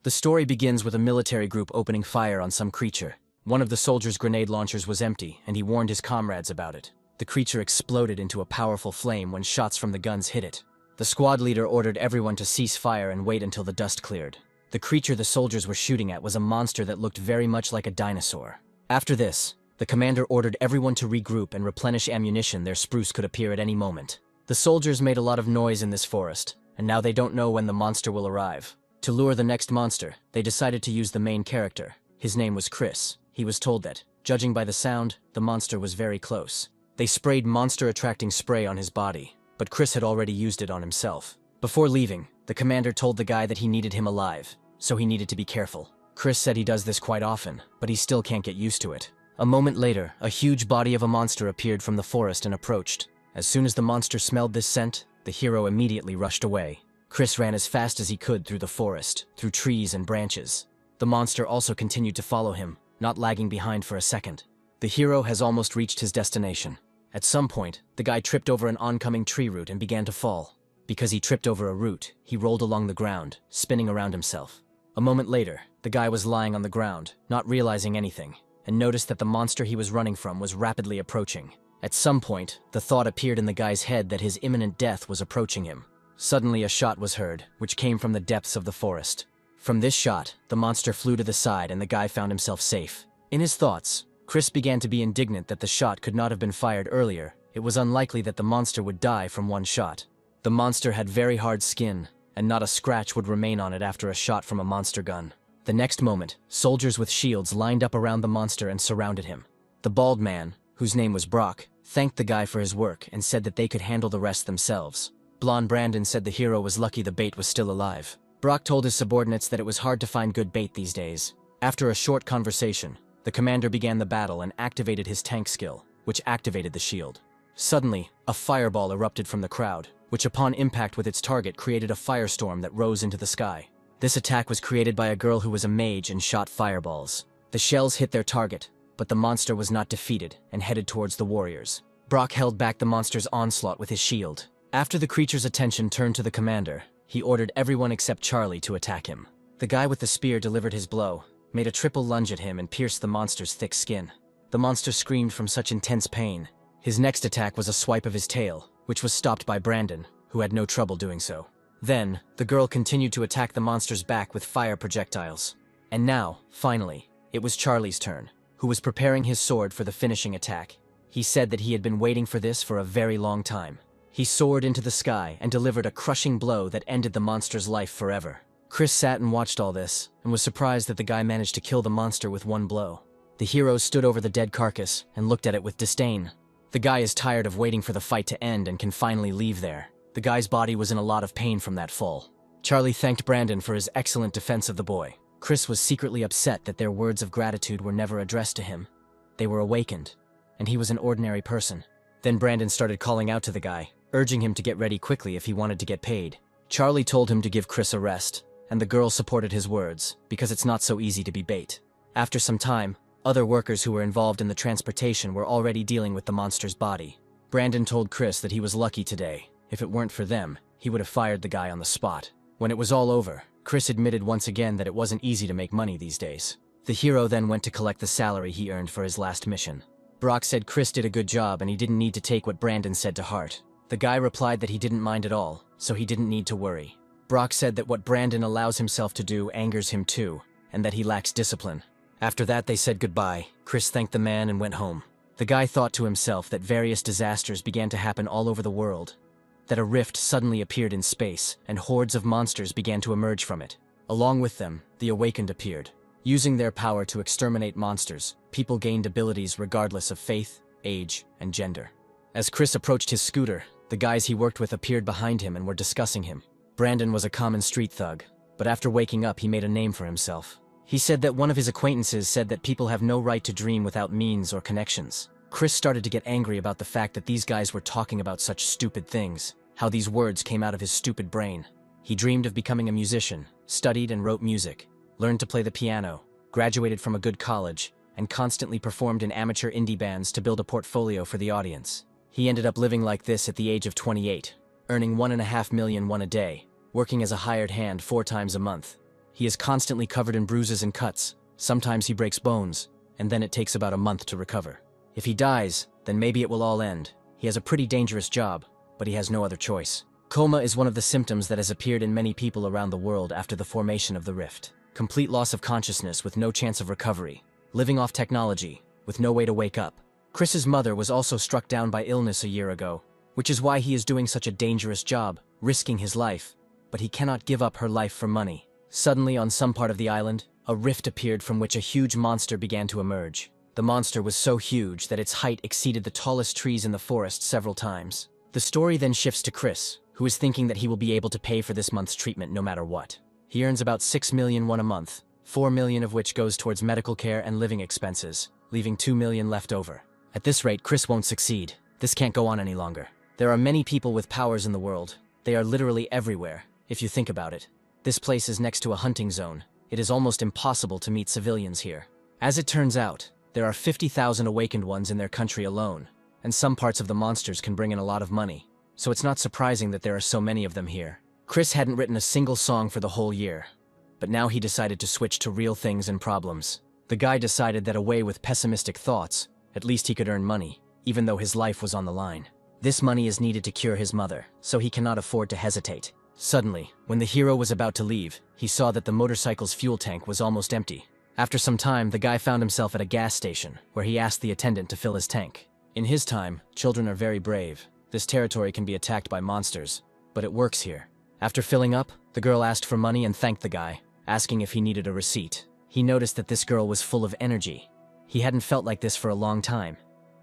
The story begins with a military group opening fire on some creature. One of the soldiers' grenade launchers was empty, and he warned his comrades about it. The creature exploded into a powerful flame when shots from the guns hit it. The squad leader ordered everyone to cease fire and wait until the dust cleared. The creature the soldiers were shooting at was a monster that looked very much like a dinosaur. After this, the commander ordered everyone to regroup and replenish ammunition. Their spruce could appear at any moment. The soldiers made a lot of noise in this forest, and now they don't know when the monster will arrive. To lure the next monster, they decided to use the main character. His name was Chris. He was told that, judging by the sound, the monster was very close. They sprayed monster-attracting spray on his body, but Chris had already used it on himself. Before leaving, the commander told the guy that he needed him alive, so he needed to be careful. Chris said he does this quite often, but he still can't get used to it. A moment later, a huge body of a monster appeared from the forest and approached. As soon as the monster smelled this scent, the hero immediately rushed away. Chris ran as fast as he could through the forest, through trees and branches. The monster also continued to follow him, not lagging behind for a second. The hero has almost reached his destination. At some point, the guy tripped over an oncoming tree root and began to fall. Because he tripped over a root, he rolled along the ground, spinning around himself. A moment later, the guy was lying on the ground, not realizing anything, and noticed that the monster he was running from was rapidly approaching. At some point, the thought appeared in the guy's head that his imminent death was approaching him. Suddenly a shot was heard, which came from the depths of the forest. From this shot, the monster flew to the side and the guy found himself safe. In his thoughts, Chris began to be indignant that the shot could not have been fired earlier. It was unlikely that the monster would die from one shot. The monster had very hard skin, and not a scratch would remain on it after a shot from a monster gun. The next moment, soldiers with shields lined up around the monster and surrounded him. The bald man, whose name was Brock, thanked the guy for his work and said that they could handle the rest themselves. Blonde Brandon said the hero was lucky the bait was still alive. Brock told his subordinates that it was hard to find good bait these days. After a short conversation, the commander began the battle and activated his tank skill, which activated the shield. Suddenly, a fireball erupted from the crowd, which upon impact with its target created a firestorm that rose into the sky. This attack was created by a girl who was a mage and shot fireballs. The shells hit their target, but the monster was not defeated and headed towards the warriors. Brock held back the monster's onslaught with his shield. After the creature's attention turned to the commander, he ordered everyone except Charlie to attack him. The guy with the spear delivered his blow, made a triple lunge at him and pierced the monster's thick skin. The monster screamed from such intense pain. His next attack was a swipe of his tail, which was stopped by Brandon, who had no trouble doing so. Then, the girl continued to attack the monster's back with fire projectiles. And now, finally, it was Charlie's turn, who was preparing his sword for the finishing attack. He said that he had been waiting for this for a very long time. He soared into the sky and delivered a crushing blow that ended the monster's life forever. Chris sat and watched all this, and was surprised that the guy managed to kill the monster with one blow. The hero stood over the dead carcass and looked at it with disdain. The guy is tired of waiting for the fight to end and can finally leave there. The guy's body was in a lot of pain from that fall. Charlie thanked Brandon for his excellent defense of the boy. Chris was secretly upset that their words of gratitude were never addressed to him. They were awakened, and he was an ordinary person. Then Brandon started calling out to the guy, urging him to get ready quickly if he wanted to get paid. Charlie told him to give Chris a rest, and the girl supported his words, because it's not so easy to be bait. After some time, other workers who were involved in the transportation were already dealing with the monster's body. Brandon told Chris that he was lucky today. If it weren't for them, he would have fired the guy on the spot. When it was all over, Chris admitted once again that it wasn't easy to make money these days. The hero then went to collect the salary he earned for his last mission. Brock said Chris did a good job and he didn't need to take what Brandon said to heart. The guy replied that he didn't mind at all, so he didn't need to worry. Brock said that what Brandon allows himself to do angers him too, and that he lacks discipline. After that they said goodbye. Chris thanked the man and went home. The guy thought to himself that various disasters began to happen all over the world, that a rift suddenly appeared in space, and hordes of monsters began to emerge from it. Along with them, the Awakened appeared. Using their power to exterminate monsters, people gained abilities regardless of faith, age, and gender. As Chris approached his scooter, the guys he worked with appeared behind him and were discussing him. Brandon was a common street thug, but after waking up he made a name for himself. He said that one of his acquaintances said that people have no right to dream without means or connections. Chris started to get angry about the fact that these guys were talking about such stupid things, how these words came out of his stupid brain. He dreamed of becoming a musician, studied and wrote music, learned to play the piano, graduated from a good college, and constantly performed in amateur indie bands to build a portfolio for the audience. He ended up living like this at the age of 28, earning $1.5 million a day, working as a hired hand 4 times a month. He is constantly covered in bruises and cuts. Sometimes he breaks bones, and then it takes about a month to recover. If he dies, then maybe it will all end. He has a pretty dangerous job, but he has no other choice. Coma is one of the symptoms that has appeared in many people around the world after the formation of the rift. Complete loss of consciousness with no chance of recovery. Living off technology, with no way to wake up. Chris's mother was also struck down by illness a year ago, which is why he is doing such a dangerous job, risking his life. But he cannot give up her life for money. Suddenly, on some part of the island, a rift appeared from which a huge monster began to emerge. The monster was so huge that its height exceeded the tallest trees in the forest several times. The story then shifts to Chris, who is thinking that he will be able to pay for this month's treatment no matter what. He earns about 6 million won a month, 4 million of which goes towards medical care and living expenses, leaving 2 million left over. At this rate, Chris won't succeed. This can't go on any longer. There are many people with powers in the world. They are literally everywhere, if you think about it. This place is next to a hunting zone. It is almost impossible to meet civilians here. As it turns out, there are 50,000 awakened ones in their country alone, and some parts of the monsters can bring in a lot of money. So it's not surprising that there are so many of them here. Chris hadn't written a single song for the whole year, but now he decided to switch to real things and problems. The guy decided that away with pessimistic thoughts, at least he could earn money, even though his life was on the line. This money is needed to cure his mother, so he cannot afford to hesitate. Suddenly, when the hero was about to leave, he saw that the motorcycle's fuel tank was almost empty. After some time, the guy found himself at a gas station, where he asked the attendant to fill his tank. In his time, children are very brave. This territory can be attacked by monsters, but it works here. After filling up, the girl asked for money and thanked the guy, asking if he needed a receipt. He noticed that this girl was full of energy. He hadn't felt like this for a long time.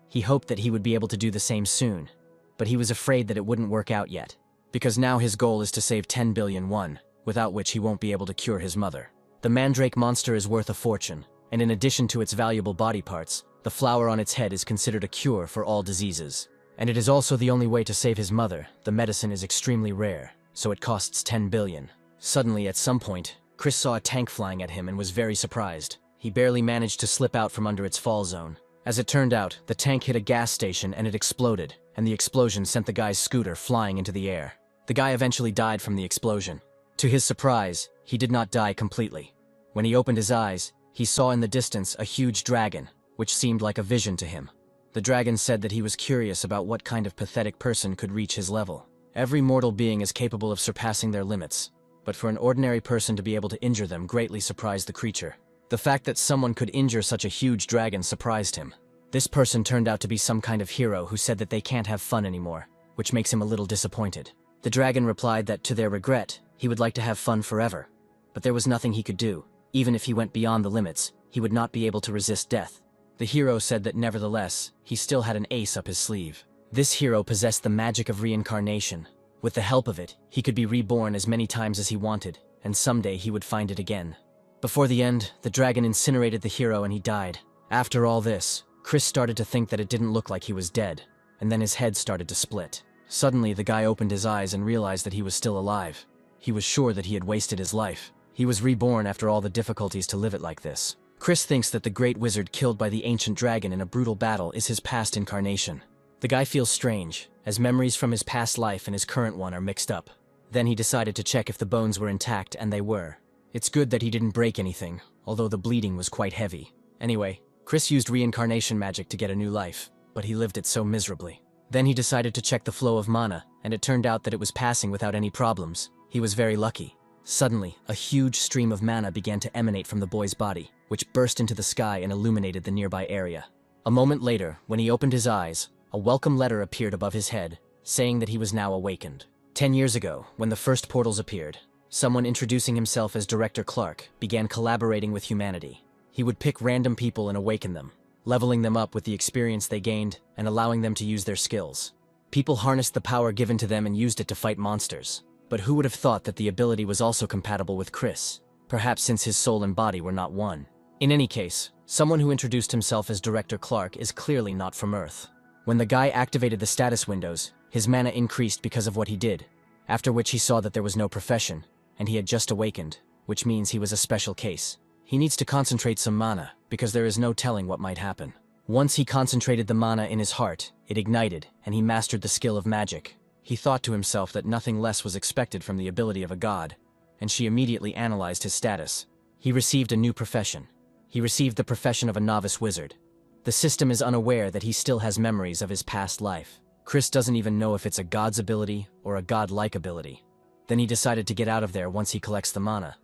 He hoped that he would be able to do the same soon, but he was afraid that it wouldn't work out yet, because now his goal is to save 10 billion won, without which he won't be able to cure his mother. The mandrake monster is worth a fortune, and in addition to its valuable body parts, the flower on its head is considered a cure for all diseases. And it is also the only way to save his mother. The medicine is extremely rare, so it costs 10 billion. Suddenly, at some point, Chris saw a tank flying at him and was very surprised. He barely managed to slip out from under its fall zone. As it turned out, the tank hit a gas station and it exploded, and the explosion sent the guy's scooter flying into the air. The guy eventually died from the explosion. To his surprise, he did not die completely. When he opened his eyes, he saw in the distance a huge dragon, which seemed like a vision to him. The dragon said that he was curious about what kind of pathetic person could reach his level. Every mortal being is capable of surpassing their limits, but for an ordinary person to be able to injure them greatly surprised the creature. The fact that someone could injure such a huge dragon surprised him. This person turned out to be some kind of hero who said that they can't have fun anymore, which makes him a little disappointed. The dragon replied that, to their regret, he would like to have fun forever, but there was nothing he could do. Even if he went beyond the limits, he would not be able to resist death. The hero said that nevertheless, he still had an ace up his sleeve. This hero possessed the magic of reincarnation. With the help of it, he could be reborn as many times as he wanted, and someday he would find it again. Before the end, the dragon incinerated the hero and he died. After all this, Chris started to think that it didn't look like he was dead, and then his head started to split. Suddenly, the guy opened his eyes and realized that he was still alive. He was sure that he had wasted his life. He was reborn after all the difficulties to live it like this. Chris thinks that the great wizard killed by the ancient dragon in a brutal battle is his past incarnation. The guy feels strange, as memories from his past life and his current one are mixed up. Then he decided to check if the bones were intact, and they were. It's good that he didn't break anything, although the bleeding was quite heavy. Anyway, Chris used reincarnation magic to get a new life, but he lived it so miserably. Then he decided to check the flow of mana, and it turned out that it was passing without any problems. He was very lucky. Suddenly, a huge stream of mana began to emanate from the boy's body, which burst into the sky and illuminated the nearby area. A moment later, when he opened his eyes, a welcome letter appeared above his head, saying that he was now awakened. 10 years ago, when the first portals appeared, someone introducing himself as Director Clark began collaborating with humanity. He would pick random people and awaken them, leveling them up with the experience they gained and allowing them to use their skills. People harnessed the power given to them and used it to fight monsters. But who would have thought that the ability was also compatible with Chris? Perhaps since his soul and body were not one. In any case, someone who introduced himself as Director Clark is clearly not from Earth. When the guy activated the status windows, his mana increased because of what he did, after which he saw that there was no profession, and he had just awakened, which means he was a special case. He needs to concentrate some mana, because there is no telling what might happen. Once he concentrated the mana in his heart, it ignited, and he mastered the skill of magic. He thought to himself that nothing less was expected from the ability of a god. and she immediately analyzed his status. He received a new profession. He received the profession of a novice wizard. The system is unaware that he still has memories of his past life. Chris doesn't even know if it's a god's ability or a godlike ability. Then he decided to get out of there once he collects the mana,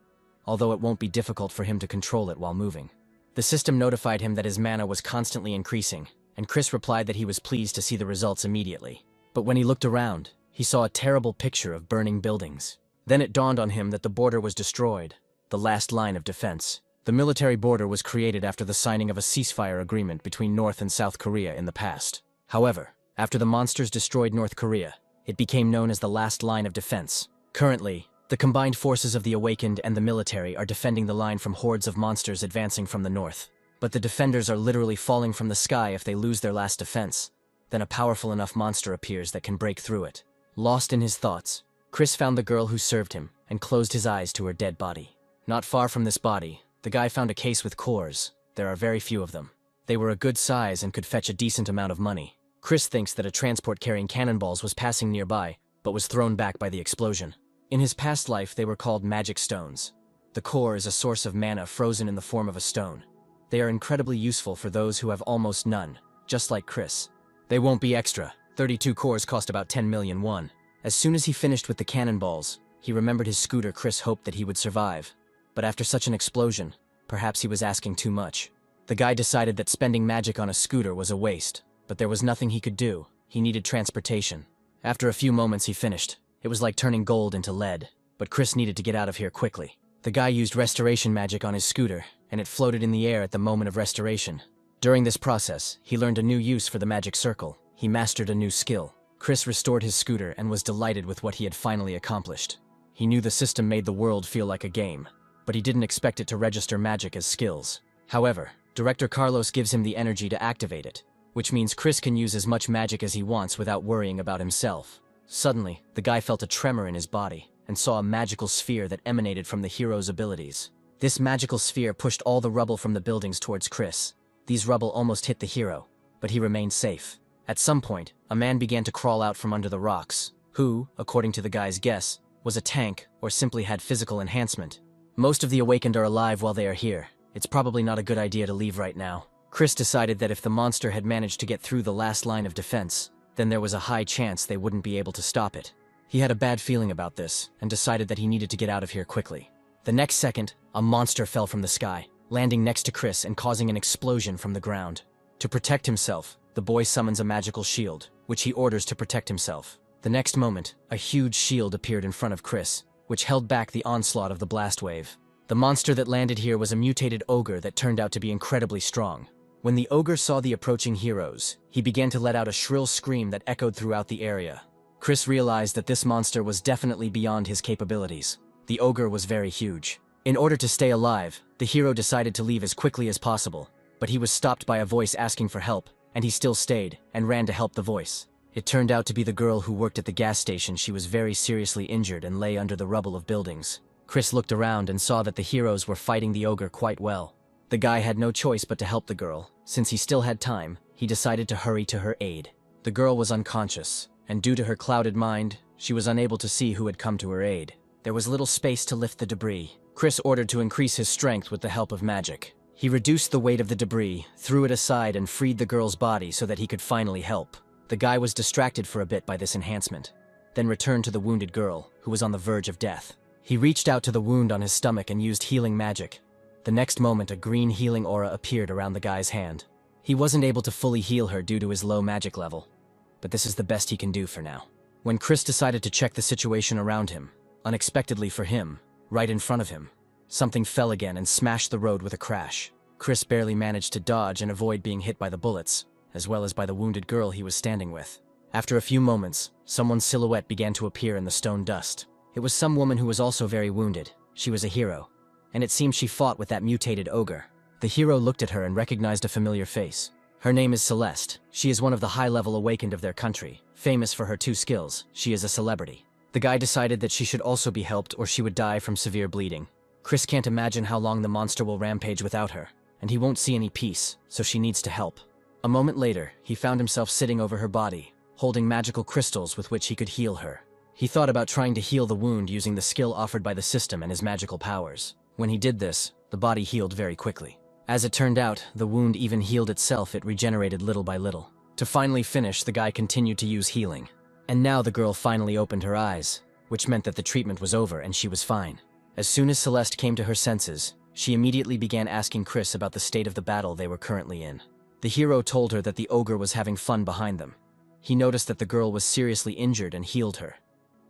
although it won't be difficult for him to control it while moving. The system notified him that his mana was constantly increasing, and Chris replied that he was pleased to see the results immediately. But when he looked around, he saw a terrible picture of burning buildings. Then it dawned on him that the border was destroyed, the last line of defense. The military border was created after the signing of a ceasefire agreement between North and South Korea in the past. However, after the monsters destroyed North Korea, it became known as the last line of defense. Currently, the combined forces of the Awakened and the military are defending the line from hordes of monsters advancing from the north. But the defenders are literally falling from the sky if they lose their last defense. Then a powerful enough monster appears that can break through it. Lost in his thoughts, Chris found the girl who served him and closed his eyes to her dead body. Not far from this body, the guy found a case with cores. There are very few of them. They were a good size and could fetch a decent amount of money. Chris thinks that a transport carrying cannonballs was passing nearby, but was thrown back by the explosion. In his past life, they were called magic stones. The core is a source of mana frozen in the form of a stone. They are incredibly useful for those who have almost none, just like Chris. They won't be extra. 32 cores cost about 10 million won. As soon as he finished with the cannonballs, he remembered his scooter. Chris hoped that he would survive. But after such an explosion, perhaps he was asking too much. The guy decided that spending magic on a scooter was a waste, but there was nothing he could do. He needed transportation. After a few moments he finished. It was like turning gold into lead, but Chris needed to get out of here quickly. The guy used restoration magic on his scooter, and it floated in the air at the moment of restoration. During this process, he learned a new use for the magic circle. He mastered a new skill. Chris restored his scooter and was delighted with what he had finally accomplished. He knew the system made the world feel like a game, but he didn't expect it to register magic as skills. However, Director Carlos gives him the energy to activate it, which means Chris can use as much magic as he wants without worrying about himself. Suddenly, the guy felt a tremor in his body and saw a magical sphere that emanated from the hero's abilities. This magical sphere pushed all the rubble from the buildings towards Chris. These rubble almost hit the hero, but he remained safe. At some point, a man began to crawl out from under the rocks, who, according to the guy's guess, was a tank or simply had physical enhancement. Most of the Awakened are alive while they are here. It's probably not a good idea to leave right now. Chris decided that if the monster had managed to get through the last line of defense, then there was a high chance they wouldn't be able to stop it. He had a bad feeling about this and decided that he needed to get out of here quickly. The next second, a monster fell from the sky, landing next to Chris and causing an explosion from the ground. To protect himself, the boy summons a magical shield, which he orders to protect himself. The next moment, a huge shield appeared in front of Chris, which held back the onslaught of the blast wave. The monster that landed here was a mutated ogre that turned out to be incredibly strong. When the ogre saw the approaching heroes, he began to let out a shrill scream that echoed throughout the area. Chris realized that this monster was definitely beyond his capabilities. The ogre was very huge. In order to stay alive, the hero decided to leave as quickly as possible, but he was stopped by a voice asking for help, and he still stayed and ran to help the voice. It turned out to be the girl who worked at the gas station. She was very seriously injured and lay under the rubble of buildings. Chris looked around and saw that the heroes were fighting the ogre quite well. The guy had no choice but to help the girl. Since he still had time, he decided to hurry to her aid. The girl was unconscious, and due to her clouded mind, she was unable to see who had come to her aid. There was little space to lift the debris. Chris ordered to increase his strength with the help of magic. He reduced the weight of the debris, threw it aside, and freed the girl's body so that he could finally help. The guy was distracted for a bit by this enhancement, then returned to the wounded girl, who was on the verge of death. He reached out to the wound on his stomach and used healing magic. The next moment, a green healing aura appeared around the guy's hand. He wasn't able to fully heal her due to his low magic level, but this is the best he can do for now. When Chris decided to check the situation around him, unexpectedly for him, right in front of him, something fell again and smashed the road with a crash. Chris barely managed to dodge and avoid being hit by the bullets, as well as by the wounded girl he was standing with. After a few moments, someone's silhouette began to appear in the stone dust. It was some woman who was also very wounded. She was a hero, and it seemed she fought with that mutated ogre. The hero looked at her and recognized a familiar face. Her name is Celeste. She is one of the high-level Awakened of their country, famous for her 2 skills. She is a celebrity. The guy decided that she should also be helped or she would die from severe bleeding. Chris can't imagine how long the monster will rampage without her, and he won't see any peace, so she needs to help. A moment later, he found himself sitting over her body, holding magical crystals with which he could heal her. He thought about trying to heal the wound using the skill offered by the system and his magical powers. When he did this, the body healed very quickly. As it turned out, the wound even healed itself. It regenerated little by little. To finally finish, the guy continued to use healing. And now the girl finally opened her eyes, which meant that the treatment was over and she was fine. As soon as Celeste came to her senses, she immediately began asking Chris about the state of the battle they were currently in. The hero told her that the ogre was having fun behind them. He noticed that the girl was seriously injured and healed her.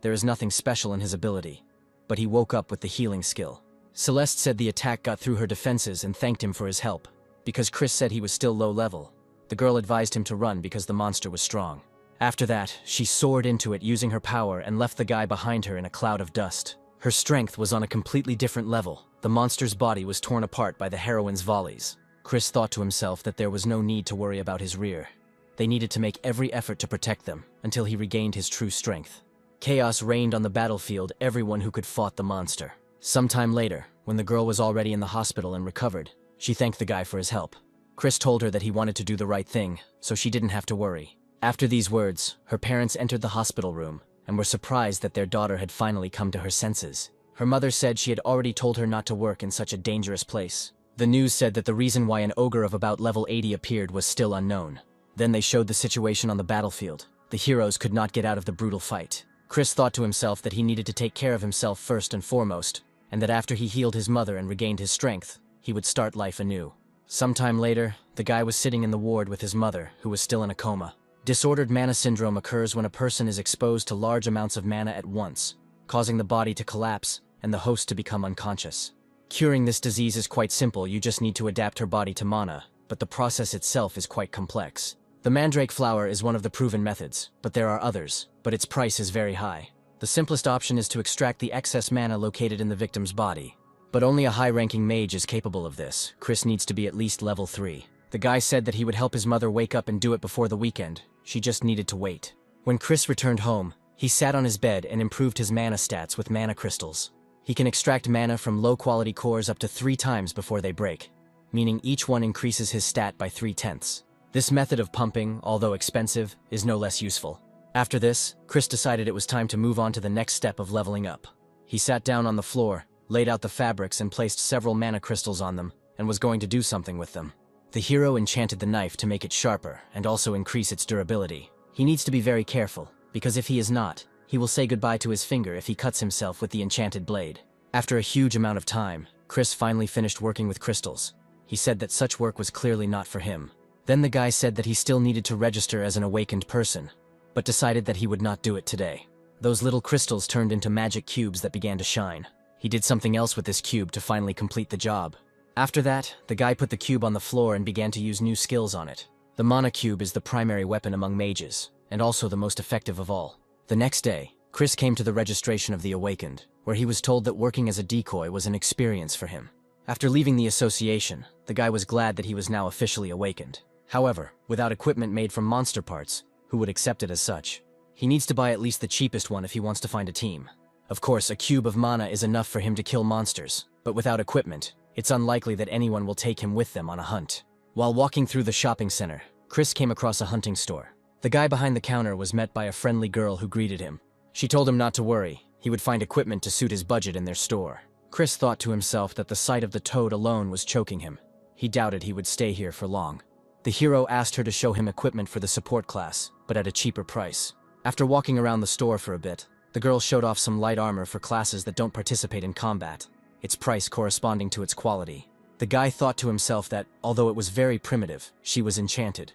There is nothing special in his ability, but he woke up with the healing skill. Celeste said the attack got through her defenses and thanked him for his help. Because Chris said he was still low level, the girl advised him to run because the monster was strong. After that, she soared into it using her power and left the guy behind her in a cloud of dust. Her strength was on a completely different level. The monster's body was torn apart by the heroine's volleys. Chris thought to himself that there was no need to worry about his rear. They needed to make every effort to protect them until he regained his true strength. Chaos reigned on the battlefield. Everyone who could fought the monster. Sometime later, when the girl was already in the hospital and recovered, she thanked the guy for his help. Chris told her that he wanted to do the right thing, so she didn't have to worry. After these words, her parents entered the hospital room and were surprised that their daughter had finally come to her senses. Her mother said she had already told her not to work in such a dangerous place. The news said that the reason why an ogre of about level 80 appeared was still unknown. Then they showed the situation on the battlefield. The heroes could not get out of the brutal fight. Chris thought to himself that he needed to take care of himself first and foremost, and that after he healed his mother and regained his strength, he would start life anew. Sometime later, the guy was sitting in the ward with his mother, who was still in a coma. Disordered mana syndrome occurs when a person is exposed to large amounts of mana at once, causing the body to collapse and the host to become unconscious. Curing this disease is quite simple. You just need to adapt her body to mana, but the process itself is quite complex. The mandrake flower is one of the proven methods, but there are others, but its price is very high. The simplest option is to extract the excess mana located in the victim's body. But only a high-ranking mage is capable of this. Chris needs to be at least level 3. The guy said that he would help his mother wake up and do it before the weekend. She just needed to wait. When Chris returned home, he sat on his bed and improved his mana stats with mana crystals. He can extract mana from low-quality cores up to 3 times before they break, meaning each one increases his stat by 3/10. This method of pumping, although expensive, is no less useful. After this, Chris decided it was time to move on to the next step of leveling up. He sat down on the floor, laid out the fabrics and placed several mana crystals on them, and was going to do something with them. The hero enchanted the knife to make it sharper and also increase its durability. He needs to be very careful, because if he is not, he will say goodbye to his finger if he cuts himself with the enchanted blade. After a huge amount of time, Chris finally finished working with crystals. He said that such work was clearly not for him. Then the guy said that he still needed to register as an awakened person, but decided that he would not do it today. Those little crystals turned into magic cubes that began to shine. He did something else with this cube to finally complete the job. After that, the guy put the cube on the floor and began to use new skills on it. The mana cube is the primary weapon among mages, and also the most effective of all. The next day, Chris came to the registration of the Awakened, where he was told that working as a decoy was an experience for him. After leaving the association, the guy was glad that he was now officially awakened. However, without equipment made from monster parts, who would accept it as such? He needs to buy at least the cheapest one if he wants to find a team. Of course, a cube of mana is enough for him to kill monsters, but without equipment, it's unlikely that anyone will take him with them on a hunt. While walking through the shopping center, Chris came across a hunting store. The guy behind the counter was met by a friendly girl who greeted him. She told him not to worry, he would find equipment to suit his budget in their store. Chris thought to himself that the sight of the toad alone was choking him. He doubted he would stay here for long. The hero asked her to show him equipment for the support class, but at a cheaper price. After walking around the store for a bit, the girl showed off some light armor for classes that don't participate in combat, its price corresponding to its quality. The guy thought to himself that, although it was very primitive, she was enchanted.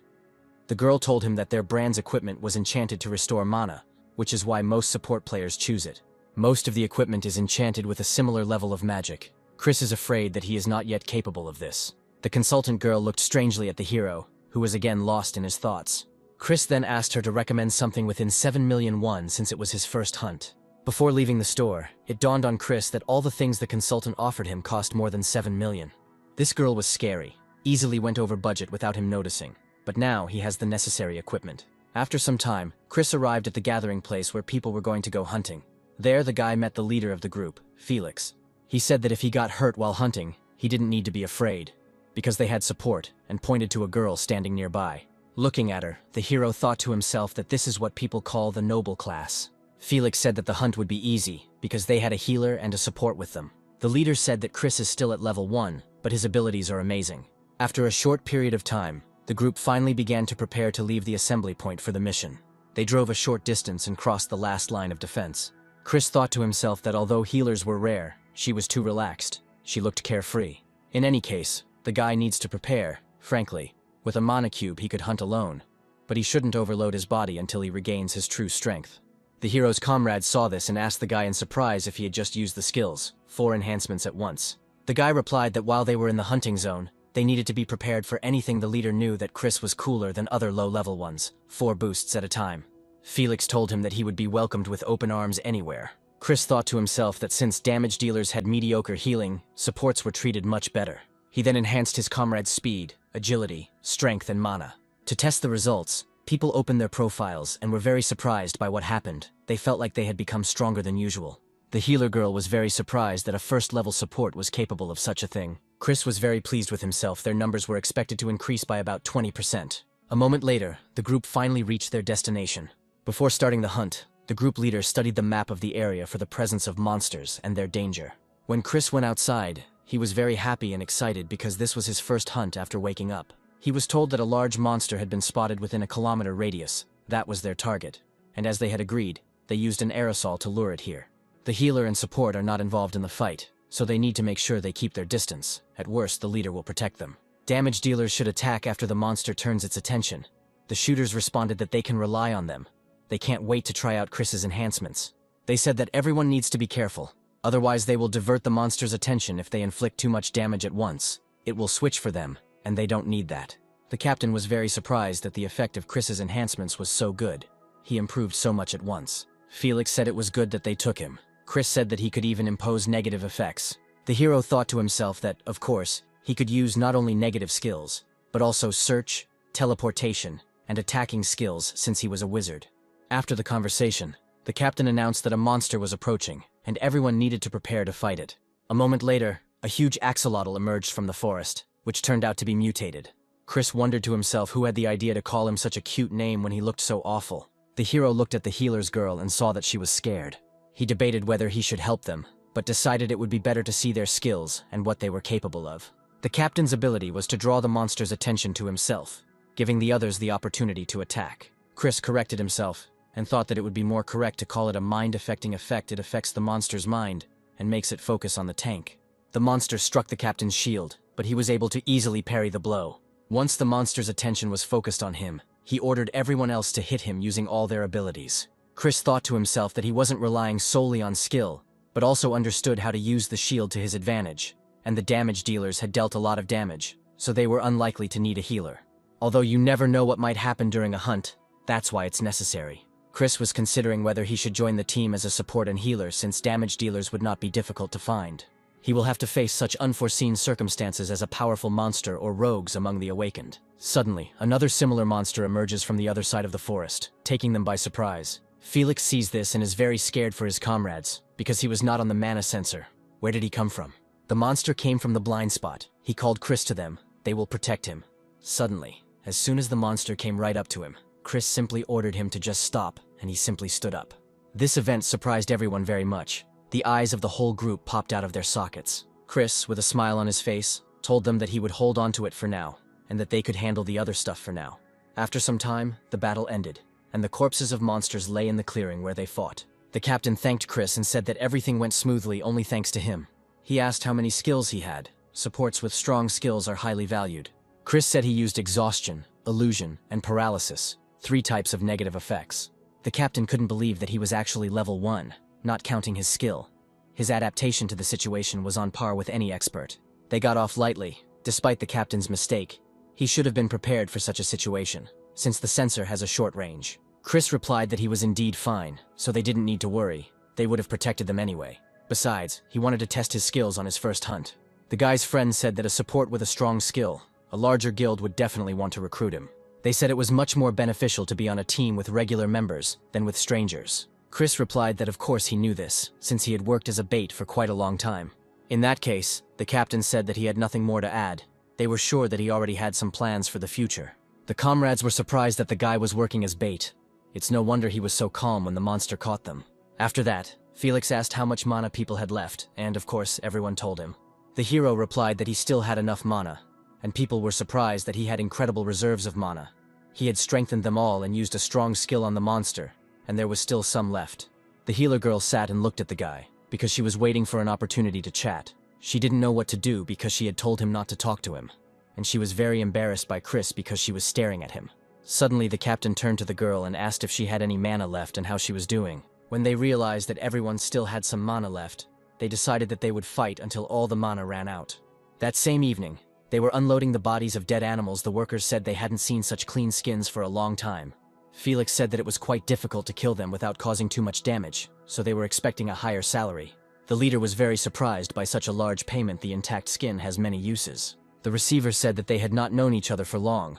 The girl told him that their brand's equipment was enchanted to restore mana, which is why most support players choose it. Most of the equipment is enchanted with a similar level of magic. Chris is afraid that he is not yet capable of this. The consultant girl looked strangely at the hero, who was again lost in his thoughts. Chris then asked her to recommend something within 7 million won since it was his first hunt. Before leaving the store, it dawned on Chris that all the things the consultant offered him cost more than 7 million. This girl was scary, easily went over budget without him noticing, but now he has the necessary equipment. After some time, Chris arrived at the gathering place where people were going to go hunting. There, the guy met the leader of the group, Felix. He said that if he got hurt while hunting, he didn't need to be afraid, because they had support, and pointed to a girl standing nearby. Looking at her, the hero thought to himself that this is what people call the noble class. Felix said that the hunt would be easy, because they had a healer and a support with them. The leader said that Chris is still at level 1, but his abilities are amazing. After a short period of time, the group finally began to prepare to leave the assembly point for the mission. They drove a short distance and crossed the last line of defense. Chris thought to himself that although healers were rare, she was too relaxed. She looked carefree. In any case, the guy needs to prepare, frankly. With a mana cube he could hunt alone, but he shouldn't overload his body until he regains his true strength. The hero's comrades saw this and asked the guy in surprise if he had just used the skills, 4 enhancements at once. The guy replied that while they were in the hunting zone, they needed to be prepared for anything. The leader knew that Chris was cooler than other low-level ones, 4 boosts at a time. Felix told him that he would be welcomed with open arms anywhere. Chris thought to himself that since damage dealers had mediocre healing, supports were treated much better. He then enhanced his comrades' speed, agility, strength, and mana. To test the results, people opened their profiles and were very surprised by what happened. They felt like they had become stronger than usual. The healer girl was very surprised that a first-level support was capable of such a thing. Chris was very pleased with himself. Their numbers were expected to increase by about 20%. A moment later, the group finally reached their destination. Before starting the hunt, the group leader studied the map of the area for the presence of monsters and their danger. When Chris went outside, he was very happy and excited because this was his first hunt after waking up. He was told that a large monster had been spotted within a kilometer radius. That was their target. And as they had agreed, they used an aerosol to lure it here. The healer and support are not involved in the fight, so they need to make sure they keep their distance. At worst, the leader will protect them. Damage dealers should attack after the monster turns its attention. The shooters responded that they can rely on them. They can't wait to try out Chris's enhancements. They said that everyone needs to be careful. Otherwise, they will divert the monster's attention if they inflict too much damage at once. It will switch for them, and they don't need that. The captain was very surprised that the effect of Chris's enhancements was so good. He improved so much at once. Felix said it was good that they took him. Chris said that he could even impose negative effects. The hero thought to himself that, of course, he could use not only negative skills, but also search, teleportation, and attacking skills since he was a wizard. After the conversation, the captain announced that a monster was approaching, and everyone needed to prepare to fight it. A moment later, a huge axolotl emerged from the forest, which turned out to be mutated. Chris wondered to himself who had the idea to call him such a cute name when he looked so awful. The hero looked at the healer's girl and saw that she was scared. He debated whether he should help them, but decided it would be better to see their skills and what they were capable of. The captain's ability was to draw the monster's attention to himself, giving the others the opportunity to attack. Chris corrected himself and thought that it would be more correct to call it a mind-affecting effect. It affects the monster's mind and makes it focus on the tank. The monster struck the captain's shield, but he was able to easily parry the blow. Once the monster's attention was focused on him, he ordered everyone else to hit him using all their abilities. Chris thought to himself that he wasn't relying solely on skill, but also understood how to use the shield to his advantage, and the damage dealers had dealt a lot of damage, so they were unlikely to need a healer. Although you never know what might happen during a hunt, that's why it's necessary. Chris was considering whether he should join the team as a support and healer since damage dealers would not be difficult to find. He will have to face such unforeseen circumstances as a powerful monster or rogues among the awakened. Suddenly, another similar monster emerges from the other side of the forest, taking them by surprise. Felix sees this and is very scared for his comrades, because he was not on the mana sensor. Where did he come from? The monster came from the blind spot. He called Chris to them. They will protect him. Suddenly, as soon as the monster came right up to him, Chris simply ordered him to just stop, and he simply stood up. This event surprised everyone very much. The eyes of the whole group popped out of their sockets. Chris, with a smile on his face, told them that he would hold on to it for now, and that they could handle the other stuff for now. After some time, the battle ended, and the corpses of monsters lay in the clearing where they fought. The captain thanked Chris and said that everything went smoothly only thanks to him. He asked how many skills he had. Supports with strong skills are highly valued. Chris said he used exhaustion, illusion, and paralysis, 3 types of negative effects. The captain couldn't believe that he was actually level 1, not counting his skill. His adaptation to the situation was on par with any expert. They got off lightly, despite the captain's mistake. He should have been prepared for such a situation, since the sensor has a short range. Chris replied that he was indeed fine, so they didn't need to worry. They would have protected them anyway. Besides, he wanted to test his skills on his first hunt. The guy's friend said that a support with a strong skill, a larger guild would definitely want to recruit him. They said it was much more beneficial to be on a team with regular members than with strangers. Chris replied that of course he knew this, since he had worked as a bait for quite a long time. In that case, the captain said that he had nothing more to add. They were sure that he already had some plans for the future. The comrades were surprised that the guy was working as bait. It's no wonder he was so calm when the monster caught them. After that, Felix asked how much mana people had left, and of course, everyone told him. The hero replied that he still had enough mana, and people were surprised that he had incredible reserves of mana. He had strengthened them all and used a strong skill on the monster, and there was still some left. The healer girl sat and looked at the guy, because she was waiting for an opportunity to chat. She didn't know what to do because she had told him not to talk to him, and she was very embarrassed by Chris because she was staring at him. Suddenly, the captain turned to the girl and asked if she had any mana left and how she was doing. When they realized that everyone still had some mana left, they decided that they would fight until all the mana ran out. That same evening, they were unloading the bodies of dead animals. The workers said they hadn't seen such clean skins for a long time. Felix said that it was quite difficult to kill them without causing too much damage, so they were expecting a higher salary. The leader was very surprised by such a large payment. The intact skin has many uses. The receiver said that they had not known each other for long,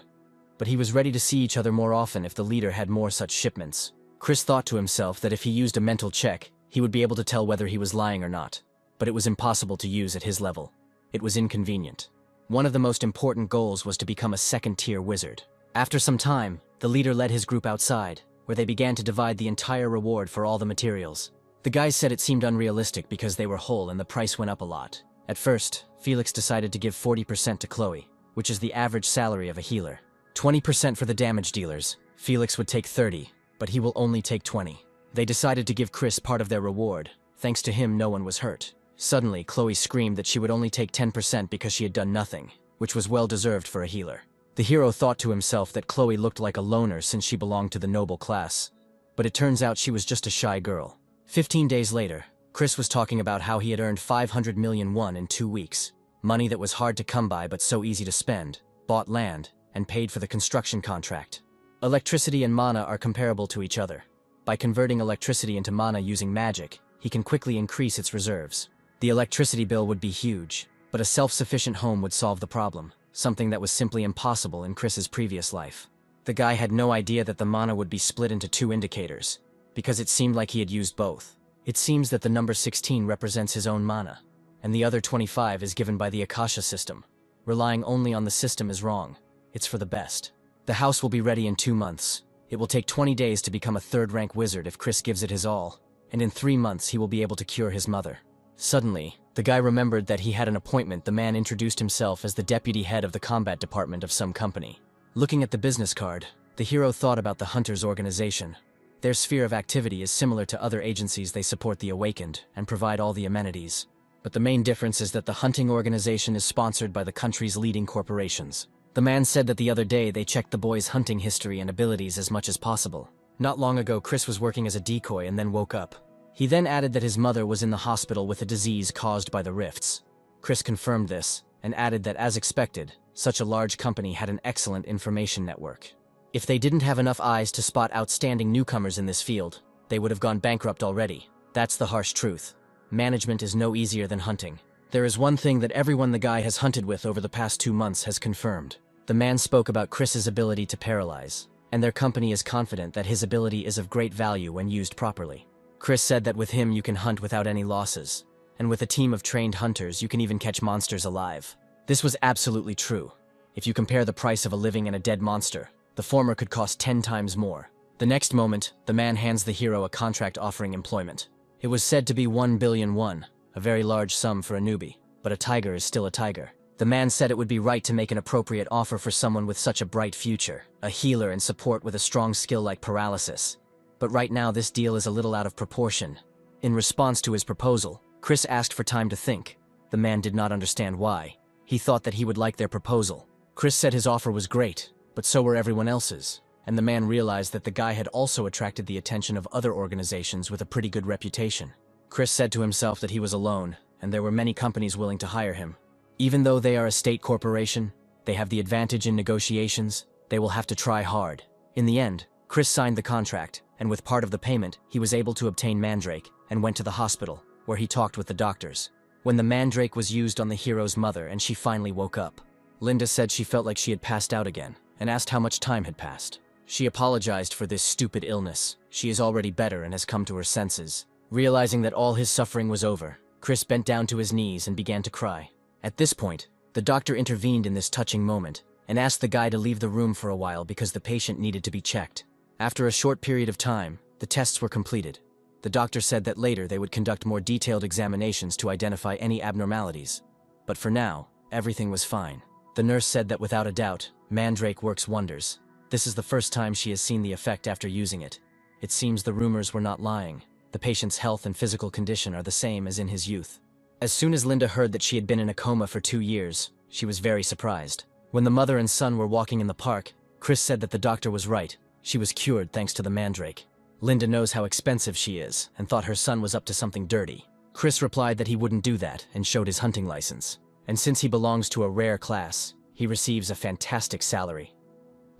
but he was ready to see each other more often if the leader had more such shipments. Chris thought to himself that if he used a mental check, he would be able to tell whether he was lying or not, but it was impossible to use at his level. It was inconvenient. One of the most important goals was to become a second-tier wizard. After some time, the leader led his group outside, where they began to divide the entire reward for all the materials. The guys said it seemed unrealistic because they were whole and the price went up a lot. At first, Felix decided to give 40% to Chloe, which is the average salary of a healer. 20% for the damage dealers. Felix would take 30, but he will only take 20. They decided to give Chris part of their reward. Thanks to him, no one was hurt. Suddenly, Chloe screamed that she would only take 10% because she had done nothing, which was well deserved for a healer. The hero thought to himself that Chloe looked like a loner since she belonged to the noble class, but it turns out she was just a shy girl. 15 days later, Chris was talking about how he had earned 500 million won in 2 weeks. Money that was hard to come by but so easy to spend, bought land, and paid for the construction contract. Electricity and mana are comparable to each other. By converting electricity into mana using magic, he can quickly increase its reserves. The electricity bill would be huge, but a self-sufficient home would solve the problem, something that was simply impossible in Chris's previous life. The guy had no idea that the mana would be split into 2 indicators, because it seemed like he had used both. It seems that the number 16 represents his own mana, and the other 25 is given by the Akasha system. Relying only on the system is wrong. It's for the best. The house will be ready in 2 months. It will take 20 days to become a 3rd-rank wizard if Chris gives it his all, and in 3 months he will be able to cure his mother. Suddenly, the guy remembered that he had an appointment. The man introduced himself as the deputy head of the combat department of some company. Looking at the business card, the hero thought about the Hunters organization. Their sphere of activity is similar to other agencies. They support the awakened and provide all the amenities. But the main difference is that the hunting organization is sponsored by the country's leading corporations. The man said that the other day they checked the boy's hunting history and abilities as much as possible. Not long ago, Chris was working as a decoy and then woke up. He then added that his mother was in the hospital with a disease caused by the rifts. Chris confirmed this and added that, as expected, such a large company had an excellent information network. If they didn't have enough eyes to spot outstanding newcomers in this field, they would have gone bankrupt already. That's the harsh truth. Management is no easier than hunting. There is one thing that everyone the guy has hunted with over the past 2 months has confirmed. The man spoke about Chris's ability to paralyze, and their company is confident that his ability is of great value when used properly. Chris said that with him you can hunt without any losses, and with a team of trained hunters you can even catch monsters alive. This was absolutely true. If you compare the price of a living and a dead monster, the former could cost 10 times more. The next moment, the man hands the hero a contract offering employment. It was said to be 1 billion won, a very large sum for a newbie, but a tiger is still a tiger. The man said it would be right to make an appropriate offer for someone with such a bright future, a healer and support with a strong skill like paralysis. But right now this deal is a little out of proportion. In response to his proposal, Chris asked for time to think. The man did not understand why. He thought that he would like their proposal. Chris said his offer was great, but so were everyone else's, and the man realized that the guy had also attracted the attention of other organizations with a pretty good reputation. Chris said to himself that he was alone, and there were many companies willing to hire him. Even though they are a state corporation, they have the advantage in negotiations. They will have to try hard. In the end, Chris signed the contract, and with part of the payment, he was able to obtain Mandrake and went to the hospital, where he talked with the doctors. When the Mandrake was used on the hero's mother and she finally woke up, Linda said she felt like she had passed out again and asked how much time had passed. She apologized for this stupid illness. She is already better and has come to her senses. Realizing that all his suffering was over, Chris bent down to his knees and began to cry. At this point, the doctor intervened in this touching moment and asked the guy to leave the room for a while because the patient needed to be checked. After a short period of time, the tests were completed. The doctor said that later they would conduct more detailed examinations to identify any abnormalities. But for now, everything was fine. The nurse said that without a doubt, Mandrake works wonders. This is the first time she has seen the effect after using it. It seems the rumors were not lying. The patient's health and physical condition are the same as in his youth. As soon as Linda heard that she had been in a coma for 2 years, she was very surprised. When the mother and son were walking in the park, Chris said that the doctor was right. She was cured thanks to the Mandrake. Linda knows how expensive she is and thought her son was up to something dirty. Chris replied that he wouldn't do that and showed his hunting license. And since he belongs to a rare class, he receives a fantastic salary.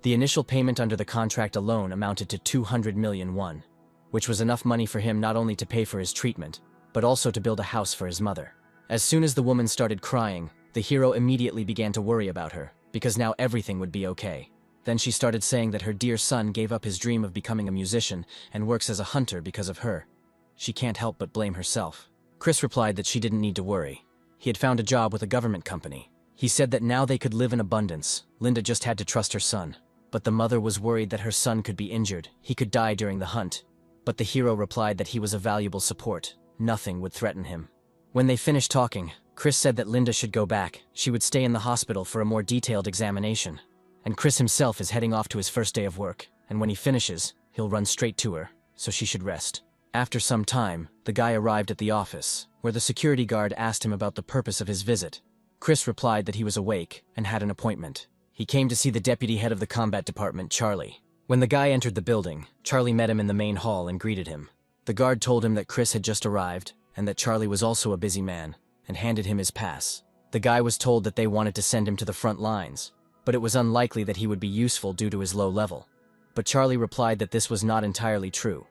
The initial payment under the contract alone amounted to 200 million won, which was enough money for him not only to pay for his treatment, but also to build a house for his mother. As soon as the woman started crying, the hero immediately began to worry about her, because now everything would be okay. Then she started saying that her dear son gave up his dream of becoming a musician and works as a hunter because of her. She can't help but blame herself. Chris replied that she didn't need to worry. He had found a job with a government company. He said that now they could live in abundance. Linda just had to trust her son. But the mother was worried that her son could be injured. He could die during the hunt. But the hero replied that he was a valuable support. Nothing would threaten him. When they finished talking, Chris said that Linda should go back. She would stay in the hospital for a more detailed examination. And Chris himself is heading off to his first day of work, and when he finishes, he'll run straight to her, so she should rest. After some time, the guy arrived at the office, where the security guard asked him about the purpose of his visit. Chris replied that he was awake and had an appointment. He came to see the deputy head of the combat department, Charlie. When the guy entered the building, Charlie met him in the main hall and greeted him. The guard told him that Chris had just arrived, and that Charlie was also a busy man, and handed him his pass. The guy was told that they wanted to send him to the front lines, but it was unlikely that he would be useful due to his low level. But Charlie replied that this was not entirely true.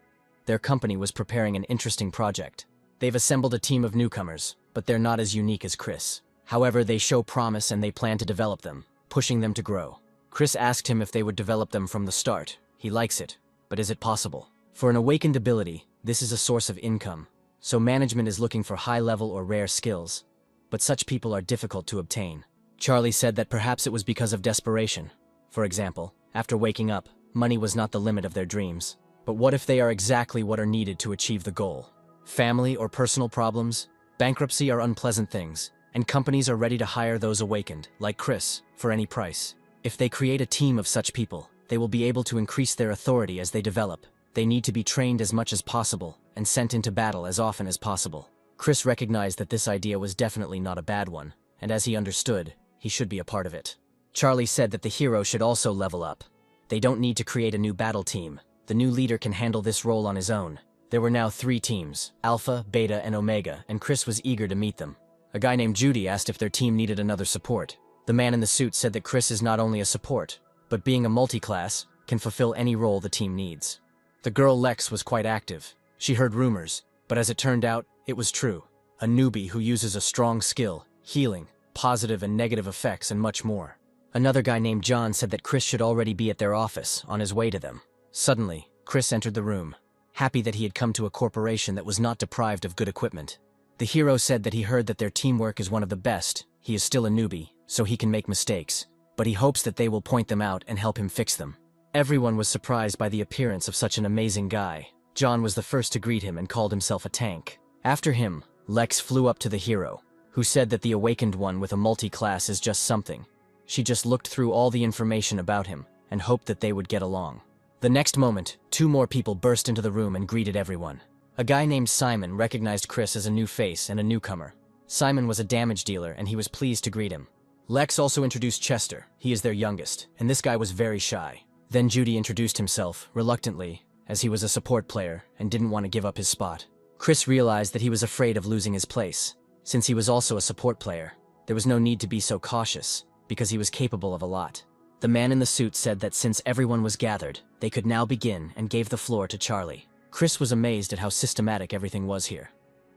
Their company was preparing an interesting project. They've assembled a team of newcomers, but they're not as unique as Chris. However, they show promise and they plan to develop them, pushing them to grow. Chris asked him if they would develop them from the start. He likes it, but is it possible? For an awakened ability, this is a source of income, so management is looking for high-level or rare skills, but such people are difficult to obtain. Charlie said that perhaps it was because of desperation. For example, after waking up, money was not the limit of their dreams. But what if they are exactly what are needed to achieve the goal? Family or personal problems, bankruptcy are unpleasant things, and companies are ready to hire those awakened, like Chris, for any price. If they create a team of such people, they will be able to increase their authority as they develop. They need to be trained as much as possible and sent into battle as often as possible. Chris recognized that this idea was definitely not a bad one, and as he understood, he should be a part of it. Charlie said that the hero should also level up. They don't need to create a new battle team. The new leader can handle this role on his own. There were now 3 teams, Alpha, Beta, and Omega, and Chris was eager to meet them. A guy named Judy asked if their team needed another support. The man in the suit said that Chris is not only a support, but being a multi-class, can fulfill any role the team needs. The girl Lex was quite active. She heard rumors, but as it turned out, it was true. A newbie who uses a strong skill, healing, positive and negative effects, and much more. Another guy named John said that Chris should already be at their office, on his way to them. Suddenly, Chris entered the room, happy that he had come to a corporation that was not deprived of good equipment. The hero said that he heard that their teamwork is one of the best. He is still a newbie, so he can make mistakes, but he hopes that they will point them out and help him fix them. Everyone was surprised by the appearance of such an amazing guy. John was the first to greet him and called himself a tank. After him, Lex flew up to the hero, who said that the awakened one with a multi-class is just something. She just looked through all the information about him and hoped that they would get along. The next moment, 2 more people burst into the room and greeted everyone. A guy named Simon recognized Chris as a new face and a newcomer. Simon was a damage dealer and he was pleased to greet him. Lex also introduced Chester. He is their youngest, and this guy was very shy. Then Judy introduced himself, reluctantly, as he was a support player and didn't want to give up his spot. Chris realized that he was afraid of losing his place. Since he was also a support player, there was no need to be so cautious, because he was capable of a lot. The man in the suit said that since everyone was gathered, they could now begin and gave the floor to Charlie. Chris was amazed at how systematic everything was here.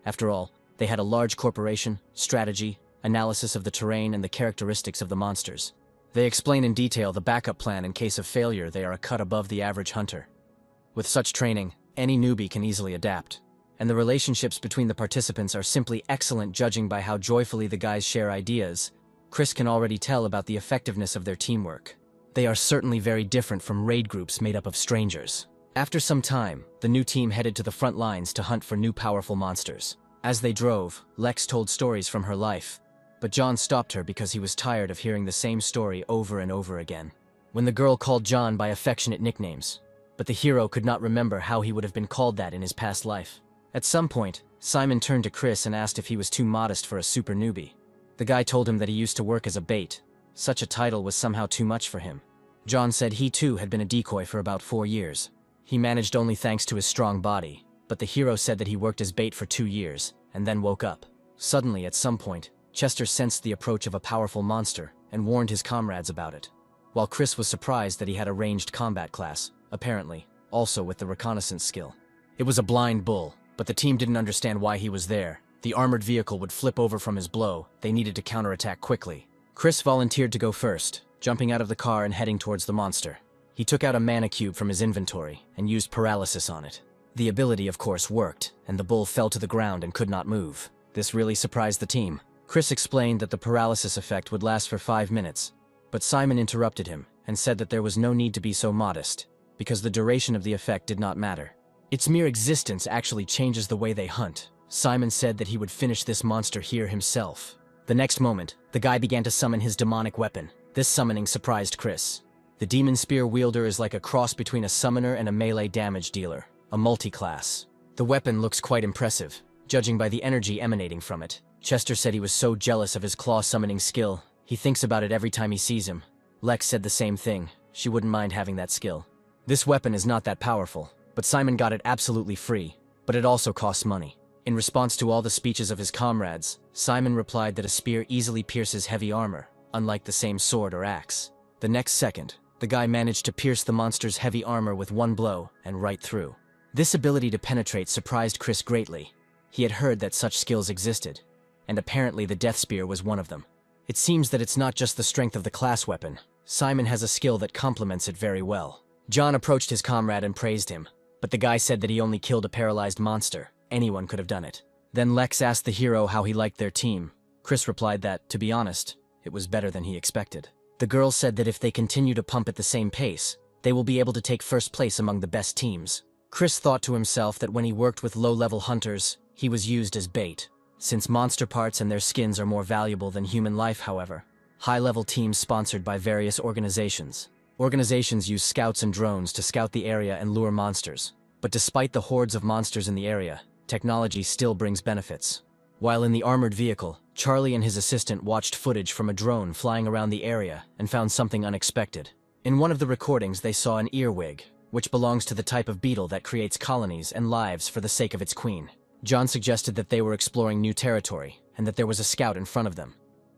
After all, they had a large corporation, strategy, analysis of the terrain and the characteristics of the monsters. They explain in detail the backup plan in case of failure. They are a cut above the average hunter. With such training, any newbie can easily adapt. And the relationships between the participants are simply excellent, judging by how joyfully the guys share ideas. Chris can already tell about the effectiveness of their teamwork. They are certainly very different from raid groups made up of strangers. After some time, the new team headed to the front lines to hunt for new powerful monsters. As they drove, Lex told stories from her life, but John stopped her because he was tired of hearing the same story over and over again. When the girl called John by affectionate nicknames, but the hero could not remember how he would have been called that in his past life. At some point, Simon turned to Chris and asked if he was too modest for a super newbie. The guy told him that he used to work as a bait. Such a title was somehow too much for him. John said he too had been a decoy for about 4 years. He managed only thanks to his strong body, but the hero said that he worked as bait for 2 years, and then woke up. Suddenly, at some point, Chester sensed the approach of a powerful monster and warned his comrades about it. While Chris was surprised that he had a ranged combat class, apparently, also with the reconnaissance skill. It was a blind bull, but the team didn't understand why he was there. The armored vehicle would flip over from his blow. They needed to counterattack quickly. Chris volunteered to go first, jumping out of the car and heading towards the monster. He took out a mana cube from his inventory and used paralysis on it. The ability, of course, worked, and the bull fell to the ground and could not move. This really surprised the team. Chris explained that the paralysis effect would last for 5 minutes, but Simon interrupted him and said that there was no need to be so modest, because the duration of the effect did not matter. Its mere existence actually changes the way they hunt. Simon said that he would finish this monster here himself. The next moment, the guy began to summon his demonic weapon. This summoning surprised Chris. The demon spear wielder is like a cross between a summoner and a melee damage dealer, a multi-class. The weapon looks quite impressive, judging by the energy emanating from it. Chester said he was so jealous of his claw summoning skill, he thinks about it every time he sees him. Lex said the same thing. She wouldn't mind having that skill. This weapon is not that powerful, but Simon got it absolutely free, but it also costs money. In response to all the speeches of his comrades, Simon replied that a spear easily pierces heavy armor, unlike the same sword or axe. The next second, the guy managed to pierce the monster's heavy armor with one blow and right through. This ability to penetrate surprised Chris greatly. He had heard that such skills existed, and apparently the death spear was one of them. It seems that it's not just the strength of the class weapon. Simon has a skill that complements it very well. John approached his comrade and praised him, but the guy said that he only killed a paralyzed monster. Anyone could have done it. Then Lex asked the hero how he liked their team. Chris replied that, to be honest, it was better than he expected. The girl said that if they continue to pump at the same pace, they will be able to take first place among the best teams. Chris thought to himself that when he worked with low-level hunters, he was used as bait. Since monster parts and their skins are more valuable than human life, however, high-level teams sponsored by various organizations. Organizations use scouts and drones to scout the area and lure monsters. But despite the hordes of monsters in the area, technology still brings benefits. While in the armored vehicle, Charlie and his assistant watched footage from a drone flying around the area and found something unexpected. In one of the recordings, they saw an earwig, which belongs to the type of beetle that creates colonies and lives for the sake of its queen. John suggested that they were exploring new territory and that there was a scout in front of them.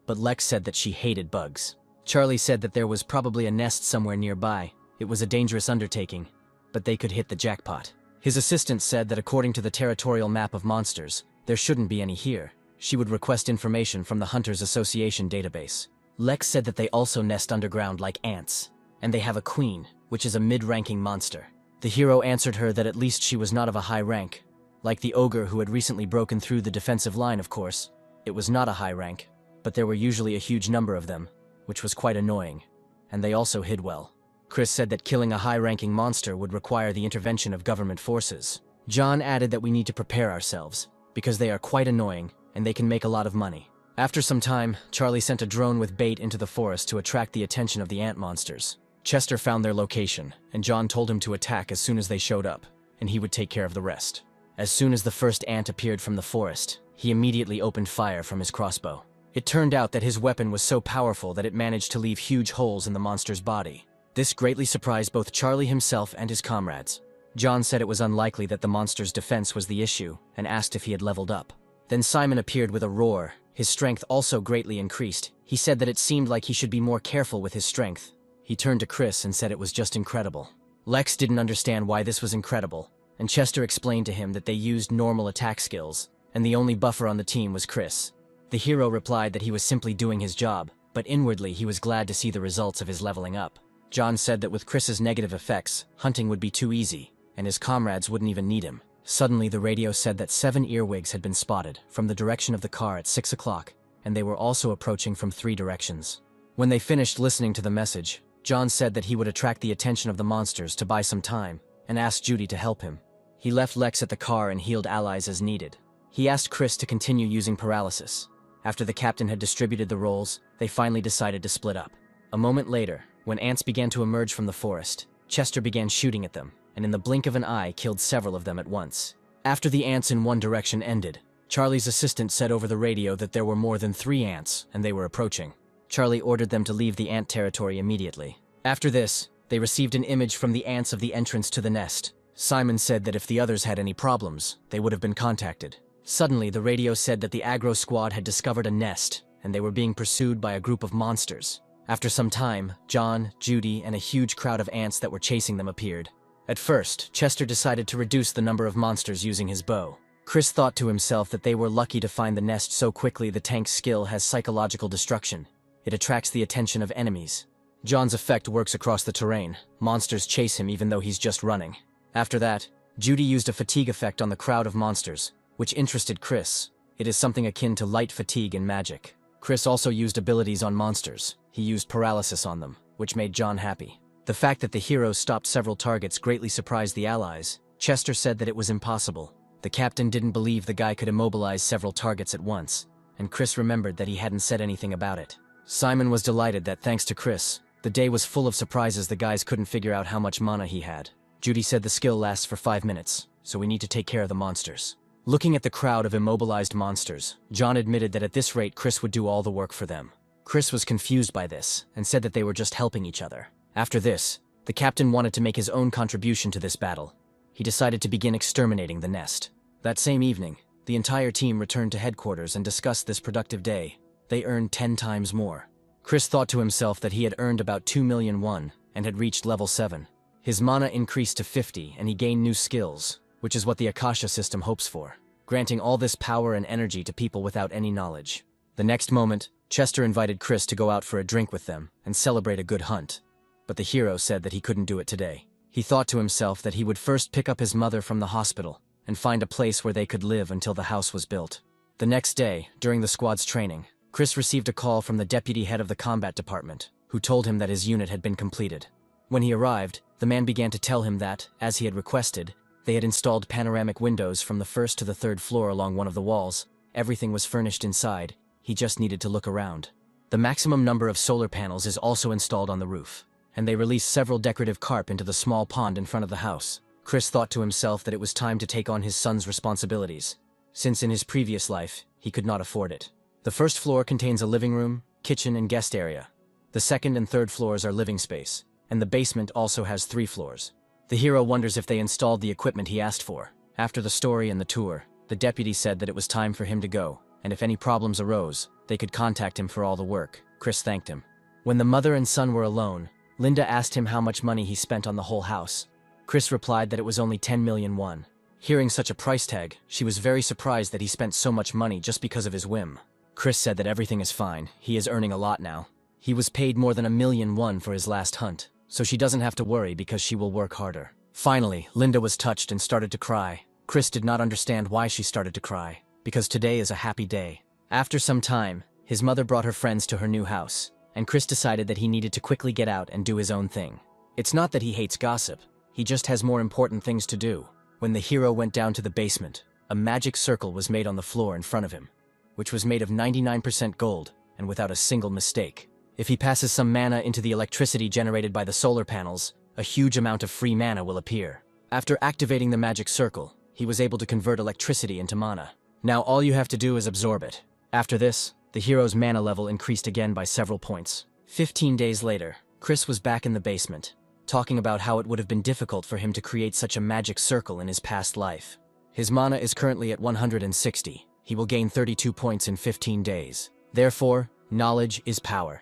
But Lex said that she hated bugs. Charlie said that there was probably a nest somewhere nearby. It was a dangerous undertaking, but they could hit the jackpot. His assistant said that according to the territorial map of monsters, there shouldn't be any here. She would request information from the Hunters Association database. Lex said that they also nest underground like ants, and they have a queen, which is a mid-ranking monster. The hero answered her that at least she was not of a high rank. Like the ogre who had recently broken through the defensive line, of course. It was not a high rank, but there were usually a huge number of them, which was quite annoying, and they also hid well. Chris said that killing a high-ranking monster would require the intervention of government forces. John added that we need to prepare ourselves, because they are quite annoying, and they can make a lot of money. After some time, Charlie sent a drone with bait into the forest to attract the attention of the ant monsters. Chester found their location, and John told him to attack as soon as they showed up, and he would take care of the rest. As soon as the first ant appeared from the forest, he immediately opened fire from his crossbow. It turned out that his weapon was so powerful that it managed to leave huge holes in the monster's body. This greatly surprised both Charlie himself and his comrades. John said it was unlikely that the monster's defense was the issue, and asked if he had leveled up. Then Simon appeared with a roar. His strength also greatly increased. He said that it seemed like he should be more careful with his strength. He turned to Chris and said it was just incredible. Lex didn't understand why this was incredible, and Chester explained to him that they used normal attack skills, and the only buffer on the team was Chris. The hero replied that he was simply doing his job, but inwardly he was glad to see the results of his leveling up. John said that with Chris's negative effects, hunting would be too easy, and his comrades wouldn't even need him. Suddenly the radio said that 7 earwigs had been spotted from the direction of the car at 6 o'clock, and they were also approaching from 3 directions. When they finished listening to the message, John said that he would attract the attention of the monsters to buy some time, and asked Judy to help him. He left Lex at the car and healed allies as needed. He asked Chris to continue using paralysis. After the captain had distributed the roles, they finally decided to split up. A moment later, when ants began to emerge from the forest, Chester began shooting at them, and in the blink of an eye killed several of them at once. After the ants in one direction ended, Charlie's assistant said over the radio that there were more than 3 ants, and they were approaching. Charlie ordered them to leave the ant territory immediately. After this, they received an image from the ants of the entrance to the nest. Simon said that if the others had any problems, they would have been contacted. Suddenly, the radio said that the aggro squad had discovered a nest, and they were being pursued by a group of monsters. After some time, John, Judy, and a huge crowd of ants that were chasing them appeared. At first, Chester decided to reduce the number of monsters using his bow. Chris thought to himself that they were lucky to find the nest so quickly. The tank's skill has psychological destruction. It attracts the attention of enemies. John's effect works across the terrain. Monsters chase him even though he's just running. After that, Judy used a fatigue effect on the crowd of monsters, which interested Chris. It is something akin to light fatigue in magic. Chris also used abilities on monsters. He used paralysis on them, which made John happy. The fact that the heroes stopped several targets greatly surprised the allies. Chester said that it was impossible. The captain didn't believe the guy could immobilize several targets at once, and Chris remembered that he hadn't said anything about it. Simon was delighted that thanks to Chris, the day was full of surprises. The guys couldn't figure out how much mana he had. Judy said the skill lasts for 5 minutes, so we need to take care of the monsters. Looking at the crowd of immobilized monsters, John admitted that at this rate Chris would do all the work for them. Chris was confused by this, and said that they were just helping each other. After this, the captain wanted to make his own contribution to this battle. He decided to begin exterminating the nest. That same evening, the entire team returned to headquarters and discussed this productive day. They earned 10 times more. Chris thought to himself that he had earned about 2 million won and had reached level 7. His mana increased to 50 and he gained new skills, which is what the Akasha system hopes for, granting all this power and energy to people without any knowledge. The next moment, Chester invited Chris to go out for a drink with them and celebrate a good hunt. But the hero said that he couldn't do it today. He thought to himself that he would first pick up his mother from the hospital and find a place where they could live until the house was built. The next day, during the squad's training, Chris received a call from the deputy head of the combat department, who told him that his unit had been completed. When he arrived, the man began to tell him that, as he had requested, they had installed panoramic windows from the 1st to the 3rd floor along one of the walls. Everything was furnished inside. He just needed to look around. The maximum number of solar panels is also installed on the roof, and they released several decorative carp into the small pond in front of the house. Chris thought to himself that it was time to take on his son's responsibilities, since in his previous life, he could not afford it. The 1st floor contains a living room, kitchen, and guest area. The 2nd and 3rd floors are living space, and the basement also has 3 floors. The hero wonders if they installed the equipment he asked for. After the story and the tour, the deputy said that it was time for him to go, and if any problems arose, they could contact him for all the work. Chris thanked him. When the mother and son were alone, Linda asked him how much money he spent on the whole house. Chris replied that it was only 10 million won. Hearing such a price tag, she was very surprised that he spent so much money just because of his whim. Chris said that everything is fine. He is earning a lot now. He was paid more than 1 million won for his last hunt, so she doesn't have to worry because she will work harder. Finally, Linda was touched and started to cry. Chris did not understand why she started to cry, because today is a happy day. After some time, his mother brought her friends to her new house, and Chris decided that he needed to quickly get out and do his own thing. It's not that he hates gossip, he just has more important things to do. When the hero went down to the basement, a magic circle was made on the floor in front of him, which was made of 99% gold and without a single mistake. If he passes some mana into the electricity generated by the solar panels, a huge amount of free mana will appear. After activating the magic circle, he was able to convert electricity into mana. Now all you have to do is absorb it. After this, the hero's mana level increased again by several points. 15 days later, Chris was back in the basement, talking about how it would have been difficult for him to create such a magic circle in his past life. His mana is currently at 160. He will gain 32 points in 15 days. Therefore, knowledge is power.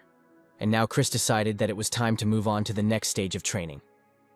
And now Chris decided that it was time to move on to the next stage of training.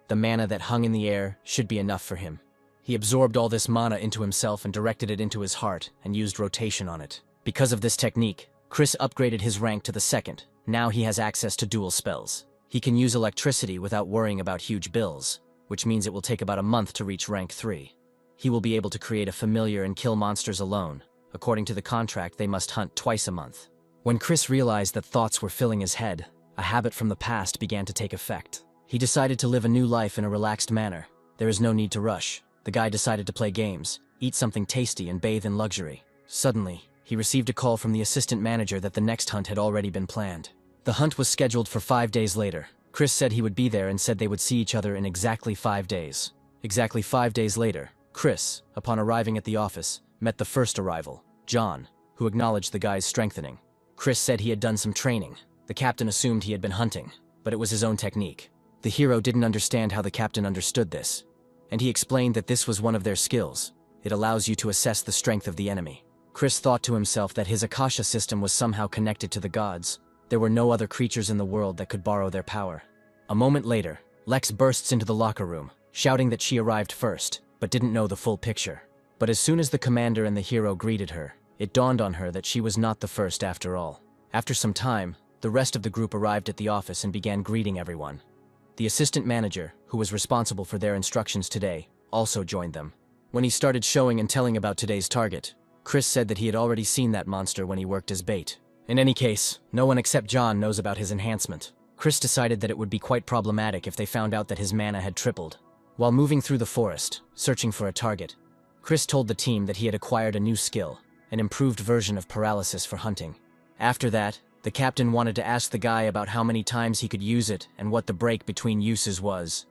The mana that hung in the air should be enough for him. He absorbed all this mana into himself and directed it into his heart and used rotation on it. Because of this technique, Chris upgraded his rank to the 2nd. Now he has access to dual spells. He can use electricity without worrying about huge bills, which means it will take about a month to reach rank 3. He will be able to create a familiar and kill monsters alone. According to the contract, they must hunt twice a month. When Chris realized that thoughts were filling his head, A habit from the past began to take effect. He decided to live a new life in a relaxed manner. There is no need to rush. The guy decided to play games, eat something tasty, and bathe in luxury. Suddenly, he received a call from the assistant manager that the next hunt had already been planned. The hunt was scheduled for 5 days later. Chris said he would be there and said they would see each other in exactly 5 days. Exactly 5 days later, Chris, upon arriving at the office, met the first arrival, John, who acknowledged the guy's strengthening. Chris said he had done some training. The captain assumed he had been hunting, but it was his own technique. The hero didn't understand how the captain understood this, and he explained that this was one of their skills. It allows you to assess the strength of the enemy. Chris thought to himself that his Akasha system was somehow connected to the gods. There were no other creatures in the world that could borrow their power. A moment later, Lex bursts into the locker room, shouting that she arrived first, but didn't know the full picture. But as soon as the commander and the hero greeted her, it dawned on her that she was not the first after all. After some time, the rest of the group arrived at the office and began greeting everyone. The assistant manager, who was responsible for their instructions today, also joined them. When he started showing and telling about today's target, Chris said that he had already seen that monster when he worked as bait. In any case, no one except John knows about his enhancement. Chris decided that it would be quite problematic if they found out that his mana had tripled. While moving through the forest, searching for a target, Chris told the team that he had acquired a new skill, an improved version of paralysis for hunting. After that, the captain wanted to ask the guy about how many times he could use it and what the break between uses was.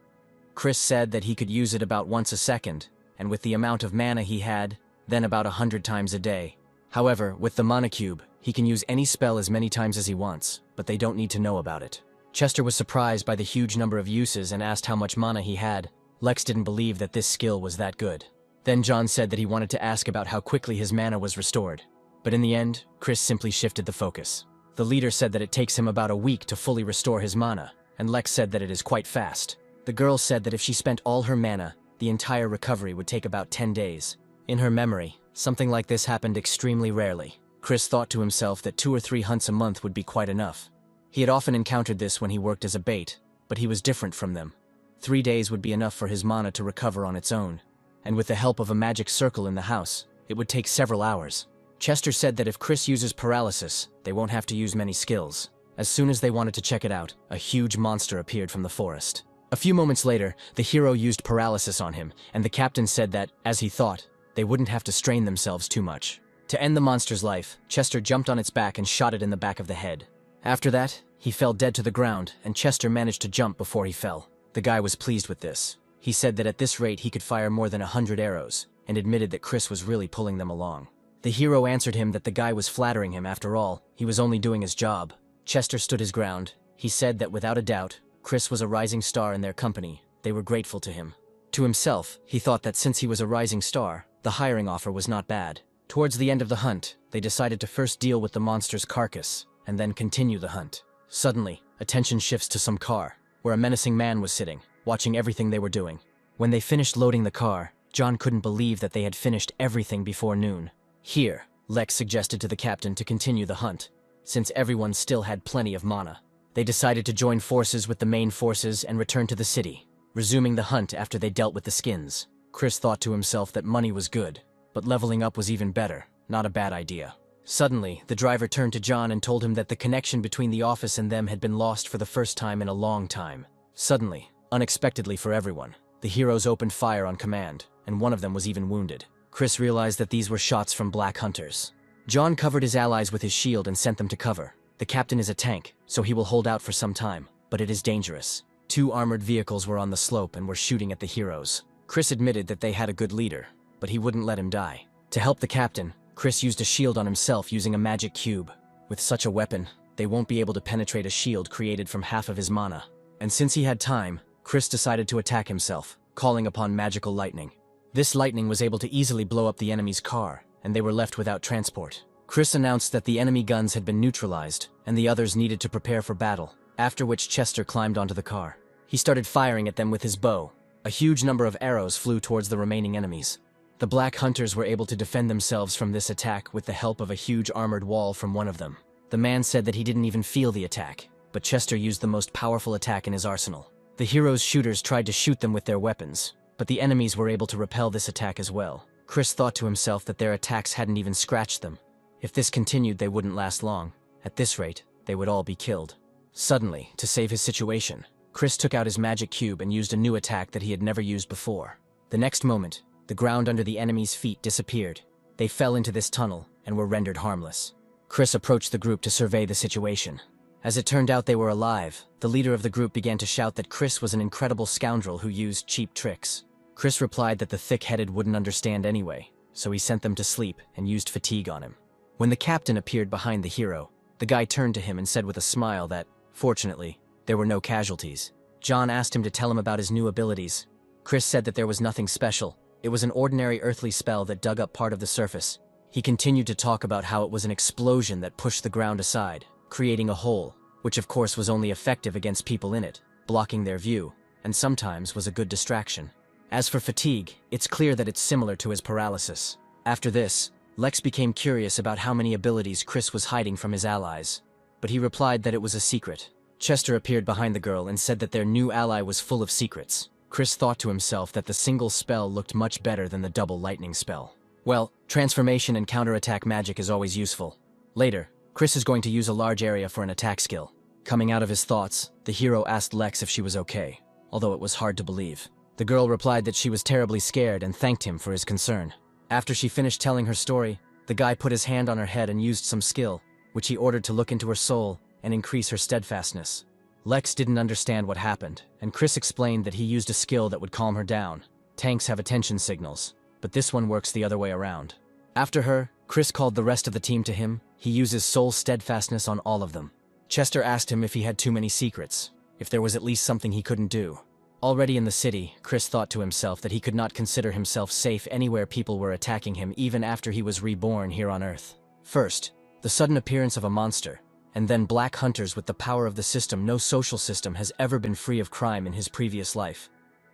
Chris said that he could use it about once a second, and with the amount of mana he had, then about 100 times a day. However, with the mana cube, he can use any spell as many times as he wants, but they don't need to know about it. Chester was surprised by the huge number of uses and asked how much mana he had. Lex didn't believe that this skill was that good. Then John said that he wanted to ask about how quickly his mana was restored. But in the end, Chris simply shifted the focus. The leader said that it takes him about a week to fully restore his mana, and Lex said that it is quite fast. The girl said that if she spent all her mana, the entire recovery would take about 10 days. In her memory, something like this happened extremely rarely. Chris thought to himself that 2 or 3 hunts a month would be quite enough. He had often encountered this when he worked as a bait, but he was different from them. 3 days would be enough for his mana to recover on its own, and with the help of a magic circle in the house, it would take several hours. Chester said that if Chris uses paralysis, they won't have to use many skills. As soon as they wanted to check it out, a huge monster appeared from the forest. A few moments later, the hero used paralysis on him, and the captain said that, as he thought, they wouldn't have to strain themselves too much. To end the monster's life, Chester jumped on its back and shot it in the back of the head. After that, he fell dead to the ground, and Chester managed to jump before he fell. The guy was pleased with this. He said that at this rate he could fire more than 100 arrows, and admitted that Chris was really pulling them along. The hero answered him that the guy was flattering him after all, he was only doing his job. Chester stood his ground. He said that without a doubt, Chris was a rising star in their company. They were grateful to him. To himself, he thought that since he was a rising star, the hiring offer was not bad. Towards the end of the hunt, they decided to first deal with the monster's carcass, and then continue the hunt. Suddenly, attention shifts to some car, where a menacing man was sitting, watching everything they were doing. When they finished loading the car, John couldn't believe that they had finished everything before noon. Here, Lex suggested to the captain to continue the hunt, since everyone still had plenty of mana. They decided to join forces with the main forces and return to the city, resuming the hunt after they dealt with the skins. Chris thought to himself that money was good, but leveling up was even better, not a bad idea. Suddenly, the driver turned to John and told him that the connection between the office and them had been lost for the first time in a long time. Suddenly, unexpectedly for everyone, the heroes opened fire on command, and one of them was even wounded. Chris realized that these were shots from black hunters. John covered his allies with his shield and sent them to cover. The captain is a tank, so he will hold out for some time, but it is dangerous. 2 armored vehicles were on the slope and were shooting at the heroes. Chris admitted that they had a good leader, but he wouldn't let him die. To help the captain, Chris used a shield on himself using a magic cube. With such a weapon, they won't be able to penetrate a shield created from half of his mana. And since he had time, Chris decided to attack himself, calling upon magical lightning. This lightning was able to easily blow up the enemy's car, and they were left without transport. Chris announced that the enemy guns had been neutralized, and the others needed to prepare for battle, after which Chester climbed onto the car. He started firing at them with his bow. A huge number of arrows flew towards the remaining enemies. The black hunters were able to defend themselves from this attack with the help of a huge armored wall from one of them. The man said that he didn't even feel the attack, but Chester used the most powerful attack in his arsenal. The hero's shooters tried to shoot them with their weapons, but the enemies were able to repel this attack as well. Chris thought to himself that their attacks hadn't even scratched them. If this continued, they wouldn't last long. At this rate, they would all be killed. Suddenly, to save his situation, Chris took out his magic cube and used a new attack that he had never used before. The next moment, the ground under the enemy's feet disappeared. They fell into this tunnel and were rendered harmless. Chris approached the group to survey the situation. As it turned out they were alive, the leader of the group began to shout that Chris was an incredible scoundrel who used cheap tricks. Chris replied that the thick-headed wouldn't understand anyway, so he sent them to sleep and used fatigue on him. When the captain appeared behind the hero, the guy turned to him and said with a smile that, fortunately, there were no casualties. John asked him to tell him about his new abilities. Chris said that there was nothing special. It was an ordinary earthly spell that dug up part of the surface. He continued to talk about how it was an explosion that pushed the ground aside, creating a hole, which of course was only effective against people in it, blocking their view, and sometimes was a good distraction. As for fatigue, it's clear that it's similar to his paralysis. After this, Lex became curious about how many abilities Chris was hiding from his allies, but he replied that it was a secret. Chester appeared behind the girl and said that their new ally was full of secrets. Chris thought to himself that the single spell looked much better than the double lightning spell. Well, transformation and counterattack magic is always useful. Later, Chris is going to use a large area for an attack skill. Coming out of his thoughts, the hero asked Lex if she was okay, although it was hard to believe. The girl replied that she was terribly scared and thanked him for his concern. After she finished telling her story, the guy put his hand on her head and used some skill, which he ordered to look into her soul and increase her steadfastness. Lex didn't understand what happened, and Chris explained that he used a skill that would calm her down. Tanks have attention signals, but this one works the other way around. After her, Chris called the rest of the team to him. He uses soul steadfastness on all of them. Chester asked him if he had too many secrets, if there was at least something he couldn't do. Already in the city, Chris thought to himself that he could not consider himself safe anywhere people were attacking him even after he was reborn here on Earth. First, the sudden appearance of a monster, and then black hunters with the power of the system. No social system has ever been free of crime in his previous life.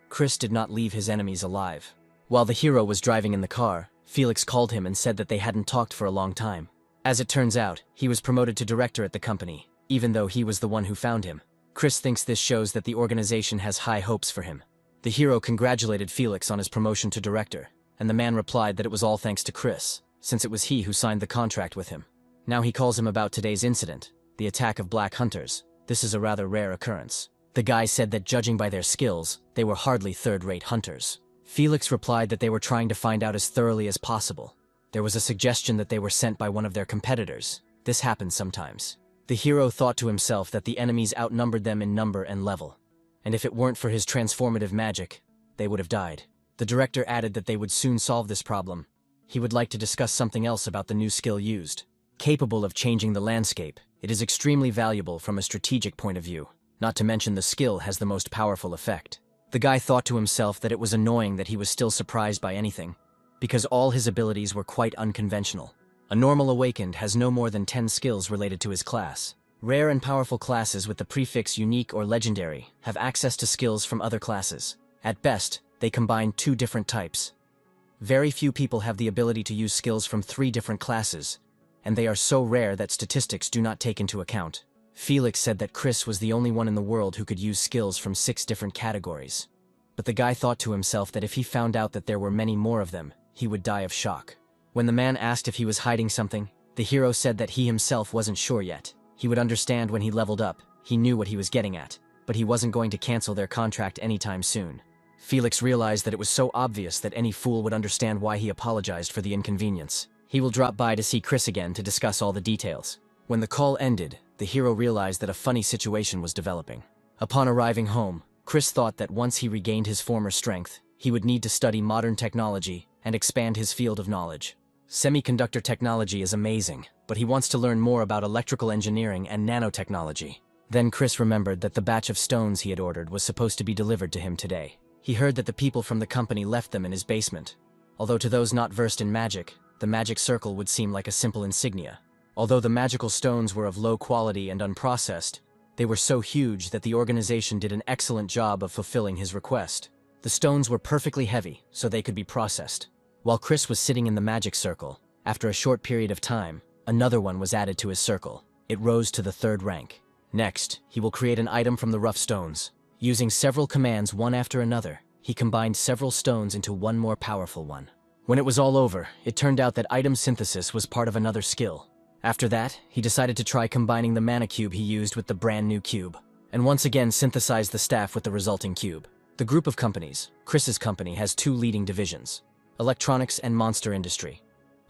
Chris did not leave his enemies alive. While the hero was driving in the car, Felix called him and said that they hadn't talked for a long time. As it turns out, he was promoted to director at the company, even though he was the one who found him. Chris thinks this shows that the organization has high hopes for him. The hero congratulated Felix on his promotion to director, and the man replied that it was all thanks to Chris, since it was he who signed the contract with him. Now he calls him about today's incident, the attack of black hunters. This is a rather rare occurrence. The guy said that judging by their skills, they were hardly third-rate hunters. Felix replied that they were trying to find out as thoroughly as possible. There was a suggestion that they were sent by one of their competitors. This happens sometimes. The hero thought to himself that the enemies outnumbered them in number and level, and if it weren't for his transformative magic, they would have died. The director added that they would soon solve this problem. He would like to discuss something else about the new skill used. Capable of changing the landscape, it is extremely valuable from a strategic point of view. Not to mention the skill has the most powerful effect. The guy thought to himself that it was annoying that he was still surprised by anything, because all his abilities were quite unconventional. A normal awakened has no more than 10 skills related to his class. Rare and powerful classes with the prefix unique or legendary have access to skills from other classes. At best, they combine 2 different types. Very few people have the ability to use skills from 3 different classes, and they are so rare that statistics do not take into account. Felix said that Chris was the only one in the world who could use skills from 6 different categories. But the guy thought to himself that if he found out that there were many more of them, he would die of shock. When the man asked if he was hiding something, the hero said that he himself wasn't sure yet. He would understand when he leveled up. He knew what he was getting at, but he wasn't going to cancel their contract anytime soon. Felix realized that it was so obvious that any fool would understand why he apologized for the inconvenience. He will drop by to see Chris again to discuss all the details. When the call ended, the hero realized that a funny situation was developing. Upon arriving home, Chris thought that once he regained his former strength, he would need to study modern technology and expand his field of knowledge. Semiconductor technology is amazing, but he wants to learn more about electrical engineering and nanotechnology. Then Chris remembered that the batch of stones he had ordered was supposed to be delivered to him today. He heard that the people from the company left them in his basement. Although to those not versed in magic, the magic circle would seem like a simple insignia. Although the magical stones were of low quality and unprocessed, they were so huge that the organization did an excellent job of fulfilling his request. The stones were perfectly heavy, so they could be processed. While Chris was sitting in the magic circle, after a short period of time, another one was added to his circle. It rose to the 3rd rank. Next, he will create an item from the rough stones. Using several commands one after another, he combined several stones into one more powerful one. When it was all over, it turned out that item synthesis was part of another skill. After that, he decided to try combining the mana cube he used with the brand new cube, and once again synthesized the staff with the resulting cube. The group of companies, Chris's company, has two leading divisions: electronics and monster industry.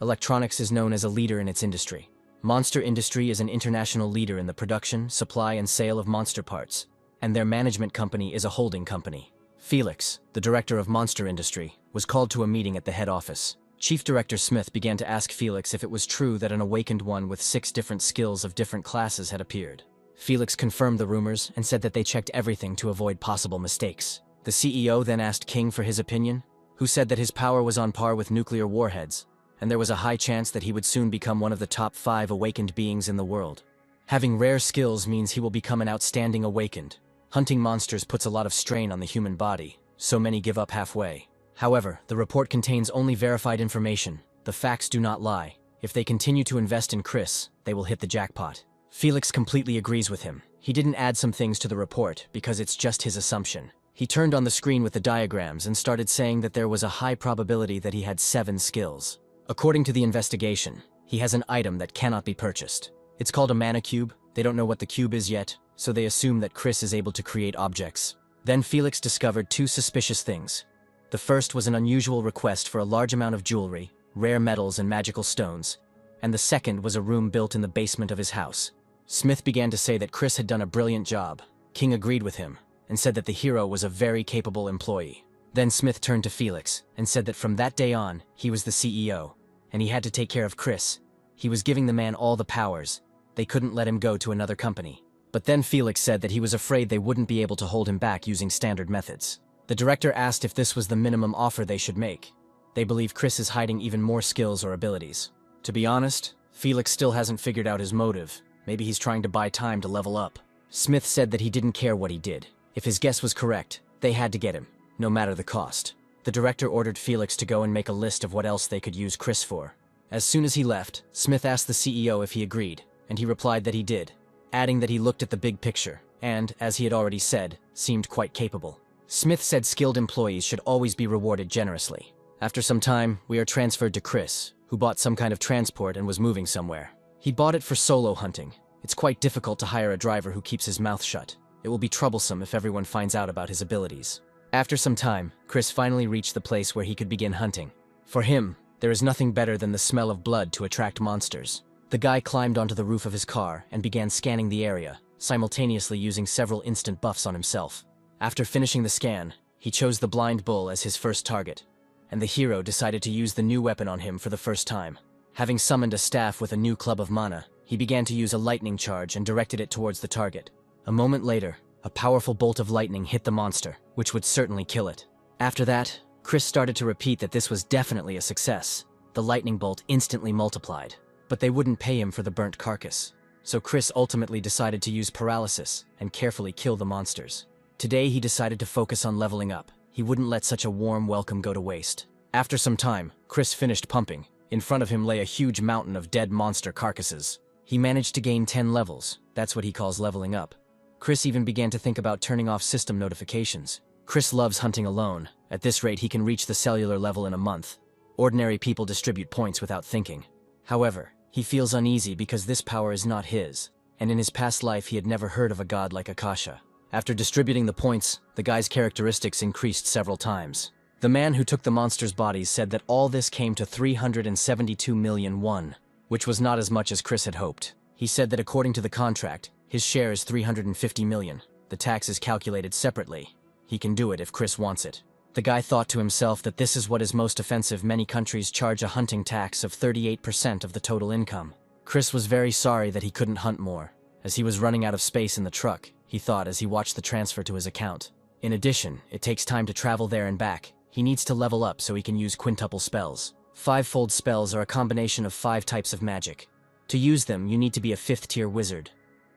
Electronics is known as a leader in its industry. Monster industry is an international leader in the production, supply, and sale of monster parts, and their management company is a holding company. Felix, the director of monster industry, was called to a meeting at the head office. Chief Director Smith began to ask Felix if it was true that an awakened one with 6 different skills of different classes had appeared. Felix confirmed the rumors and said that they checked everything to avoid possible mistakes. The CEO then asked King for his opinion, who said that his power was on par with nuclear warheads, and there was a high chance that he would soon become one of the top 5 awakened beings in the world. Having rare skills means he will become an outstanding awakened. Hunting monsters puts a lot of strain on the human body, so many give up halfway. However, the report contains only verified information. The facts do not lie. If they continue to invest in Chris, they will hit the jackpot. Felix completely agrees with him. He didn't add some things to the report because it's just his assumption. He turned on the screen with the diagrams and started saying that there was a high probability that he had 7 skills. According to the investigation, he has an item that cannot be purchased. It's called a mana cube. They don't know what the cube is yet, so they assume that Chris is able to create objects. Then Felix discovered 2 suspicious things. The first was an unusual request for a large amount of jewelry, rare metals and magical stones, and the second was a room built in the basement of his house. Smith began to say that Chris had done a brilliant job. King agreed with him and said that the hero was a very capable employee. Then Smith turned to Felix and said that from that day on, he was the CEO, and he had to take care of Chris. He was giving the man all the powers. They couldn't let him go to another company. But then Felix said that he was afraid they wouldn't be able to hold him back using standard methods. The director asked if this was the minimum offer they should make. They believe Chris is hiding even more skills or abilities. To be honest, Felix still hasn't figured out his motive. Maybe he's trying to buy time to level up. Smith said that he didn't care what he did. If his guess was correct, they had to get him, no matter the cost. The director ordered Felix to go and make a list of what else they could use Chris for. As soon as he left, Smith asked the CEO if he agreed, and he replied that he did, adding that he looked at the big picture and, as he had already said, seemed quite capable. Smith said skilled employees should always be rewarded generously. After some time, we are transferred to Chris, who bought some kind of transport and was moving somewhere. He bought it for solo hunting. It's quite difficult to hire a driver who keeps his mouth shut. It will be troublesome if everyone finds out about his abilities. After some time, Chris finally reached the place where he could begin hunting. For him, there is nothing better than the smell of blood to attract monsters. The guy climbed onto the roof of his car and began scanning the area, simultaneously using several instant buffs on himself. After finishing the scan, he chose the blind bull as his first target, and the hero decided to use the new weapon on him for the first time. Having summoned a staff with a new club of mana, he began to use a lightning charge and directed it towards the target. A moment later, a powerful bolt of lightning hit the monster, which would certainly kill it. After that, Chris started to repeat that this was definitely a success. The lightning bolt instantly multiplied, but they wouldn't pay him for the burnt carcass. So Chris ultimately decided to use paralysis and carefully kill the monsters. Today he decided to focus on leveling up. He wouldn't let such a warm welcome go to waste. After some time, Chris finished pumping. In front of him lay a huge mountain of dead monster carcasses. He managed to gain 10 levels. That's what he calls leveling up. Chris even began to think about turning off system notifications. Chris loves hunting alone. At this rate, he can reach the cellular level in a month. Ordinary people distribute points without thinking. However, he feels uneasy because this power is not his, and in his past life he had never heard of a god like Akasha. After distributing the points, the guy's characteristics increased several times. The man who took the monsters' bodies said that all this came to 372 million won, which was not as much as Chris had hoped. He said that according to the contract, his share is 350 million. The tax is calculated separately. He can do it if Chris wants it. The guy thought to himself that this is what is most offensive. Many countries charge a hunting tax of 38% of the total income. Chris was very sorry that he couldn't hunt more, as he was running out of space in the truck, he thought as he watched the transfer to his account. In addition, it takes time to travel there and back. He needs to level up so he can use quintuple spells. 5-fold spells are a combination of 5 types of magic. To use them, you need to be a 5th-tier wizard.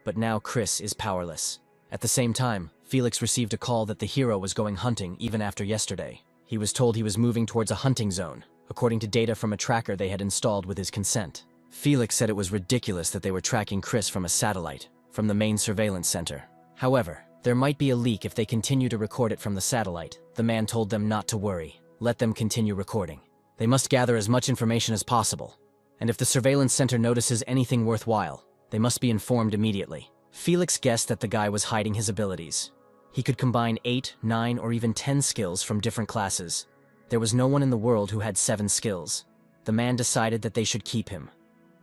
But now Chris is powerless. At the same time, Felix received a call that the hero was going hunting even after yesterday. He was told he was moving towards a hunting zone, according to data from a tracker they had installed with his consent. Felix said it was ridiculous that they were tracking Chris from a satellite, from the main surveillance center. However, there might be a leak if they continue to record it from the satellite. The man told them not to worry. Let them continue recording. They must gather as much information as possible. and if the surveillance center notices anything worthwhile, they must be informed immediately. Felix guessed that the guy was hiding his abilities. He could combine 8, 9, or even 10 skills from different classes. There was no one in the world who had 7 skills. The man decided that they should keep him.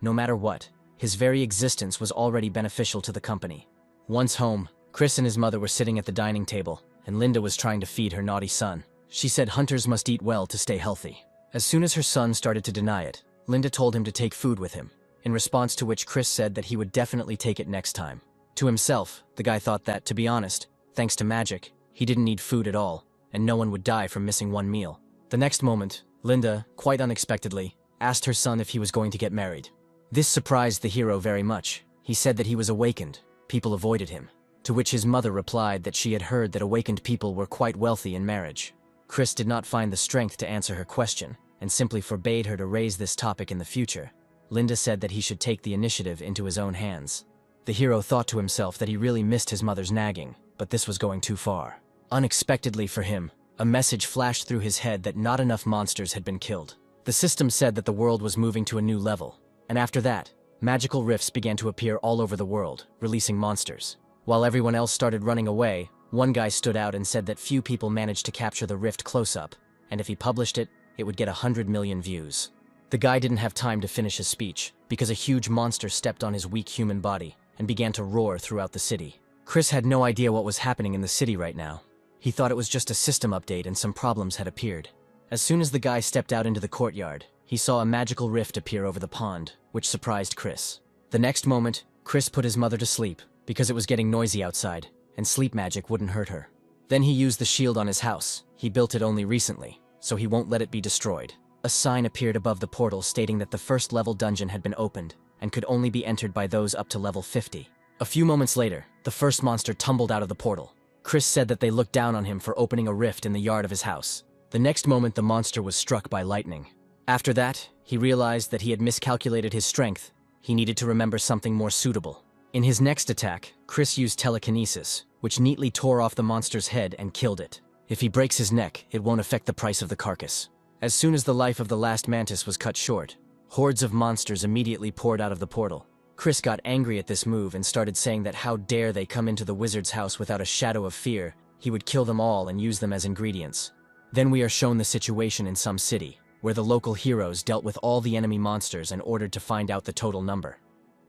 No matter what, his very existence was already beneficial to the company. Once home, Chris and his mother were sitting at the dining table, and Linda was trying to feed her naughty son. She said hunters must eat well to stay healthy. As soon as her son started to deny it, Linda told him to take food with him, in response to which Chris said that he would definitely take it next time. To himself, the guy thought that, to be honest, thanks to magic, he didn't need food at all, and no one would die from missing one meal. The next moment, Linda, quite unexpectedly, asked her son if he was going to get married. This surprised the hero very much. He said that he was awakened. People avoided him. To which his mother replied that she had heard that awakened people were quite wealthy in marriage. Chris did not find the strength to answer her question, and simply forbade her to raise this topic in the future. Linda said that he should take the initiative into his own hands. The hero thought to himself that he really missed his mother's nagging, but this was going too far. Unexpectedly for him, a message flashed through his head that not enough monsters had been killed. The system said that the world was moving to a new level, and after that, magical rifts began to appear all over the world, releasing monsters. While everyone else started running away, one guy stood out and said that few people managed to capture the rift close-up, and if he published it, it would get 100 million views. The guy didn't have time to finish his speech, because a huge monster stepped on his weak human body and began to roar throughout the city. Chris had no idea what was happening in the city right now. He thought it was just a system update and some problems had appeared. As soon as the guy stepped out into the courtyard, he saw a magical rift appear over the pond, which surprised Chris. The next moment, Chris put his mother to sleep, because it was getting noisy outside, and sleep magic wouldn't hurt her. Then he used the shield on his house. He built it only recently, so he won't let it be destroyed. A sign appeared above the portal stating that the first level dungeon had been opened, and could only be entered by those up to level 50. A few moments later, the first monster tumbled out of the portal. Chris said that they looked down on him for opening a rift in the yard of his house. The next moment the monster was struck by lightning. After that, he realized that he had miscalculated his strength. He needed to remember something more suitable. In his next attack, Chris used telekinesis, which neatly tore off the monster's head and killed it. If he breaks his neck, it won't affect the price of the carcass. As soon as the life of the last mantis was cut short, hordes of monsters immediately poured out of the portal. Chris got angry at this move and started saying that how dare they come into the wizard's house without a shadow of fear. He would kill them all and use them as ingredients. Then we are shown the situation in some city, where the local heroes dealt with all the enemy monsters and ordered to find out the total number.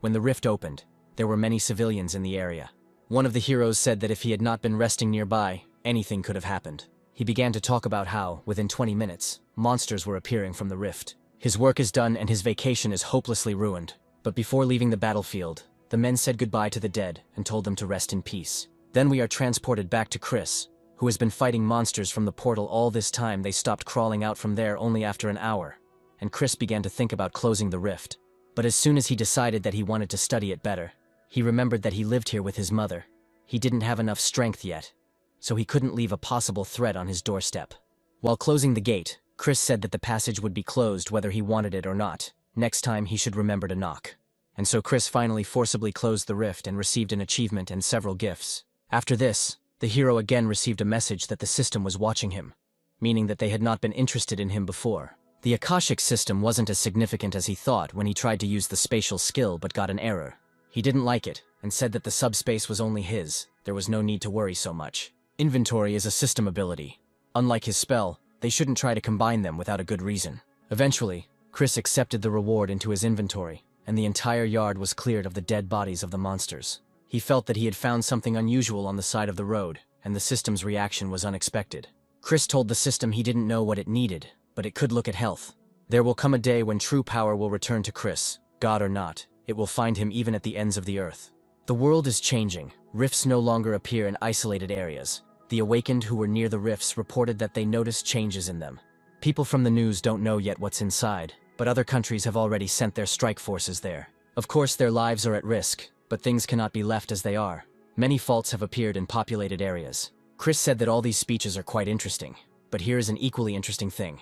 When the rift opened, there were many civilians in the area. One of the heroes said that if he had not been resting nearby, anything could have happened. He began to talk about how, within 20 minutes, monsters were appearing from the rift. His work is done and his vacation is hopelessly ruined. But before leaving the battlefield, the men said goodbye to the dead and told them to rest in peace. Then we are transported back to Chris, who has been fighting monsters from the portal all this time. They stopped crawling out from there only after an hour, and Chris began to think about closing the rift. But as soon as he decided that he wanted to study it better, he remembered that he lived here with his mother. He didn't have enough strength yet, so he couldn't leave a possible threat on his doorstep. While closing the gate, Chris said that the passage would be closed whether he wanted it or not. Next time he should remember to knock. And so Chris finally forcibly closed the rift and received an achievement and several gifts. After this, the hero again received a message that the system was watching him, meaning that they had not been interested in him before. The Akashic system wasn't as significant as he thought when he tried to use the spatial skill but got an error. He didn't like it and said that the subspace was only his. There was no need to worry so much. Inventory is a system ability. Unlike his spell, they shouldn't try to combine them without a good reason. Eventually, Chris accepted the reward into his inventory, and the entire yard was cleared of the dead bodies of the monsters. He felt that he had found something unusual on the side of the road, and the system's reaction was unexpected. Chris told the system he didn't know what it needed, but it could look at health. There will come a day when true power will return to Chris. God or not, it will find him even at the ends of the earth. The world is changing. Rifts no longer appear in isolated areas. The awakened who were near the rifts reported that they noticed changes in them. People from the news don't know yet what's inside, but other countries have already sent their strike forces there. Of course, their lives are at risk, but things cannot be left as they are. Many faults have appeared in populated areas. Chris said that all these speeches are quite interesting, but here is an equally interesting thing.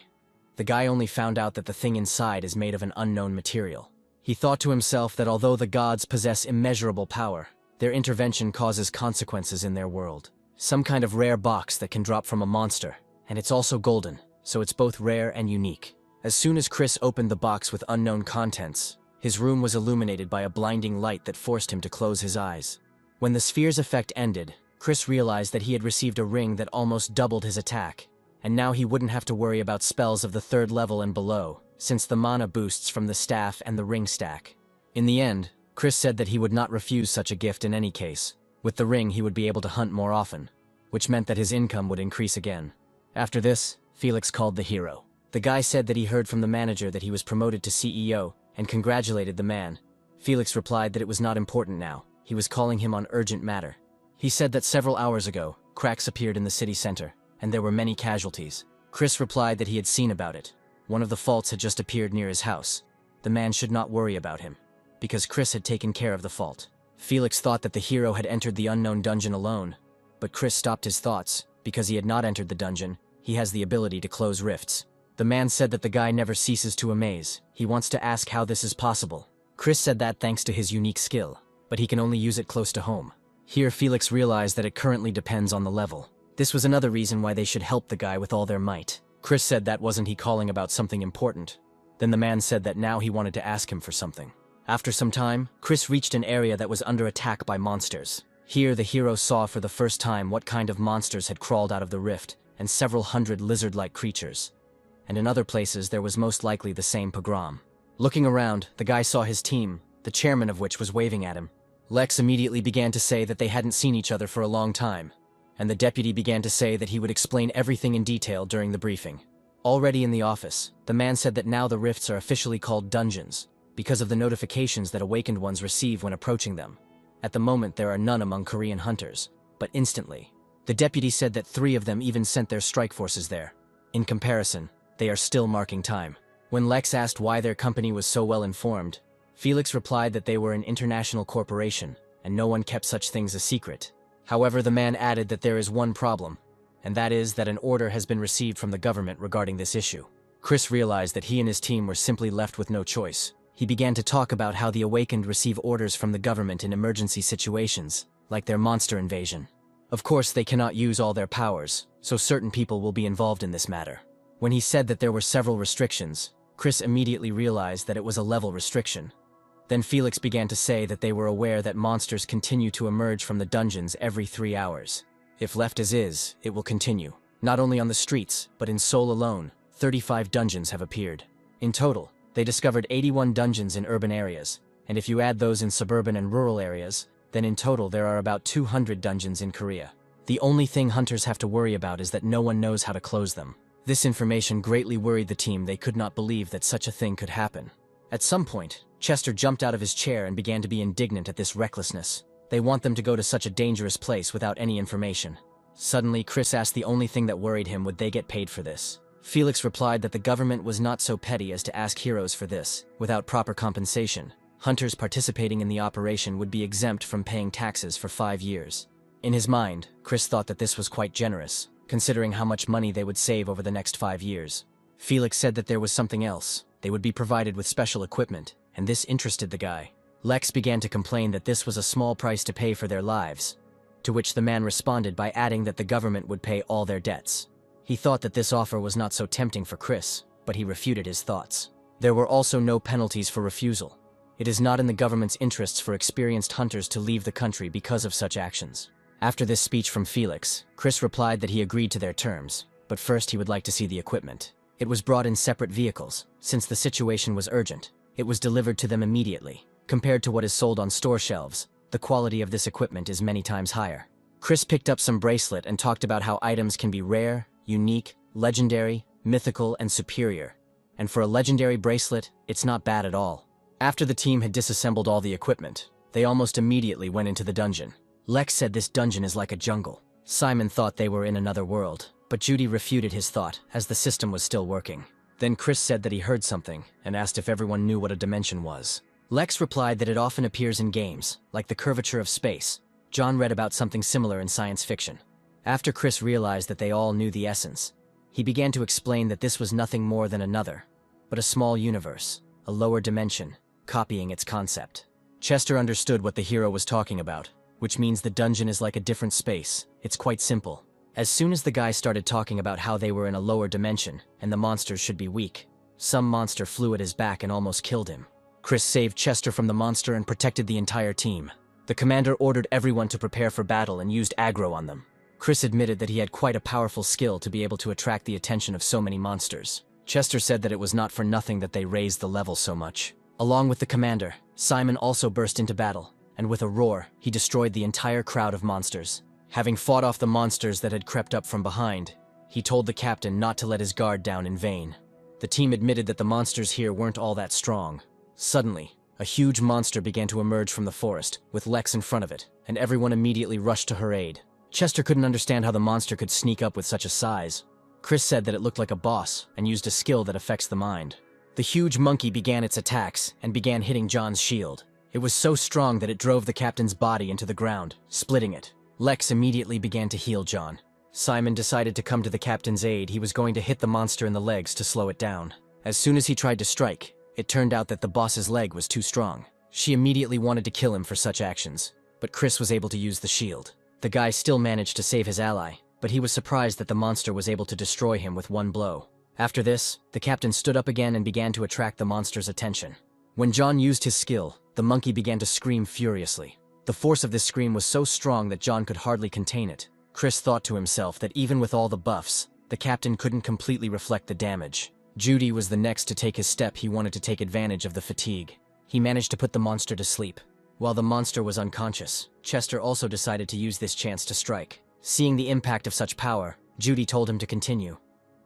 The guy only found out that the thing inside is made of an unknown material. He thought to himself that although the gods possess immeasurable power, their intervention causes consequences in their world. Some kind of rare box that can drop from a monster, and it's also golden, so it's both rare and unique. As soon as Chris opened the box with unknown contents, his room was illuminated by a blinding light that forced him to close his eyes. When the sphere's effect ended, Chris realized that he had received a ring that almost doubled his attack, and now he wouldn't have to worry about spells of the 3rd level and below, since the mana boosts from the staff and the ring stack. In the end, Chris said that he would not refuse such a gift in any case. With the ring, he would be able to hunt more often, which meant that his income would increase again. After this, Felix called the hero. The guy said that he heard from the manager that he was promoted to CEO and congratulated the man. Felix replied that it was not important now. He was calling him on urgent matter. He said that several hours ago, cracks appeared in the city center, and there were many casualties. Chris replied that he had seen about it. One of the faults had just appeared near his house. The man should not worry about him, because Chris had taken care of the fault. Felix thought that the hero had entered the unknown dungeon alone, but Chris stopped his thoughts. Because he had not entered the dungeon, he has the ability to close rifts. The man said that the guy never ceases to amaze. He wants to ask how this is possible. Chris said that thanks to his unique skill, but he can only use it close to home. Here Felix realized that it currently depends on the level. This was another reason why they should help the guy with all their might. Chris said that wasn't he calling about something important. Then the man said that now he wanted to ask him for something. After some time, Chris reached an area that was under attack by monsters. Here the hero saw for the first time what kind of monsters had crawled out of the rift, and several hundred lizard-like creatures. And in other places there was most likely the same pogrom. Looking around, the guy saw his team, the chairman of which was waving at him. Lex immediately began to say that they hadn't seen each other for a long time, and the deputy began to say that he would explain everything in detail during the briefing. Already in the office, the man said that now the rifts are officially called dungeons, because of the notifications that awakened ones receive when approaching them. At the moment there are none among Korean hunters, but instantly. The deputy said that 3 of them even sent their strike forces there. In comparison, they are still marking time. When Lex asked why their company was so well informed, Felix replied that they were an international corporation, and no one kept such things a secret. However, the man added that there is one problem, and that is that an order has been received from the government regarding this issue. Chris realized that he and his team were simply left with no choice. He began to talk about how the awakened receive orders from the government in emergency situations, like their monster invasion. Of course, they cannot use all their powers, so certain people will be involved in this matter. When he said that there were several restrictions, Chris immediately realized that it was a level restriction. Then Felix began to say that they were aware that monsters continue to emerge from the dungeons every 3 hours. If left as is, it will continue. Not only on the streets, but in Seoul alone, 35 dungeons have appeared. In total, they discovered 81 dungeons in urban areas, and if you add those in suburban and rural areas, then in total there are about 200 dungeons in Korea. The only thing hunters have to worry about is that no one knows how to close them. This information greatly worried the team. They could not believe that such a thing could happen. At some point, Chester jumped out of his chair and began to be indignant at this recklessness. They want them to go to such a dangerous place without any information. Suddenly, Chris asked the only thing that worried him: would they get paid for this? Felix replied that the government was not so petty as to ask heroes for this. Without proper compensation, hunters participating in the operation would be exempt from paying taxes for 5 years. In his mind, Chris thought that this was quite generous, considering how much money they would save over the next 5 years. Felix said that there was something else. They would be provided with special equipment, and this interested the guy. Lex began to complain that this was a small price to pay for their lives, to which the man responded by adding that the government would pay all their debts. He thought that this offer was not so tempting for Chris, but he refuted his thoughts. There were also no penalties for refusal. It is not in the government's interests for experienced hunters to leave the country because of such actions. After this speech from Felix, Chris replied that he agreed to their terms, but first he would like to see the equipment. It was brought in separate vehicles. Since the situation was urgent, it was delivered to them immediately. Compared to what is sold on store shelves, the quality of this equipment is many times higher. Chris picked up some bracelet and talked about how items can be rare, unique, legendary, mythical, and superior. And for a legendary bracelet, it's not bad at all. After the team had disassembled all the equipment, they almost immediately went into the dungeon. Lex said this dungeon is like a jungle. Simon thought they were in another world, but Judy refuted his thought, as the system was still working. Then Chris said that he heard something, and asked if everyone knew what a dimension was. Lex replied that it often appears in games, like the curvature of space. John read about something similar in science fiction. After Chris realized that they all knew the essence, he began to explain that this was nothing more than another, but a small universe, a lower dimension, copying its concept. Chester understood what the hero was talking about, which means the dungeon is like a different space. It's quite simple. As soon as the guy started talking about how they were in a lower dimension, and the monsters should be weak, Some monster flew at his back and almost killed him. Chris saved Chester from the monster and protected the entire team. The commander ordered everyone to prepare for battle and used aggro on them. Chris admitted that he had quite a powerful skill to be able to attract the attention of so many monsters. Chester said that it was not for nothing that they raised the level so much. Along with the commander, Simon also burst into battle, and with a roar, he destroyed the entire crowd of monsters. Having fought off the monsters that had crept up from behind, he told the captain not to let his guard down in vain. The team admitted that the monsters here weren't all that strong. Suddenly, a huge monster began to emerge from the forest, with Lex in front of it, and everyone immediately rushed to her aid. Chester couldn't understand how the monster could sneak up with such a size. Chris said that it looked like a boss, and used a skill that affects the mind. The huge monkey began its attacks, and began hitting John's shield. It was so strong that it drove the captain's body into the ground, splitting it. Lex immediately began to heal John. Simon decided to come to the captain's aid. He was going to hit the monster in the legs to slow it down. As soon as he tried to strike, it turned out that the boss's leg was too strong. She immediately wanted to kill him for such actions, but Chris was able to use the shield. The guy still managed to save his ally, but he was surprised that the monster was able to destroy him with one blow. After this, the captain stood up again and began to attract the monster's attention. When John used his skill, the monkey began to scream furiously. The force of this scream was so strong that John could hardly contain it. Chris thought to himself that even with all the buffs, the captain couldn't completely reflect the damage. Judy was the next to take his step. He wanted to take advantage of the fatigue. He managed to put the monster to sleep. While the monster was unconscious, Chester also decided to use this chance to strike. Seeing the impact of such power, Judy told him to continue.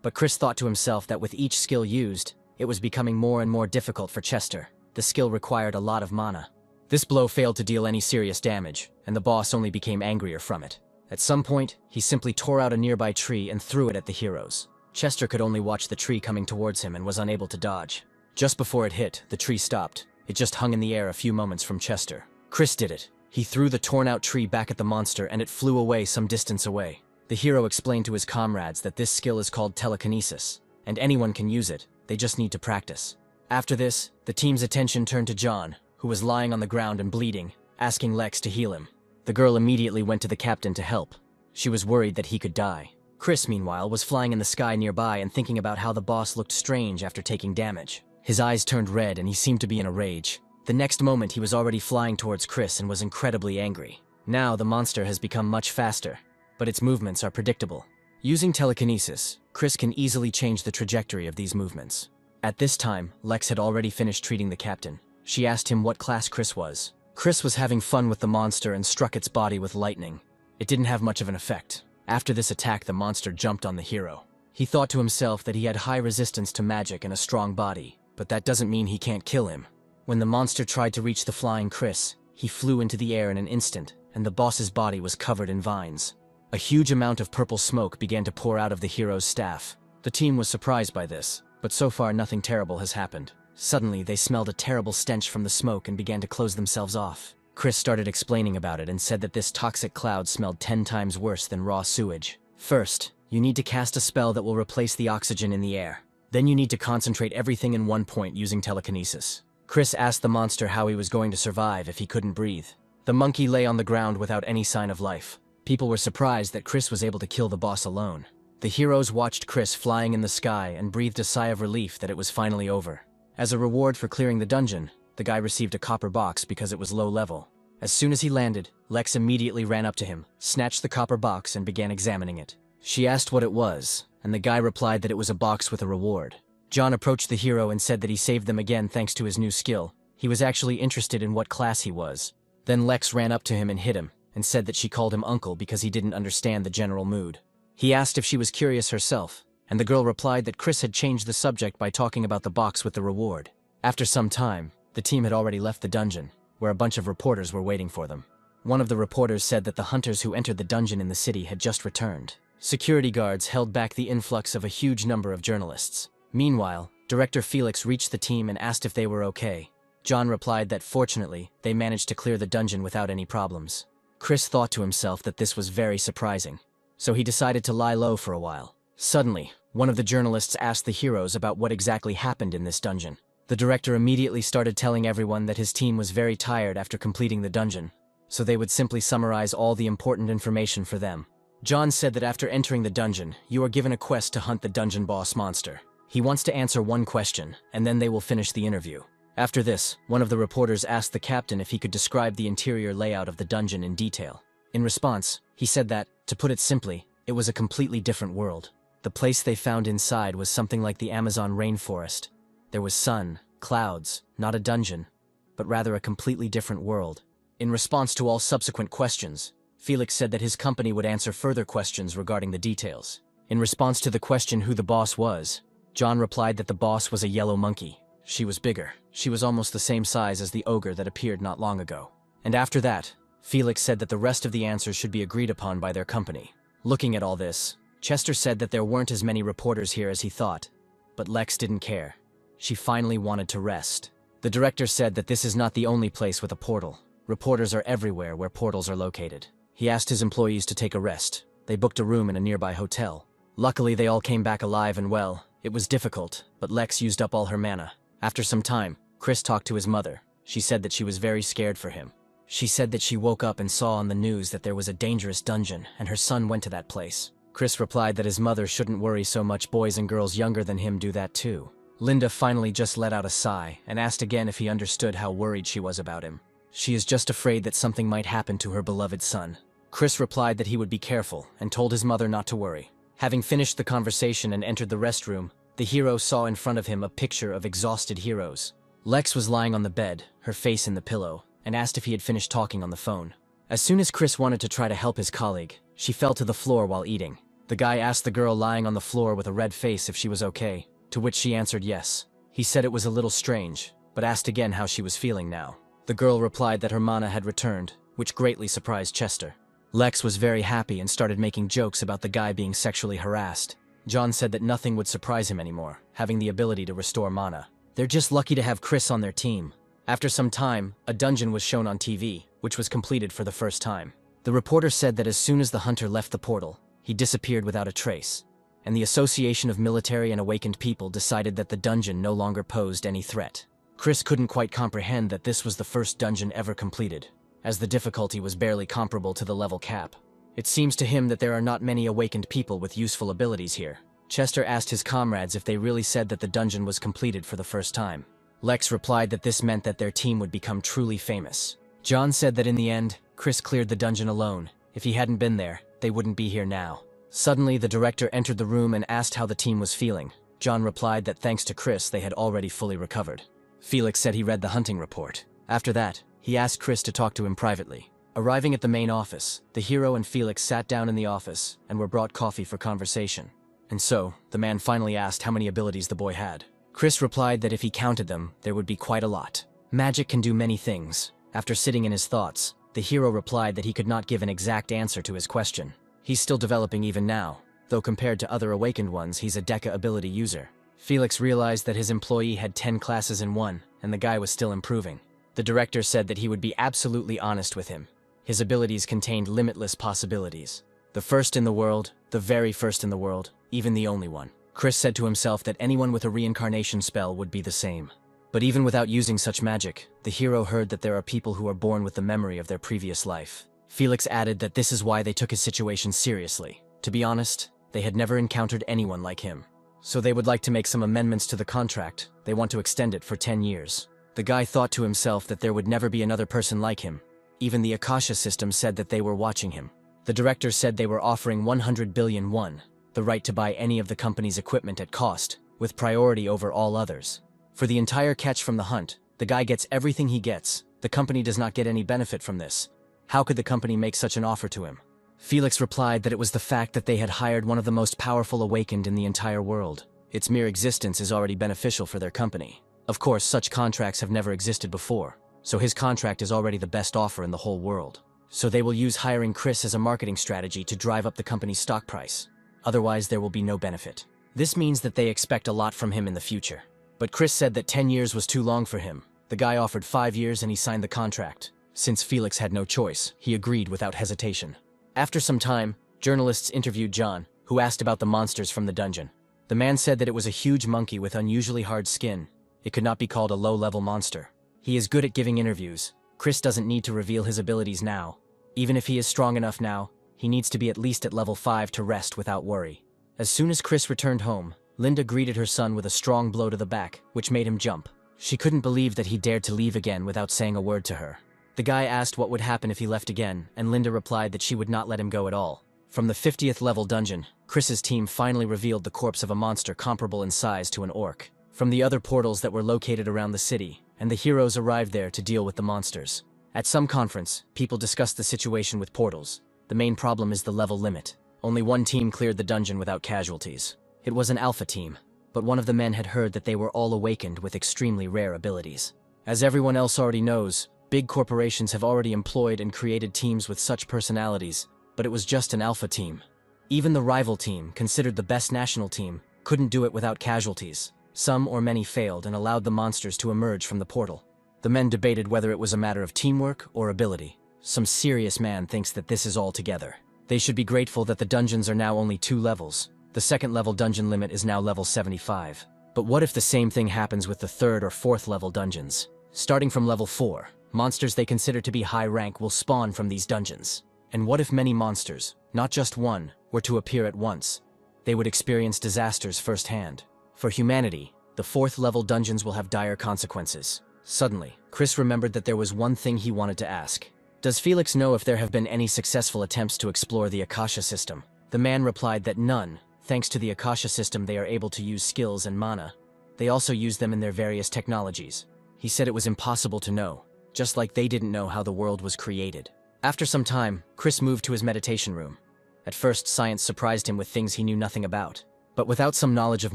But Chris thought to himself that with each skill used, it was becoming more and more difficult for Chester. The skill required a lot of mana. This blow failed to deal any serious damage, and the boss only became angrier from it. At some point, he simply tore out a nearby tree and threw it at the heroes. Chester could only watch the tree coming towards him and was unable to dodge. Just before it hit, the tree stopped. It just hung in the air a few moments from Chester. Chris did it. He threw the torn-out tree back at the monster and it flew away some distance away. The hero explained to his comrades that this skill is called telekinesis, and anyone can use it, they just need to practice. After this, the team's attention turned to John, who was lying on the ground and bleeding, asking Lex to heal him. The girl immediately went to the captain to help. She was worried that he could die. Chris, meanwhile, was flying in the sky nearby and thinking about how the boss looked strange after taking damage. His eyes turned red and he seemed to be in a rage. The next moment he was already flying towards Chris and was incredibly angry. Now the monster has become much faster, but its movements are predictable. Using telekinesis, Chris can easily change the trajectory of these movements. At this time, Lex had already finished treating the captain. She asked him what class Chris was. Chris was having fun with the monster and struck its body with lightning. It didn't have much of an effect. After this attack, the monster jumped on the hero. He thought to himself that he had high resistance to magic and a strong body, but that doesn't mean he can't kill him. When the monster tried to reach the flying Chris, he flew into the air in an instant, and the boss's body was covered in vines. A huge amount of purple smoke began to pour out of the hero's staff. The team was surprised by this, but so far nothing terrible has happened. Suddenly, they smelled a terrible stench from the smoke and began to close themselves off. Chris started explaining about it and said that this toxic cloud smelled 10 times worse than raw sewage. First, you need to cast a spell that will replace the oxygen in the air. Then you need to concentrate everything in one point using telekinesis. Chris asked the monster how he was going to survive if he couldn't breathe. The monkey lay on the ground without any sign of life. People were surprised that Chris was able to kill the boss alone. The heroes watched Chris flying in the sky and breathed a sigh of relief that it was finally over. As a reward for clearing the dungeon, the guy received a copper box because it was low level. As soon as he landed, Lex immediately ran up to him, snatched the copper box and began examining it. She asked what it was, and the guy replied that it was a box with a reward. John approached the hero and said that he saved them again thanks to his new skill. He was actually interested in what class he was. Then Lex ran up to him and hit him, and said that she called him uncle because he didn't understand the general mood. He asked if she was curious herself, and the girl replied that Chris had changed the subject by talking about the box with the reward. After some time, the team had already left the dungeon, where a bunch of reporters were waiting for them. One of the reporters said that the hunters who entered the dungeon in the city had just returned. Security guards held back the influx of a huge number of journalists. Meanwhile, Director Felix reached the team and asked if they were okay. John replied that fortunately, they managed to clear the dungeon without any problems. Chris thought to himself that this was very surprising, so he decided to lie low for a while. Suddenly, one of the journalists asked the heroes about what exactly happened in this dungeon. The director immediately started telling everyone that his team was very tired after completing the dungeon, so they would simply summarize all the important information for them. John said that after entering the dungeon, you are given a quest to hunt the dungeon boss monster. He wants to answer one question, and then they will finish the interview. After this, one of the reporters asked the captain if he could describe the interior layout of the dungeon in detail. In response, he said that, to put it simply, it was a completely different world. The place they found inside was something like the Amazon rainforest. There was sun, clouds, not a dungeon, but rather a completely different world. In response to all subsequent questions, Felix said that his company would answer further questions regarding the details. In response to the question who the boss was, John replied that the boss was a yellow monkey. She was bigger. She was almost the same size as the ogre that appeared not long ago. And after that, Felix said that the rest of the answers should be agreed upon by their company. Looking at all this, Chester said that there weren't as many reporters here as he thought, but Lex didn't care. She finally wanted to rest. The director said that this is not the only place with a portal. Reporters are everywhere where portals are located. He asked his employees to take a rest. They booked a room in a nearby hotel. Luckily, they all came back alive and well. It was difficult, but Lex used up all her mana. After some time, Chris talked to his mother. She said that she was very scared for him. She said that she woke up and saw on the news that there was a dangerous dungeon, and her son went to that place. Chris replied that his mother shouldn't worry so much. Boys and girls younger than him do that too. Linda finally just let out a sigh and asked again if he understood how worried she was about him. She is just afraid that something might happen to her beloved son. Chris replied that he would be careful and told his mother not to worry. Having finished the conversation and entered the restroom, the hero saw in front of him a picture of exhausted heroes. Lex was lying on the bed, her face in the pillow, and asked if he had finished talking on the phone. As soon as Chris wanted to try to help his colleague, she fell to the floor while eating. The guy asked the girl lying on the floor with a red face if she was okay, to which she answered yes. He said it was a little strange, but asked again how she was feeling now. The girl replied that her mana had returned, which greatly surprised Chester. Lex was very happy and started making jokes about the guy being sexually harassed. John said that nothing would surprise him anymore, having the ability to restore mana. They're just lucky to have Chris on their team. After some time, a dungeon was shown on TV, which was completed for the first time. The reporter said that as soon as the hunter left the portal, he disappeared without a trace, and the Association of Military and Awakened People decided that the dungeon no longer posed any threat. Chris couldn't quite comprehend that this was the first dungeon ever completed, as the difficulty was barely comparable to the level cap. It seems to him that there are not many awakened people with useful abilities here. Chester asked his comrades if they really said that the dungeon was completed for the first time. Lex replied that this meant that their team would become truly famous. John said that in the end, Chris cleared the dungeon alone. If he hadn't been there, they wouldn't be here now. Suddenly, the director entered the room and asked how the team was feeling. John replied that thanks to Chris, they had already fully recovered. Felix said he read the hunting report. After that, he asked Chris to talk to him privately. Arriving at the main office, the hero and Felix sat down in the office and were brought coffee for conversation. And so, the man finally asked how many abilities the boy had. Chris replied that if he counted them, there would be quite a lot. Magic can do many things. After sitting in his thoughts, the hero replied that he could not give an exact answer to his question. He's still developing even now, though compared to other awakened ones, he's a Deca ability user. Felix realized that his employee had 10 classes in one, and the guy was still improving. The director said that he would be absolutely honest with him. His abilities contained limitless possibilities. The first in the world, the very first in the world, even the only one. Chris said to himself that anyone with a reincarnation spell would be the same. But even without using such magic, the hero heard that there are people who are born with the memory of their previous life. Felix added that this is why they took his situation seriously. To be honest, they had never encountered anyone like him. So they would like to make some amendments to the contract. They want to extend it for 10 years. The guy thought to himself that there would never be another person like him. Even the Akasha system said that they were watching him. The director said they were offering 100 billion won, the right to buy any of the company's equipment at cost, with priority over all others. For the entire catch from the hunt, the guy gets everything he gets. The company does not get any benefit from this. How could the company make such an offer to him? Felix replied that it was the fact that they had hired one of the most powerful awakened in the entire world. Its mere existence is already beneficial for their company. Of course, such contracts have never existed before, so his contract is already the best offer in the whole world. So they will use hiring Chris as a marketing strategy to drive up the company's stock price. Otherwise, there will be no benefit. This means that they expect a lot from him in the future. But Chris said that 10 years was too long for him. The guy offered 5 years and he signed the contract. Since Felix had no choice, he agreed without hesitation. After some time, journalists interviewed John, who asked about the monsters from the dungeon. The man said that it was a huge monkey with unusually hard skin. It could not be called a low-level monster. He is good at giving interviews. Chris doesn't need to reveal his abilities now. Even if he is strong enough now, he needs to be at least at level 5 to rest without worry. As soon as Chris returned home, Linda greeted her son with a strong blow to the back, which made him jump. She couldn't believe that he dared to leave again without saying a word to her. The guy asked what would happen if he left again, and Linda replied that she would not let him go at all. From the 50th level dungeon, Chris's team finally revealed the corpse of a monster comparable in size to an orc from the other portals that were located around the city, and the heroes arrived there to deal with the monsters. At some conference, people discussed the situation with portals. The main problem is the level limit. Only one team cleared the dungeon without casualties. It was an alpha team, but one of the men had heard that they were all awakened with extremely rare abilities. As everyone else already knows, big corporations have already employed and created teams with such personalities, but it was just an alpha team. Even the rival team, considered the best national team, couldn't do it without casualties. Some or many failed and allowed the monsters to emerge from the portal. The men debated whether it was a matter of teamwork or ability. Some serious man thinks that this is all together. They should be grateful that the dungeons are now only 2 levels. The second level dungeon limit is now level 75. But what if the same thing happens with the 3rd or 4th level dungeons? Starting from level 4, monsters they consider to be high rank will spawn from these dungeons. And what if many monsters, not just one, were to appear at once? They would experience disasters firsthand. For humanity, the 4th level dungeons will have dire consequences. Suddenly, Chris remembered that there was one thing he wanted to ask. Does Felix know if there have been any successful attempts to explore the Akasha system? The man replied that none. Thanks to the Akasha system, they are able to use skills and mana. They also use them in their various technologies. He said it was impossible to know, just like they didn't know how the world was created. After some time, Chris moved to his meditation room. At first, science surprised him with things he knew nothing about. But without some knowledge of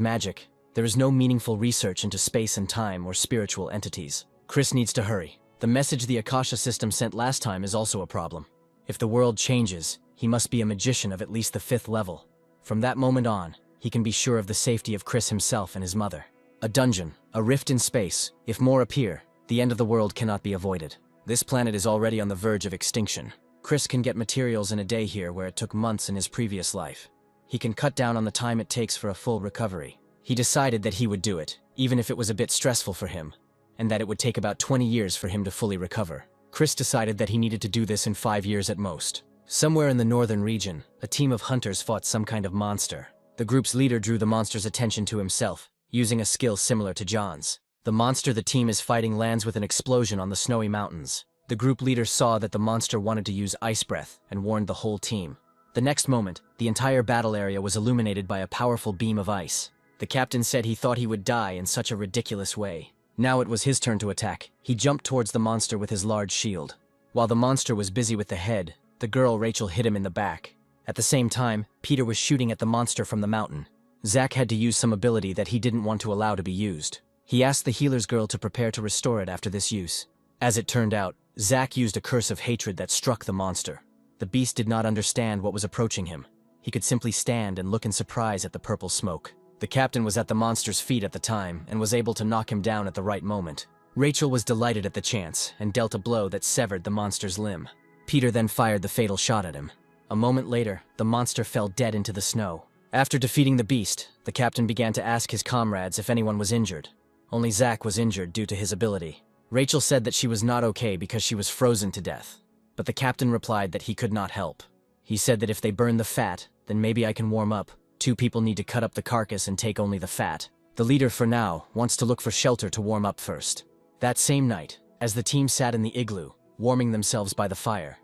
magic, there is no meaningful research into space and time or spiritual entities. Chris needs to hurry. The message the Akasha system sent last time is also a problem. If the world changes, he must be a magician of at least the 5th level. From that moment on, he can be sure of the safety of Chris himself and his mother. A dungeon, a rift in space. If more appear, the end of the world cannot be avoided. This planet is already on the verge of extinction. Chris can get materials in a day here where it took months in his previous life. He can cut down on the time it takes for a full recovery. He decided that he would do it, even if it was a bit stressful for him, and that it would take about 20 years for him to fully recover. Chris decided that he needed to do this in 5 years at most. Somewhere in the northern region, a team of hunters fought some kind of monster. The group's leader drew the monster's attention to himself, using a skill similar to John's. The monster the team is fighting lands with an explosion on the snowy mountains. The group leader saw that the monster wanted to use ice breath and warned the whole team. The next moment, the entire battle area was illuminated by a powerful beam of ice. The captain said he thought he would die in such a ridiculous way. Now it was his turn to attack. He jumped towards the monster with his large shield. While the monster was busy with the head, the girl Rachel hit him in the back. At the same time, Peter was shooting at the monster from the mountain. Zach had to use some ability that he didn't want to allow to be used. He asked the healer's girl to prepare to restore it after this use. As it turned out, Zach used a curse of hatred that struck the monster. The beast did not understand what was approaching him. He could simply stand and look in surprise at the purple smoke. The captain was at the monster's feet at the time and was able to knock him down at the right moment. Rachel was delighted at the chance and dealt a blow that severed the monster's limb. Peter then fired the fatal shot at him. A moment later, the monster fell dead into the snow. After defeating the beast, the captain began to ask his comrades if anyone was injured. Only Zach was injured due to his ability. Rachel said that she was not okay because she was frozen to death. But the captain replied that he could not help. He said that if they burn the fat, then maybe I can warm up. 2 people need to cut up the carcass and take only the fat. The leader, for now, wants to look for shelter to warm up first. That same night, as the team sat in the igloo, warming themselves by the fire,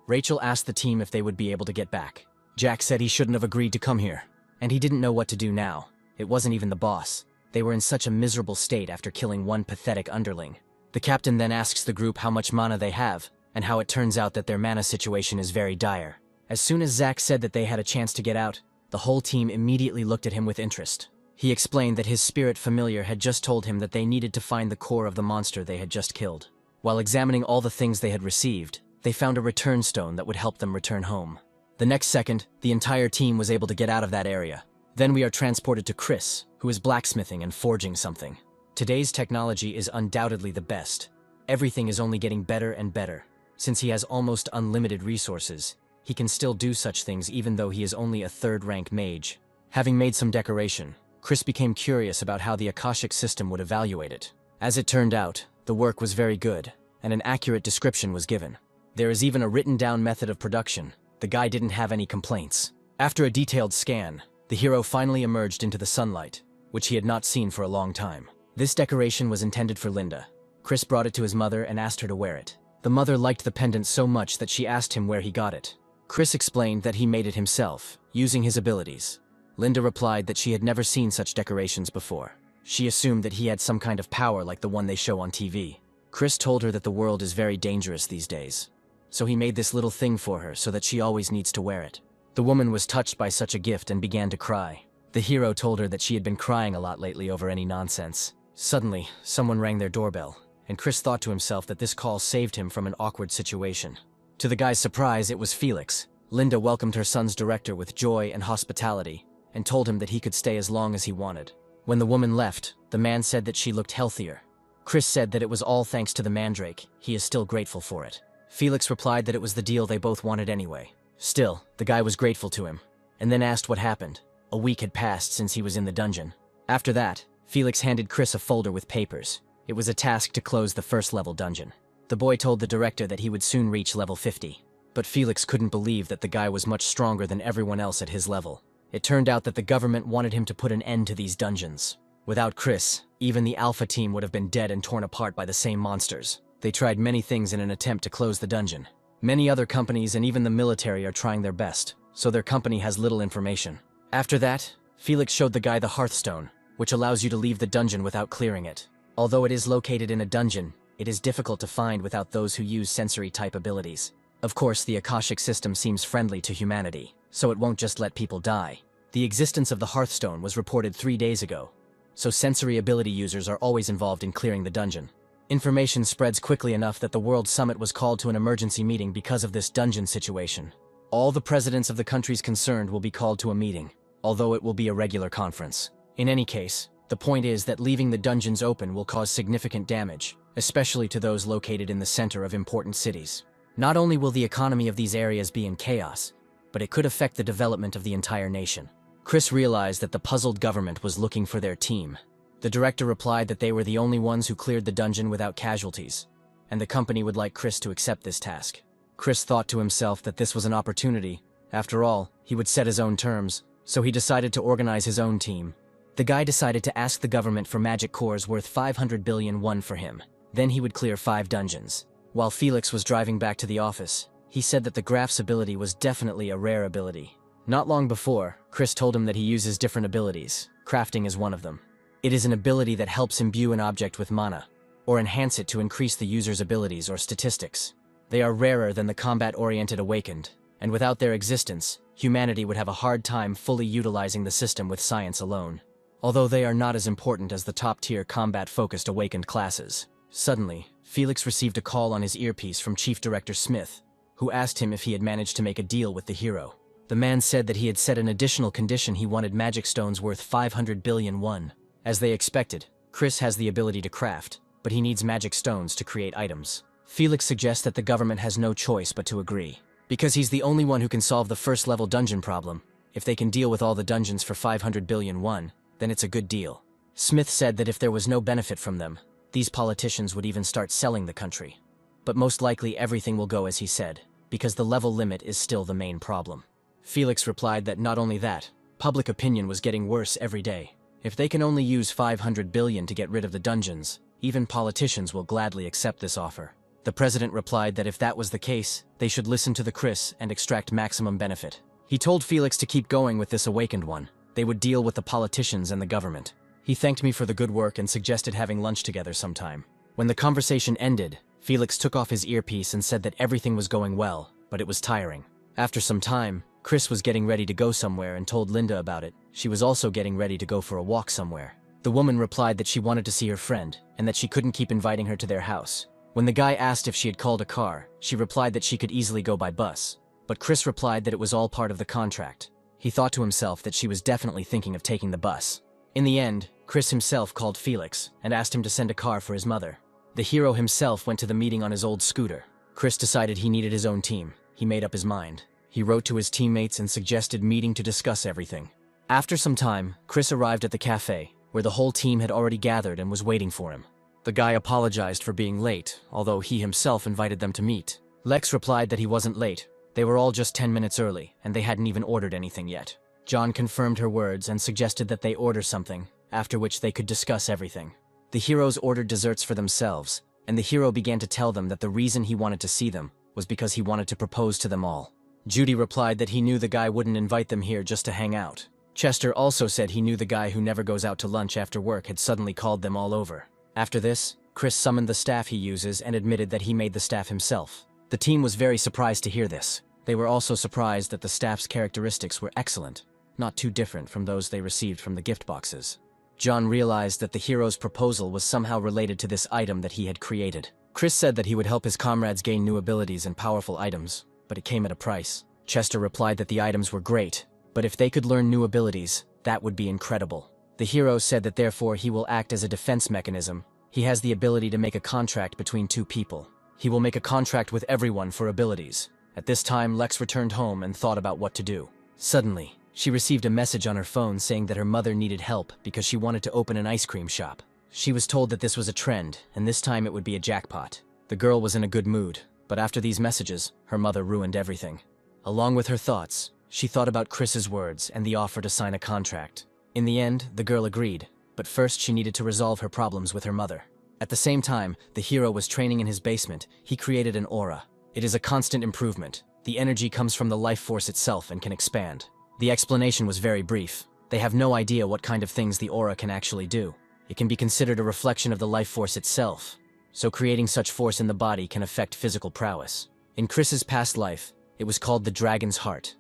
Rachel asked the team if they would be able to get back. Jack said he shouldn't have agreed to come here, and he didn't know what to do now. It wasn't even the boss. They were in such a miserable state after killing one pathetic underling. The captain then asks the group how much mana they have, and how it turns out that their mana situation is very dire. As soon as Zach said that they had a chance to get out, the whole team immediately looked at him with interest. He explained that his spirit familiar had just told him that they needed to find the core of the monster they had just killed. While examining all the things they had received, they found a return stone that would help them return home. The next second, the entire team was able to get out of that area. Then we are transported to Chris, who is blacksmithing and forging something. Today's technology is undoubtedly the best. Everything is only getting better and better. Since he has almost unlimited resources, he can still do such things even though he is only a 3rd-rank mage. Having made some decoration, Chris became curious about how the Akashic system would evaluate it. As it turned out, the work was very good, and an accurate description was given. There is even a written-down method of production. The guy didn't have any complaints. After a detailed scan, The hero finally emerged into the sunlight, which he had not seen for a long time. This decoration was intended for Linda. Chris brought it to his mother and asked her to wear it. The mother liked the pendant so much that she asked him where he got it. Chris explained that he made it himself, using his abilities. Linda replied that she had never seen such decorations before. She assumed that he had some kind of power like the one they show on TV. Chris told her that the world is very dangerous these days. So he made this little thing for her so that she always needs to wear it. The woman was touched by such a gift and began to cry. The hero told her that she had been crying a lot lately over any nonsense. Suddenly, someone rang their doorbell, and Chris thought to himself that this call saved him from an awkward situation. To the guy's surprise, it was Felix. Linda welcomed her son's director with joy and hospitality, and told him that he could stay as long as he wanted. When the woman left, the man said that she looked healthier. Chris said that it was all thanks to the mandrake. He is still grateful for it. Felix replied that it was the deal they both wanted anyway. Still, the guy was grateful to him, and then asked what happened. A week had passed since he was in the dungeon. After that, Felix handed Chris a folder with papers. It was a task to close the first level dungeon. The boy told the director that he would soon reach level 50. But Felix couldn't believe that the guy was much stronger than everyone else at his level. It turned out that the government wanted him to put an end to these dungeons. Without Chris, even the Alpha team would have been dead and torn apart by the same monsters. They tried many things in an attempt to close the dungeon. Many other companies and even the military are trying their best, so their company has little information. After that, Felix showed the guy the Hearthstone, which allows you to leave the dungeon without clearing it. Although it is located in a dungeon, it is difficult to find without those who use sensory-type abilities. Of course, the Akashic system seems friendly to humanity, so it won't just let people die. The existence of the Hearthstone was reported 3 days ago, so sensory ability users are always involved in clearing the dungeon. Information spreads quickly enough that the World Summit was called to an emergency meeting because of this dungeon situation. All the presidents of the countries concerned will be called to a meeting, although it will be a regular conference. In any case, the point is that leaving the dungeons open will cause significant damage, especially to those located in the center of important cities. Not only will the economy of these areas be in chaos, but it could affect the development of the entire nation. Chris realized that the puzzled government was looking for their team. The director replied that they were the only ones who cleared the dungeon without casualties, and the company would like Chris to accept this task. Chris thought to himself that this was an opportunity. After all, he would set his own terms, so he decided to organize his own team. The guy decided to ask the government for magic cores worth 500 billion won for him. Then he would clear 5 dungeons. While Felix was driving back to the office, he said that the Graph's ability was definitely a rare ability. Not long before, Chris told him that he uses different abilities. Crafting is one of them. It is an ability that helps imbue an object with mana, or enhance it to increase the user's abilities or statistics. They are rarer than the combat-oriented Awakened, and without their existence, humanity would have a hard time fully utilizing the system with science alone. Although they are not as important as the top-tier combat-focused Awakened classes. Suddenly, Felix received a call on his earpiece from Chief Director Smith, who asked him if he had managed to make a deal with the hero. The man said that he had set an additional condition: he wanted magic stones worth 500 billion won. As they expected, Chris has the ability to craft, but he needs magic stones to create items. Felix suggests that the government has no choice but to agree. Because he's the only one who can solve the first-level dungeon problem. If they can deal with all the dungeons for 500 billion won, then it's a good deal. Smith said that if there was no benefit from them, these politicians would even start selling the country. But most likely everything will go as he said, because the level limit is still the main problem. Felix replied that not only that, public opinion was getting worse every day. If they can only use 500 billion to get rid of the dungeons, even politicians will gladly accept this offer. The president replied that if that was the case, they should listen to the Chris and extract maximum benefit. He told Felix to keep going with this Awakened one. They would deal with the politicians and the government. He thanked me for the good work and suggested having lunch together sometime. When the conversation ended, Felix took off his earpiece and said that everything was going well, but it was tiring. After some time, Chris was getting ready to go somewhere and told Linda about it. She was also getting ready to go for a walk somewhere. The woman replied that she wanted to see her friend, and that she couldn't keep inviting her to their house. When the guy asked if she had called a car, she replied that she could easily go by bus. But Chris replied that it was all part of the contract. He thought to himself that she was definitely thinking of taking the bus. In the end, Chris himself called Felix and asked him to send a car for his mother. The hero himself went to the meeting on his old scooter. Chris decided he needed his own team. He made up his mind. He wrote to his teammates and suggested meeting to discuss everything. After some time, Chris arrived at the cafe, where the whole team had already gathered and was waiting for him. The guy apologized for being late, although he himself invited them to meet. Lex replied that he wasn't late. They were all just 10 minutes early, and they hadn't even ordered anything yet. John confirmed her words and suggested that they order something, after which they could discuss everything. The heroes ordered desserts for themselves, and the hero began to tell them that the reason he wanted to see them was because he wanted to propose to them all. Judy replied that he knew the guy wouldn't invite them here just to hang out. Chester also said he knew the guy who never goes out to lunch after work had suddenly called them all over. After this, Chris summoned the staff he uses and admitted that he made the staff himself. The team was very surprised to hear this. They were also surprised that the staff's characteristics were excellent, not too different from those they received from the gift boxes. John realized that the hero's proposal was somehow related to this item that he had created. Chris said that he would help his comrades gain new abilities and powerful items, but it came at a price. Chester replied that the items were great, but if they could learn new abilities, that would be incredible. The hero said that therefore he will act as a defense mechanism. He has the ability to make a contract between two people. He will make a contract with everyone for abilities. At this time, Lex returned home and thought about what to do. Suddenly, she received a message on her phone saying that her mother needed help because she wanted to open an ice cream shop. She was told that this was a trend, and this time it would be a jackpot. The girl was in a good mood, but after these messages, her mother ruined everything. Along with her thoughts, she thought about Chris's words and the offer to sign a contract. In the end, the girl agreed, but first she needed to resolve her problems with her mother. At the same time, the hero was training in his basement. He created an aura. It is a constant improvement. The energy comes from the life force itself and can expand. The explanation was very brief. They have no idea what kind of things the aura can actually do. It can be considered a reflection of the life force itself, so creating such force in the body can affect physical prowess. In Chris's past life, it was called the Dragon's Heart.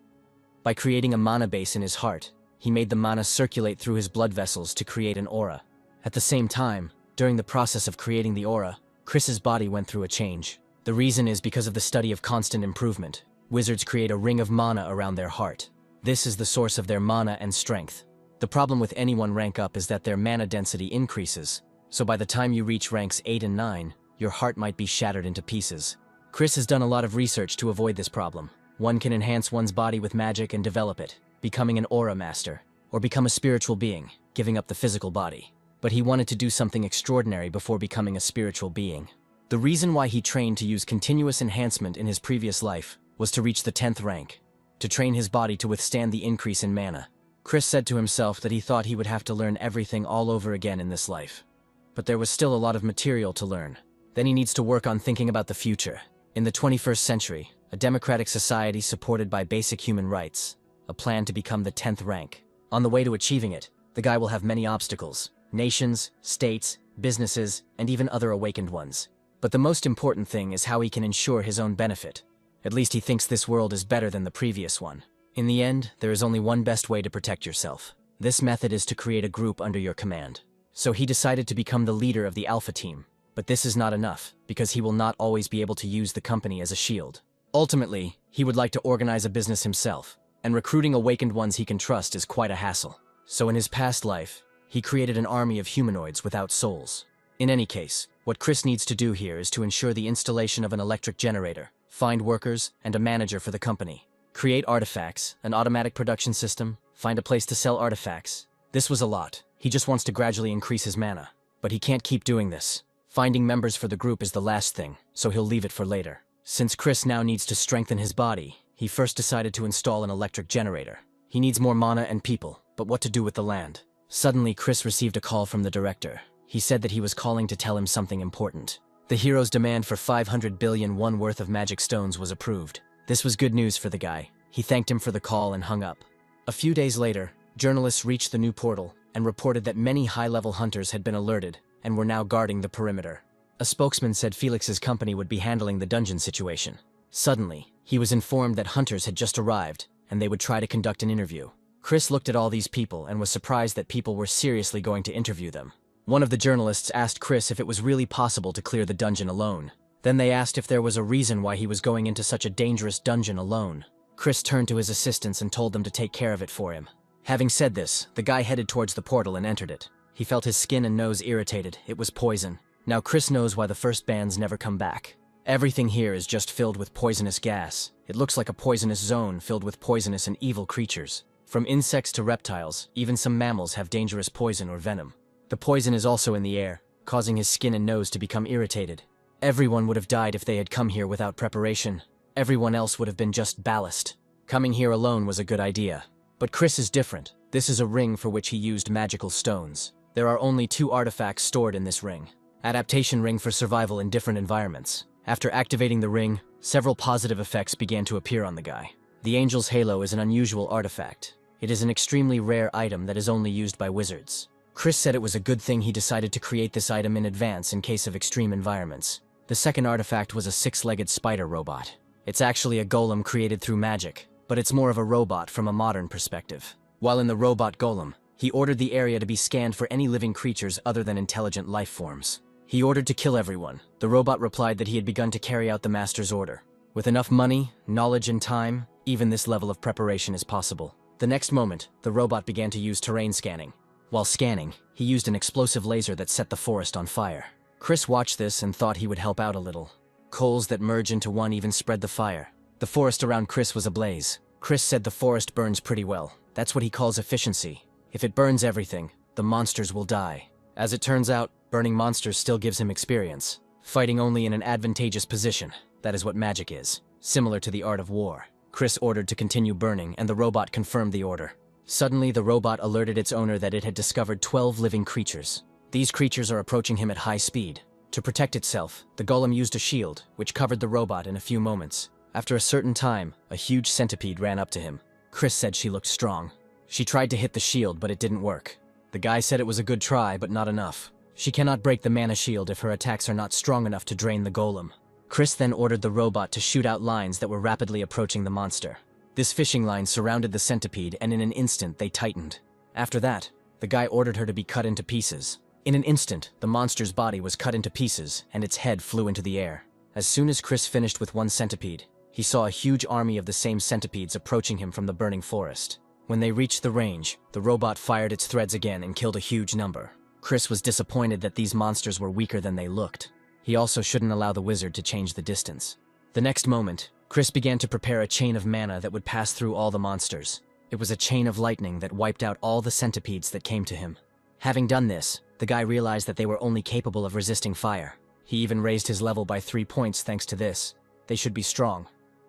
By creating a mana base in his heart, he made the mana circulate through his blood vessels to create an aura. At the same time, during the process of creating the aura, Chris's body went through a change. The reason is because of the study of constant improvement. Wizards create a ring of mana around their heart. This is the source of their mana and strength. The problem with anyone rank up is that their mana density increases, so by the time you reach ranks 8 and 9, your heart might be shattered into pieces. Chris has done a lot of research to avoid this problem. One can enhance one's body with magic and develop it, becoming an aura master, or become a spiritual being, giving up the physical body. But he wanted to do something extraordinary before becoming a spiritual being. The reason why he trained to use continuous enhancement in his previous life was to reach the 10th rank, to train his body to withstand the increase in mana. Chris said to himself that he thought he would have to learn everything all over again in this life. But there was still a lot of material to learn. Then he needs to work on thinking about the future. In the 21st century, a democratic society supported by basic human rights, a plan to become the 10th rank. On the way to achieving it, the guy will have many obstacles: nations, states, businesses, and even other awakened ones. But the most important thing is how he can ensure his own benefit. At least he thinks this world is better than the previous one. In the end, there is only one best way to protect yourself. This method is to create a group under your command. So he decided to become the leader of the Alpha team. But this is not enough, because he will not always be able to use the company as a shield. Ultimately, he would like to organize a business himself, and recruiting awakened ones he can trust is quite a hassle. So in his past life, he created an army of humanoids without souls. In any case, what Chris needs to do here is to ensure the installation of an electric generator, find workers, and a manager for the company. Create artifacts, an automatic production system, find a place to sell artifacts. This was a lot. He just wants to gradually increase his mana. But he can't keep doing this. Finding members for the group is the last thing, so he'll leave it for later. Since Chris now needs to strengthen his body, he first decided to install an electric generator. He needs more mana and people, but what to do with the land? Suddenly, Chris received a call from the director. He said that he was calling to tell him something important. The hero's demand for 500 billion won worth of magic stones was approved. This was good news for the guy. He thanked him for the call and hung up. A few days later, journalists reached the new portal and reported that many high-level hunters had been alerted and were now guarding the perimeter. A spokesman said Felix's company would be handling the dungeon situation. Suddenly, he was informed that hunters had just arrived and they would try to conduct an interview. Chris looked at all these people and was surprised that people were seriously going to interview them. One of the journalists asked Chris if it was really possible to clear the dungeon alone. Then they asked if there was a reason why he was going into such a dangerous dungeon alone. Chris turned to his assistants and told them to take care of it for him. Having said this, the guy headed towards the portal and entered it. He felt his skin and nose irritated. It was poison. Now Chris knows why the first bands never come back. Everything here is just filled with poisonous gas. It looks like a poisonous zone filled with poisonous and evil creatures. From insects to reptiles, even some mammals have dangerous poison or venom. The poison is also in the air, causing his skin and nose to become irritated. Everyone would have died if they had come here without preparation. Everyone else would have been just ballast. Coming here alone was a good idea. But Chris is different. This is a ring for which he used magical stones. There are only 2 artifacts stored in this ring. Adaptation ring for survival in different environments. After activating the ring, several positive effects began to appear on the guy. The Angel's Halo is an unusual artifact. It is an extremely rare item that is only used by wizards. Chris said it was a good thing he decided to create this item in advance in case of extreme environments. The second artifact was a 6-legged spider robot. It's actually a golem created through magic, but it's more of a robot from a modern perspective. While in the robot golem, he ordered the area to be scanned for any living creatures other than intelligent life forms. He ordered to kill everyone. The robot replied that he had begun to carry out the master's order. With enough money, knowledge, and time, even this level of preparation is possible. The next moment, the robot began to use terrain scanning. While scanning, he used an explosive laser that set the forest on fire. Chris watched this and thought he would help out a little. Coals that merge into one even spread the fire. The forest around Chris was ablaze. Chris said the forest burns pretty well. That's what he calls efficiency. If it burns everything, the monsters will die. As it turns out, burning monsters still gives him experience. Fighting only in an advantageous position. That is what magic is. Similar to the art of war. Chris ordered to continue burning, and the robot confirmed the order. Suddenly, the robot alerted its owner that it had discovered 12 living creatures. These creatures are approaching him at high speed. To protect itself, the golem used a shield, which covered the robot in a few moments. After a certain time, a huge centipede ran up to him. Chris said she looked strong. She tried to hit the shield, but it didn't work. The guy said it was a good try, but not enough. She cannot break the mana shield if her attacks are not strong enough to drain the golem. Chris then ordered the robot to shoot out lines that were rapidly approaching the monster. This fishing line surrounded the centipede, and in an instant they tightened. After that, the guy ordered her to be cut into pieces. In an instant, the monster's body was cut into pieces, and its head flew into the air. As soon as Chris finished with one centipede, he saw a huge army of the same centipedes approaching him from the burning forest. When they reached the range, the robot fired its threads again and killed a huge number. Chris was disappointed that these monsters were weaker than they looked. He also shouldn't allow the wizard to change the distance. The next moment, Chris began to prepare a chain of mana that would pass through all the monsters. It was a chain of lightning that wiped out all the centipedes that came to him. Having done this, the guy realized that they were only capable of resisting fire. He even raised his level by 3 points thanks to this. They should be strong,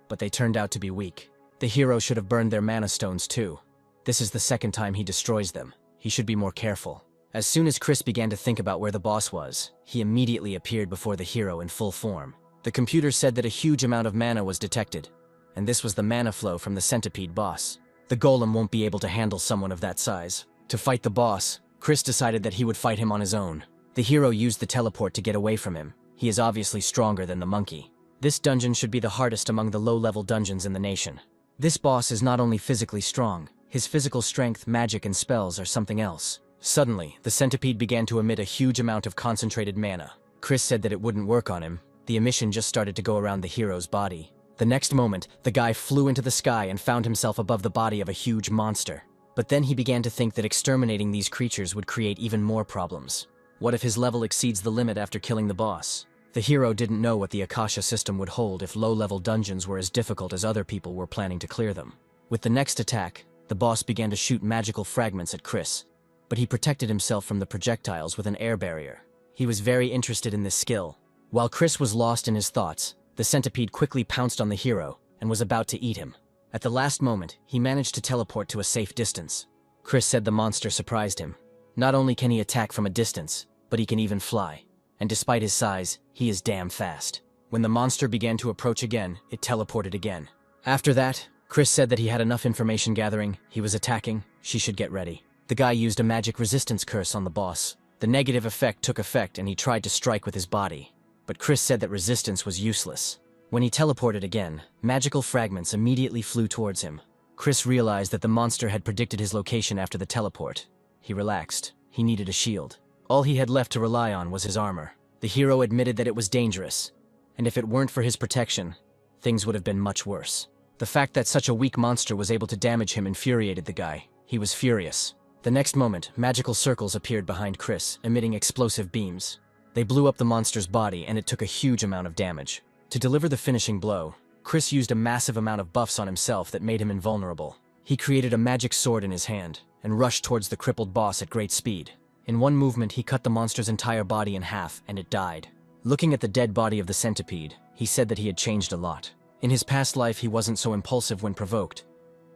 but they turned out to be weak. The hero should have burned their mana stones too. This is the second time he destroys them. He should be more careful. As soon as Chris began to think about where the boss was, he immediately appeared before the hero in full form. The computer said that a huge amount of mana was detected, and this was the mana flow from the centipede boss. The golem won't be able to handle someone of that size. To fight the boss, Chris decided that he would fight him on his own. The hero used the teleport to get away from him. He is obviously stronger than the monkey. This dungeon should be the hardest among the low-level dungeons in the nation. This boss is not only physically strong, his physical strength, magic, and spells are something else. Suddenly, the centipede began to emit a huge amount of concentrated mana. Chris said that it wouldn't work on him. The emission just started to go around the hero's body. The next moment, the guy flew into the sky and found himself above the body of a huge monster. But then he began to think that exterminating these creatures would create even more problems. What if his level exceeds the limit after killing the boss? The hero didn't know what the Akasha system would hold if low-level dungeons were as difficult as other people were planning to clear them. With the next attack, the boss began to shoot magical fragments at Chris, but he protected himself from the projectiles with an air barrier. He was very interested in this skill. While Chris was lost in his thoughts, the centipede quickly pounced on the hero and was about to eat him. At the last moment, he managed to teleport to a safe distance. Chris said the monster surprised him. Not only can he attack from a distance, but he can even fly. And despite his size, he is damn fast. When the monster began to approach again, it teleported again. After that, Chris said that he had enough information gathering, he was attacking, she should get ready. The guy used a magic resistance curse on the boss. The negative effect took effect and he tried to strike with his body. But Chris said that resistance was useless. When he teleported again, magical fragments immediately flew towards him. Chris realized that the monster had predicted his location after the teleport. He relaxed. He needed a shield. All he had left to rely on was his armor. The hero admitted that it was dangerous, and if it weren't for his protection, things would have been much worse. The fact that such a weak monster was able to damage him infuriated the guy. He was furious. The next moment, magical circles appeared behind Chris, emitting explosive beams. They blew up the monster's body, and it took a huge amount of damage. To deliver the finishing blow, Chris used a massive amount of buffs on himself that made him invulnerable. He created a magic sword in his hand, and rushed towards the crippled boss at great speed. In one movement, he cut the monster's entire body in half, and it died. Looking at the dead body of the centipede, he said that he had changed a lot. In his past life, he wasn't so impulsive when provoked,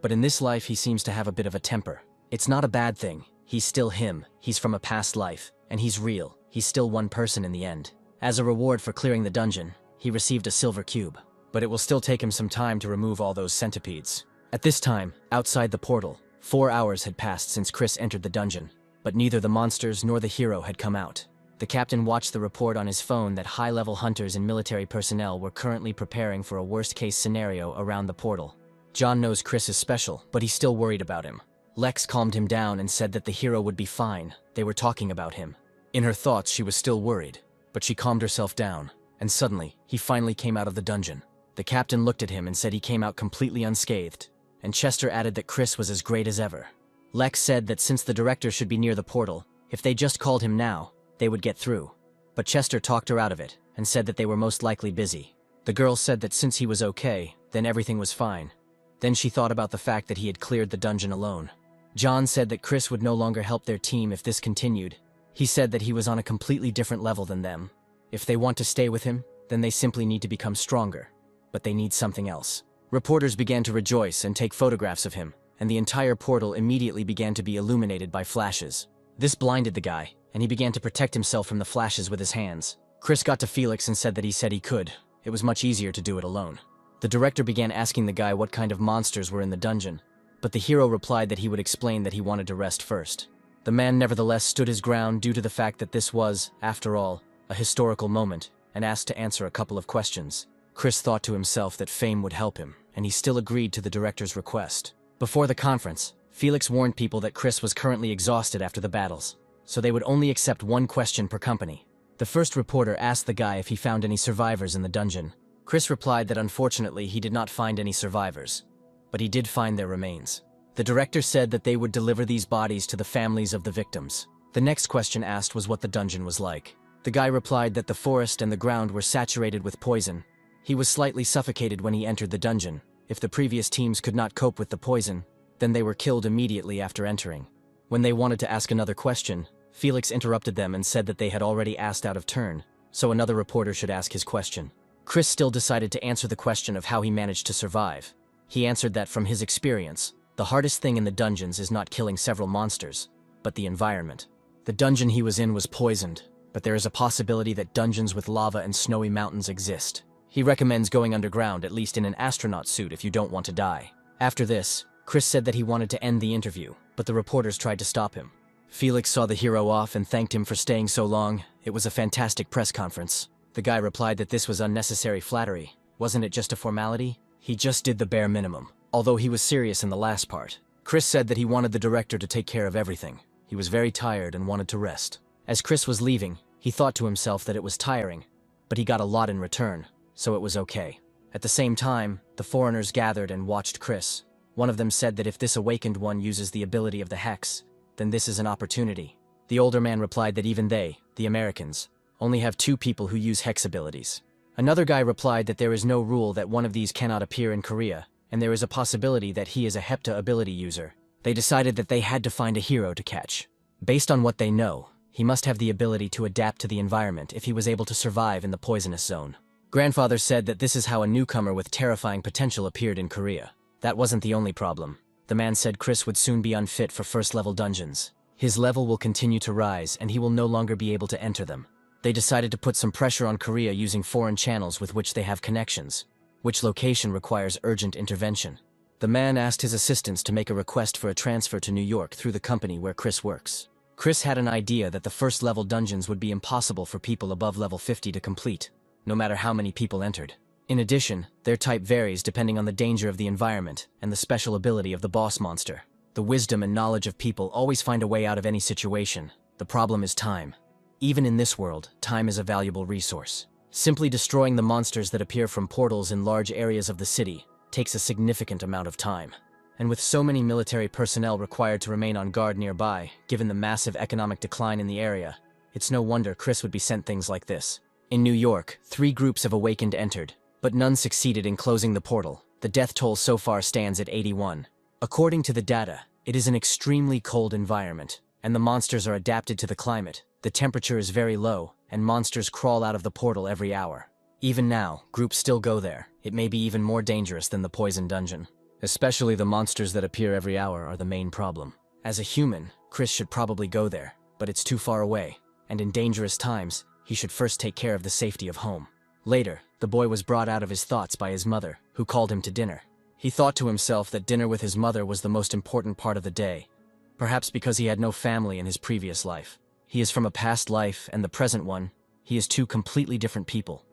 But in this life, he seems to have a bit of a temper. It's not a bad thing. He's still him. He's from a past life. And he's real. He's still one person in the end. As a reward for clearing the dungeon, he received a silver cube. But it will still take him some time to remove all those centipedes. At this time, outside the portal, 4 hours had passed since Chris entered the dungeon. But neither the monsters nor the hero had come out. The captain watched the report on his phone that high-level hunters and military personnel were currently preparing for a worst-case scenario around the portal. John knows Chris is special, but he's still worried about him. Lex calmed him down and said that the hero would be fine. They were talking about him. In her thoughts, she was still worried, but she calmed herself down, and suddenly, he finally came out of the dungeon. The captain looked at him and said he came out completely unscathed, and Chester added that Chris was as great as ever. Lex said that since the director should be near the portal, if they just called him now, they would get through. But Chester talked her out of it, and said that they were most likely busy. The girl said that since he was okay, then everything was fine. Then she thought about the fact that he had cleared the dungeon alone. John said that Chris would no longer help their team if this continued. He said that he was on a completely different level than them. If they want to stay with him, then they simply need to become stronger. But they need something else. Reporters began to rejoice and take photographs of him, and the entire portal immediately began to be illuminated by flashes. This blinded the guy, and he began to protect himself from the flashes with his hands. Chris got to Felix and said that he said he could. It was much easier to do it alone. The director began asking the guy what kind of monsters were in the dungeon, but the hero replied that he would explain that he wanted to rest first. The man nevertheless stood his ground due to the fact that this was, after all, a historical moment, and asked to answer a couple of questions. Chris thought to himself that fame would help him, and he still agreed to the director's request. Before the conference, Felix warned people that Chris was currently exhausted after the battles, so they would only accept one question per company. The first reporter asked the guy if he found any survivors in the dungeon. Chris replied that unfortunately he did not find any survivors, but he did find their remains. The director said that they would deliver these bodies to the families of the victims. The next question asked was what the dungeon was like. The guy replied that the forest and the ground were saturated with poison. He was slightly suffocated when he entered the dungeon. If the previous teams could not cope with the poison, then they were killed immediately after entering. When they wanted to ask another question, Felix interrupted them and said that they had already asked out of turn, so another reporter should ask his question. Chris still decided to answer the question of how he managed to survive. He answered that from his experience, the hardest thing in the dungeons is not killing several monsters, but the environment. The dungeon he was in was poisoned, but there is a possibility that dungeons with lava and snowy mountains exist. He recommends going underground, at least in an astronaut suit, if you don't want to die. After this, Chris said that he wanted to end the interview, but the reporters tried to stop him. Felix saw the hero off and thanked him for staying so long. It was a fantastic press conference. The guy replied that this was unnecessary flattery. Wasn't it just a formality? He just did the bare minimum, although he was serious in the last part. Chris said that he wanted the director to take care of everything. He was very tired and wanted to rest. As Chris was leaving, he thought to himself that it was tiring, but he got a lot in return, so it was okay. At the same time, the foreigners gathered and watched Chris. One of them said that if this awakened one uses the ability of the hex, then this is an opportunity. The older man replied that even they, the Americans, only have 2 people who use hex abilities. Another guy replied that there is no rule that one of these cannot appear in Korea, and there is a possibility that he is a hepta ability user. They decided that they had to find a hero to catch. Based on what they know, he must have the ability to adapt to the environment if he was able to survive in the poisonous zone. Grandfather said that this is how a newcomer with terrifying potential appeared in Korea. That wasn't the only problem. The man said Chris would soon be unfit for first-level dungeons. His level will continue to rise, and he will no longer be able to enter them. They decided to put some pressure on Korea using foreign channels with which they have connections. Which location requires urgent intervention? The man asked his assistants to make a request for a transfer to New York through the company where Chris works. Chris had an idea that the first-level dungeons would be impossible for people above level 50 to complete, no matter how many people entered. In addition, their type varies depending on the danger of the environment and the special ability of the boss monster. The wisdom and knowledge of people always find a way out of any situation. The problem is time. Even in this world, time is a valuable resource. Simply destroying the monsters that appear from portals in large areas of the city takes a significant amount of time. And with so many military personnel required to remain on guard nearby, given the massive economic decline in the area, it's no wonder Chris would be sent things like this. In New York, 3 groups of awakened entered, but none succeeded in closing the portal. The death toll so far stands at 81. According to the data, it is an extremely cold environment, and the monsters are adapted to the climate. The temperature is very low, and monsters crawl out of the portal every hour. Even now, groups still go there. It may be even more dangerous than the poison dungeon. Especially the monsters that appear every hour are the main problem. As a human, Chris should probably go there, but it's too far away, and in dangerous times, he should first take care of the safety of home. Later, the boy was brought out of his thoughts by his mother, who called him to dinner. He thought to himself that dinner with his mother was the most important part of the day, perhaps because he had no family in his previous life. He is from a past life and the present one. He is two completely different people.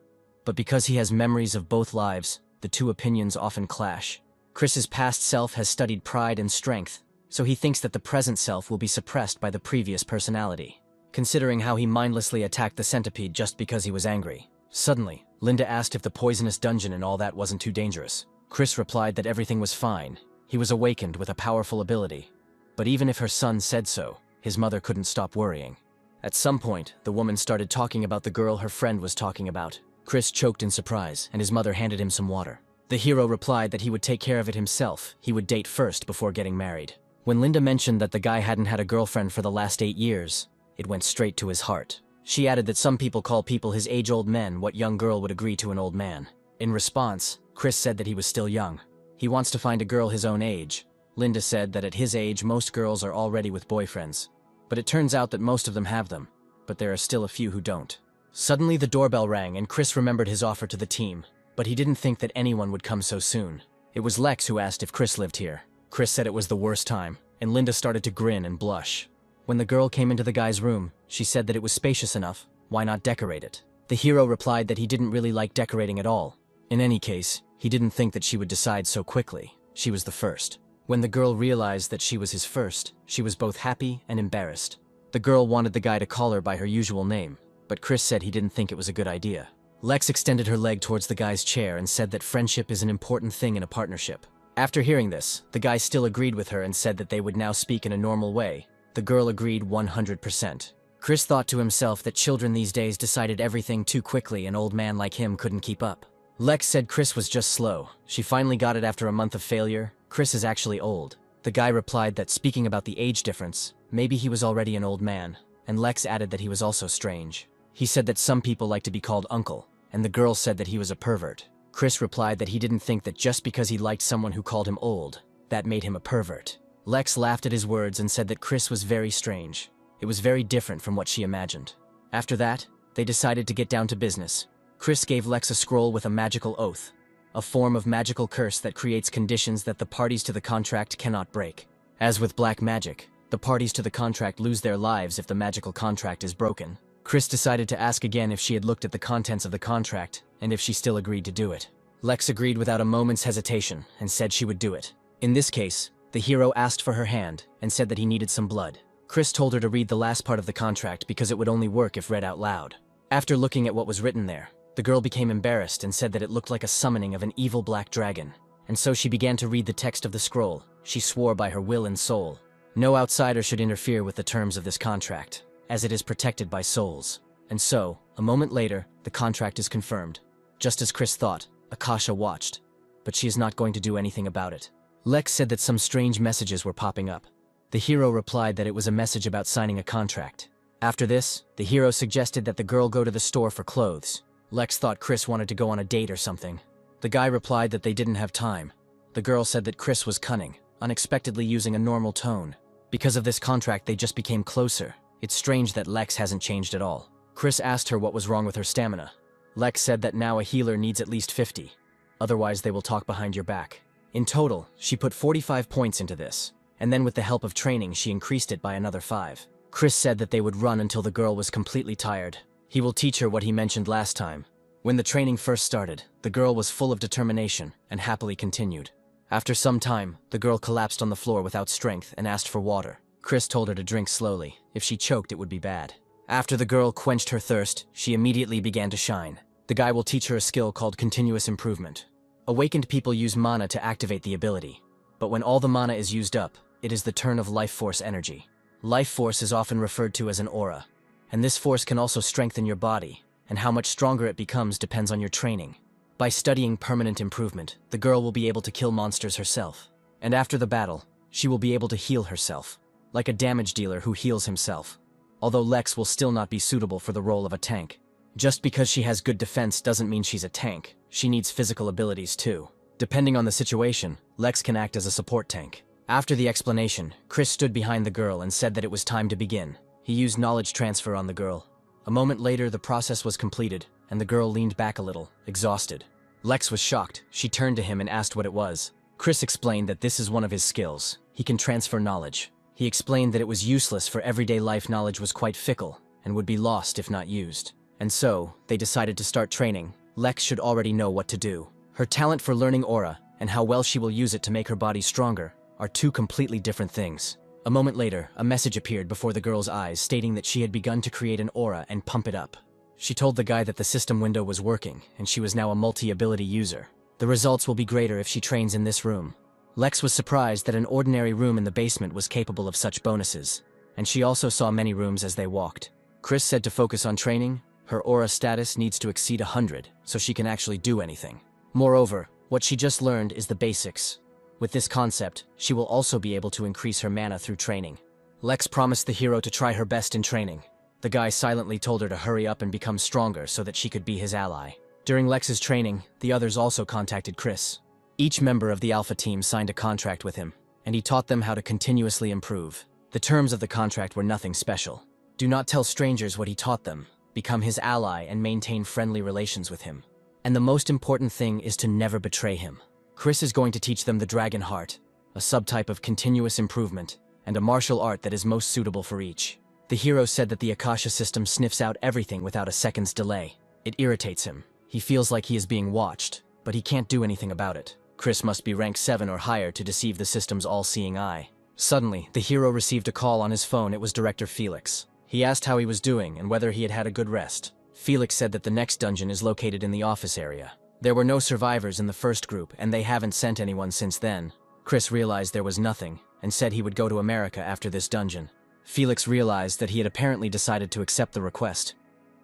But because he has memories of both lives, the two opinions often clash. Chris's past self has studied pride and strength, so he thinks that the present self will be suppressed by the previous personality. Considering how he mindlessly attacked the centipede just because he was angry. Suddenly, Linda asked if the poisonous dungeon and all that wasn't too dangerous. Chris replied that everything was fine. He was awakened with a powerful ability. But even if her son said so, his mother couldn't stop worrying. At some point, the woman started talking about the girl her friend was talking about. Chris choked in surprise, and his mother handed him some water. The hero replied that he would take care of it himself. He would date first before getting married. When Linda mentioned that the guy hadn't had a girlfriend for the last 8 years, it went straight to his heart. She added that some people call people his age-old men what young girl would agree to an old man. In response, Chris said that he was still young. He wants to find a girl his own age. Linda said that at his age most girls are already with boyfriends. But it turns out that most of them have them, but there are still a few who don't. Suddenly the doorbell rang and Chris remembered his offer to the team, but he didn't think that anyone would come so soon. It was Lex who asked if Chris lived here. Chris said it was the worst time, and Linda started to grin and blush. When the girl came into the guy's room, she said that it was spacious enough, why not decorate it? The hero replied that he didn't really like decorating at all. In any case, he didn't think that she would decide so quickly. She was the first. When the girl realized that she was his first, she was both happy and embarrassed. The girl wanted the guy to call her by her usual name, but Chris said he didn't think it was a good idea. Lex extended her leg towards the guy's chair and said that friendship is an important thing in a partnership. After hearing this, the guy still agreed with her and said that they would now speak in a normal way. The girl agreed 100%. Chris thought to himself that children these days decided everything too quickly, an old man like him couldn't keep up. Lex said Chris was just slow. She finally got it after a month of failure. Chris is actually old. The guy replied that speaking about the age difference, maybe he was already an old man, and Lex added that he was also strange. He said that some people like to be called uncle, and the girl said that he was a pervert. Chris replied that he didn't think that just because he liked someone who called him old, that made him a pervert. Lex laughed at his words and said that Chris was very strange. It was very different from what she imagined. After that, they decided to get down to business. Chris gave Lex a scroll with a magical oath, a form of magical curse that creates conditions that the parties to the contract cannot break. As with black magic, the parties to the contract lose their lives if the magical contract is broken. Chris decided to ask again if she had looked at the contents of the contract, and if she still agreed to do it. Lex agreed without a moment's hesitation, and said she would do it. In this case, the hero asked for her hand, and said that he needed some blood. Chris told her to read the last part of the contract because it would only work if read out loud. After looking at what was written there, the girl became embarrassed and said that it looked like a summoning of an evil black dragon. And so she began to read the text of the scroll. She swore by her will and soul. No outsider should interfere with the terms of this contract, as it is protected by souls. And so, a moment later, the contract is confirmed. Just as Chris thought, Akasha watched, but she is not going to do anything about it. Lex said that some strange messages were popping up. The hero replied that it was a message about signing a contract. After this, the hero suggested that the girl go to the store for clothes. Lex thought Chris wanted to go on a date or something. The guy replied that they didn't have time. The girl said that Chris was cunning, unexpectedly using a normal tone. Because of this contract, they just became closer. It's strange that Lex hasn't changed at all. Chris asked her what was wrong with her stamina. Lex said that now a healer needs at least 50. Otherwise, they will talk behind your back. In total, she put 45 points into this, and then with the help of training, she increased it by another 5. Chris said that they would run until the girl was completely tired. He will teach her what he mentioned last time. When the training first started, the girl was full of determination and happily continued. After some time, the girl collapsed on the floor without strength and asked for water. Chris told her to drink slowly. If she choked, it would be bad. After the girl quenched her thirst, she immediately began to shine. The guy will teach her a skill called continuous improvement. Awakened people use mana to activate the ability. But when all the mana is used up, it is the turn of life force energy. Life force is often referred to as an aura. And this force can also strengthen your body, and how much stronger it becomes depends on your training. By studying permanent improvement, the girl will be able to kill monsters herself. And after the battle, she will be able to heal herself, like a damage dealer who heals himself. Although Lex will still not be suitable for the role of a tank. Just because she has good defense doesn't mean she's a tank. She needs physical abilities too. Depending on the situation, Lex can act as a support tank. After the explanation, Chris stood behind the girl and said that it was time to begin. He used knowledge transfer on the girl. A moment later, the process was completed, and the girl leaned back a little, exhausted. Lex was shocked. She turned to him and asked what it was. Chris explained that this is one of his skills. He can transfer knowledge. He explained that it was useless for everyday life. Knowledge was quite fickle and would be lost if not used. And so, they decided to start training. Lex should already know what to do. Her talent for learning aura and how well she will use it to make her body stronger are two completely different things. A moment later, a message appeared before the girl's eyes stating that she had begun to create an aura and pump it up. She told the guy that the system window was working and she was now a multi-ability user. The results will be greater if she trains in this room. Lex was surprised that an ordinary room in the basement was capable of such bonuses, and she also saw many rooms as they walked. Chris said to focus on training. Her aura status needs to exceed 100 so she can actually do anything. Moreover, what she just learned is the basics. With this concept, she will also be able to increase her mana through training. Lex promised the hero to try her best in training. The guy silently told her to hurry up and become stronger so that she could be his ally. During Lex's training, the others also contacted Chris. Each member of the Alpha team signed a contract with him, and he taught them how to continuously improve. The terms of the contract were nothing special. Do not tell strangers what he taught them, become his ally and maintain friendly relations with him. And the most important thing is to never betray him. Chris is going to teach them the Dragon Heart, a subtype of continuous improvement, and a martial art that is most suitable for each. The hero said that the Akasha system sniffs out everything without a second's delay. It irritates him. He feels like he is being watched, but he can't do anything about it. Chris must be rank 7 or higher to deceive the system's all-seeing eye. Suddenly, the hero received a call on his phone. It was Director Felix. He asked how he was doing and whether he had had a good rest. Felix said that the next dungeon is located in the office area. There were no survivors in the first group, and they haven't sent anyone since then. Chris realized there was nothing, and said he would go to America after this dungeon. Felix realized that he had apparently decided to accept the request.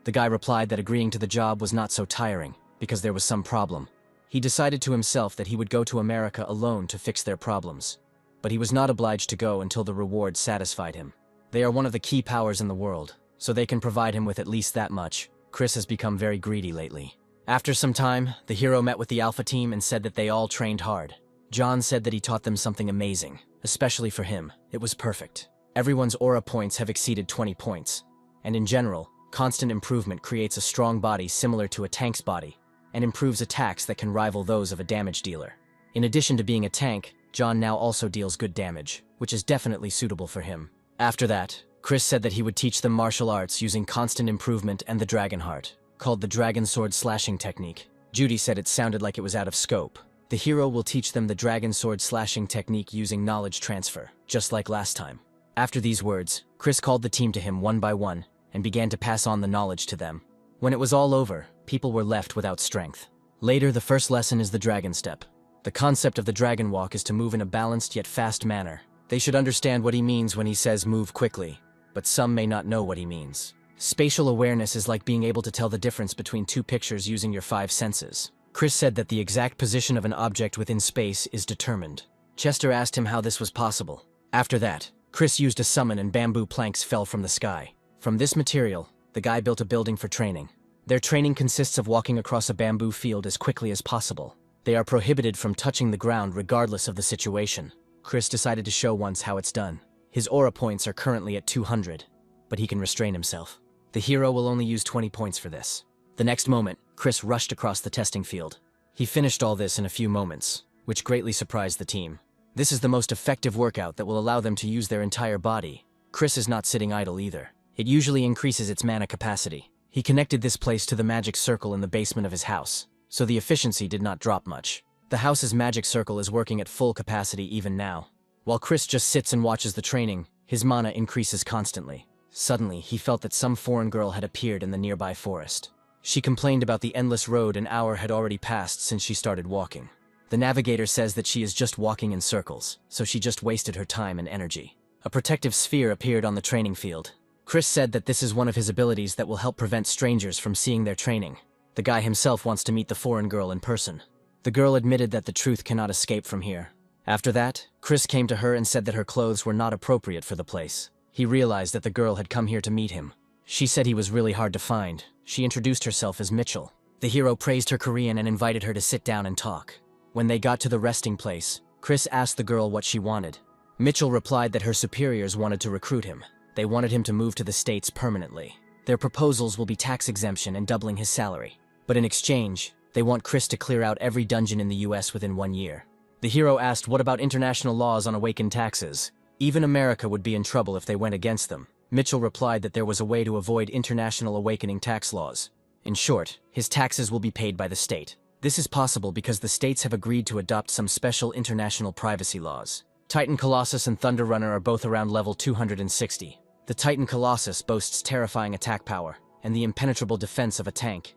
The guy replied that agreeing to the job was not so tiring, because there was some problem. He decided to himself that he would go to America alone to fix their problems. But he was not obliged to go until the reward satisfied him. They are one of the key powers in the world, so they can provide him with at least that much. Chris has become very greedy lately. After some time, the hero met with the Alpha team and said that they all trained hard. John said that he taught them something amazing, especially for him. It was perfect. Everyone's aura points have exceeded 20 points. And in general, constant improvement creates a strong body similar to a tank's body, and improves attacks that can rival those of a damage dealer. In addition to being a tank, John now also deals good damage, which is definitely suitable for him. After that, Chris said that he would teach them martial arts using constant improvement and the Dragon Heart, called the Dragon Sword Slashing Technique. Judy said it sounded like it was out of scope. The hero will teach them the Dragon Sword Slashing Technique using knowledge transfer, just like last time. After these words, Chris called the team to him one by one, and began to pass on the knowledge to them. When it was all over, people were left without strength. Later, the first lesson is the Dragon Step. The concept of the Dragon Walk is to move in a balanced yet fast manner. They should understand what he means when he says move quickly, but some may not know what he means. Spatial awareness is like being able to tell the difference between two pictures using your 5 senses. Chris said that the exact position of an object within space is determined. Chester asked him how this was possible. After that, Chris used a summon and bamboo planks fell from the sky. From this material, the guy built a building for training. Their training consists of walking across a bamboo field as quickly as possible. They are prohibited from touching the ground regardless of the situation. Chris decided to show once how it's done. His aura points are currently at 200, but he can restrain himself. The hero will only use 20 points for this. The next moment, Chris rushed across the testing field. He finished all this in a few moments, which greatly surprised the team. This is the most effective workout that will allow them to use their entire body. Chris is not sitting idle either. It usually increases its mana capacity. He connected this place to the magic circle in the basement of his house, so the efficiency did not drop much. The house's magic circle is working at full capacity even now. While Chris just sits and watches the training, his mana increases constantly. Suddenly, he felt that some foreign girl had appeared in the nearby forest. She complained about the endless road. An hour had already passed since she started walking. The navigator says that she is just walking in circles, so she just wasted her time and energy. A protective sphere appeared on the training field. Chris said that this is one of his abilities that will help prevent strangers from seeing their training. The guy himself wants to meet the foreign girl in person. The girl admitted that the truth cannot escape from here. After that, Chris came to her and said that her clothes were not appropriate for the place. He realized that the girl had come here to meet him. She said he was really hard to find. She introduced herself as Mitchell. The hero praised her Korean and invited her to sit down and talk. When they got to the resting place, Chris asked the girl what she wanted. Mitchell replied that her superiors wanted to recruit him. They wanted him to move to the States permanently. Their proposals will be tax exemption and doubling his salary. But in exchange, they want Chris to clear out every dungeon in the US within 1 year. The hero asked what about international laws on awakened taxes? Even America would be in trouble if they went against them. Mitchell replied that there was a way to avoid international awakening tax laws. In short, his taxes will be paid by the state. This is possible because the states have agreed to adopt some special international privacy laws. Titan Colossus and Thunder Runner are both around level 260. The Titan Colossus boasts terrifying attack power and the impenetrable defense of a tank.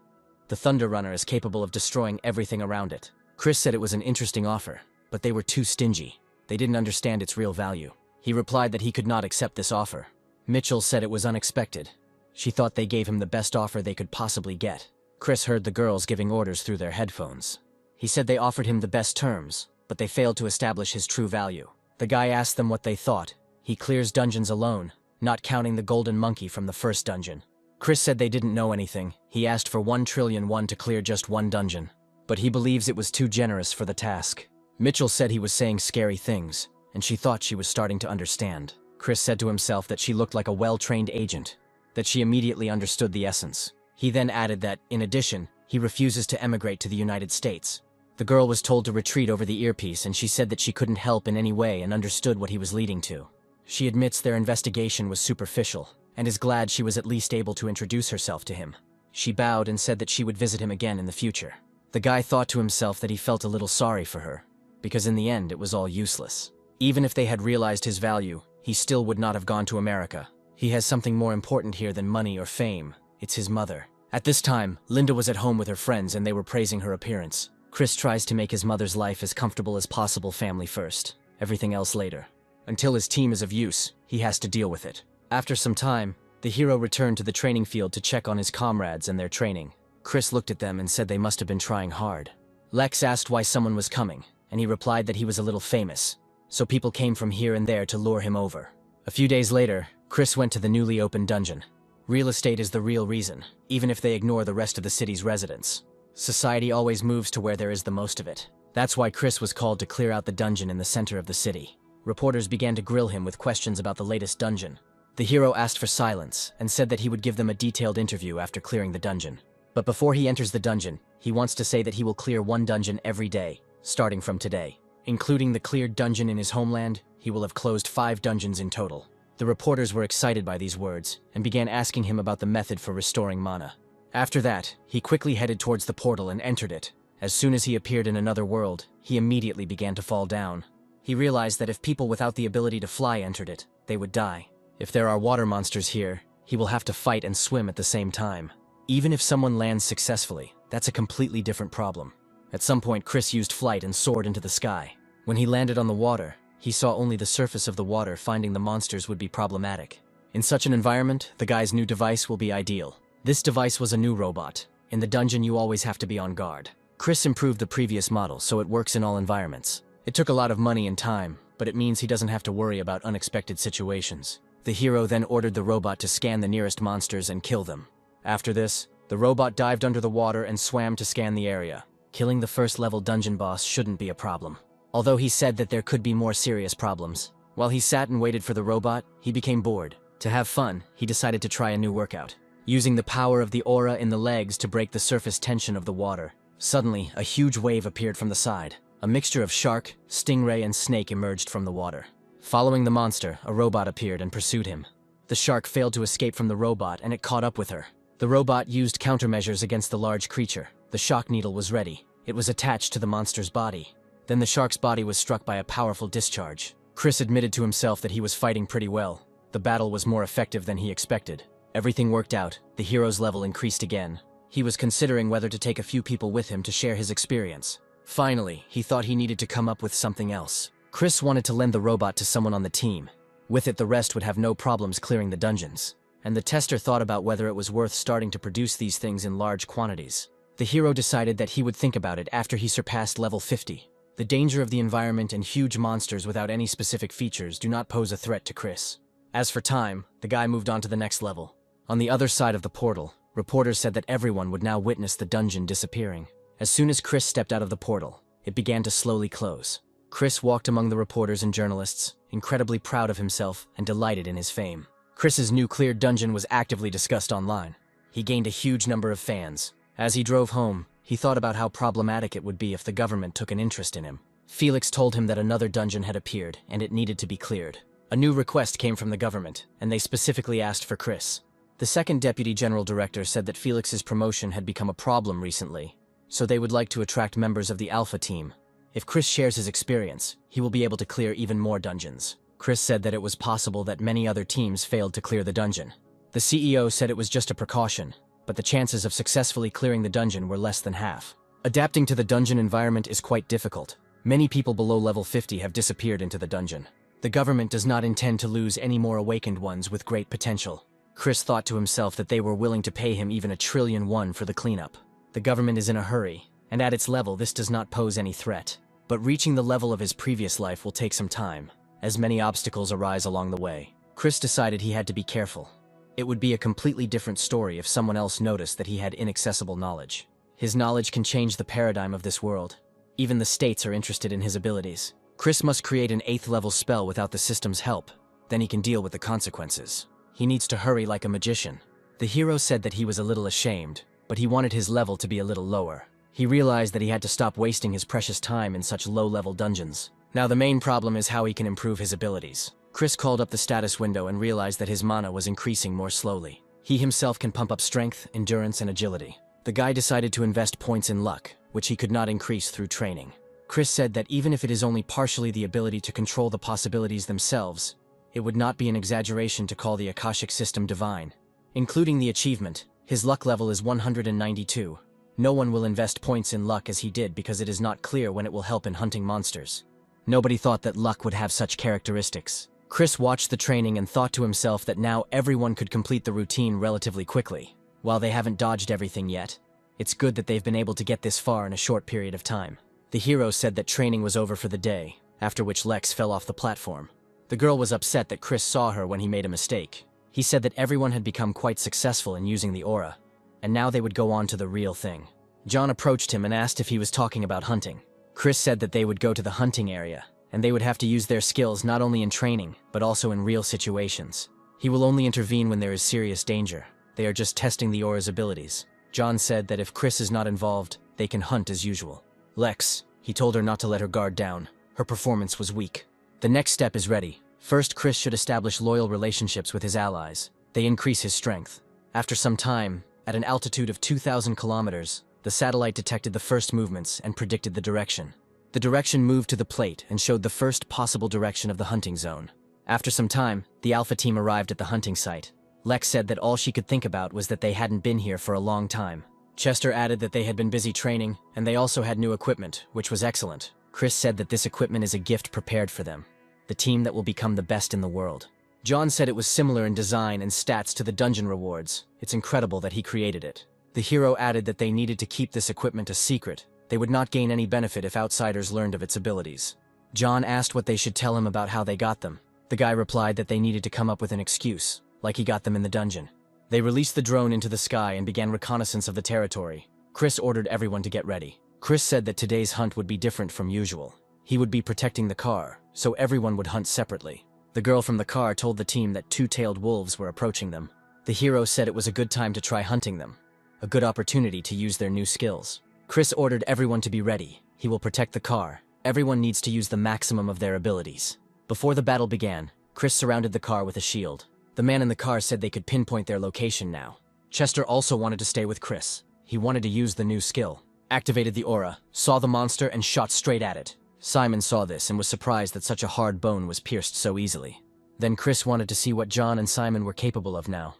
The Thunder Runner is capable of destroying everything around it. Chris said it was an interesting offer, but they were too stingy. They didn't understand its real value. He replied that he could not accept this offer. Mitchell said it was unexpected. She thought they gave him the best offer they could possibly get. Chris heard the girls giving orders through their headphones. He said they offered him the best terms, but they failed to establish his true value. The guy asked them what they thought. He clears dungeons alone, not counting the golden monkey from the first dungeon. Chris said they didn't know anything. He asked for 1,000,000,000,000 to clear just one dungeon, but he believes it was too generous for the task. Mitchell said he was saying scary things, and she thought she was starting to understand. Chris said to himself that she looked like a well-trained agent, that she immediately understood the essence. He then added that, in addition, he refuses to emigrate to the United States. The girl was told to retreat over the earpiece, and she said that she couldn't help in any way and understood what he was leading to. She admits their investigation was superficial, and is glad she was at least able to introduce herself to him. She bowed and said that she would visit him again in the future. The guy thought to himself that he felt a little sorry for her, because in the end it was all useless. Even if they had realized his value, he still would not have gone to America. He has something more important here than money or fame. It's his mother. At this time, Linda was at home with her friends and they were praising her appearance. Chris tries to make his mother's life as comfortable as possible, family first, everything else later. Until his team is of use, he has to deal with it. After some time, the hero returned to the training field to check on his comrades and their training. Chris looked at them and said they must have been trying hard. Lex asked why someone was coming, and he replied that he was a little famous, so people came from here and there to lure him over. A few days later, Chris went to the newly opened dungeon. Real estate is the real reason, even if they ignore the rest of the city's residents. Society always moves to where there is the most of it. That's why Chris was called to clear out the dungeon in the center of the city. Reporters began to grill him with questions about the latest dungeon. The hero asked for silence and said that he would give them a detailed interview after clearing the dungeon. But before he enters the dungeon, he wants to say that he will clear one dungeon every day, starting from today. Including the cleared dungeon in his homeland, he will have closed 5 dungeons in total. The reporters were excited by these words and began asking him about the method for restoring mana. After that, he quickly headed towards the portal and entered it. As soon as he appeared in another world, he immediately began to fall down. He realized that if people without the ability to fly entered it, they would die. If there are water monsters here, he will have to fight and swim at the same time. Even if someone lands successfully, that's a completely different problem. At some point, Chris used flight and soared into the sky. When he landed on the water, he saw only the surface of the water. Finding the monsters would be problematic. In such an environment, the guy's new device will be ideal. This device was a new robot. In the dungeon, you always have to be on guard. Chris improved the previous model, so it works in all environments. It took a lot of money and time, but it means he doesn't have to worry about unexpected situations. The hero then ordered the robot to scan the nearest monsters and kill them. After this, the robot dived under the water and swam to scan the area. Killing the first-level dungeon boss shouldn't be a problem, although he said that there could be more serious problems. While he sat and waited for the robot, he became bored. To have fun, he decided to try a new workout, using the power of the aura in the legs to break the surface tension of the water. Suddenly, a huge wave appeared from the side. A mixture of shark, stingray, and snake emerged from the water. Following the monster, a robot appeared and pursued him. The shark failed to escape from the robot and it caught up with her. The robot used countermeasures against the large creature. The shock needle was ready. It was attached to the monster's body. Then the shark's body was struck by a powerful discharge. Chris admitted to himself that he was fighting pretty well. The battle was more effective than he expected. Everything worked out. The hero's level increased again. He was considering whether to take a few people with him to share his experience. Finally, he thought he needed to come up with something else. Chris wanted to lend the robot to someone on the team. With it, the rest would have no problems clearing the dungeons. And the tester thought about whether it was worth starting to produce these things in large quantities. The hero decided that he would think about it after he surpassed level 50. The danger of the environment and huge monsters without any specific features do not pose a threat to Chris. As for time, the guy moved on to the next level. On the other side of the portal, reporters said that everyone would now witness the dungeon disappearing. As soon as Chris stepped out of the portal, It began to slowly close. Chris walked among the reporters and journalists, incredibly proud of himself and delighted in his fame. Chris's new cleared dungeon was actively discussed online. He gained a huge number of fans. As he drove home, he thought about how problematic it would be if the government took an interest in him. Felix told him that another dungeon had appeared and it needed to be cleared. A new request came from the government, and they specifically asked for Chris. The second deputy general director said that Felix's promotion had become a problem recently, so they would like to attract members of the Alpha team. If Chris shares his experience, he will be able to clear even more dungeons. Chris said that it was possible that many other teams failed to clear the dungeon. The CEO said it was just a precaution, but the chances of successfully clearing the dungeon were less than half. Adapting to the dungeon environment is quite difficult. Many people below level 50 have disappeared into the dungeon. The government does not intend to lose any more awakened ones with great potential. Chris thought to himself that they were willing to pay him even 1,000,000,000,000 for the cleanup. The government is in a hurry, and at its level this does not pose any threat. But reaching the level of his previous life will take some time, as many obstacles arise along the way. Chris decided he had to be careful. It would be a completely different story if someone else noticed that he had inaccessible knowledge. His knowledge can change the paradigm of this world. Even the states are interested in his abilities. Chris must create an 8th level spell without the system's help. Then he can deal with the consequences. He needs to hurry like a magician. The hero said that he was a little ashamed, but he wanted his level to be a little lower. He realized that he had to stop wasting his precious time in such low-level dungeons. Now the main problem is how he can improve his abilities. Chris called up the status window and realized that his mana was increasing more slowly. He himself can pump up strength, endurance, and agility. The guy decided to invest points in luck, which he could not increase through training. Chris said that even if it is only partially the ability to control the possibilities themselves, it would not be an exaggeration to call the Akashic system divine. Including the achievement, his luck level is 192. No one will invest points in luck as he did because it is not clear when it will help in hunting monsters. Nobody thought that luck would have such characteristics. Chris watched the training and thought to himself that now everyone could complete the routine relatively quickly. While they haven't dodged everything yet, it's good that they've been able to get this far in a short period of time. The hero said that training was over for the day, after which Lex fell off the platform. The girl was upset that Chris saw her when he made a mistake. He said that everyone had become quite successful in using the aura, and now they would go on to the real thing. John approached him and asked if he was talking about hunting. Chris said that they would go to the hunting area, and they would have to use their skills not only in training, but also in real situations. He will only intervene when there is serious danger. They are just testing the aura's abilities. John said that if Chris is not involved, they can hunt as usual. Lex, he told her not to let her guard down. Her performance was weak. The next step is ready. First, Chris should establish loyal relationships with his allies. They increase his strength. After some time, at an altitude of 2,000 kilometers, the satellite detected the first movements and predicted the direction. The direction moved to the plate and showed the first possible direction of the hunting zone. After some time, the Alpha team arrived at the hunting site. Lex said that all she could think about was that they hadn't been here for a long time. Chester added that they had been busy training, and they also had new equipment, which was excellent. Chris said that this equipment is a gift prepared for them, the team that will become the best in the world. John said it was similar in design and stats to the dungeon rewards. It's incredible that he created it. The hero added that they needed to keep this equipment a secret. They would not gain any benefit if outsiders learned of its abilities. John asked what they should tell him about how they got them. The guy replied that they needed to come up with an excuse, like he got them in the dungeon. They released the drone into the sky and began reconnaissance of the territory. Chris ordered everyone to get ready. Chris said that today's hunt would be different from usual. He would be protecting the car, so everyone would hunt separately. The girl from the car told the team that two-tailed wolves were approaching them. The hero said it was a good time to try hunting them, a good opportunity to use their new skills. Chris ordered everyone to be ready. He will protect the car. Everyone needs to use the maximum of their abilities. Before the battle began, Chris surrounded the car with a shield. The man in the car said they could pinpoint their location now. Chester also wanted to stay with Chris. He wanted to use the new skill. Activated the aura, saw the monster, and shot straight at it. Simon saw this and was surprised that such a hard bone was pierced so easily. Then Chris wanted to see what John and Simon were capable of now.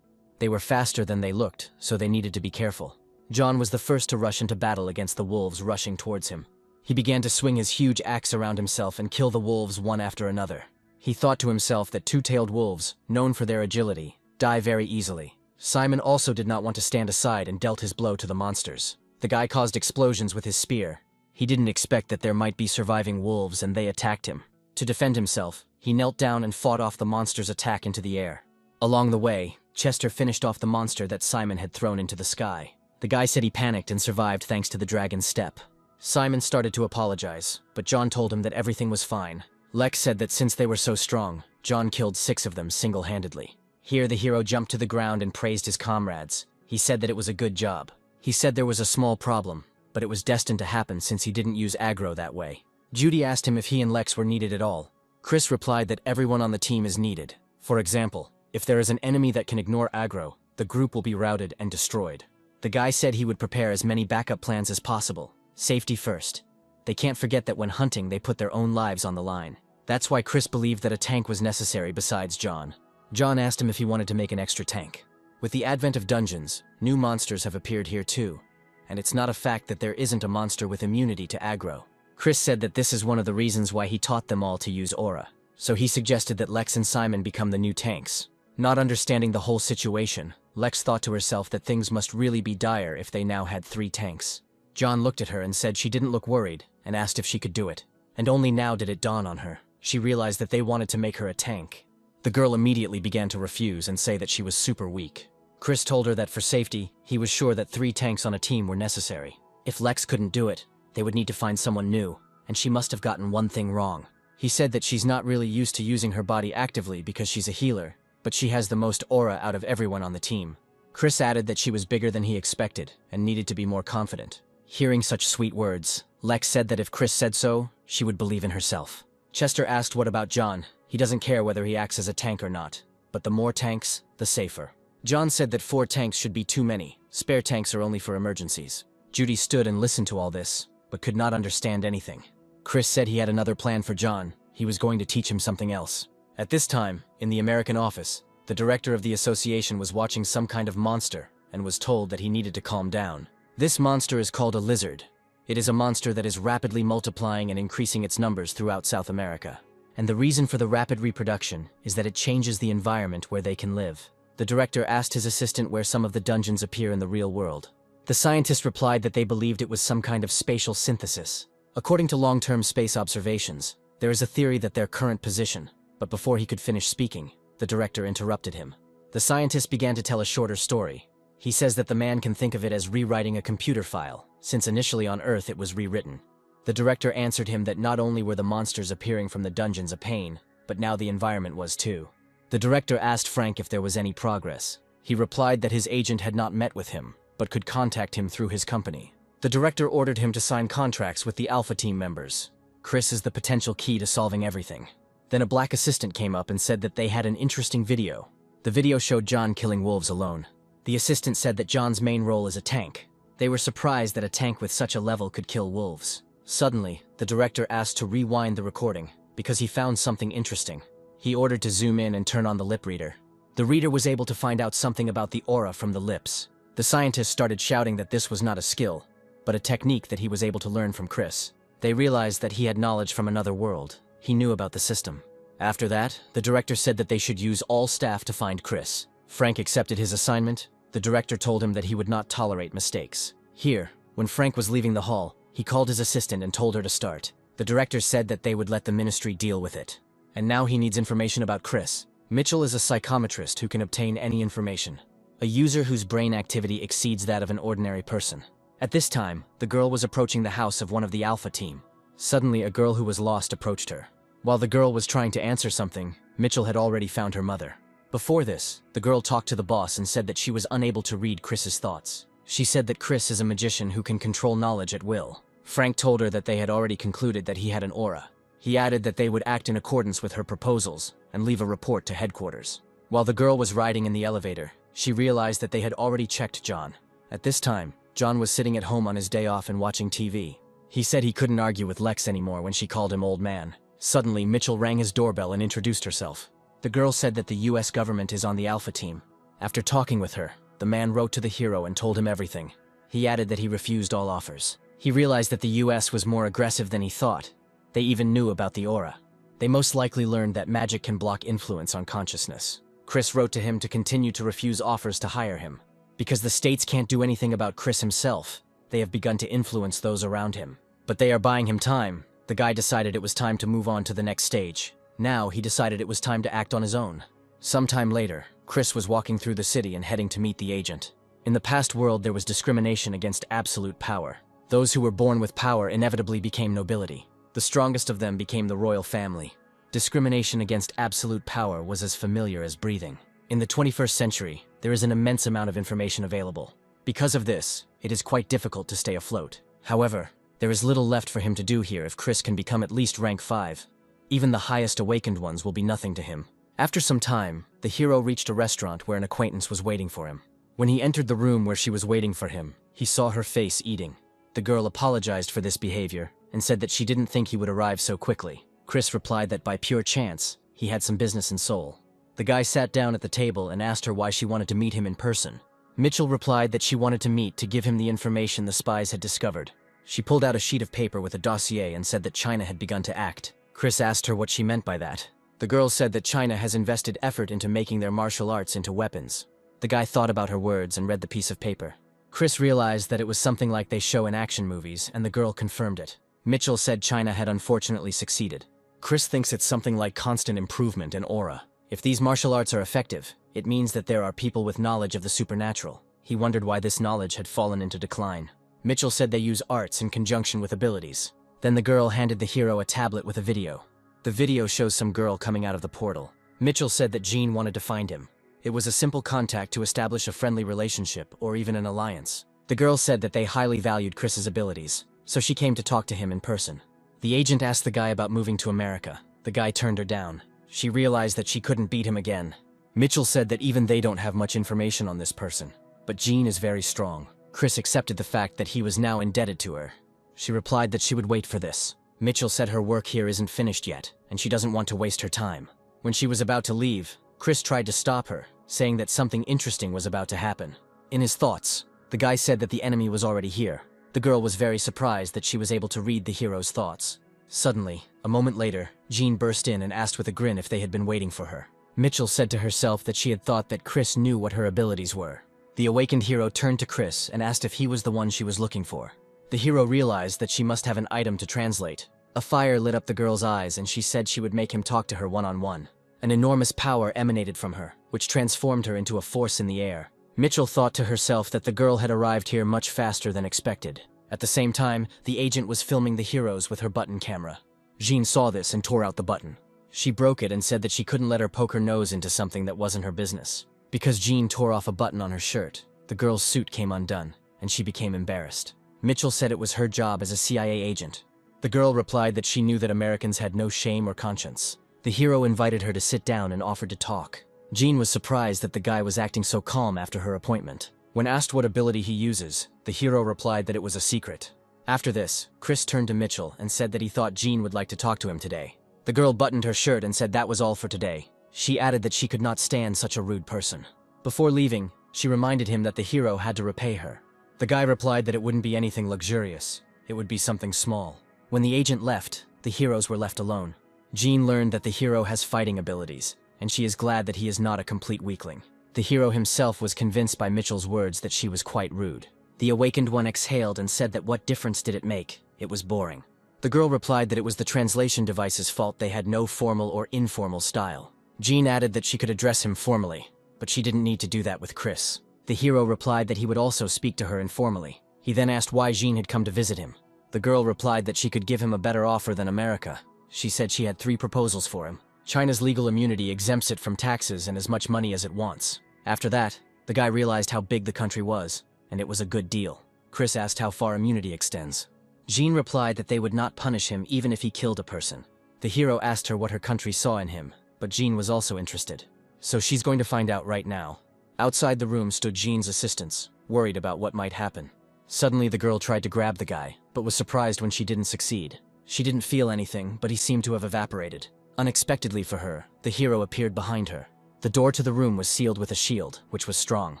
They were faster than they looked, so they needed to be careful. John was the first to rush into battle against the wolves rushing towards him. He began to swing his huge axe around himself and kill the wolves one after another. He thought to himself that two-tailed wolves, known for their agility, die very easily. Simon also did not want to stand aside and dealt his blow to the monsters. The guy caused explosions with his spear. He didn't expect that there might be surviving wolves, and they attacked him. To defend himself, he knelt down and fought off the monster's attack into the air. Along the way, Chester finished off the monster that Simon had thrown into the sky. The guy said he panicked and survived thanks to the dragon's step. Simon started to apologize, but John told him that everything was fine. Lex said that since they were so strong, John killed 6 of them single-handedly. Here the hero jumped to the ground and praised his comrades. He said that it was a good job. He said there was a small problem, but it was destined to happen since he didn't use aggro that way. Judy asked him if he and Lex were needed at all. Chris replied that everyone on the team is needed. For example, if there is an enemy that can ignore aggro, the group will be routed and destroyed. The guy said he would prepare as many backup plans as possible. Safety first. They can't forget that when hunting they put their own lives on the line. That's why Chris believed that a tank was necessary besides John. John asked him if he wanted to make an extra tank. With the advent of dungeons, new monsters have appeared here too. And it's not a fact that there isn't a monster with immunity to aggro. Chris said that this is one of the reasons why he taught them all to use aura. So he suggested that Lex and Simon become the new tanks. Not understanding the whole situation, Lex thought to herself that things must really be dire if they now had 3 tanks. John looked at her and said she didn't look worried, and asked if she could do it. And only now did it dawn on her. She realized that they wanted to make her a tank. The girl immediately began to refuse and say that she was super weak. Chris told her that for safety, he was sure that 3 tanks on a team were necessary. If Lex couldn't do it, they would need to find someone new, and she must have gotten one thing wrong. He said that she's not really used to using her body actively because she's a healer, but she has the most aura out of everyone on the team. Chris added that she was bigger than he expected and needed to be more confident. Hearing such sweet words, Lex said that if Chris said so, she would believe in herself. Chester asked what about John. He doesn't care whether he acts as a tank or not, but the more tanks, the safer. John said that 4 tanks should be too many. Spare tanks are only for emergencies. Judy stood and listened to all this, but could not understand anything. Chris said he had another plan for John. He was going to teach him something else. At this time, in the American office, the director of the association was watching some kind of monster and was told that he needed to calm down. This monster is called a lizard. It is a monster that is rapidly multiplying and increasing its numbers throughout South America. And the reason for the rapid reproduction is that it changes the environment where they can live. The director asked his assistant where some of the dungeons appear in the real world. The scientist replied that they believed it was some kind of spatial synthesis. According to long-term space observations, there is a theory that their current position, but before he could finish speaking, the director interrupted him. The scientist began to tell a shorter story. He says that the man can think of it as rewriting a computer file, since initially on Earth it was rewritten. The director answered him that not only were the monsters appearing from the dungeons a pain, but now the environment was too. The director asked Frank if there was any progress. He replied that his agent had not met with him, but could contact him through his company. The director ordered him to sign contracts with the Alpha Team members. Chris is the potential key to solving everything. Then a black assistant came up and said that they had an interesting video. The video showed John killing wolves alone. The assistant said that John's main role is a tank. They were surprised that a tank with such a level could kill wolves. Suddenly, the director asked to rewind the recording, because he found something interesting. He ordered to zoom in and turn on the lip reader. The reader was able to find out something about the aura from the lips. The scientist started shouting that this was not a skill, but a technique that he was able to learn from Chris. They realized that he had knowledge from another world. He knew about the system. After that, the director said that they should use all staff to find Chris. Frank accepted his assignment. The director told him that he would not tolerate mistakes. Here, when Frank was leaving the hall, he called his assistant and told her to start. The director said that they would let the ministry deal with it. And now he needs information about Chris. Mitchell is a psychometrist who can obtain any information. A user whose brain activity exceeds that of an ordinary person. At this time, the girl was approaching the house of one of the Alpha Team. Suddenly, a girl who was lost approached her. While the girl was trying to answer something, Mitchell had already found her mother. Before this, the girl talked to the boss and said that she was unable to read Chris's thoughts. She said that Chris is a magician who can control knowledge at will. Frank told her that they had already concluded that he had an aura. He added that they would act in accordance with her proposals and leave a report to headquarters. While the girl was riding in the elevator, she realized that they had already checked John. At this time, John was sitting at home on his day off and watching TV. He said he couldn't argue with Lex anymore when she called him old man. Suddenly, Mitchell rang his doorbell and introduced herself. The girl said that the US government is on the Alpha Team. After talking with her, the man wrote to the hero and told him everything. He added that he refused all offers. He realized that the US was more aggressive than he thought. They even knew about the aura. They most likely learned that magic can block influence on consciousness. Chris wrote to him to continue to refuse offers to hire him. Because the states can't do anything about Chris himself, they have begun to influence those around him. But they are buying him time. The guy decided it was time to move on to the next stage. Now he decided it was time to act on his own. Sometime later, Chris was walking through the city and heading to meet the agent. In the past world, there was discrimination against absolute power. Those who were born with power inevitably became nobility. The strongest of them became the royal family. Discrimination against absolute power was as familiar as breathing. In the 21st century, there is an immense amount of information available. Because of this, it is quite difficult to stay afloat. However, there is little left for him to do here if Chris can become at least rank 5. Even the highest awakened ones will be nothing to him. After some time, the hero reached a restaurant where an acquaintance was waiting for him. When he entered the room where she was waiting for him, he saw her face eating. The girl apologized for this behavior and said that she didn't think he would arrive so quickly. Chris replied that by pure chance, he had some business in Seoul. The guy sat down at the table and asked her why she wanted to meet him in person. Mitchell replied that she wanted to meet to give him the information the spies had discovered. She pulled out a sheet of paper with a dossier and said that China had begun to act. Chris asked her what she meant by that. The girl said that China has invested effort into making their martial arts into weapons. The guy thought about her words and read the piece of paper. Chris realized that it was something like they show in action movies, and the girl confirmed it. Mitchell said China had unfortunately succeeded. Chris thinks it's something like constant improvement and aura. If these martial arts are effective, it means that there are people with knowledge of the supernatural. He wondered why this knowledge had fallen into decline. Mitchell said they use arts in conjunction with abilities. Then the girl handed the hero a tablet with a video. The video shows some girl coming out of the portal. Mitchell said that Jean wanted to find him. It was a simple contact to establish a friendly relationship or even an alliance. The girl said that they highly valued Chris's abilities, so she came to talk to him in person. The agent asked the guy about moving to America. The guy turned her down. She realized that she couldn't beat him again. Mitchell said that even they don't have much information on this person, but Jean is very strong. Chris accepted the fact that he was now indebted to her. She replied that she would wait for this. Mitchell said her work here isn't finished yet, and she doesn't want to waste her time. When she was about to leave, Chris tried to stop her, saying that something interesting was about to happen. In his thoughts, the guy said that the enemy was already here. The girl was very surprised that she was able to read the hero's thoughts. Suddenly, a moment later, Jean burst in and asked with a grin if they had been waiting for her. Mitchell said to herself that she had thought that Chris knew what her abilities were. The awakened hero turned to Chris and asked if he was the one she was looking for. The hero realized that she must have an item to translate. A fire lit up the girl's eyes and she said she would make him talk to her one-on-one. An enormous power emanated from her, which transformed her into a force in the air. Mitchell thought to herself that the girl had arrived here much faster than expected. At the same time, the agent was filming the heroes with her button camera. Jean saw this and tore out the button. She broke it and said that she couldn't let her poke her nose into something that wasn't her business. Because Jean tore off a button on her shirt, the girl's suit came undone, and she became embarrassed. Mitchell said it was her job as a CIA agent. The girl replied that she knew that Americans had no shame or conscience. The hero invited her to sit down and offered to talk. Jean was surprised that the guy was acting so calm after her appointment. When asked what ability he uses, the hero replied that it was a secret. After this, Chris turned to Mitchell and said that he thought Jean would like to talk to him today. The girl buttoned her shirt and said that was all for today. She added that she could not stand such a rude person. Before leaving, she reminded him that the hero had to repay her. The guy replied that it wouldn't be anything luxurious. It would be something small. When the agent left, the heroes were left alone. Jean learned that the hero has fighting abilities, and she is glad that he is not a complete weakling. The hero himself was convinced by Mitchell's words that she was quite rude. The awakened one exhaled and said that what difference did it make? It was boring. The girl replied that it was the translation device's fault they had no formal or informal style. Jean added that she could address him formally, but she didn't need to do that with Chris. The hero replied that he would also speak to her informally. He then asked why Jean had come to visit him. The girl replied that she could give him a better offer than America. She said she had 3 proposals for him. China's legal immunity exempts it from taxes and as much money as it wants. After that, the guy realized how big the country was, and it was a good deal. Chris asked how far immunity extends. Jean replied that they would not punish him even if he killed a person. The hero asked her what her country saw in him, but Jean was also interested. So she's going to find out right now. Outside the room stood Jean's assistants, worried about what might happen. Suddenly the girl tried to grab the guy, but was surprised when she didn't succeed. She didn't feel anything, but he seemed to have evaporated. Unexpectedly for her, the hero appeared behind her. The door to the room was sealed with a shield, which was strong.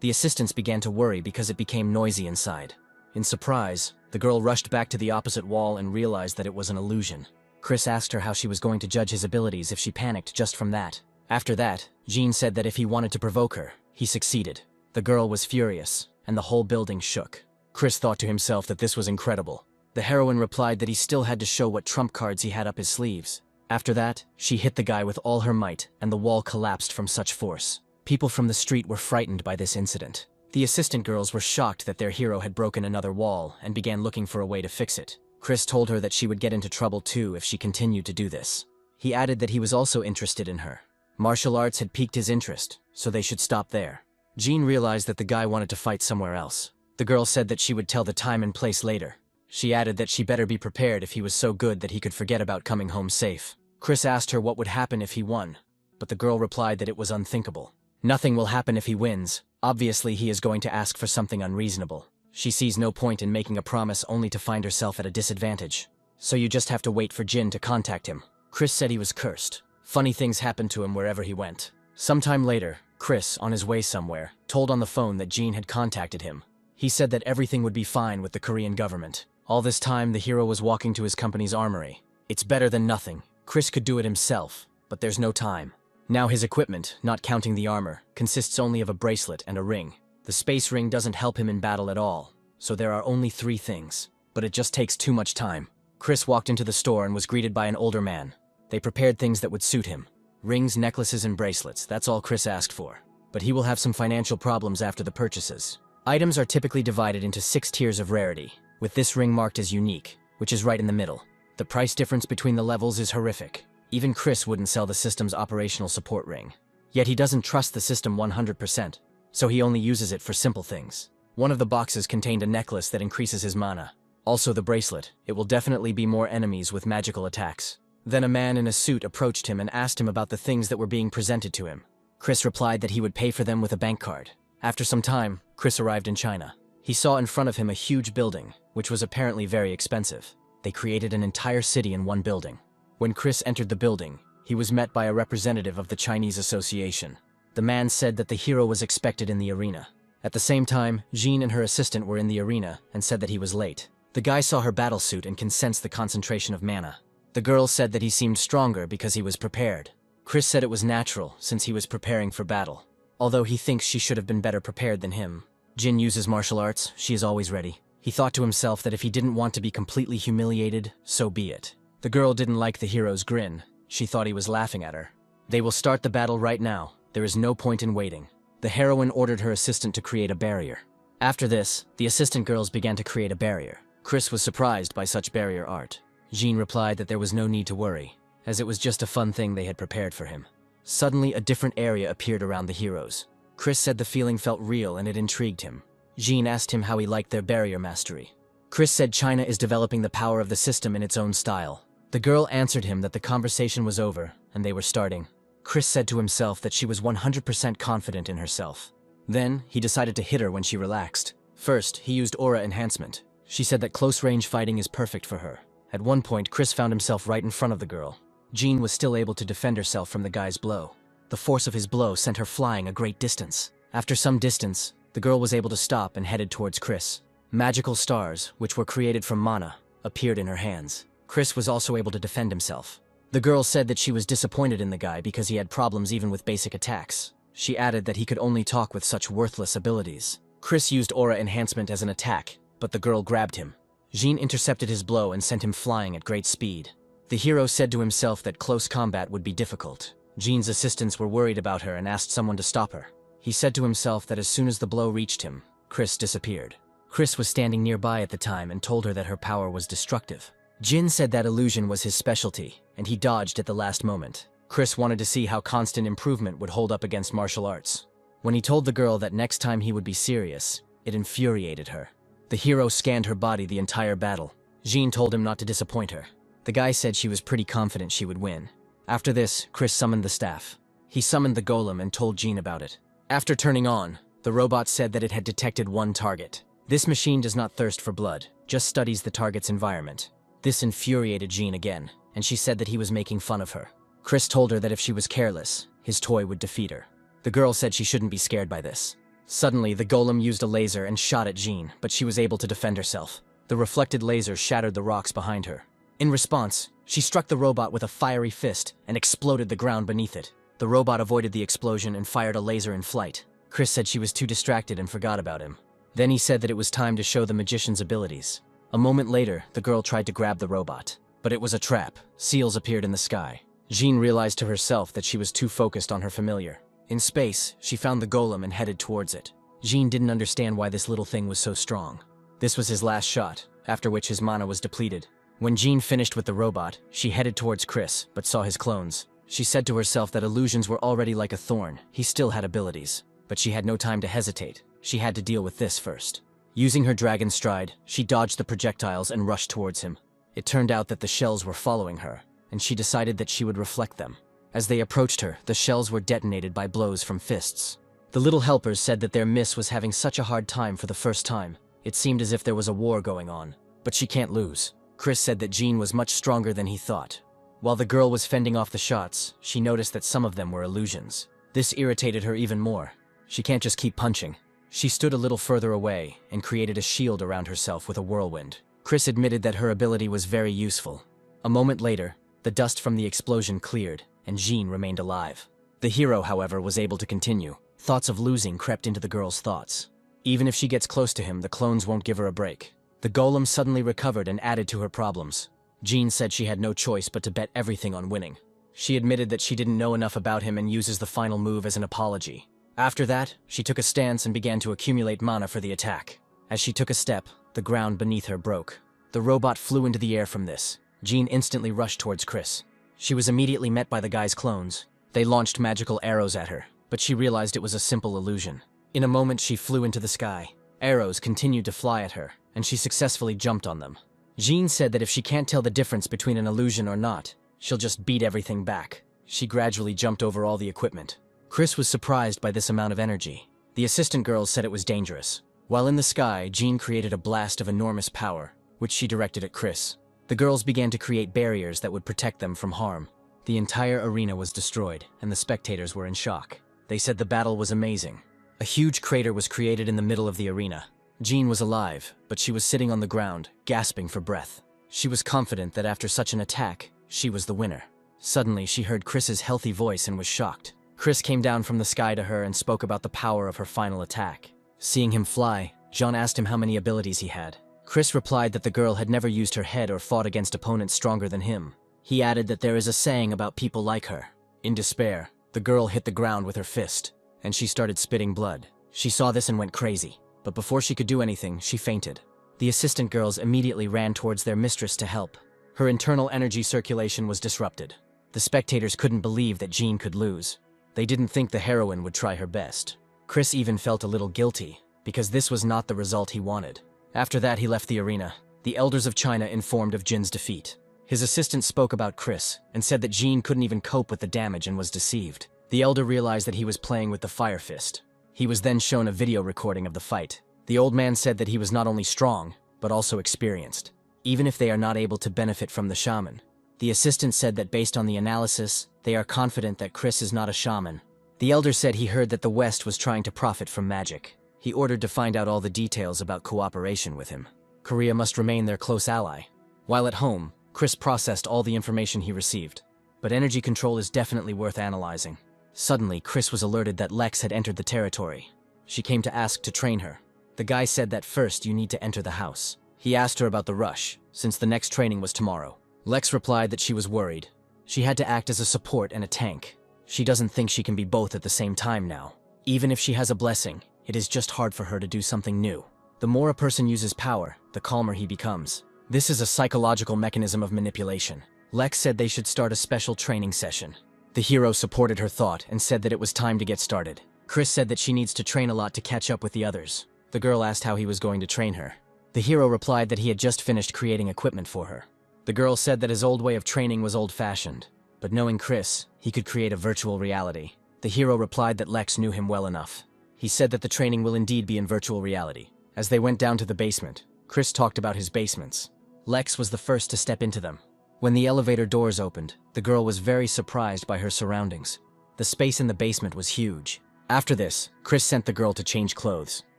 The assistants began to worry because it became noisy inside. In surprise, the girl rushed back to the opposite wall and realized that it was an illusion. Chris asked her how she was going to judge his abilities if she panicked just from that. After that, Jean said that if he wanted to provoke her, he succeeded. The girl was furious, and the whole building shook. Chris thought to himself that this was incredible. The heroine replied that he still had to show what trump cards he had up his sleeves. After that, she hit the guy with all her might, and the wall collapsed from such force. People from the street were frightened by this incident. The assistant girls were shocked that their hero had broken another wall and began looking for a way to fix it. Chris told her that she would get into trouble too if she continued to do this. He added that he was also interested in her. Martial arts had piqued his interest, so they should stop there. Jean realized that the guy wanted to fight somewhere else. The girl said that she would tell the time and place later. She added that she better be prepared if he was so good that he could forget about coming home safe. Chris asked her what would happen if he won, but the girl replied that it was unthinkable. Nothing will happen if he wins. Obviously, he is going to ask for something unreasonable. She sees no point in making a promise only to find herself at a disadvantage. So you just have to wait for Jin to contact him. Chris said he was cursed. Funny things happened to him wherever he went. Sometime later, Chris, on his way somewhere, told on the phone that Jin had contacted him. He said that everything would be fine with the Korean government. All this time, the hero was walking to his company's armory. It's better than nothing. Chris could do it himself, but there's no time. Now his equipment, not counting the armor, consists only of a bracelet and a ring. The space ring doesn't help him in battle at all, so there are only 3 things. But it just takes too much time. Chris walked into the store and was greeted by an older man. They prepared things that would suit him. Rings, necklaces, and bracelets, that's all Chris asked for. But he will have some financial problems after the purchases. Items are typically divided into 6 tiers of rarity, with this ring marked as unique, which is right in the middle. The price difference between the levels is horrific. Even Chris wouldn't sell the system's operational support ring. Yet he doesn't trust the system 100%, so he only uses it for simple things. One of the boxes contained a necklace that increases his mana. Also the bracelet. It will definitely be more enemies with magical attacks. Then a man in a suit approached him and asked him about the things that were being presented to him. Chris replied that he would pay for them with a bank card. After some time, Chris arrived in China. He saw in front of him a huge building, which was apparently very expensive. They created an entire city in one building. When Chris entered the building, he was met by a representative of the Chinese Association. The man said that the hero was expected in the arena. At the same time, Jean and her assistant were in the arena and said that he was late. The guy saw her battlesuit and can sense the concentration of mana. The girl said that he seemed stronger because he was prepared. Chris said it was natural since he was preparing for battle. Although he thinks she should have been better prepared than him. Jin uses martial arts, she is always ready. He thought to himself that if he didn't want to be completely humiliated, so be it. The girl didn't like the hero's grin. She thought he was laughing at her. They will start the battle right now. There is no point in waiting. The heroine ordered her assistant to create a barrier. After this, the assistant girls began to create a barrier. Chris was surprised by such barrier art. Jean replied that there was no need to worry, as it was just a fun thing they had prepared for him. Suddenly, a different area appeared around the heroes. Chris said the feeling felt real and it intrigued him. Jean asked him how he liked their barrier mastery. Chris said China is developing the power of the system in its own style. The girl answered him that the conversation was over and they were starting. Chris said to himself that she was 100% confident in herself. Then, he decided to hit her when she relaxed. First, he used aura enhancement. She said that close-range fighting is perfect for her. At one point, Chris found himself right in front of the girl. Jean was still able to defend herself from the guy's blow. The force of his blow sent her flying a great distance. After some distance, the girl was able to stop and headed towards Chris. Magical stars, which were created from mana, appeared in her hands. Chris was also able to defend himself. The girl said that she was disappointed in the guy because he had problems even with basic attacks. She added that he could only talk with such worthless abilities. Chris used aura enhancement as an attack, but the girl grabbed him. Jean intercepted his blow and sent him flying at great speed. The hero said to himself that close combat would be difficult. Jean's assistants were worried about her and asked someone to stop her. He said to himself that as soon as the blow reached him, Chris disappeared. Chris was standing nearby at the time and told her that her power was destructive. Jin said that illusion was his specialty, and he dodged at the last moment. Chris wanted to see how constant improvement would hold up against martial arts. When he told the girl that next time he would be serious, it infuriated her. The hero scanned her body the entire battle. Jean told him not to disappoint her. The guy said she was pretty confident she would win. After this, Chris summoned the staff. He summoned the golem and told Jean about it. After turning on, the robot said that it had detected one target. This machine does not thirst for blood, just studies the target's environment. This infuriated Jean again, and she said that he was making fun of her. Chris told her that if she was careless, his toy would defeat her. The girl said she shouldn't be scared by this. Suddenly, the golem used a laser and shot at Jean, but she was able to defend herself. The reflected laser shattered the rocks behind her. In response, she struck the robot with a fiery fist and exploded the ground beneath it. The robot avoided the explosion and fired a laser in flight. Chris said she was too distracted and forgot about him. Then he said that it was time to show the magician's abilities. A moment later, the girl tried to grab the robot. But it was a trap. Seals appeared in the sky. Jean realized to herself that she was too focused on her familiar. In space, she found the golem and headed towards it. Jean didn't understand why this little thing was so strong. This was his last shot, after which his mana was depleted. When Jean finished with the robot, she headed towards Chris, but saw his clones. She said to herself that illusions were already like a thorn. He still had abilities. But she had no time to hesitate. She had to deal with this first. Using her dragon stride, she dodged the projectiles and rushed towards him. It turned out that the shells were following her, and she decided that she would reflect them. As they approached her, the shells were detonated by blows from fists. The little helpers said that their miss was having such a hard time for the first time. It seemed as if there was a war going on. But she can't lose. Chris said that Jean was much stronger than he thought. While the girl was fending off the shots, she noticed that some of them were illusions. This irritated her even more. She can't just keep punching. She stood a little further away and created a shield around herself with a whirlwind. Chris admitted that her ability was very useful. A moment later, the dust from the explosion cleared, and Jean remained alive. The hero, however, was able to continue. Thoughts of losing crept into the girl's thoughts. Even if she gets close to him, the clones won't give her a break. The golem suddenly recovered and added to her problems. Jean said she had no choice but to bet everything on winning. She admitted that she didn't know enough about him and uses the final move as an apology. After that, she took a stance and began to accumulate mana for the attack. As she took a step, the ground beneath her broke. The robot flew into the air from this. Jean instantly rushed towards Chris. She was immediately met by the guy's clones. They launched magical arrows at her, but she realized it was a simple illusion. In a moment, she flew into the sky. Arrows continued to fly at her, and she successfully jumped on them. Jean said that if she can't tell the difference between an illusion or not, she'll just beat everything back. She gradually jumped over all the equipment. Chris was surprised by this amount of energy. The assistant girls said it was dangerous. While in the sky, Jean created a blast of enormous power, which she directed at Chris. The girls began to create barriers that would protect them from harm. The entire arena was destroyed, and the spectators were in shock. They said the battle was amazing. A huge crater was created in the middle of the arena. Jean was alive, but she was sitting on the ground, gasping for breath. She was confident that after such an attack, she was the winner. Suddenly, she heard Chris's healthy voice and was shocked. Chris came down from the sky to her and spoke about the power of her final attack. Seeing him fly, Jean asked him how many abilities he had. Chris replied that the girl had never used her head or fought against opponents stronger than him. He added that there is a saying about people like her. In despair, the girl hit the ground with her fist, and she started spitting blood. She saw this and went crazy, but before she could do anything, she fainted. The assistant girls immediately ran towards their mistress to help. Her internal energy circulation was disrupted. The spectators couldn't believe that Jean could lose. They didn't think the heroine would try her best. Chris even felt a little guilty, because this was not the result he wanted. After that, he left the arena. The elders of China informed of Jin's defeat. His assistant spoke about Chris and said that Jean couldn't even cope with the damage and was deceived. The elder realized that he was playing with the fire fist. He was then shown a video recording of the fight. The old man said that he was not only strong, but also experienced, even if they are not able to benefit from the shaman. The assistant said that based on the analysis, they are confident that Chris is not a shaman. The elder said he heard that the West was trying to profit from magic. He ordered to find out all the details about cooperation with him. Korea must remain their close ally. While at home, Chris processed all the information he received. But energy control is definitely worth analyzing. Suddenly, Chris was alerted that Lex had entered the territory. She came to ask to train her. The guy said that first you need to enter the house. He asked her about the rush, since the next training was tomorrow. Lex replied that she was worried. She had to act as a support and a tank. She doesn't think she can be both at the same time now. Even if she has a blessing, it is just hard for her to do something new. The more a person uses power, the calmer he becomes. This is a psychological mechanism of manipulation. Lex said they should start a special training session. The hero supported her thought and said that it was time to get started. Chris said that she needs to train a lot to catch up with the others. The girl asked how he was going to train her. The hero replied that he had just finished creating equipment for her. The girl said that his old way of training was old-fashioned, but knowing Chris, he could create a virtual reality. The hero replied that Lex knew him well enough. He said that the training will indeed be in virtual reality. As they went down to the basement, Chris talked about his basements. Lex was the first to step into them. When the elevator doors opened, the girl was very surprised by her surroundings. The space in the basement was huge. After this, Chris sent the girl to change clothes.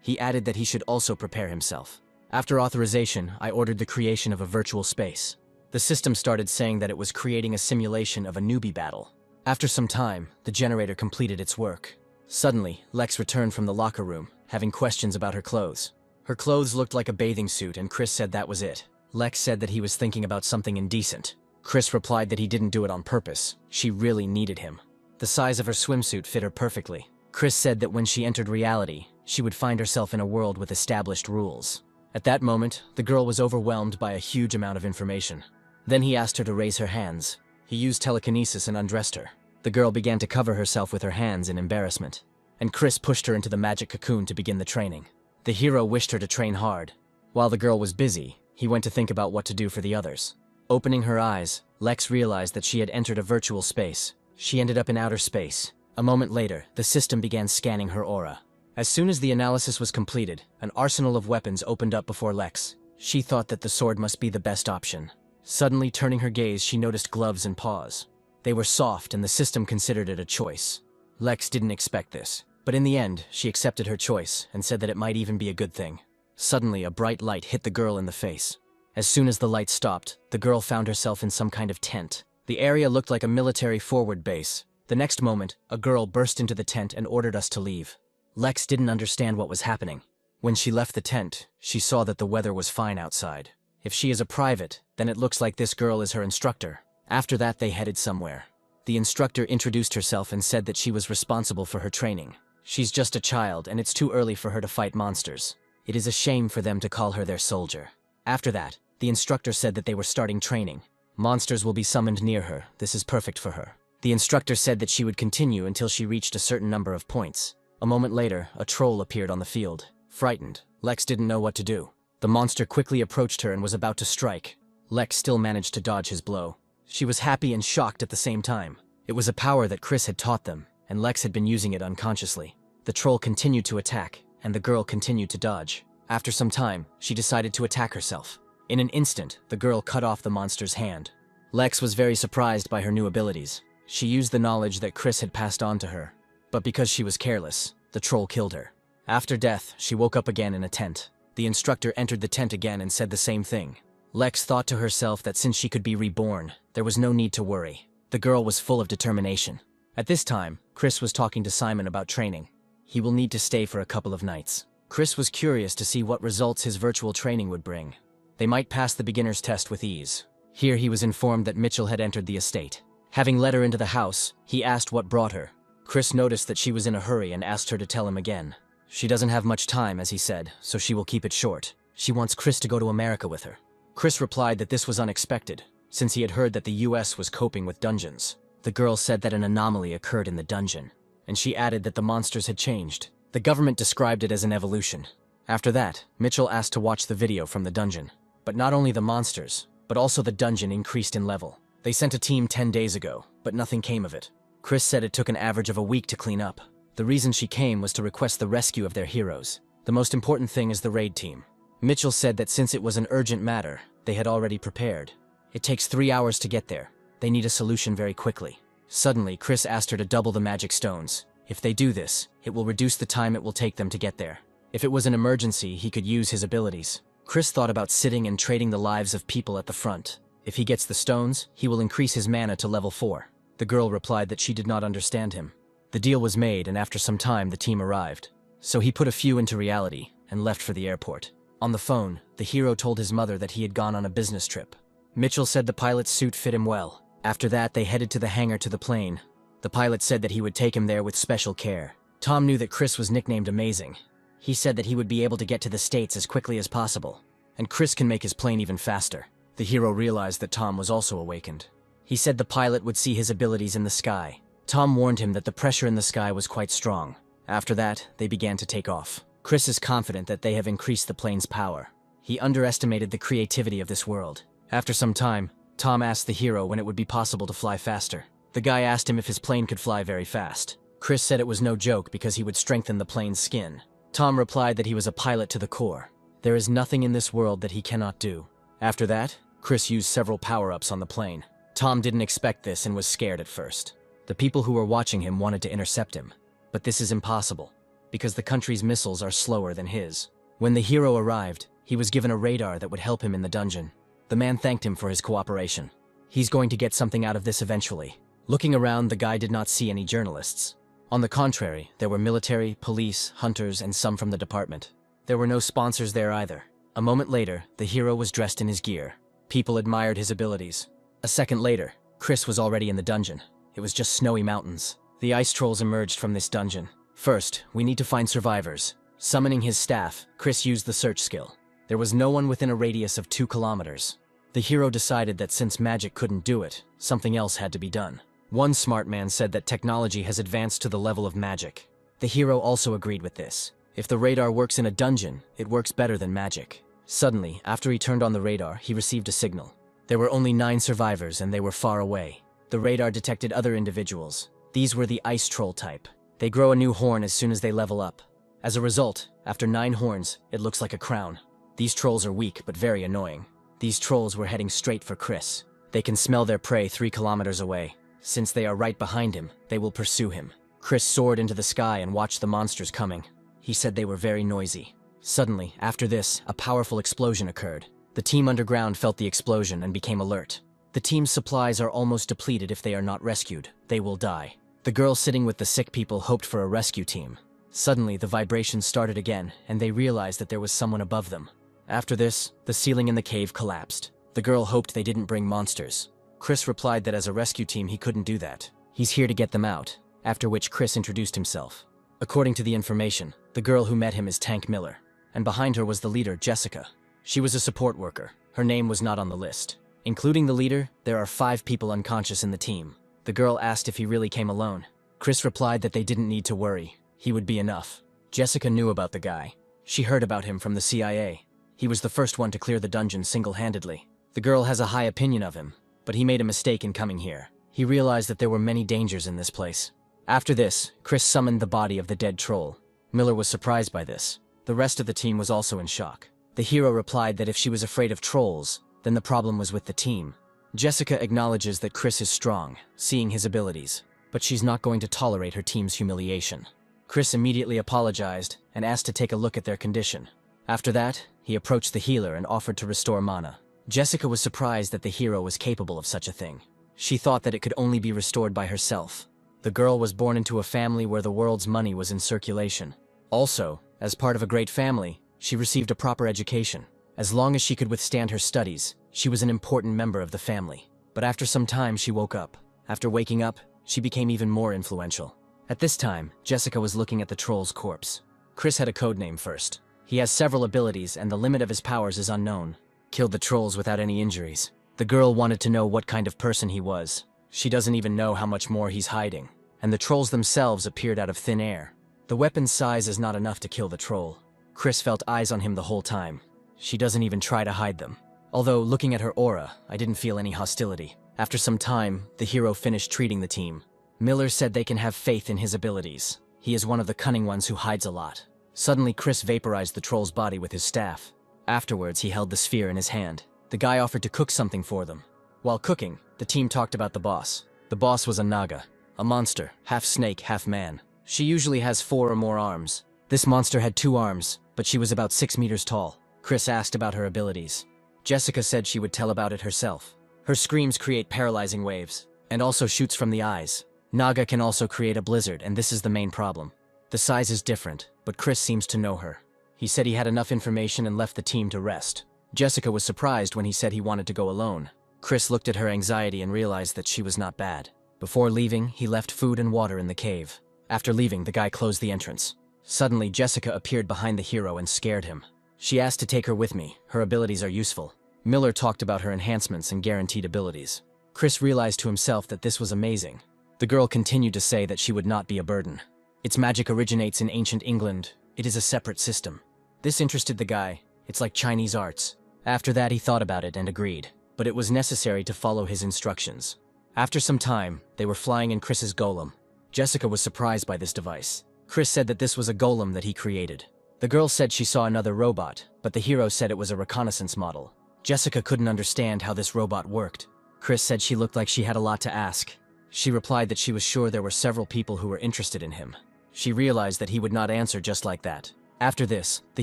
He added that he should also prepare himself. After authorization, I ordered the creation of a virtual space. The system started saying that it was creating a simulation of a newbie battle. After some time, the generator completed its work. Suddenly, Lex returned from the locker room, having questions about her clothes. Her clothes looked like a bathing suit, and Chris said that was it. Lex said that he was thinking about something indecent. Chris replied that he didn't do it on purpose. She really needed him. The size of her swimsuit fit her perfectly. Chris said that when she entered reality, she would find herself in a world with established rules. At that moment, the girl was overwhelmed by a huge amount of information. Then he asked her to raise her hands. He used telekinesis and undressed her. The girl began to cover herself with her hands in embarrassment. And Chris pushed her into the magic cocoon to begin the training. The hero wished her to train hard. While the girl was busy, he went to think about what to do for the others. Opening her eyes, Lex realized that she had entered a virtual space. She ended up in outer space. A moment later, the system began scanning her aura. As soon as the analysis was completed, an arsenal of weapons opened up before Lex. She thought that the sword must be the best option. Suddenly turning her gaze, she noticed gloves and paws. They were soft and the system considered it a choice. Lex didn't expect this, but in the end, she accepted her choice and said that it might even be a good thing. Suddenly, a bright light hit the girl in the face. As soon as the light stopped, the girl found herself in some kind of tent. The area looked like a military forward base. The next moment, a girl burst into the tent and ordered us to leave. Lex didn't understand what was happening. When she left the tent, she saw that the weather was fine outside. If she is a private, then it looks like this girl is her instructor. After that, they headed somewhere. The instructor introduced herself and said that she was responsible for her training. She's just a child, and it's too early for her to fight monsters. It is a shame for them to call her their soldier. After that, the instructor said that they were starting training. Monsters will be summoned near her. This is perfect for her. The instructor said that she would continue until she reached a certain number of points. A moment later, a troll appeared on the field. Frightened, Lex didn't know what to do. The monster quickly approached her and was about to strike. Lex still managed to dodge his blow. She was happy and shocked at the same time. It was a power that Chris had taught them, and Lex had been using it unconsciously. The troll continued to attack, and the girl continued to dodge. After some time, she decided to attack herself. In an instant, the girl cut off the monster's hand. Lex was very surprised by her new abilities. She used the knowledge that Chris had passed on to her. But because she was careless, the troll killed her. After death, she woke up again in a tent. The instructor entered the tent again and said the same thing. Lex thought to herself that since she could be reborn, there was no need to worry. The girl was full of determination. At this time, Chris was talking to Simon about training. He will need to stay for a couple of nights. Chris was curious to see what results his virtual training would bring. They might pass the beginner's test with ease. Here he was informed that Mitchell had entered the estate. Having led her into the house, he asked what brought her. Chris noticed that she was in a hurry and asked her to tell him again. She doesn't have much time, as he said, so she will keep it short. She wants Chris to go to America with her. Chris replied that this was unexpected, since he had heard that the US was coping with dungeons. The girl said that an anomaly occurred in the dungeon, and she added that the monsters had changed. The government described it as an evolution. After that, Mitchell asked to watch the video from the dungeon. But not only the monsters, but also the dungeon increased in level. They sent a team 10 days ago, but nothing came of it. Chris said it took an average of a week to clean up. The reason she came was to request the rescue of their heroes. The most important thing is the raid team. Mitchell said that since it was an urgent matter, they had already prepared. It takes 3 hours to get there. They need a solution very quickly. Suddenly, Chris asked her to double the magic stones. If they do this, it will reduce the time it will take them to get there. If it was an emergency, he could use his abilities. Chris thought about sitting and trading the lives of people at the front. If he gets the stones, he will increase his mana to level 4. The girl replied that she did not understand him. The deal was made, and after some time, the team arrived. So he put a few into reality and left for the airport. On the phone, the hero told his mother that he had gone on a business trip. Mitchell said the pilot's suit fit him well. After that, they headed to the hangar to the plane. The pilot said that he would take him there with special care. Tom knew that Chris was nicknamed Amazing. He said that he would be able to get to the States as quickly as possible. And Chris can make his plane even faster. The hero realized that Tom was also awakened. He said the pilot would see his abilities in the sky. Tom warned him that the pressure in the sky was quite strong. After that, they began to take off. Chris is confident that they have increased the plane's power. He underestimated the creativity of this world. After some time, Tom asked the hero when it would be possible to fly faster. The guy asked him if his plane could fly very fast. Chris said it was no joke because he would strengthen the plane's skin. Tom replied that he was a pilot to the core. There is nothing in this world that he cannot do. After that, Chris used several power-ups on the plane. Tom didn't expect this and was scared at first. The people who were watching him wanted to intercept him. But this is impossible, because the country's missiles are slower than his. When the hero arrived, he was given a radar that would help him in the dungeon. The man thanked him for his cooperation. He's going to get something out of this eventually. Looking around, the guy did not see any journalists. On the contrary, there were military, police, hunters, and some from the department. There were no sponsors there either. A moment later, the hero was dressed in his gear. People admired his abilities. A second later, Chris was already in the dungeon. It was just snowy mountains. The ice trolls emerged from this dungeon. First, we need to find survivors. Summoning his staff, Chris used the search skill. There was no one within a radius of 2 kilometers. The hero decided that since magic couldn't do it, something else had to be done. One smart man said that technology has advanced to the level of magic. The hero also agreed with this. If the radar works in a dungeon, it works better than magic. Suddenly, after he turned on the radar, he received a signal. There were only 9 survivors and they were far away. The radar detected other individuals. These were the ice troll type. They grow a new horn as soon as they level up. As a result, after 9 horns, it looks like a crown. These trolls are weak but very annoying. These trolls were heading straight for Chris. They can smell their prey 3 kilometers away. Since they are right behind him, they will pursue him. Chris soared into the sky and watched the monsters coming. He said they were very noisy. Suddenly, after this, a powerful explosion occurred. The team underground felt the explosion and became alert. The team's supplies are almost depleted if they are not rescued. They will die. The girl sitting with the sick people hoped for a rescue team. Suddenly, the vibrations started again, and they realized that there was someone above them. After this, the ceiling in the cave collapsed. The girl hoped they didn't bring monsters. Chris replied that as a rescue team he couldn't do that. He's here to get them out, after which Chris introduced himself. According to the information, the girl who met him is Tank Miller, and behind her was the leader, Jessica. She was a support worker. Her name was not on the list. Including the leader, there are 5 people unconscious in the team. The girl asked if he really came alone. Chris replied that they didn't need to worry. He would be enough. Jessica knew about the guy. She heard about him from the CIA. He was the first one to clear the dungeon single-handedly. The girl has a high opinion of him, but he made a mistake in coming here. He realized that there were many dangers in this place. After this, Chris summoned the body of the dead troll. Miller was surprised by this. The rest of the team was also in shock. The hero replied that if she was afraid of trolls, then the problem was with the team. Jessica acknowledges that Chris is strong, seeing his abilities, but she's not going to tolerate her team's humiliation. Chris immediately apologized and asked to take a look at their condition. After that, he approached the healer and offered to restore mana. Jessica was surprised that the hero was capable of such a thing. She thought that it could only be restored by herself. The girl was born into a family where the world's money was in circulation. Also, as part of a great family, she received a proper education. As long as she could withstand her studies, she was an important member of the family. But after some time, she woke up. After waking up, she became even more influential. At this time, Jessica was looking at the troll's corpse. Chris had a codename first. He has several abilities and the limit of his powers is unknown. Killed the trolls without any injuries. The girl wanted to know what kind of person he was. She doesn't even know how much more he's hiding. And the trolls themselves appeared out of thin air. The weapon's size is not enough to kill the troll. Chris felt eyes on him the whole time. She doesn't even try to hide them. Although, looking at her aura, I didn't feel any hostility. After some time, the hero finished treating the team. Miller said they can have faith in his abilities. He is one of the cunning ones who hides a lot. Suddenly, Chris vaporized the troll's body with his staff. Afterwards, he held the sphere in his hand. The guy offered to cook something for them. While cooking, the team talked about the boss. The boss was a naga, a monster, half snake, half man. She usually has 4 or more arms. This monster had 2 arms, but she was about 6 meters tall. Chris asked about her abilities. Jessica said she would tell about it herself. Her screams create paralyzing waves, and also shoots from the eyes. Naga can also create a blizzard, and this is the main problem. The size is different, but Chris seems to know her. He said he had enough information and left the team to rest. Jessica was surprised when he said he wanted to go alone. Chris looked at her anxiety and realized that she was not bad. Before leaving, he left food and water in the cave. After leaving, the guy closed the entrance. Suddenly, Jessica appeared behind the hero and scared him. She asked to take her with me. Her abilities are useful. Miller talked about her enhancements and guaranteed abilities. Chris realized to himself that this was amazing. The girl continued to say that she would not be a burden. Its magic originates in ancient England. It is a separate system. This interested the guy. It's like Chinese arts. After that, he thought about it and agreed. But it was necessary to follow his instructions. After some time, they were flying in Chris's golem. Jessica was surprised by this device. Chris said that this was a golem that he created. The girl said she saw another robot, but the hero said it was a reconnaissance model. Jessica couldn't understand how this robot worked. Chris said she looked like she had a lot to ask. She replied that she was sure there were several people who were interested in him. She realized that he would not answer just like that. After this, the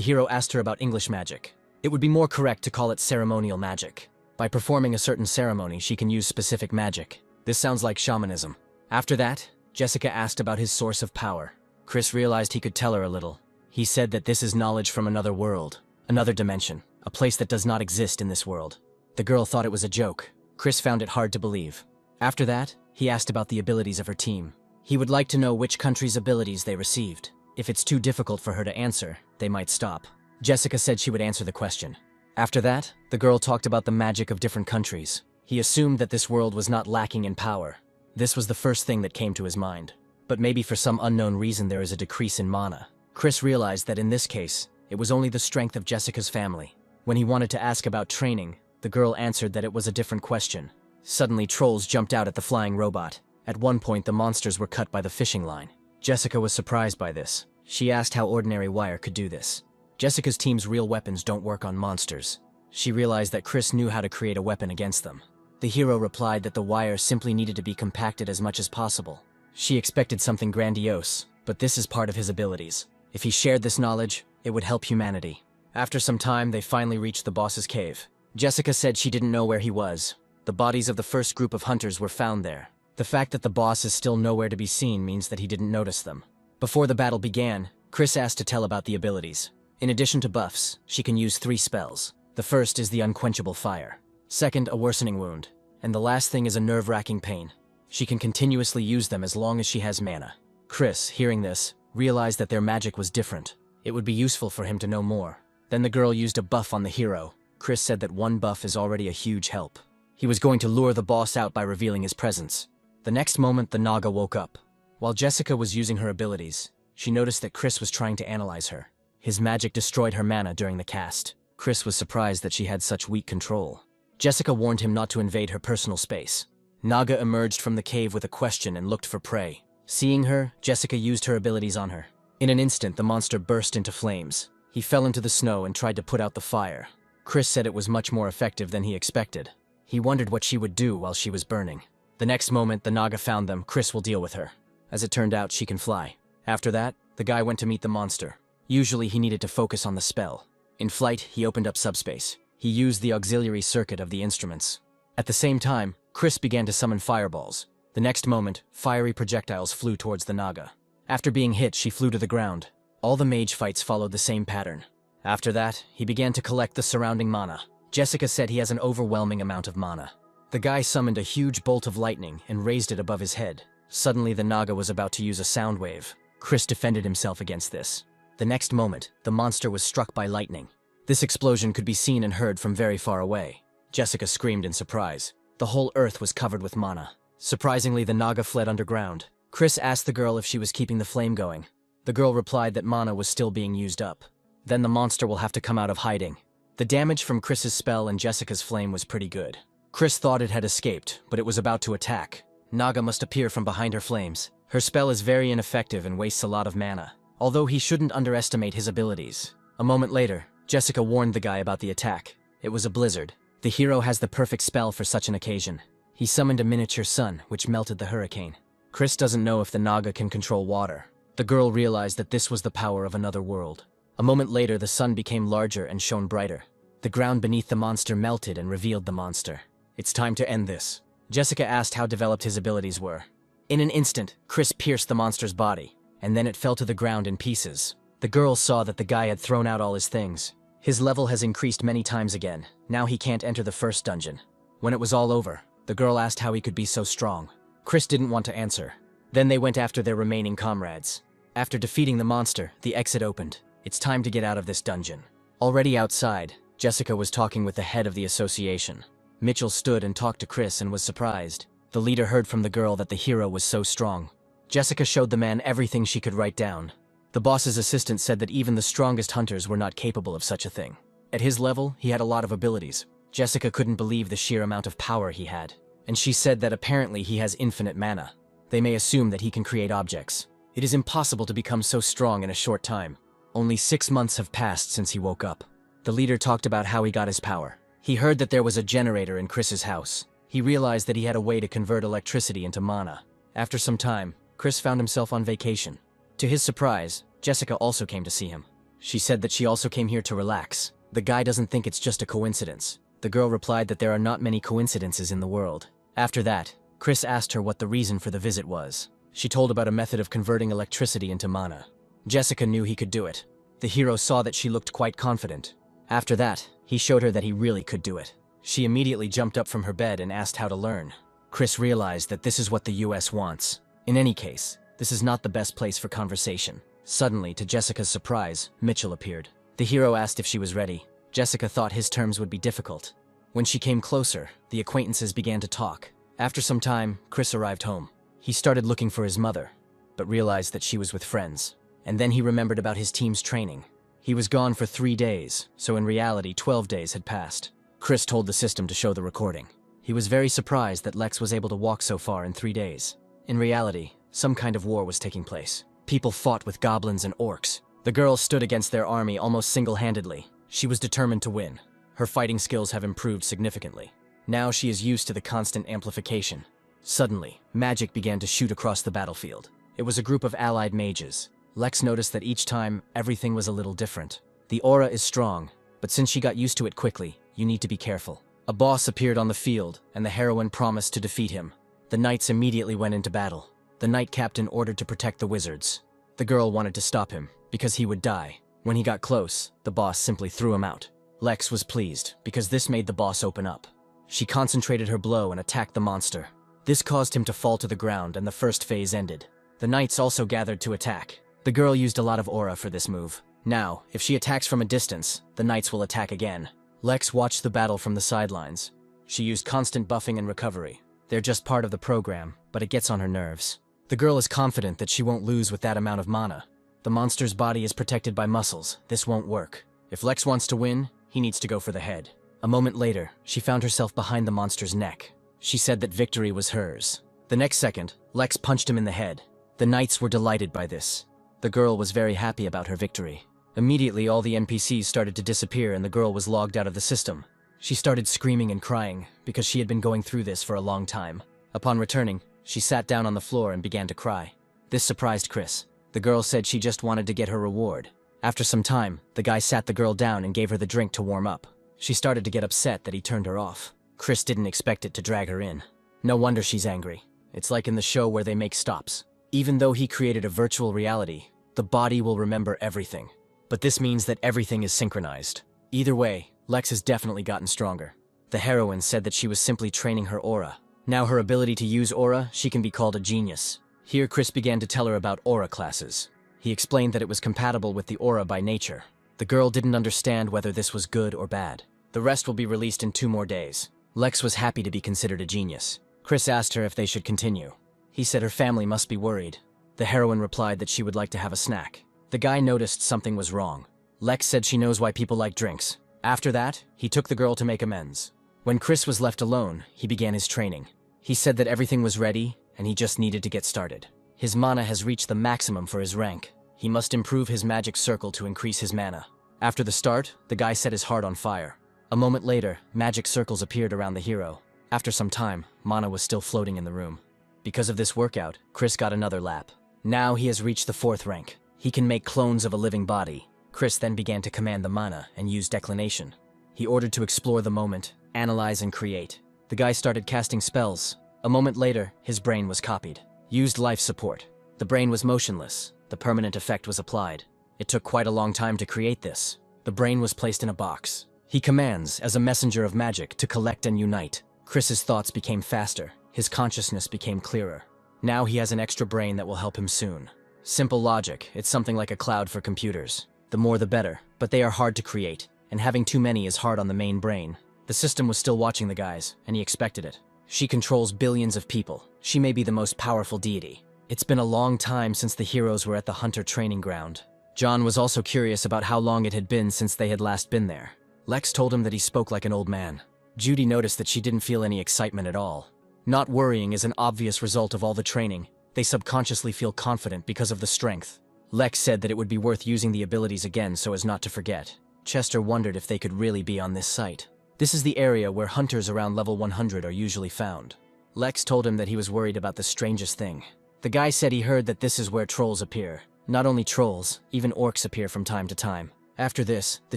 hero asked her about English magic. It would be more correct to call it ceremonial magic. By performing a certain ceremony, she can use specific magic. This sounds like shamanism. After that, Jessica asked about his source of power. Chris realized he could tell her a little. He said that this is knowledge from another world, another dimension, a place that does not exist in this world. The girl thought it was a joke. Chris found it hard to believe. After that, he asked about the abilities of her team. He would like to know which country's abilities they received. If it's too difficult for her to answer, they might stop. Jessica said she would answer the question. After that, the girl talked about the magic of different countries. He assumed that this world was not lacking in power. This was the first thing that came to his mind. But maybe for some unknown reason there is a decrease in mana. Chris realized that in this case, it was only the strength of Jessica's family. When he wanted to ask about training, the girl answered that it was a different question. Suddenly, trolls jumped out at the flying robot. At one point, the monsters were cut by the fishing line. Jessica was surprised by this. She asked how ordinary wire could do this. Jessica's team's real weapons don't work on monsters. She realized that Chris knew how to create a weapon against them. The hero replied that the wire simply needed to be compacted as much as possible. She expected something grandiose, but this is part of his abilities. If he shared this knowledge, it would help humanity. After some time, they finally reached the boss's cave. Jessica said she didn't know where he was. The bodies of the first group of hunters were found there. The fact that the boss is still nowhere to be seen means that he didn't notice them. Before the battle began, Chris asked to tell about the abilities. In addition to buffs, she can use 3 spells. The first is the unquenchable fire. Second, a worsening wound. And the last thing is a nerve-wracking pain. She can continuously use them as long as she has mana. Chris, hearing this, realized that their magic was different. It would be useful for him to know more. Then the girl used a buff on the hero. Chris said that 1 buff is already a huge help. He was going to lure the boss out by revealing his presence. The next moment, the Naga woke up. While Jessica was using her abilities, she noticed that Chris was trying to analyze her. His magic destroyed her mana during the cast. Chris was surprised that she had such weak control. Jessica warned him not to invade her personal space. Naga emerged from the cave with a question and looked for prey. Seeing her, Jessica used her abilities on her. In an instant, the monster burst into flames. He fell into the snow and tried to put out the fire. Chris said it was much more effective than he expected. He wondered what she would do while she was burning. The next moment, the Naga found them. Chris will deal with her. As it turned out, she can fly. After that, the guy went to meet the monster. Usually, he needed to focus on the spell. In flight, he opened up subspace. He used the auxiliary circuit of the instruments. At the same time, Chris began to summon fireballs. The next moment, fiery projectiles flew towards the Naga. After being hit, she flew to the ground. All the mage fights followed the same pattern. After that, he began to collect the surrounding mana. Jessica said he has an overwhelming amount of mana. The guy summoned a huge bolt of lightning and raised it above his head. Suddenly, the Naga was about to use a sound wave. Chris defended himself against this. The next moment, the monster was struck by lightning. This explosion could be seen and heard from very far away. Jessica screamed in surprise. The whole earth was covered with mana. Surprisingly, the Naga fled underground. Chris asked the girl if she was keeping the flame going. The girl replied that mana was still being used up. Then the monster will have to come out of hiding. The damage from Chris's spell and Jessica's flame was pretty good. Chris thought it had escaped, but it was about to attack. Naga must appear from behind her flames. Her spell is very ineffective and wastes a lot of mana. Although he shouldn't underestimate his abilities. A moment later, Jessica warned the guy about the attack. It was a blizzard. The hero has the perfect spell for such an occasion. He summoned a miniature sun, which melted the hurricane. Chris doesn't know if the Naga can control water. The girl realized that this was the power of another world. A moment later, the sun became larger and shone brighter. The ground beneath the monster melted and revealed the monster. It's time to end this. Jessica asked how developed his abilities were. In an instant, Chris pierced the monster's body, and then it fell to the ground in pieces. The girl saw that the guy had thrown out all his things. His level has increased many times again. Now he can't enter the first dungeon. When it was all over, the girl asked how he could be so strong. Chris didn't want to answer. Then they went after their remaining comrades. After defeating the monster, the exit opened. It's time to get out of this dungeon. Already outside, Jessica was talking with the head of the association. Mitchell stood and talked to Chris and was surprised. The leader heard from the girl that the hero was so strong. Jessica showed the man everything she could write down. The boss's assistant said that even the strongest hunters were not capable of such a thing. At his level, he had a lot of abilities. Jessica couldn't believe the sheer amount of power he had. And she said that apparently he has infinite mana. They may assume that he can create objects. It is impossible to become so strong in a short time. Only 6 months have passed since he woke up. The leader talked about how he got his power. He heard that there was a generator in Chris's house. He realized that he had a way to convert electricity into mana. After some time, Chris found himself on vacation. To his surprise, Jessica also came to see him. She said that she also came here to relax. The guy doesn't think it's just a coincidence. The girl replied that there are not many coincidences in the world. After that, Chris asked her what the reason for the visit was. She told about a method of converting electricity into mana. Jessica knew he could do it. The hero saw that she looked quite confident. After that, he showed her that he really could do it. She immediately jumped up from her bed and asked how to learn. Chris realized that this is what the US wants. In any case, this is not the best place for conversation. Suddenly, to Jessica's surprise, Mitchell appeared. The hero asked if she was ready. Jessica thought his terms would be difficult. When she came closer, the acquaintances began to talk. After some time, Chris arrived home. He started looking for his mother, but realized that she was with friends. And then he remembered about his team's training. He was gone for 3 days, so in reality 12 days had passed. Chris told the system to show the recording. He was very surprised that Lex was able to walk so far in 3 days. In reality, some kind of war was taking place. People fought with goblins and orcs. The girl stood against their army almost single-handedly. She was determined to win. Her fighting skills have improved significantly. Now she is used to the constant amplification. Suddenly, magic began to shoot across the battlefield. It was a group of allied mages. Lex noticed that each time, everything was a little different. The aura is strong, but since she got used to it quickly, you need to be careful. A boss appeared on the field, and the heroine promised to defeat him. The knights immediately went into battle. The knight captain ordered to protect the wizards. The girl wanted to stop him, because he would die. When he got close, the boss simply threw him out. Lex was pleased, because this made the boss open up. She concentrated her blow and attacked the monster. This caused him to fall to the ground, and the first phase ended. The knights also gathered to attack. The girl used a lot of aura for this move. Now, if she attacks from a distance, the knights will attack again. Lex watched the battle from the sidelines. She used constant buffing and recovery. They're just part of the program, but it gets on her nerves. The girl is confident that she won't lose with that amount of mana. The monster's body is protected by muscles. This won't work. If Lex wants to win, he needs to go for the head. A moment later, she found herself behind the monster's neck. She said that victory was hers. The next second, Lex punched him in the head. The knights were delighted by this. The girl was very happy about her victory. Immediately, all the NPCs started to disappear and the girl was logged out of the system. She started screaming and crying because she had been going through this for a long time. Upon returning, she sat down on the floor and began to cry. This surprised Chris. The girl said she just wanted to get her reward. After some time, the guy sat the girl down and gave her the drink to warm up. She started to get upset that he turned her off. Chris didn't expect it to drag her in. No wonder she's angry. It's like in the show where they make stops. Even though he created a virtual reality, the body will remember everything. But this means that everything is synchronized. Either way, Lex has definitely gotten stronger. The heroine said that she was simply training her aura. Now her ability to use aura, she can be called a genius. Here Chris began to tell her about aura classes. He explained that it was compatible with the aura by nature. The girl didn't understand whether this was good or bad. The rest will be released in 2 more days. Lex was happy to be considered a genius. Chris asked her if they should continue. He said her family must be worried. The heroine replied that she would like to have a snack. The guy noticed something was wrong. Lex said she knows why people like drinks. After that, he took the girl to make amends. When Chris was left alone, he began his training. He said that everything was ready, and he just needed to get started. His mana has reached the maximum for his rank. He must improve his magic circle to increase his mana. After the start, the guy set his heart on fire. A moment later, magic circles appeared around the hero. After some time, mana was still floating in the room. Because of this workout, Chris got another lap. Now he has reached the 4th rank. He can make clones of a living body. Chris then began to command the mana and use declination. He ordered to explore the moment, analyze and create. The guy started casting spells. A moment later, his brain was copied. Used life support. The brain was motionless. The permanent effect was applied. It took quite a long time to create this. The brain was placed in a box. He commands, as a messenger of magic, to collect and unite. Chris's thoughts became faster. His consciousness became clearer. Now he has an extra brain that will help him soon. Simple logic, it's something like a cloud for computers. The more the better, but they are hard to create, and having too many is hard on the main brain. The system was still watching the guys, and he expected it. She controls billions of people. She may be the most powerful deity. It's been a long time since the heroes were at the hunter training ground. John was also curious about how long it had been since they had last been there. Lex told him that he spoke like an old man. Judy noticed that she didn't feel any excitement at all. Not worrying is an obvious result of all the training. They subconsciously feel confident because of the strength. Lex said that it would be worth using the abilities again so as not to forget. Chester wondered if they could really be on this site. This is the area where hunters around level 100 are usually found. Lex told him that he was worried about the strangest thing. The guy said he heard that this is where trolls appear. Not only trolls, even orcs appear from time to time. After this, the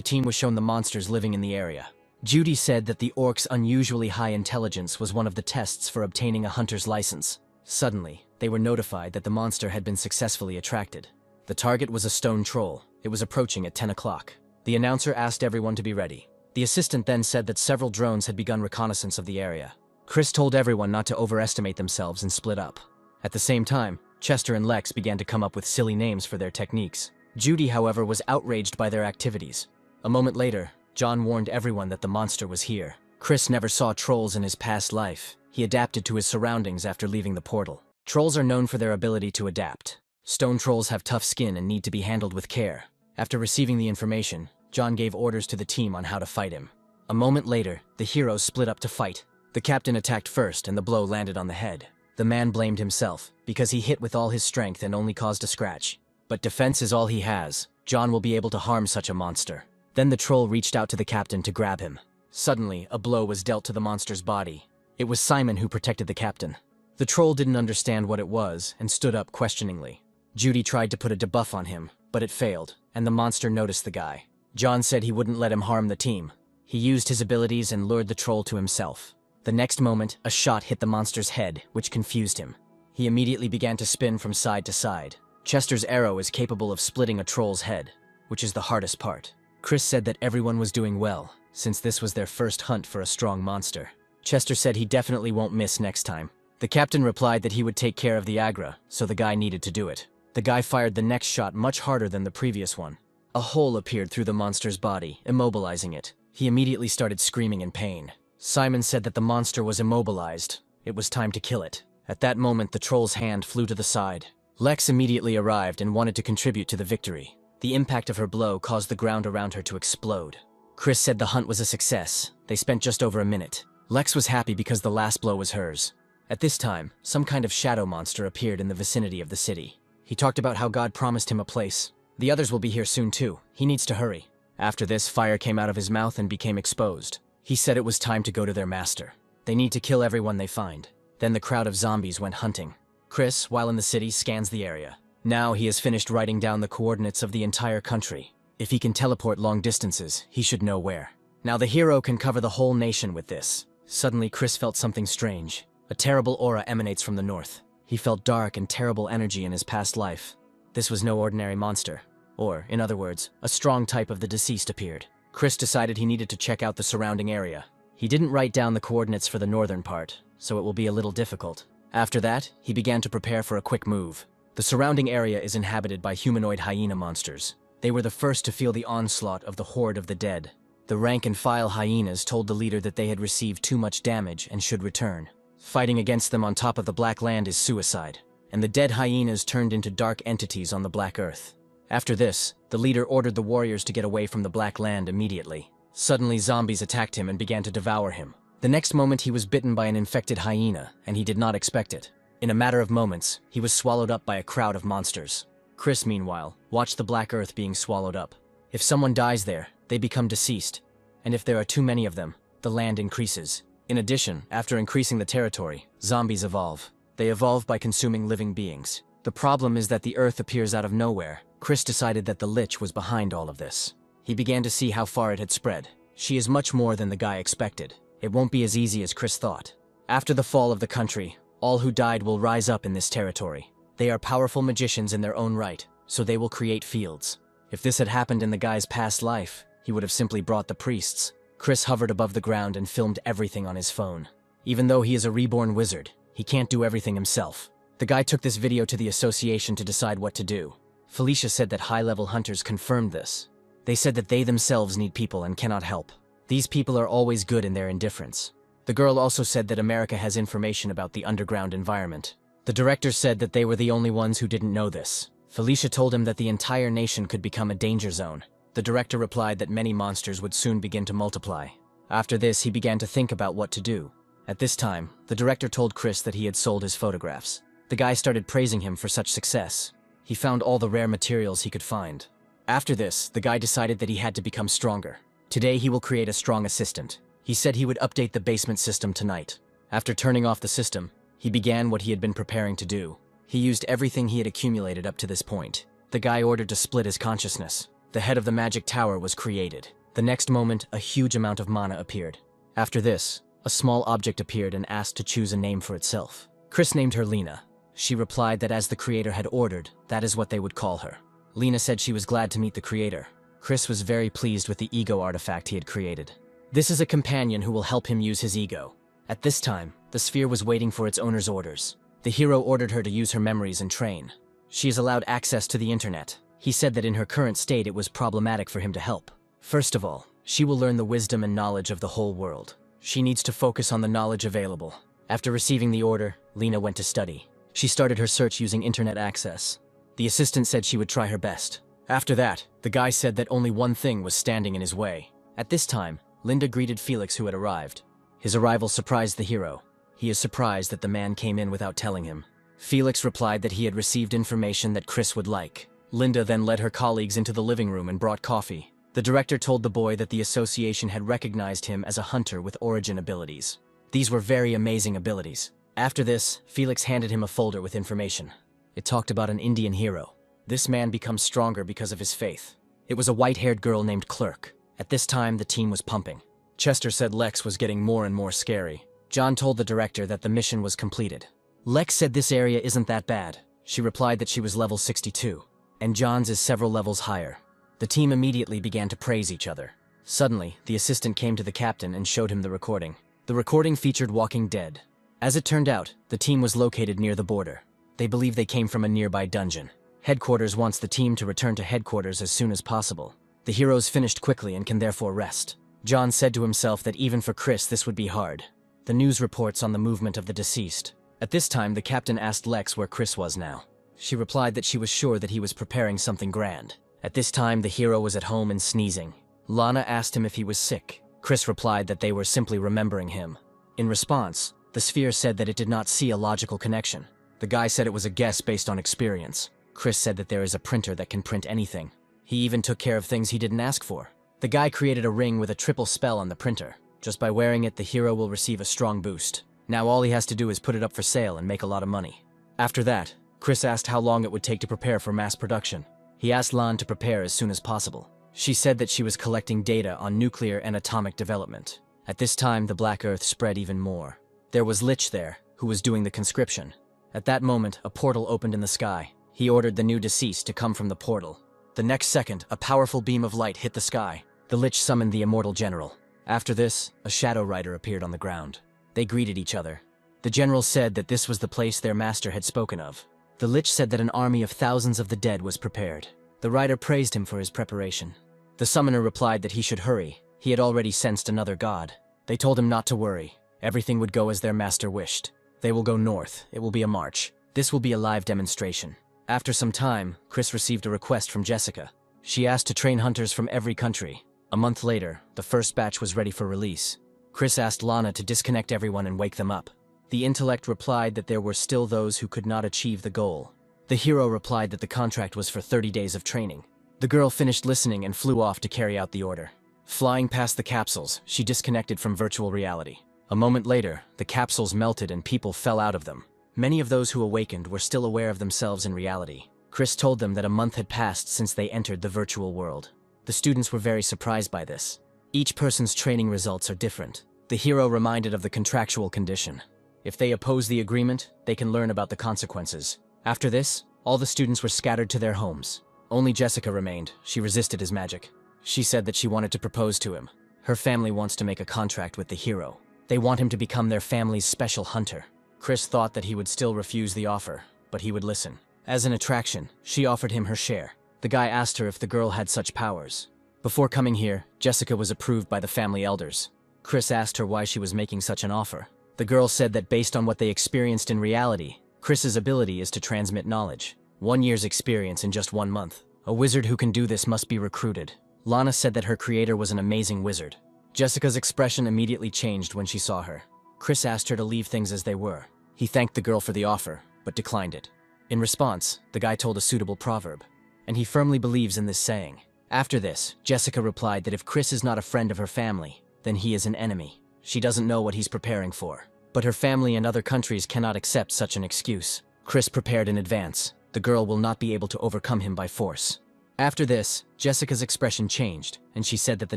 team was shown the monsters living in the area. Judy said that the orcs' unusually high intelligence was one of the tests for obtaining a hunter's license. Suddenly, they were notified that the monster had been successfully attracted. The target was a stone troll. It was approaching at 10 o'clock. The announcer asked everyone to be ready. The assistant then said that several drones had begun reconnaissance of the area. Chris told everyone not to overestimate themselves and split up. At the same time, Chester and Lex began to come up with silly names for their techniques. Judy, however, was outraged by their activities. A moment later, John warned everyone that the monster was here. Chris never saw trolls in his past life. He adapted to his surroundings after leaving the portal. Trolls are known for their ability to adapt. Stone trolls have tough skin and need to be handled with care. After receiving the information, John gave orders to the team on how to fight him. A moment later, the heroes split up to fight. The captain attacked first and the blow landed on the head. The man blamed himself, because he hit with all his strength and only caused a scratch. But defense is all he has. John will be able to harm such a monster. Then the troll reached out to the captain to grab him. Suddenly, a blow was dealt to the monster's body. It was Simon who protected the captain. The troll didn't understand what it was and stood up questioningly. Judy tried to put a debuff on him, but it failed, and the monster noticed the guy. John said he wouldn't let him harm the team. He used his abilities and lured the troll to himself. The next moment, a shot hit the monster's head, which confused him. He immediately began to spin from side to side. Chester's arrow is capable of splitting a troll's head, which is the hardest part. Chris said that everyone was doing well, since this was their first hunt for a strong monster. Chester said he definitely won't miss next time. The captain replied that he would take care of the Agra, so the guy needed to do it. The guy fired the next shot much harder than the previous one. A hole appeared through the monster's body, immobilizing it. He immediately started screaming in pain. Simon said that the monster was immobilized. It was time to kill it. At that moment, the troll's hand flew to the side. Lex immediately arrived and wanted to contribute to the victory. The impact of her blow caused the ground around her to explode. Chris said the hunt was a success. They spent just over a minute. Lex was happy because the last blow was hers. At this time, some kind of shadow monster appeared in the vicinity of the city. He talked about how God promised him a place. The others will be here soon too. He needs to hurry. After this, fire came out of his mouth and became exposed. He said it was time to go to their master. They need to kill everyone they find. Then the crowd of zombies went hunting. Chris, while in the city, scans the area. Now he has finished writing down the coordinates of the entire country. If he can teleport long distances, he should know where. Now the hero can cover the whole nation with this. Suddenly, Chris felt something strange. A terrible aura emanates from the north. He felt dark and terrible energy in his past life. This was no ordinary monster. Or, in other words, a strong type of the deceased appeared. Chris decided he needed to check out the surrounding area. He didn't write down the coordinates for the northern part, so it will be a little difficult. After that, he began to prepare for a quick move. The surrounding area is inhabited by humanoid hyena monsters. They were the first to feel the onslaught of the horde of the dead. The rank-and-file hyenas told the leader that they had received too much damage and should return. Fighting against them on top of the Black Land is suicide, and the dead hyenas turned into dark entities on the Black Earth. After this, the leader ordered the warriors to get away from the Black Land immediately. Suddenly, zombies attacked him and began to devour him. The next moment, he was bitten by an infected hyena, and he did not expect it. In a matter of moments, he was swallowed up by a crowd of monsters. Chris, meanwhile, watched the Black Earth being swallowed up. If someone dies there, they become deceased, and if there are too many of them, the land increases. In addition, after increasing the territory, zombies evolve. They evolve by consuming living beings. The problem is that the Earth appears out of nowhere. Chris decided that the Lich was behind all of this. He began to see how far it had spread. She is much more than the guy expected. It won't be as easy as Chris thought. After the fall of the country, all who died will rise up in this territory. They are powerful magicians in their own right, so they will create fields. If this had happened in the guy's past life, he would have simply brought the priests. Chris hovered above the ground and filmed everything on his phone. Even though he is a reborn wizard, he can't do everything himself. The guy took this video to the association to decide what to do. Felicia said that high-level hunters confirmed this. They said that they themselves need people and cannot help. These people are always good in their indifference. The girl also said that America has information about the underground environment. The director said that they were the only ones who didn't know this. Felicia told him that the entire nation could become a danger zone. The director replied that many monsters would soon begin to multiply. After this, he began to think about what to do. At this time, the director told Chris that he had sold his photographs. The guy started praising him for such success. He found all the rare materials he could find. After this, the guy decided that he had to become stronger. Today, he will create a strong assistant. He said he would update the basement system tonight. After turning off the system, he began what he had been preparing to do. He used everything he had accumulated up to this point. The guy ordered to split his consciousness. The head of the magic tower was created. The next moment, a huge amount of mana appeared. After this, a small object appeared and asked to choose a name for itself. Chris named her Lena. She replied that as the creator had ordered, that is what they would call her. Lena said she was glad to meet the creator. Chris was very pleased with the ego artifact he had created. This is a companion who will help him use his ego. At this time, the sphere was waiting for its owner's orders. The hero ordered her to use her memories and train. She is allowed access to the internet. He said that in her current state it was problematic for him to help. First of all, she will learn the wisdom and knowledge of the whole world. She needs to focus on the knowledge available. After receiving the order, Lena went to study. She started her search using internet access. The assistant said she would try her best. After that, the guy said that only one thing was standing in his way. At this time, Linda greeted Felix, who had arrived. His arrival surprised the hero. He is surprised that the man came in without telling him. Felix replied that he had received information that Chris would like. Linda then led her colleagues into the living room and brought coffee. The director told the boy that the association had recognized him as a hunter with origin abilities. These were very amazing abilities. After this, Felix handed him a folder with information. It talked about an Indian hero. This man becomes stronger because of his faith. It was a white-haired girl named Clerk. At this time, the team was pumping. Chester said Lex was getting more and more scary. John told the director that the mission was completed. Lex said this area isn't that bad. She replied that she was level 62, and John's is several levels higher. The team immediately began to praise each other. Suddenly, the assistant came to the captain and showed him the recording. The recording featured Walking Dead. As it turned out, the team was located near the border. They believe they came from a nearby dungeon. Headquarters wants the team to return to headquarters as soon as possible. The heroes finished quickly and can therefore rest. John said to himself that even for Chris this would be hard. The news reports on the movement of the deceased. At this time, the captain asked Lex where Chris was now. She replied that she was sure that he was preparing something grand. At this time, the hero was at home and sneezing. Lana asked him if he was sick. Chris replied that they were simply remembering him. In response, the sphere said that it did not see a logical connection. The guy said it was a guess based on experience. Chris said that there is a printer that can print anything. He even took care of things he didn't ask for. The guy created a ring with a triple spell on the printer. Just by wearing it, the hero will receive a strong boost. Now all he has to do is put it up for sale and make a lot of money. After that, Chris asked how long it would take to prepare for mass production. He asked Lan to prepare as soon as possible. She said that she was collecting data on nuclear and atomic development. At this time, the Black Earth spread even more. There was Lich there, who was doing the conscription. At that moment, a portal opened in the sky. He ordered the new deceased to come from the portal. The next second, a powerful beam of light hit the sky. The Lich summoned the immortal general. After this, a shadow rider appeared on the ground. They greeted each other. The general said that this was the place their master had spoken of. The Lich said that an army of thousands of the dead was prepared. The rider praised him for his preparation. The summoner replied that he should hurry. He had already sensed another god. They told him not to worry. Everything would go as their master wished. They will go north. It will be a march. This will be a live demonstration. After some time, Chris received a request from Jessica. She asked to train hunters from every country. A month later, the first batch was ready for release. Chris asked Lana to disconnect everyone and wake them up. The intellect replied that there were still those who could not achieve the goal. The hero replied that the contract was for 30 days of training. The girl finished listening and flew off to carry out the order. Flying past the capsules, she disconnected from virtual reality. A moment later, the capsules melted and people fell out of them. Many of those who awakened were still aware of themselves in reality. Chris told them that a month had passed since they entered the virtual world. The students were very surprised by this. Each person's training results are different. The hero reminded of the contractual condition. If they oppose the agreement, they can learn about the consequences. After this, all the students were scattered to their homes. Only Jessica remained. She resisted his magic. She said that she wanted to propose to him. Her family wants to make a contract with the hero. They want him to become their family's special hunter. Chris thought that he would still refuse the offer, but he would listen. As an attraction, she offered him her share. The guy asked her if the girl had such powers. Before coming here, Jessica was approved by the family elders. Chris asked her why she was making such an offer. The girl said that based on what they experienced in reality, Chris's ability is to transmit knowledge. 1 year's experience in just 1 month. A wizard who can do this must be recruited. Lana said that her creator was an amazing wizard. Jessica's expression immediately changed when she saw her. Chris asked her to leave things as they were. He thanked the girl for the offer, but declined it. In response, the guy told a suitable proverb, and he firmly believes in this saying. After this, Jessica replied that if Chris is not a friend of her family, then he is an enemy. She doesn't know what he's preparing for. But her family and other countries cannot accept such an excuse. Chris prepared in advance. The girl will not be able to overcome him by force. After this, Jessica's expression changed, and she said that the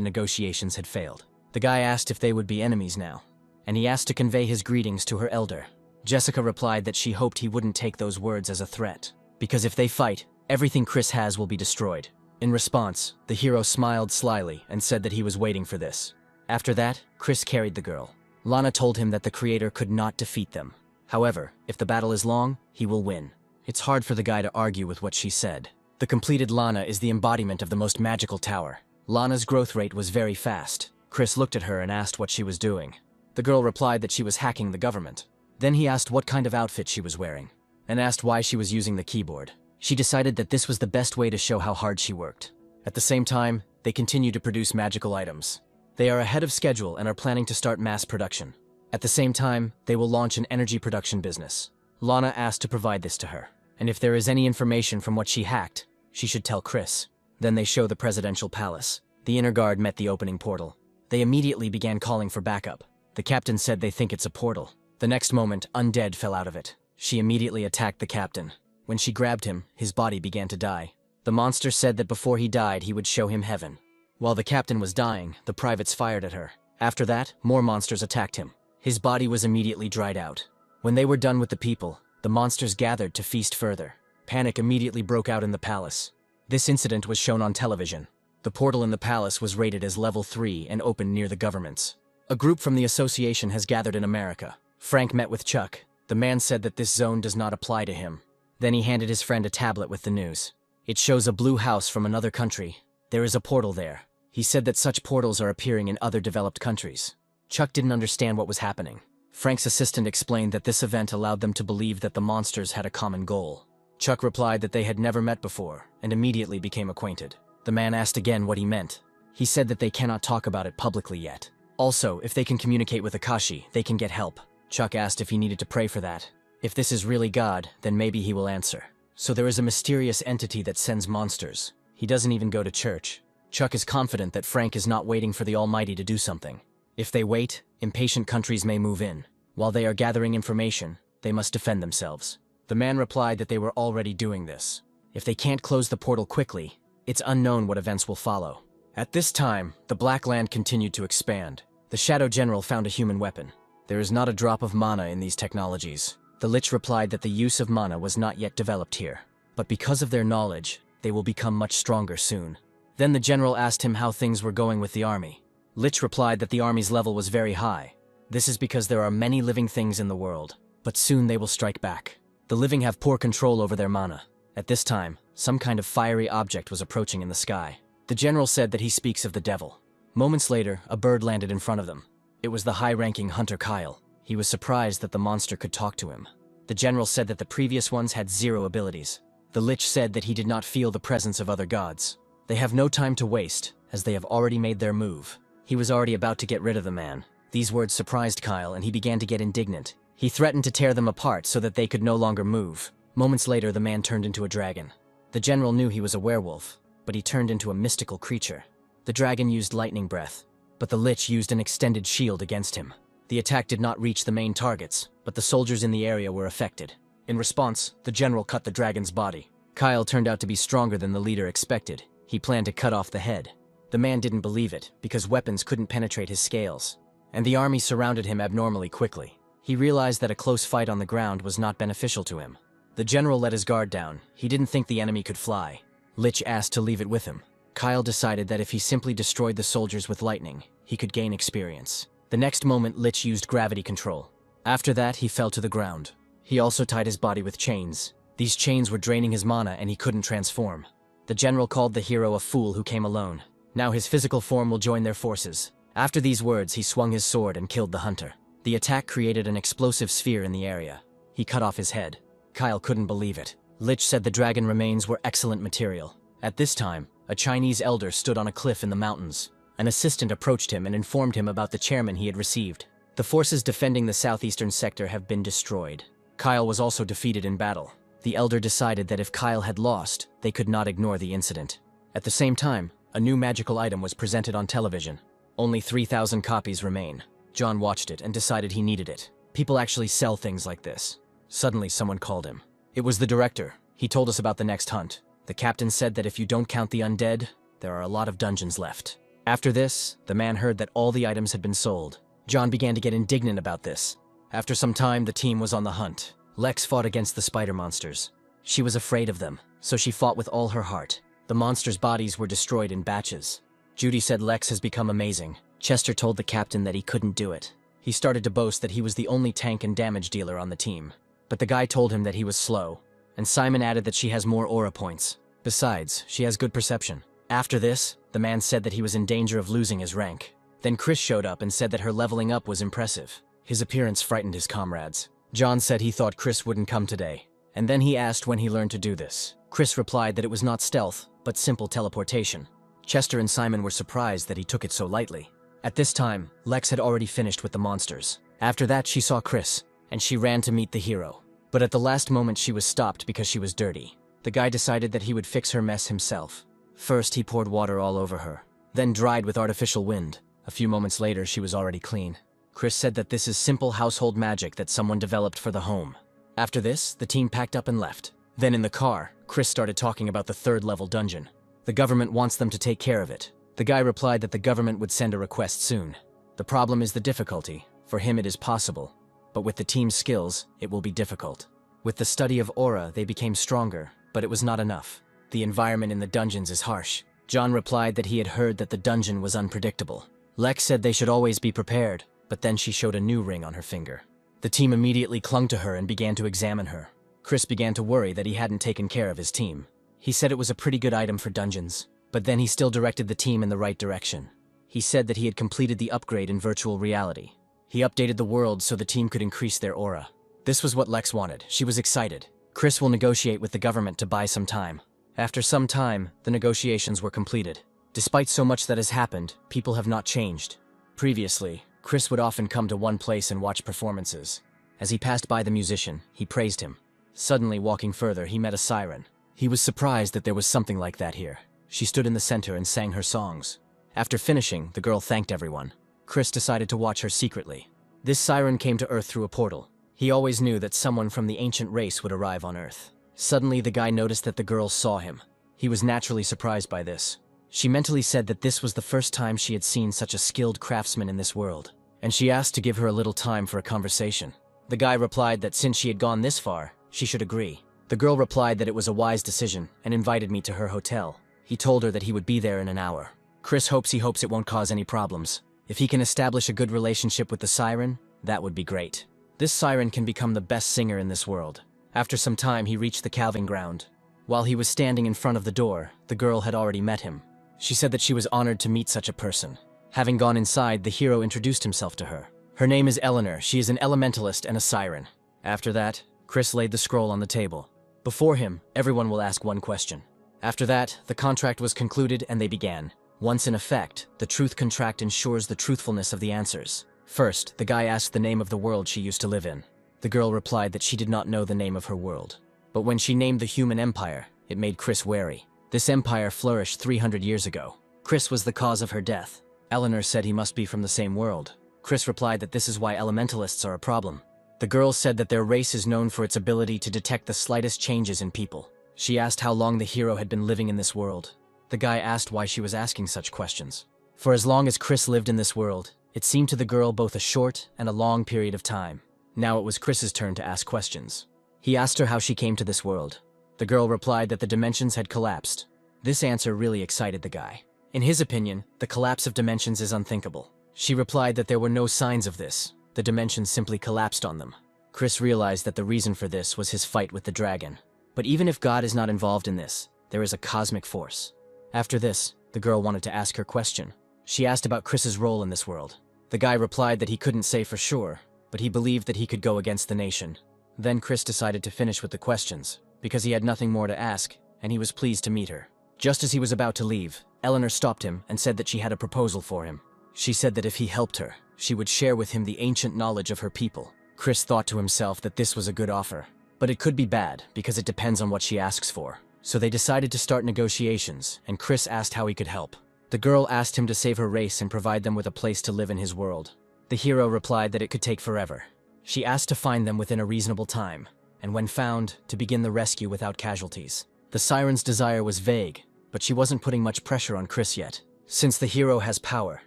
negotiations had failed. The guy asked if they would be enemies now, and he asked to convey his greetings to her elder. Jessica replied that she hoped he wouldn't take those words as a threat, because if they fight, everything Chris has will be destroyed. In response, the hero smiled slyly and said that he was waiting for this. After that, Chris carried the girl. Lana told him that the creator could not defeat them. However, if the battle is long, he will win. It's hard for the guy to argue with what she said. The completed Lana is the embodiment of the most magical tower. Lana's growth rate was very fast. Chris looked at her and asked what she was doing. The girl replied that she was hacking the government. Then he asked what kind of outfit she was wearing, and asked why she was using the keyboard. She decided that this was the best way to show how hard she worked. At the same time, they continue to produce magical items. They are ahead of schedule and are planning to start mass production. At the same time, they will launch an energy production business. Lana asked to provide this to her, and if there is any information from what she hacked, she should tell Chris. Then they show the presidential palace. The inner guard met the opening portal. They immediately began calling for backup. The captain said they think it's a portal. The next moment, Undead fell out of it. She immediately attacked the captain. When she grabbed him, his body began to die. The monster said that before he died, he would show him heaven. While the captain was dying, the privates fired at her. After that, more monsters attacked him. His body was immediately dried out. When they were done with the people, the monsters gathered to feast further. Panic immediately broke out in the palace. This incident was shown on television. The portal in the palace was rated as level 3 and opened near the governments. A group from the association has gathered in America. Frank met with Chuck. The man said that this zone does not apply to him. Then he handed his friend a tablet with the news. It shows a blue house from another country. There is a portal there. He said that such portals are appearing in other developed countries. Chuck didn't understand what was happening. Frank's assistant explained that this event allowed them to believe that the monsters had a common goal. Chuck replied that they had never met before, and immediately became acquainted. The man asked again what he meant. He said that they cannot talk about it publicly yet. Also, if they can communicate with Akashi, they can get help. Chuck asked if he needed to pray for that. If this is really God, then maybe he will answer. So there is a mysterious entity that sends monsters. He doesn't even go to church. Chuck is confident that Frank is not waiting for the Almighty to do something. If they wait, impatient countries may move in. While they are gathering information, they must defend themselves. The man replied that they were already doing this. If they can't close the portal quickly, it's unknown what events will follow. At this time, the Black Land continued to expand. The Shadow General found a human weapon. There is not a drop of mana in these technologies. The Lich replied that the use of mana was not yet developed here, but because of their knowledge, they will become much stronger soon. Then the general asked him how things were going with the army. Lich replied that the army's level was very high. This is because there are many living things in the world, but soon they will strike back. The living have poor control over their mana. At this time, some kind of fiery object was approaching in the sky. The general said that he speaks of the devil. Moments later, a bird landed in front of them. It was the high-ranking hunter Kyle. He was surprised that the monster could talk to him. The general said that the previous ones had 0 abilities. The Lich said that he did not feel the presence of other gods. They have no time to waste, as they have already made their move. He was already about to get rid of the man. These words surprised Kyle, and he began to get indignant. He threatened to tear them apart so that they could no longer move. Moments later, the man turned into a dragon. The general knew he was a werewolf, but he turned into a mystical creature. The dragon used lightning breath, but the Lich used an extended shield against him. The attack did not reach the main targets, but the soldiers in the area were affected. In response, the general cut the dragon's body. Kyle turned out to be stronger than the leader expected. He planned to cut off the head. The man didn't believe it, because weapons couldn't penetrate his scales, and the army surrounded him abnormally quickly. He realized that a close fight on the ground was not beneficial to him. The general let his guard down. He didn't think the enemy could fly. Lich asked to leave it with him. Kyle decided that if he simply destroyed the soldiers with lightning, he could gain experience. The next moment, Lich used gravity control. After that, he fell to the ground. He also tied his body with chains. These chains were draining his mana and he couldn't transform. The general called the hero a fool who came alone. Now his physical form will join their forces. After these words, he swung his sword and killed the hunter. The attack created an explosive sphere in the area. He cut off his head. Kyle couldn't believe it. Lich said the dragon remains were excellent material. At this time, a Chinese elder stood on a cliff in the mountains. An assistant approached him and informed him about the chairman he had received. The forces defending the southeastern sector have been destroyed. Kyle was also defeated in battle. The elder decided that if Kyle had lost, they could not ignore the incident. At the same time, a new magical item was presented on television. Only 3,000 copies remain. John watched it and decided he needed it. People actually sell things like this. Suddenly, someone called him. It was the director. He told us about the next hunt. The captain said that if you don't count the undead, there are a lot of dungeons left. After this, the man heard that all the items had been sold. John began to get indignant about this. After some time, the team was on the hunt. Lex fought against the spider monsters. She was afraid of them, so she fought with all her heart. The monsters' bodies were destroyed in batches. Judy said Lex has become amazing. Chester told the captain that he couldn't do it. He started to boast that he was the only tank and damage dealer on the team. But the guy told him that he was slow, and Simon added that she has more aura points. Besides, she has good perception. After this, the man said that he was in danger of losing his rank. Then Chris showed up and said that her leveling up was impressive. His appearance frightened his comrades. John said he thought Chris wouldn't come today, and then he asked when he learned to do this. Chris replied that it was not stealth, but simple teleportation. Chester and Simon were surprised that he took it so lightly. At this time, Lex had already finished with the monsters. After that, she saw Chris, and she ran to meet the hero. But at the last moment, she was stopped because she was dirty. The guy decided that he would fix her mess himself. First, he poured water all over her, then dried with artificial wind. A few moments later, she was already clean. Chris said that this is simple household magic that someone developed for the home. After this, the team packed up and left. Then in the car, Chris started talking about the third-level dungeon. The government wants them to take care of it. The guy replied that the government would send a request soon. The problem is the difficulty. For him it is possible, but with the team's skills, it will be difficult. With the study of aura, they became stronger, but it was not enough. The environment in the dungeons is harsh. John replied that he had heard that the dungeon was unpredictable. Lex said they should always be prepared, but then she showed a new ring on her finger. The team immediately clung to her and began to examine her. Chris began to worry that he hadn't taken care of his team. He said it was a pretty good item for dungeons, but then he still directed the team in the right direction. He said that he had completed the upgrade in virtual reality. He updated the world so the team could increase their aura. This was what Lex wanted. She was excited. Chris will negotiate with the government to buy some time. After some time, the negotiations were completed. Despite so much that has happened, people have not changed. Previously, Chris would often come to one place and watch performances. As he passed by the musician, he praised him. Suddenly, walking further, he met a siren. He was surprised that there was something like that here. She stood in the center and sang her songs. After finishing, the girl thanked everyone. Chris decided to watch her secretly. This siren came to Earth through a portal. He always knew that someone from the ancient race would arrive on Earth. Suddenly, the guy noticed that the girl saw him. He was naturally surprised by this. She mentally said that this was the first time she had seen such a skilled craftsman in this world, and she asked to give her a little time for a conversation. The guy replied that since she had gone this far, she should agree. The girl replied that it was a wise decision and invited me to her hotel. He told her that he would be there in an hour. Chris hopes it won't cause any problems. If he can establish a good relationship with the siren, that would be great. This siren can become the best singer in this world. After some time, he reached the calving ground. While he was standing in front of the door, the girl had already met him. She said that she was honored to meet such a person. Having gone inside, the hero introduced himself to her. Her name is Eleanor. She is an elementalist and a siren. After that, Chris laid the scroll on the table. Before him, everyone will ask one question. After that, the contract was concluded and they began. Once in effect, the truth contract ensures the truthfulness of the answers. First, the guy asked the name of the world she used to live in. The girl replied that she did not know the name of her world. But when she named the human empire, it made Chris wary. This empire flourished 300 years ago. Chris was the cause of her death. Eleanor said he must be from the same world. Chris replied that this is why elementalists are a problem. The girl said that their race is known for its ability to detect the slightest changes in people. She asked how long the hero had been living in this world. The guy asked why she was asking such questions. For as long as Chris lived in this world, it seemed to the girl both a short and a long period of time. Now it was Chris's turn to ask questions. He asked her how she came to this world. The girl replied that the dimensions had collapsed. This answer really excited the guy. In his opinion, the collapse of dimensions is unthinkable. She replied that there were no signs of this. The dimensions simply collapsed on them. Chris realized that the reason for this was his fight with the dragon. But even if God is not involved in this, there is a cosmic force. After this, the girl wanted to ask her question. She asked about Chris's role in this world. The guy replied that he couldn't say for sure, but he believed that he could go against the nation. Then Chris decided to finish with the questions, because he had nothing more to ask, and he was pleased to meet her. Just as he was about to leave, Eleanor stopped him and said that she had a proposal for him. She said that if he helped her, she would share with him the ancient knowledge of her people. Chris thought to himself that this was a good offer, but it could be bad because it depends on what she asks for. So they decided to start negotiations, and Chris asked how he could help. The girl asked him to save her race and provide them with a place to live in his world. The hero replied that it could take forever. She asked to find them within a reasonable time, and when found, to begin the rescue without casualties. The siren's desire was vague, but she wasn't putting much pressure on Chris yet. Since the hero has power,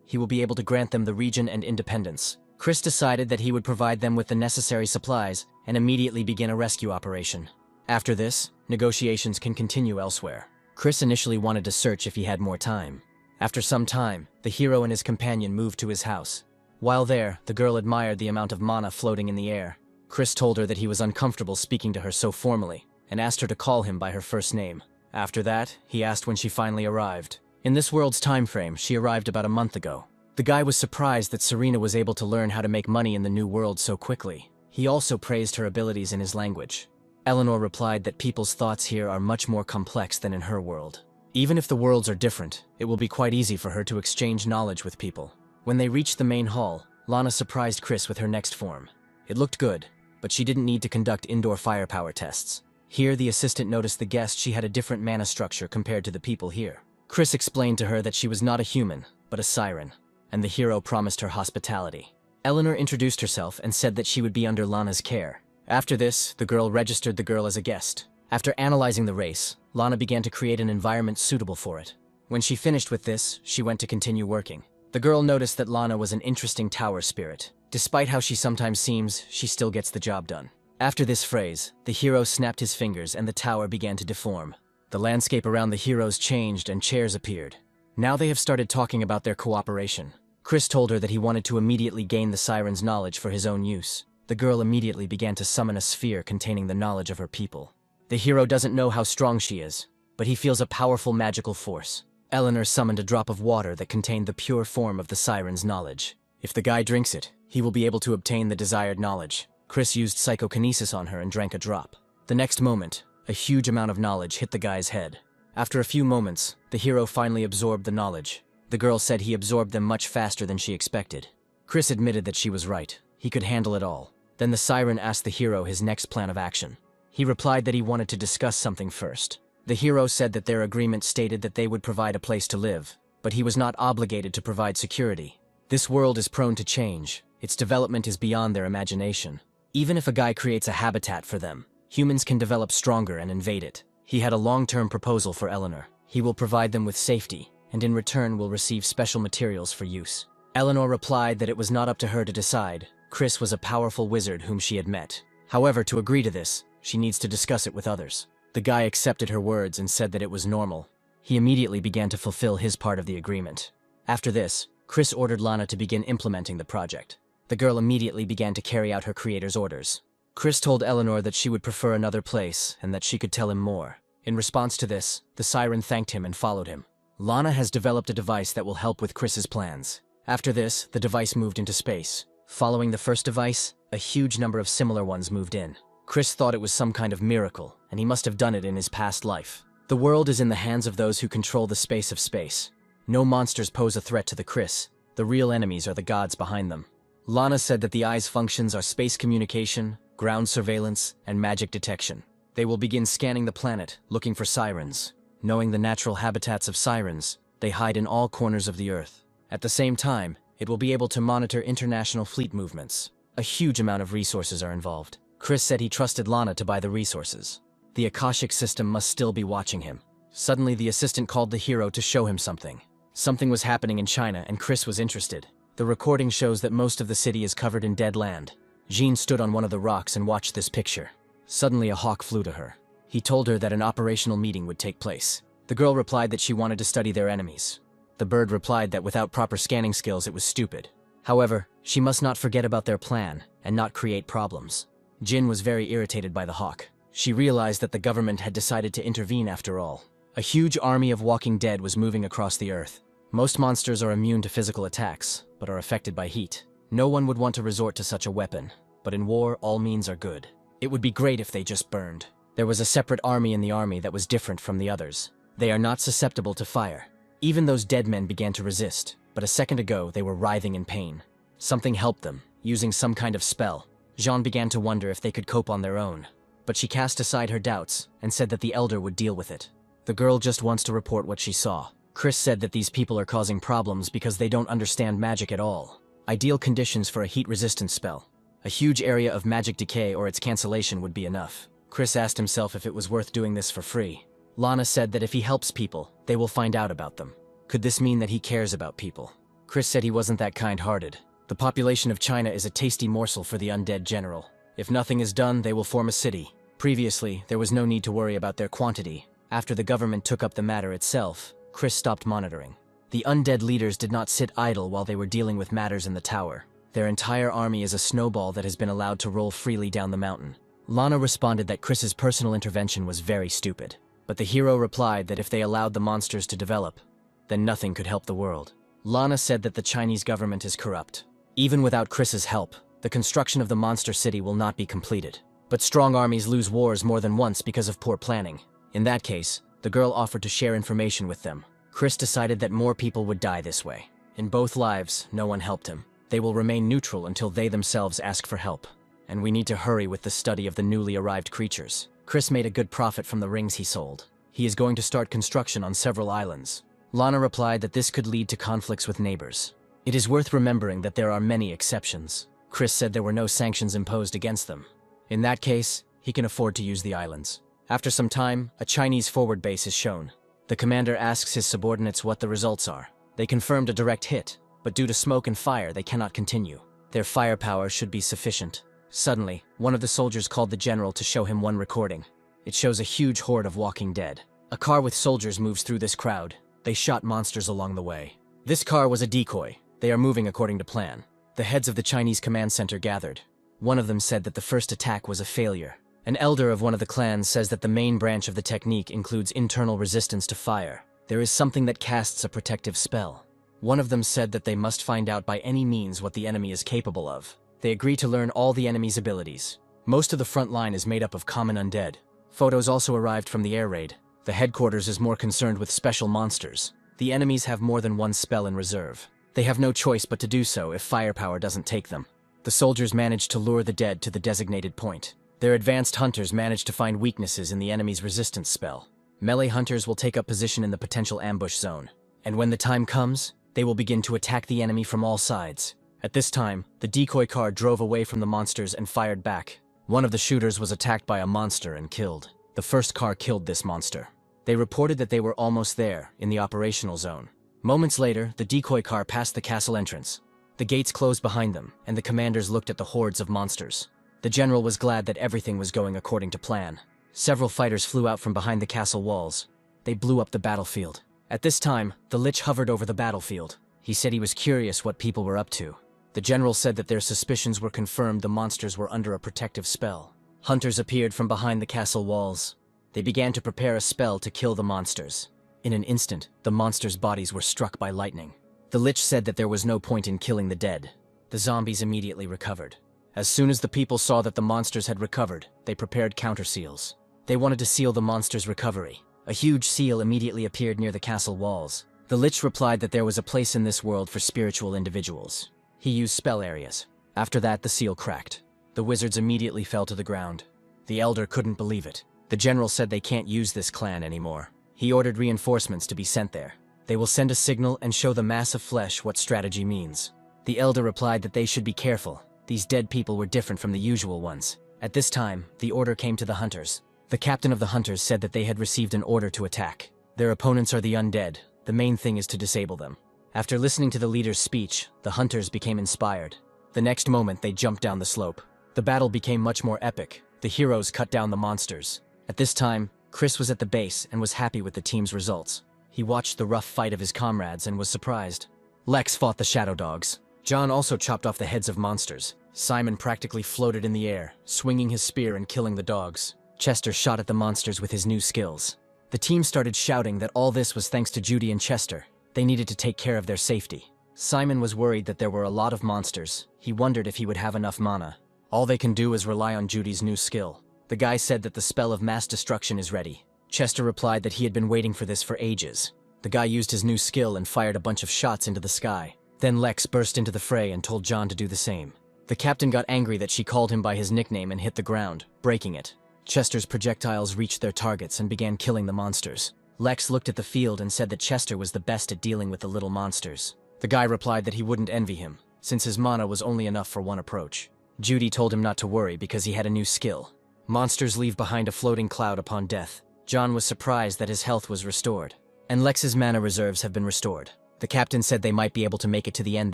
he will be able to grant them the region and independence. Chris decided that he would provide them with the necessary supplies and immediately begin a rescue operation. After this, negotiations can continue elsewhere. Chris initially wanted to search if he had more time. After some time, the hero and his companion moved to his house. While there, the girl admired the amount of mana floating in the air. Chris told her that he was uncomfortable speaking to her so formally, and asked her to call him by her first name. After that, he asked when she finally arrived. In this world's time frame, she arrived about a month ago. The guy was surprised that Serena was able to learn how to make money in the new world so quickly. He also praised her abilities in his language. Eleanor replied that people's thoughts here are much more complex than in her world. Even if the worlds are different, it will be quite easy for her to exchange knowledge with people. When they reached the main hall, Lana surprised Chris with her next form. It looked good, but she didn't need to conduct indoor firepower tests. Here, the assistant noticed the guest she had a different mana structure compared to the people here. Chris explained to her that she was not a human, but a siren, and the hero promised her hospitality. Eleanor introduced herself and said that she would be under Lana's care. After this, the girl registered the girl as a guest. After analyzing the race, Lana began to create an environment suitable for it. When she finished with this, she went to continue working. The girl noticed that Lana was an interesting tower spirit. Despite how she sometimes seems, she still gets the job done. After this phrase, the hero snapped his fingers and the tower began to deform. The landscape around the heroes changed and chairs appeared. Now they have started talking about their cooperation. Chris told her that he wanted to immediately gain the siren's knowledge for his own use. The girl immediately began to summon a sphere containing the knowledge of her people. The hero doesn't know how strong she is, but he feels a powerful magical force. Eleanor summoned a drop of water that contained the pure form of the siren's knowledge. If the guy drinks it, he will be able to obtain the desired knowledge. Chris used psychokinesis on her and drank a drop. The next moment, a huge amount of knowledge hit the guy's head. After a few moments, the hero finally absorbed the knowledge. The girl said he absorbed them much faster than she expected. Chris admitted that she was right. He could handle it all. Then the siren asked the hero his next plan of action. He replied that he wanted to discuss something first. The hero said that their agreement stated that they would provide a place to live, but he was not obligated to provide security. This world is prone to change. Its development is beyond their imagination. Even if a guy creates a habitat for them, humans can develop stronger and invade it. He had a long-term proposal for Eleanor. He will provide them with safety, and in return will receive special materials for use. Eleanor replied that it was not up to her to decide. Chris was a powerful wizard whom she had met. However, to agree to this, she needs to discuss it with others. The guy accepted her words and said that it was normal. He immediately began to fulfill his part of the agreement. After this, Chris ordered Lana to begin implementing the project. The girl immediately began to carry out her creator's orders. Chris told Eleanor that she would prefer another place and that she could tell him more. In response to this, the siren thanked him and followed him. Lana has developed a device that will help with Chris's plans. After this, the device moved into space. Following the first device, a huge number of similar ones moved in. Chris thought it was some kind of miracle, and he must have done it in his past life. The world is in the hands of those who control the space of space. No monsters pose a threat to the Chris. The real enemies are the gods behind them. Lana said that the eye's functions are space communication, ground surveillance, and magic detection. They will begin scanning the planet, looking for sirens. Knowing the natural habitats of sirens, they hide in all corners of the Earth. At the same time, it will be able to monitor international fleet movements. A huge amount of resources are involved. Chris said he trusted Lana to buy the resources. The Akashic system must still be watching him. Suddenly, the assistant called the hero to show him something. Something was happening in China, and Chris was interested. The recording shows that most of the city is covered in dead land. Jean stood on one of the rocks and watched this picture. Suddenly, a hawk flew to her. He told her that an operational meeting would take place. The girl replied that she wanted to study their enemies. The bird replied that without proper scanning skills, it was stupid. However, she must not forget about their plan and not create problems. Jin was very irritated by the hawk. She realized that the government had decided to intervene after all. A huge army of walking dead was moving across the Earth. Most monsters are immune to physical attacks, but are affected by heat. No one would want to resort to such a weapon, but in war, all means are good. It would be great if they just burned. There was a separate army in the army that was different from the others. They are not susceptible to fire. Even those dead men began to resist, but a second ago they were writhing in pain. Something helped them, using some kind of spell. Jean began to wonder if they could cope on their own, but she cast aside her doubts and said that the elder would deal with it. The girl just wants to report what she saw. Chris said that these people are causing problems because they don't understand magic at all. Ideal conditions for a heat-resistant spell. A huge area of magic decay or its cancellation would be enough. Chris asked himself if it was worth doing this for free. Lana said that if he helps people, they will find out about them. Could this mean that he cares about people? Chris said he wasn't that kind-hearted. The population of China is a tasty morsel for the undead general. If nothing is done, they will form a city. Previously, there was no need to worry about their quantity. After the government took up the matter itself, Chris stopped monitoring. The undead leaders did not sit idle while they were dealing with matters in the tower. Their entire army is a snowball that has been allowed to roll freely down the mountain. Lana responded that Chris's personal intervention was very stupid. But the hero replied that if they allowed the monsters to develop, then nothing could help the world. Lana said that the Chinese government is corrupt. Even without Chris's help, the construction of the monster city will not be completed. But strong armies lose wars more than once because of poor planning. In that case, the girl offered to share information with them. Chris decided that more people would die this way. In both lives, no one helped him. They will remain neutral until they themselves ask for help. And we need to hurry with the study of the newly arrived creatures. Chris made a good profit from the rings he sold. He is going to start construction on several islands. Lana replied that this could lead to conflicts with neighbors. It is worth remembering that there are many exceptions. Chris said there were no sanctions imposed against them. In that case, he can afford to use the islands. After some time, a Chinese forward base is shown. The commander asks his subordinates what the results are. They confirmed a direct hit, but due to smoke and fire, they cannot continue. Their firepower should be sufficient. Suddenly, one of the soldiers called the general to show him one recording. It shows a huge horde of walking dead. A car with soldiers moves through this crowd. They shot monsters along the way. This car was a decoy. They are moving according to plan. The heads of the Chinese command center gathered. One of them said that the first attack was a failure. An elder of one of the clans says that the main branch of the technique includes internal resistance to fire. There is something that casts a protective spell. One of them said that they must find out by any means what the enemy is capable of. They agree to learn all the enemy's abilities. Most of the front line is made up of common undead. Photos also arrived from the air raid. The headquarters is more concerned with special monsters. The enemies have more than one spell in reserve. They have no choice but to do so if firepower doesn't take them. The soldiers managed to lure the dead to the designated point. Their advanced hunters managed to find weaknesses in the enemy's resistance spell. Melee hunters will take up position in the potential ambush zone. And when the time comes, they will begin to attack the enemy from all sides. At this time, the decoy car drove away from the monsters and fired back. One of the shooters was attacked by a monster and killed. The first car killed this monster. They reported that they were almost there, in the operational zone. Moments later, the decoy car passed the castle entrance. The gates closed behind them, and the commanders looked at the hordes of monsters. The general was glad that everything was going according to plan. Several fighters flew out from behind the castle walls. They blew up the battlefield. At this time, the Lich hovered over the battlefield. He said he was curious what people were up to. The general said that their suspicions were confirmed. The monsters were under a protective spell. Hunters appeared from behind the castle walls. They began to prepare a spell to kill the monsters. In an instant, the monsters' bodies were struck by lightning. The Lich said that there was no point in killing the dead. The zombies immediately recovered. As soon as the people saw that the monsters had recovered, they prepared counter-seals. They wanted to seal the monsters' recovery. A huge seal immediately appeared near the castle walls. The Lich replied that there was a place in this world for spiritual individuals. He used spell areas. After that, the seal cracked. The wizards immediately fell to the ground. The elder couldn't believe it. The general said they can't use this clan anymore. He ordered reinforcements to be sent there. They will send a signal and show the mass of flesh what strategy means. The elder replied that they should be careful. These dead people were different from the usual ones. At this time, the order came to the hunters. The captain of the hunters said that they had received an order to attack. Their opponents are the undead. The main thing is to disable them. After listening to the leader's speech, the hunters became inspired. The next moment, they jumped down the slope. The battle became much more epic. The heroes cut down the monsters. At this time, Chris was at the base and was happy with the team's results. He watched the rough fight of his comrades and was surprised. Lex fought the shadow dogs. John also chopped off the heads of monsters. Simon practically floated in the air, swinging his spear and killing the dogs. Chester shot at the monsters with his new skills. The team started shouting that all this was thanks to Judy and Chester. They needed to take care of their safety. Simon was worried that there were a lot of monsters. He wondered if he would have enough mana. All they can do is rely on Judy's new skill. The guy said that the spell of mass destruction is ready. Chester replied that he had been waiting for this for ages. The guy used his new skill and fired a bunch of shots into the sky. Then Lex burst into the fray and told John to do the same. The captain got angry that she called him by his nickname and hit the ground, breaking it. Chester's projectiles reached their targets and began killing the monsters. Lex looked at the field and said that Chester was the best at dealing with the little monsters. The guy replied that he wouldn't envy him, since his mana was only enough for one approach. Judy told him not to worry because he had a new skill. Monsters leave behind a floating cloud upon death. John was surprised that his health was restored. And Lex's mana reserves have been restored. The captain said they might be able to make it to the end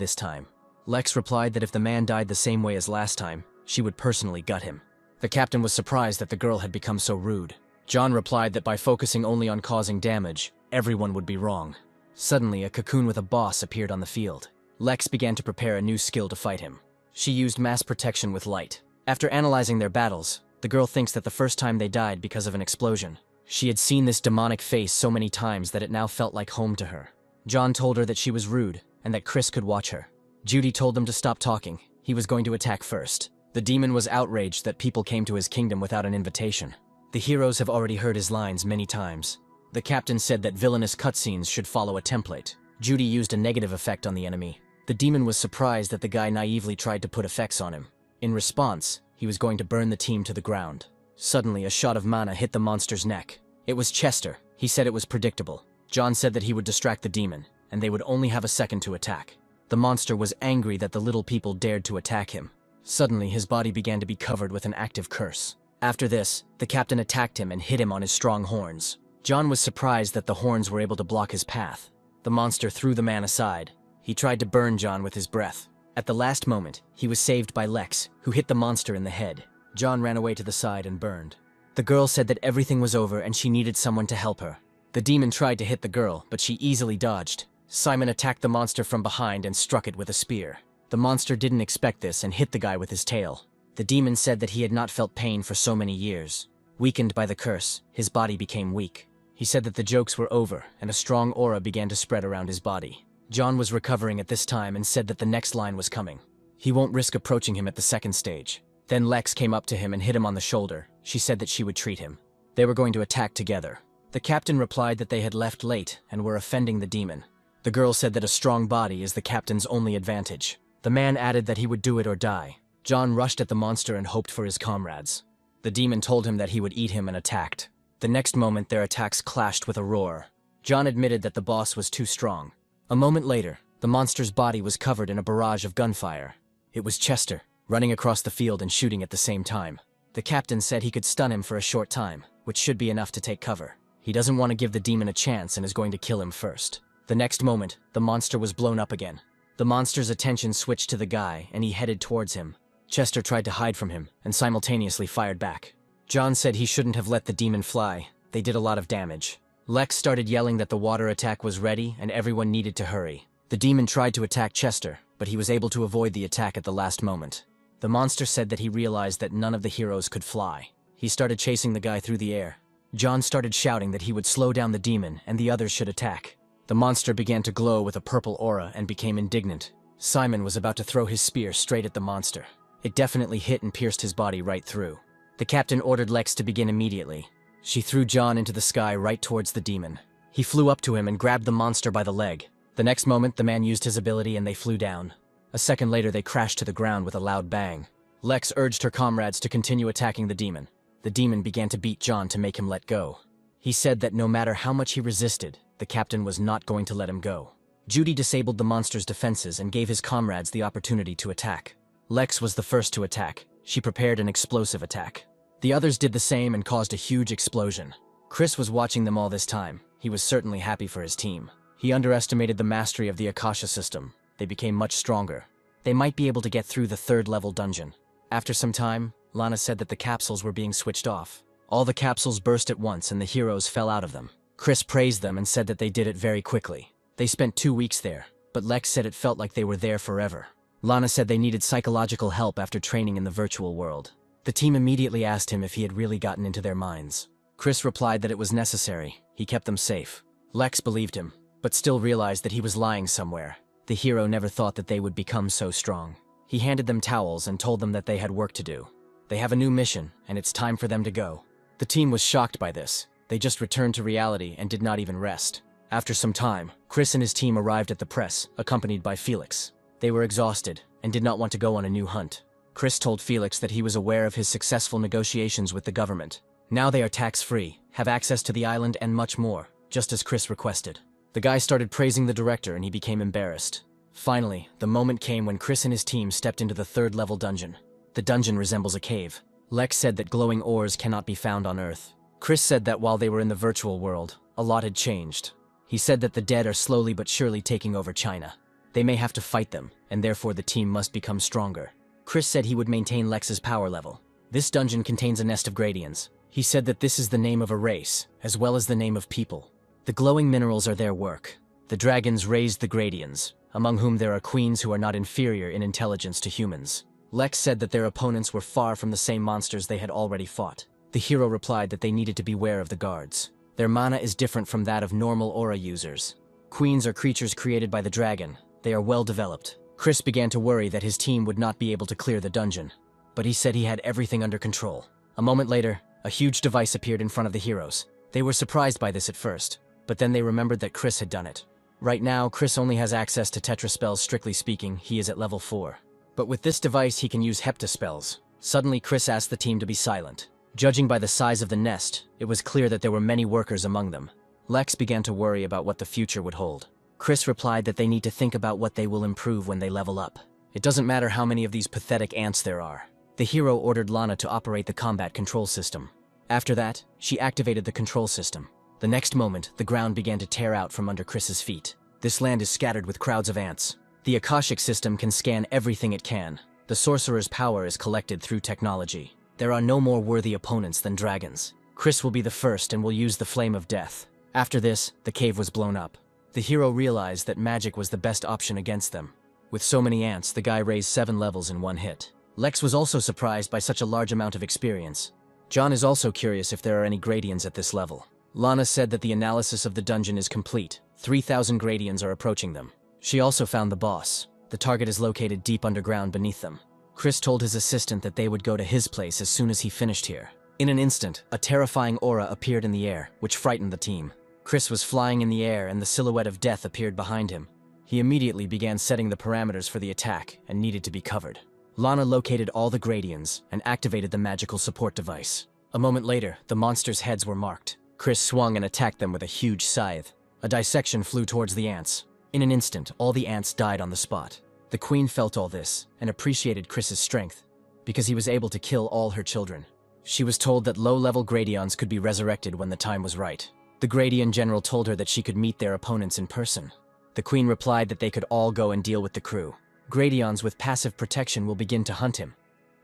this time. Lex replied that if the man died the same way as last time, she would personally gut him. The captain was surprised that the girl had become so rude. John replied that by focusing only on causing damage, everyone would be wrong. Suddenly, a cocoon with a boss appeared on the field. Lex began to prepare a new skill to fight him. She used mass protection with light. After analyzing their battles, the girl thinks that the first time they died because of an explosion. She had seen this demonic face so many times that it now felt like home to her. John told her that she was rude and that Chris could watch her. Judy told them to stop talking. He was going to attack first. The demon was outraged that people came to his kingdom without an invitation. The heroes have already heard his lines many times. The captain said that villainous cutscenes should follow a template. Judy used a negative effect on the enemy. The demon was surprised that the guy naively tried to put effects on him. In response, he was going to burn the team to the ground. Suddenly, a shot of mana hit the monster's neck. It was Chester. He said it was predictable. John said that he would distract the demon, and they would only have a second to attack. The monster was angry that the little people dared to attack him. Suddenly, his body began to be covered with an active curse. After this, the captain attacked him and hit him on his strong horns. John was surprised that the horns were able to block his path. The monster threw the man aside. He tried to burn John with his breath. At the last moment, he was saved by Lex, who hit the monster in the head. John ran away to the side and burned. The girl said that everything was over and she needed someone to help her. The demon tried to hit the girl, but she easily dodged. Simon attacked the monster from behind and struck it with a spear. The monster didn't expect this and hit the guy with his tail. The demon said that he had not felt pain for so many years. Weakened by the curse, his body became weak. He said that the jokes were over and a strong aura began to spread around his body. John was recovering at this time and said that the next line was coming. He won't risk approaching him at the second stage. Then Lex came up to him and hit him on the shoulder. She said that she would treat him. They were going to attack together. The captain replied that they had left late and were offending the demon. The girl said that a strong body is the captain's only advantage. The man added that he would do it or die. John rushed at the monster and hoped for his comrades. The demon told him that he would eat him and attacked. The next moment, their attacks clashed with a roar. John admitted that the boss was too strong. A moment later, the monster's body was covered in a barrage of gunfire. It was Chester, running across the field and shooting at the same time. The captain said he could stun him for a short time, which should be enough to take cover. He doesn't want to give the demon a chance and is going to kill him first. The next moment, the monster was blown up again. The monster's attention switched to the guy, and he headed towards him. Chester tried to hide from him, and simultaneously fired back. John said he shouldn't have let the demon fly. They did a lot of damage. Lex started yelling that the water attack was ready and everyone needed to hurry. The demon tried to attack Chester, but he was able to avoid the attack at the last moment. The monster said that he realized that none of the heroes could fly. He started chasing the guy through the air. John started shouting that he would slow down the demon and the others should attack. The monster began to glow with a purple aura and became indignant. Simon was about to throw his spear straight at the monster. It definitely hit and pierced his body right through. The captain ordered Lex to begin immediately. She threw John into the sky right towards the demon. He flew up to him and grabbed the monster by the leg. The next moment, the man used his ability and they flew down. A second later, they crashed to the ground with a loud bang. Lex urged her comrades to continue attacking the demon. The demon began to beat John to make him let go. He said that no matter how much he resisted, the captain was not going to let him go. Judy disabled the monster's defenses and gave his comrades the opportunity to attack. Lex was the first to attack. She prepared an explosive attack. The others did the same and caused a huge explosion. Chris was watching them all this time. He was certainly happy for his team. He underestimated the mastery of the Akasha system. They became much stronger. They might be able to get through the third-level dungeon. After some time, Lana said that the capsules were being switched off. All the capsules burst at once and the heroes fell out of them. Chris praised them and said that they did it very quickly. They spent 2 weeks there, but Lex said it felt like they were there forever. Lana said they needed psychological help after training in the virtual world. The team immediately asked him if he had really gotten into their minds. Chris replied that it was necessary. He kept them safe. Lex believed him, but still realized that he was lying somewhere. The hero never thought that they would become so strong. He handed them towels and told them that they had work to do. They have a new mission, and it's time for them to go. The team was shocked by this. They just returned to reality and did not even rest. After some time, Chris and his team arrived at the press, accompanied by Felix. They were exhausted and did not want to go on a new hunt. Chris told Felix that he was aware of his successful negotiations with the government. Now they are tax-free, have access to the island and much more, just as Chris requested. The guy started praising the director and he became embarrassed. Finally, the moment came when Chris and his team stepped into the third-level dungeon. The dungeon resembles a cave. Lex said that glowing ores cannot be found on Earth. Chris said that while they were in the virtual world, a lot had changed. He said that the dead are slowly but surely taking over China. They may have to fight them, and therefore the team must become stronger. Chris said he would maintain Lex's power level. This dungeon contains a nest of gradients. He said that this is the name of a race, as well as the name of people. The glowing minerals are their work. The dragons raised the gradients. among whom there are queens who are not inferior in intelligence to humans. Lex said that their opponents were far from the same monsters they had already fought. The hero replied that they needed to beware of the guards. Their mana is different from that of normal aura users. Queens are creatures created by the dragon. They are well developed. Chris began to worry that his team would not be able to clear the dungeon, but he said he had everything under control. A moment later, a huge device appeared in front of the heroes. They were surprised by this at first, but then they remembered that Chris had done it. Right now, Chris only has access to Tetra spells. Strictly speaking, he is at level 4. But with this device, he can use Hepta spells. Suddenly, Chris asked the team to be silent. Judging by the size of the nest, it was clear that there were many workers among them. Lex began to worry about what the future would hold. Chris replied that they need to think about what they will improve when they level up. It doesn't matter how many of these pathetic ants there are. The hero ordered Lana to operate the combat control system. After that, she activated the control system. The next moment, the ground began to tear out from under Chris's feet. This land is scattered with crowds of ants. The Akashic system can scan everything it can. The sorcerer's power is collected through technology. There are no more worthy opponents than dragons. Chris will be the first and will use the Flame of Death. After this, the cave was blown up. The hero realized that magic was the best option against them. With so many ants, the guy raised 7 levels in one hit. Lex was also surprised by such a large amount of experience. John is also curious if there are any Gradients at this level. Lana said that the analysis of the dungeon is complete. 3,000 Gradients are approaching them. She also found the boss. The target is located deep underground beneath them. Chris told his assistant that they would go to his place as soon as he finished here. In an instant, a terrifying aura appeared in the air, which frightened the team. Chris was flying in the air and the silhouette of death appeared behind him. He immediately began setting the parameters for the attack and needed to be covered. Lana located all the Gradients and activated the magical support device. A moment later, the monsters' heads were marked. Chris swung and attacked them with a huge scythe. A dissection flew towards the ants. In an instant, all the ants died on the spot. The queen felt all this and appreciated Chris's strength, because he was able to kill all her children. She was told that low-level Gradients could be resurrected when the time was right. The Gradient general told her that she could meet their opponents in person. The queen replied that they could all go and deal with the crew. Gradients with passive protection will begin to hunt him,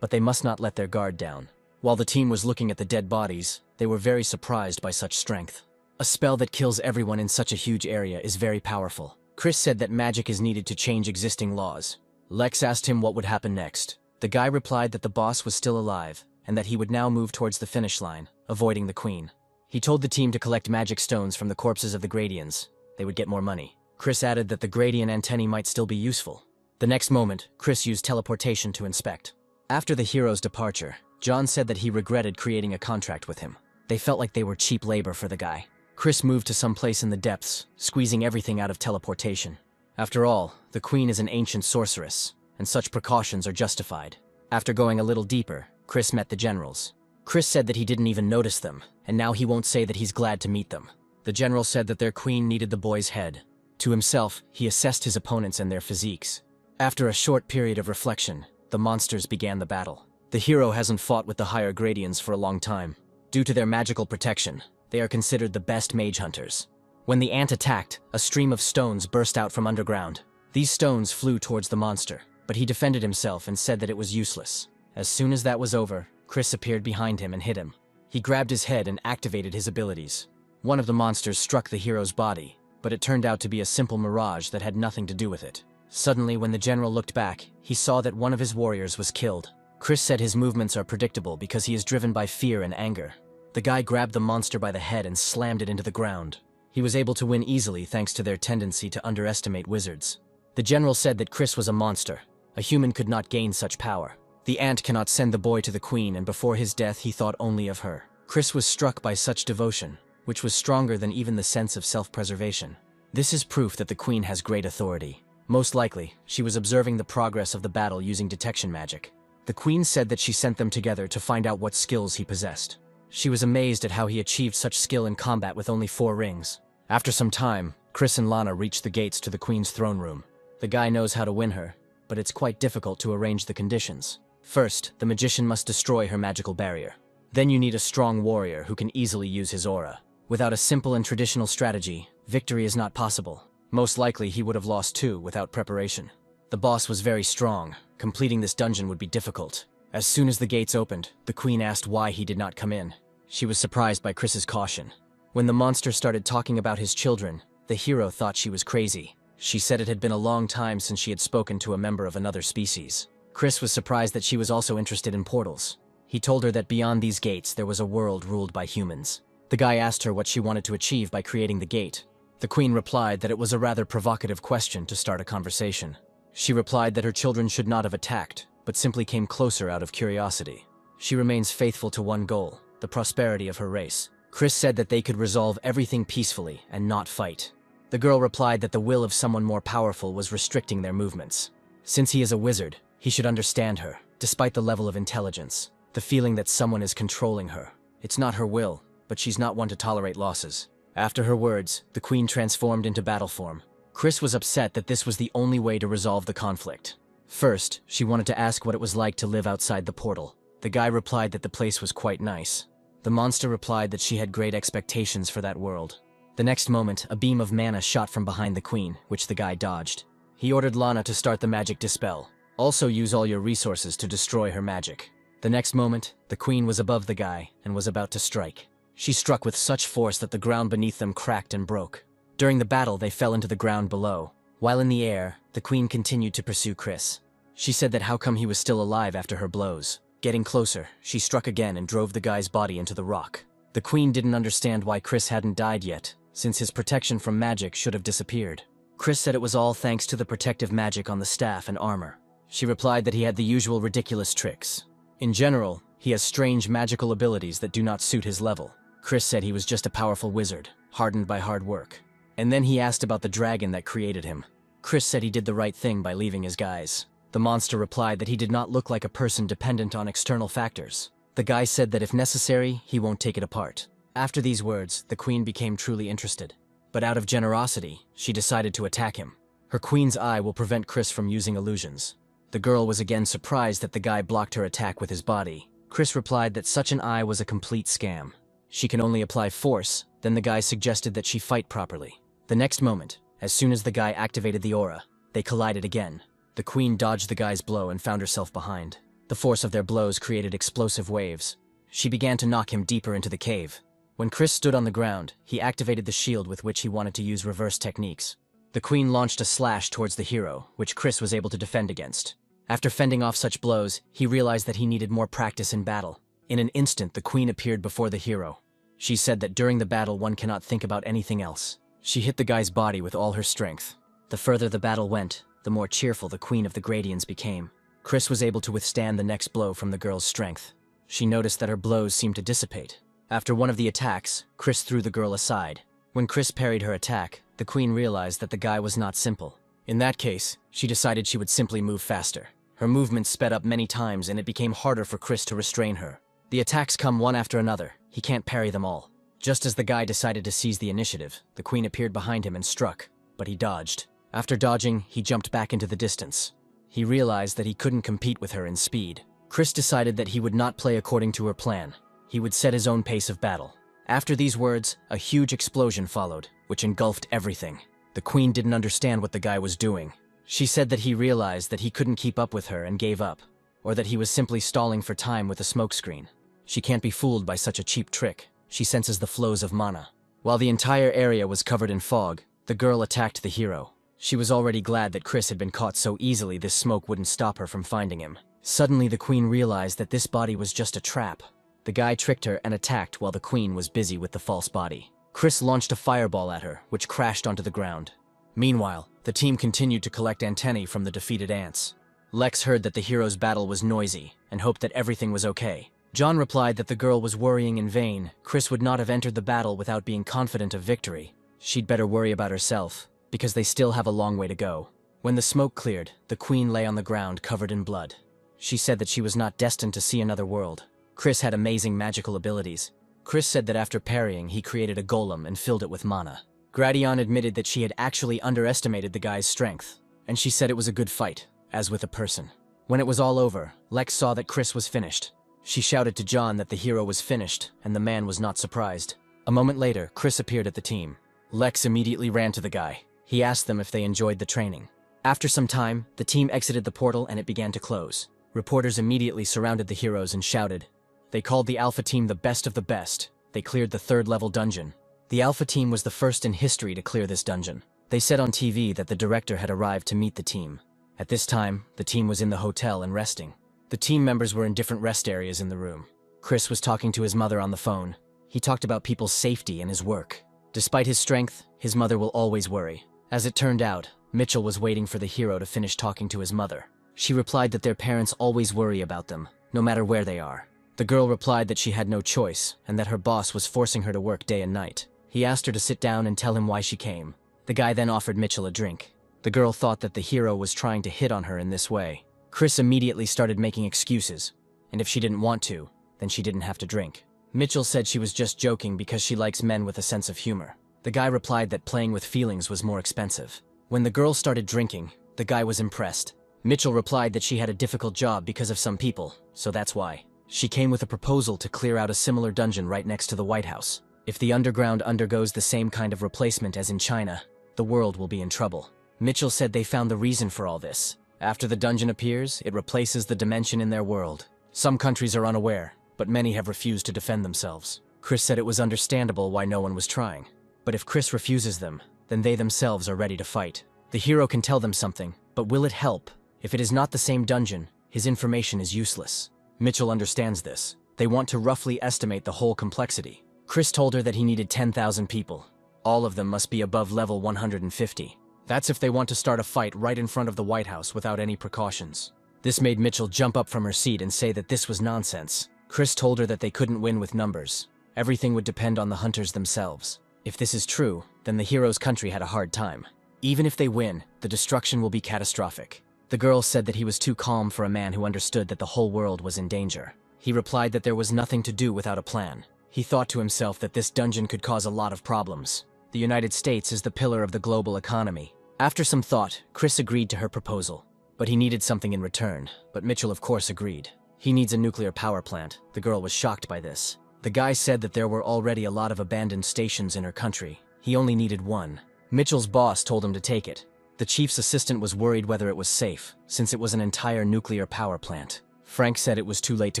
but they must not let their guard down. While the team was looking at the dead bodies, they were very surprised by such strength. A spell that kills everyone in such a huge area is very powerful. Chris said that magic is needed to change existing laws. Lex asked him what would happen next. The guy replied that the boss was still alive, and that he would now move towards the finish line, avoiding the queen. He told the team to collect magic stones from the corpses of the Gradients. They would get more money. Chris added that the Gradient antennae might still be useful. The next moment, Chris used teleportation to inspect. After the hero's departure, John said that he regretted creating a contract with him. They felt like they were cheap labor for the guy. Chris moved to some place in the depths, squeezing everything out of teleportation. After all, the queen is an ancient sorceress, and such precautions are justified. After going a little deeper, Chris met the generals. Chris said that he didn't even notice them, and now he won't say that he's glad to meet them. The general said that their queen needed the boy's head. To himself, he assessed his opponents and their physiques. After a short period of reflection, the monsters began the battle. The hero hasn't fought with the higher Gradients for a long time. Due to their magical protection, they are considered the best mage hunters. When the ant attacked, a stream of stones burst out from underground. These stones flew towards the monster, but he defended himself and said that it was useless. As soon as that was over, Chris appeared behind him and hit him. He grabbed his head and activated his abilities. One of the monsters struck the hero's body, but it turned out to be a simple mirage that had nothing to do with it. Suddenly, when the general looked back, he saw that one of his warriors was killed. Chris said his movements are predictable because he is driven by fear and anger. The guy grabbed the monster by the head and slammed it into the ground. He was able to win easily thanks to their tendency to underestimate wizards. The general said that Chris was a monster. A human could not gain such power. The ant cannot send the boy to the queen, and before his death he thought only of her. Chris was struck by such devotion, which was stronger than even the sense of self-preservation. This is proof that the queen has great authority. Most likely, she was observing the progress of the battle using detection magic. The queen said that she sent them together to find out what skills he possessed. She was amazed at how he achieved such skill in combat with only 4 rings. After some time, Chris and Lana reached the gates to the queen's throne room. The guy knows how to win her, but it's quite difficult to arrange the conditions. First, the magician must destroy her magical barrier. Then you need a strong warrior who can easily use his aura. Without a simple and traditional strategy, victory is not possible. Most likely, he would have lost too without preparation. The boss was very strong. Completing this dungeon would be difficult. As soon as the gates opened, the queen asked why he did not come in. She was surprised by Chris's caution. When the monster started talking about his children, the hero thought she was crazy. She said it had been a long time since she had spoken to a member of another species. Chris was surprised that she was also interested in portals. He told her that beyond these gates there was a world ruled by humans. The guy asked her what she wanted to achieve by creating the gate. The queen replied that it was a rather provocative question to start a conversation. She replied that her children should not have attacked, but simply came closer out of curiosity. She remains faithful to one goal, the prosperity of her race. Chris said that they could resolve everything peacefully and not fight. The girl replied that the will of someone more powerful was restricting their movements. Since he is a wizard, he should understand her, despite the level of intelligence. The feeling that someone is controlling her. It's not her will, but she's not one to tolerate losses. After her words, the queen transformed into battle form. Chris was upset that this was the only way to resolve the conflict. First, she wanted to ask what it was like to live outside the portal. The guy replied that the place was quite nice. The monster replied that she had great expectations for that world. The next moment, a beam of mana shot from behind the queen, which the guy dodged. He ordered Lana to start the magic dispel. Also use all your resources to destroy her magic. The next moment, the queen was above the guy and was about to strike. She struck with such force that the ground beneath them cracked and broke. During the battle, they fell into the ground below. While in the air, the queen continued to pursue Chris. She said that how come he was still alive after her blows. Getting closer, she struck again and drove the guy's body into the rock. The queen didn't understand why Chris hadn't died yet, since his protection from magic should have disappeared. Chris said it was all thanks to the protective magic on the staff and armor. She replied that he had the usual ridiculous tricks. In general, he has strange magical abilities that do not suit his level. Chris said he was just a powerful wizard, hardened by hard work. And then he asked about the dragon that created him. Chris said he did the right thing by leaving his guys. The monster replied that he did not look like a person dependent on external factors. The guy said that if necessary, he won't take it apart. After these words, the queen became truly interested. But out of generosity, she decided to attack him. Her queen's eye will prevent Chris from using illusions. The girl was again surprised that the guy blocked her attack with his body. Chris replied that such an eye was a complete scam. She can only apply force, then the guy suggested that she fight properly. The next moment, as soon as the guy activated the aura, they collided again. The queen dodged the guy's blow and found herself behind. The force of their blows created explosive waves. She began to knock him deeper into the cave. When Chris stood on the ground, he activated the shield with which he wanted to use reverse techniques. The queen launched a slash towards the hero, which Chris was able to defend against. After fending off such blows, he realized that he needed more practice in battle. In an instant, the queen appeared before the hero. She said that during the battle one cannot think about anything else. She hit the guy's body with all her strength. The further the battle went, the more cheerful the queen of the Gradients became. Chris was able to withstand the next blow from the girl's strength. She noticed that her blows seemed to dissipate. After one of the attacks, Chris threw the girl aside. When Chris parried her attack, the queen realized that the guy was not simple. In that case, she decided she would simply move faster. Her movements sped up many times and it became harder for Chris to restrain her. The attacks come one after another. He can't parry them all. Just as the guy decided to seize the initiative, the queen appeared behind him and struck, but he dodged. After dodging, he jumped back into the distance. He realized that he couldn't compete with her in speed. Chris decided that he would not play according to her plan. He would set his own pace of battle. After these words, a huge explosion followed, which engulfed everything. The queen didn't understand what the guy was doing. She said that he realized that he couldn't keep up with her and gave up, or that he was simply stalling for time with a smokescreen. She can't be fooled by such a cheap trick. She senses the flows of mana. While the entire area was covered in fog, the girl attacked the hero. She was already glad that Chris had been caught so easily this smoke wouldn't stop her from finding him. Suddenly the queen realized that this body was just a trap. The guy tricked her and attacked while the queen was busy with the false body. Chris launched a fireball at her, which crashed onto the ground. Meanwhile, the team continued to collect antennae from the defeated ants. Lex heard that the hero's battle was noisy and hoped that everything was okay. John replied that the girl was worrying in vain. Chris would not have entered the battle without being confident of victory. She'd better worry about herself, because they still have a long way to go. When the smoke cleared, the queen lay on the ground covered in blood. She said that she was not destined to see another world. Chris had amazing magical abilities. Chris said that after parrying, he created a golem and filled it with mana. Gradion admitted that she had actually underestimated the guy's strength, and she said it was a good fight, as with a person. When it was all over, Lex saw that Chris was finished. She shouted to John that the hero was finished, and the man was not surprised. A moment later, Chris appeared at the team. Lex immediately ran to the guy. He asked them if they enjoyed the training. After some time, the team exited the portal and it began to close. Reporters immediately surrounded the heroes and shouted. They called the Alpha Team the best of the best. They cleared the third-level dungeon. The Alpha Team was the first in history to clear this dungeon. They said on TV that the director had arrived to meet the team. At this time, the team was in the hotel and resting. The team members were in different rest areas in the room. Chris was talking to his mother on the phone. He talked about people's safety and his work. Despite his strength, his mother will always worry. As it turned out, Mitchell was waiting for the hero to finish talking to his mother. She replied that their parents always worry about them, no matter where they are. The girl replied that she had no choice, and that her boss was forcing her to work day and night. He asked her to sit down and tell him why she came. The guy then offered Mitchell a drink. The girl thought that the hero was trying to hit on her in this way. Chris immediately started making excuses, and if she didn't want to, then she didn't have to drink. Mitchell said she was just joking because she likes men with a sense of humor. The guy replied that playing with feelings was more expensive. When the girl started drinking, the guy was impressed. Mitchell replied that she had a difficult job because of some people, so that's why. She came with a proposal to clear out a similar dungeon right next to the White House. If the underground undergoes the same kind of replacement as in China, the world will be in trouble. Mitchell said they found the reason for all this. After the dungeon appears, it replaces the dimension in their world. Some countries are unaware, but many have refused to defend themselves. Chris said it was understandable why no one was trying. But if Chris refuses them, then they themselves are ready to fight. The hero can tell them something, but will it help? If it is not the same dungeon, his information is useless. Mitchell understands this. They want to roughly estimate the whole complexity. Chris told her that he needed 10,000 people. All of them must be above level 150. That's if they want to start a fight right in front of the White House without any precautions. This made Mitchell jump up from her seat and say that this was nonsense. Chris told her that they couldn't win with numbers. Everything would depend on the hunters themselves. If this is true, then the hero's country had a hard time. Even if they win, the destruction will be catastrophic. The girl said that he was too calm for a man who understood that the whole world was in danger. He replied that there was nothing to do without a plan. He thought to himself that this dungeon could cause a lot of problems. The United States is the pillar of the global economy. After some thought, Chris agreed to her proposal. But he needed something in return, but Mitchell of course agreed. He needs a nuclear power plant. The girl was shocked by this. The guy said that there were already a lot of abandoned stations in her country. He only needed one. Mitchell's boss told him to take it. The chief's assistant was worried whether it was safe, since it was an entire nuclear power plant. Frank said it was too late to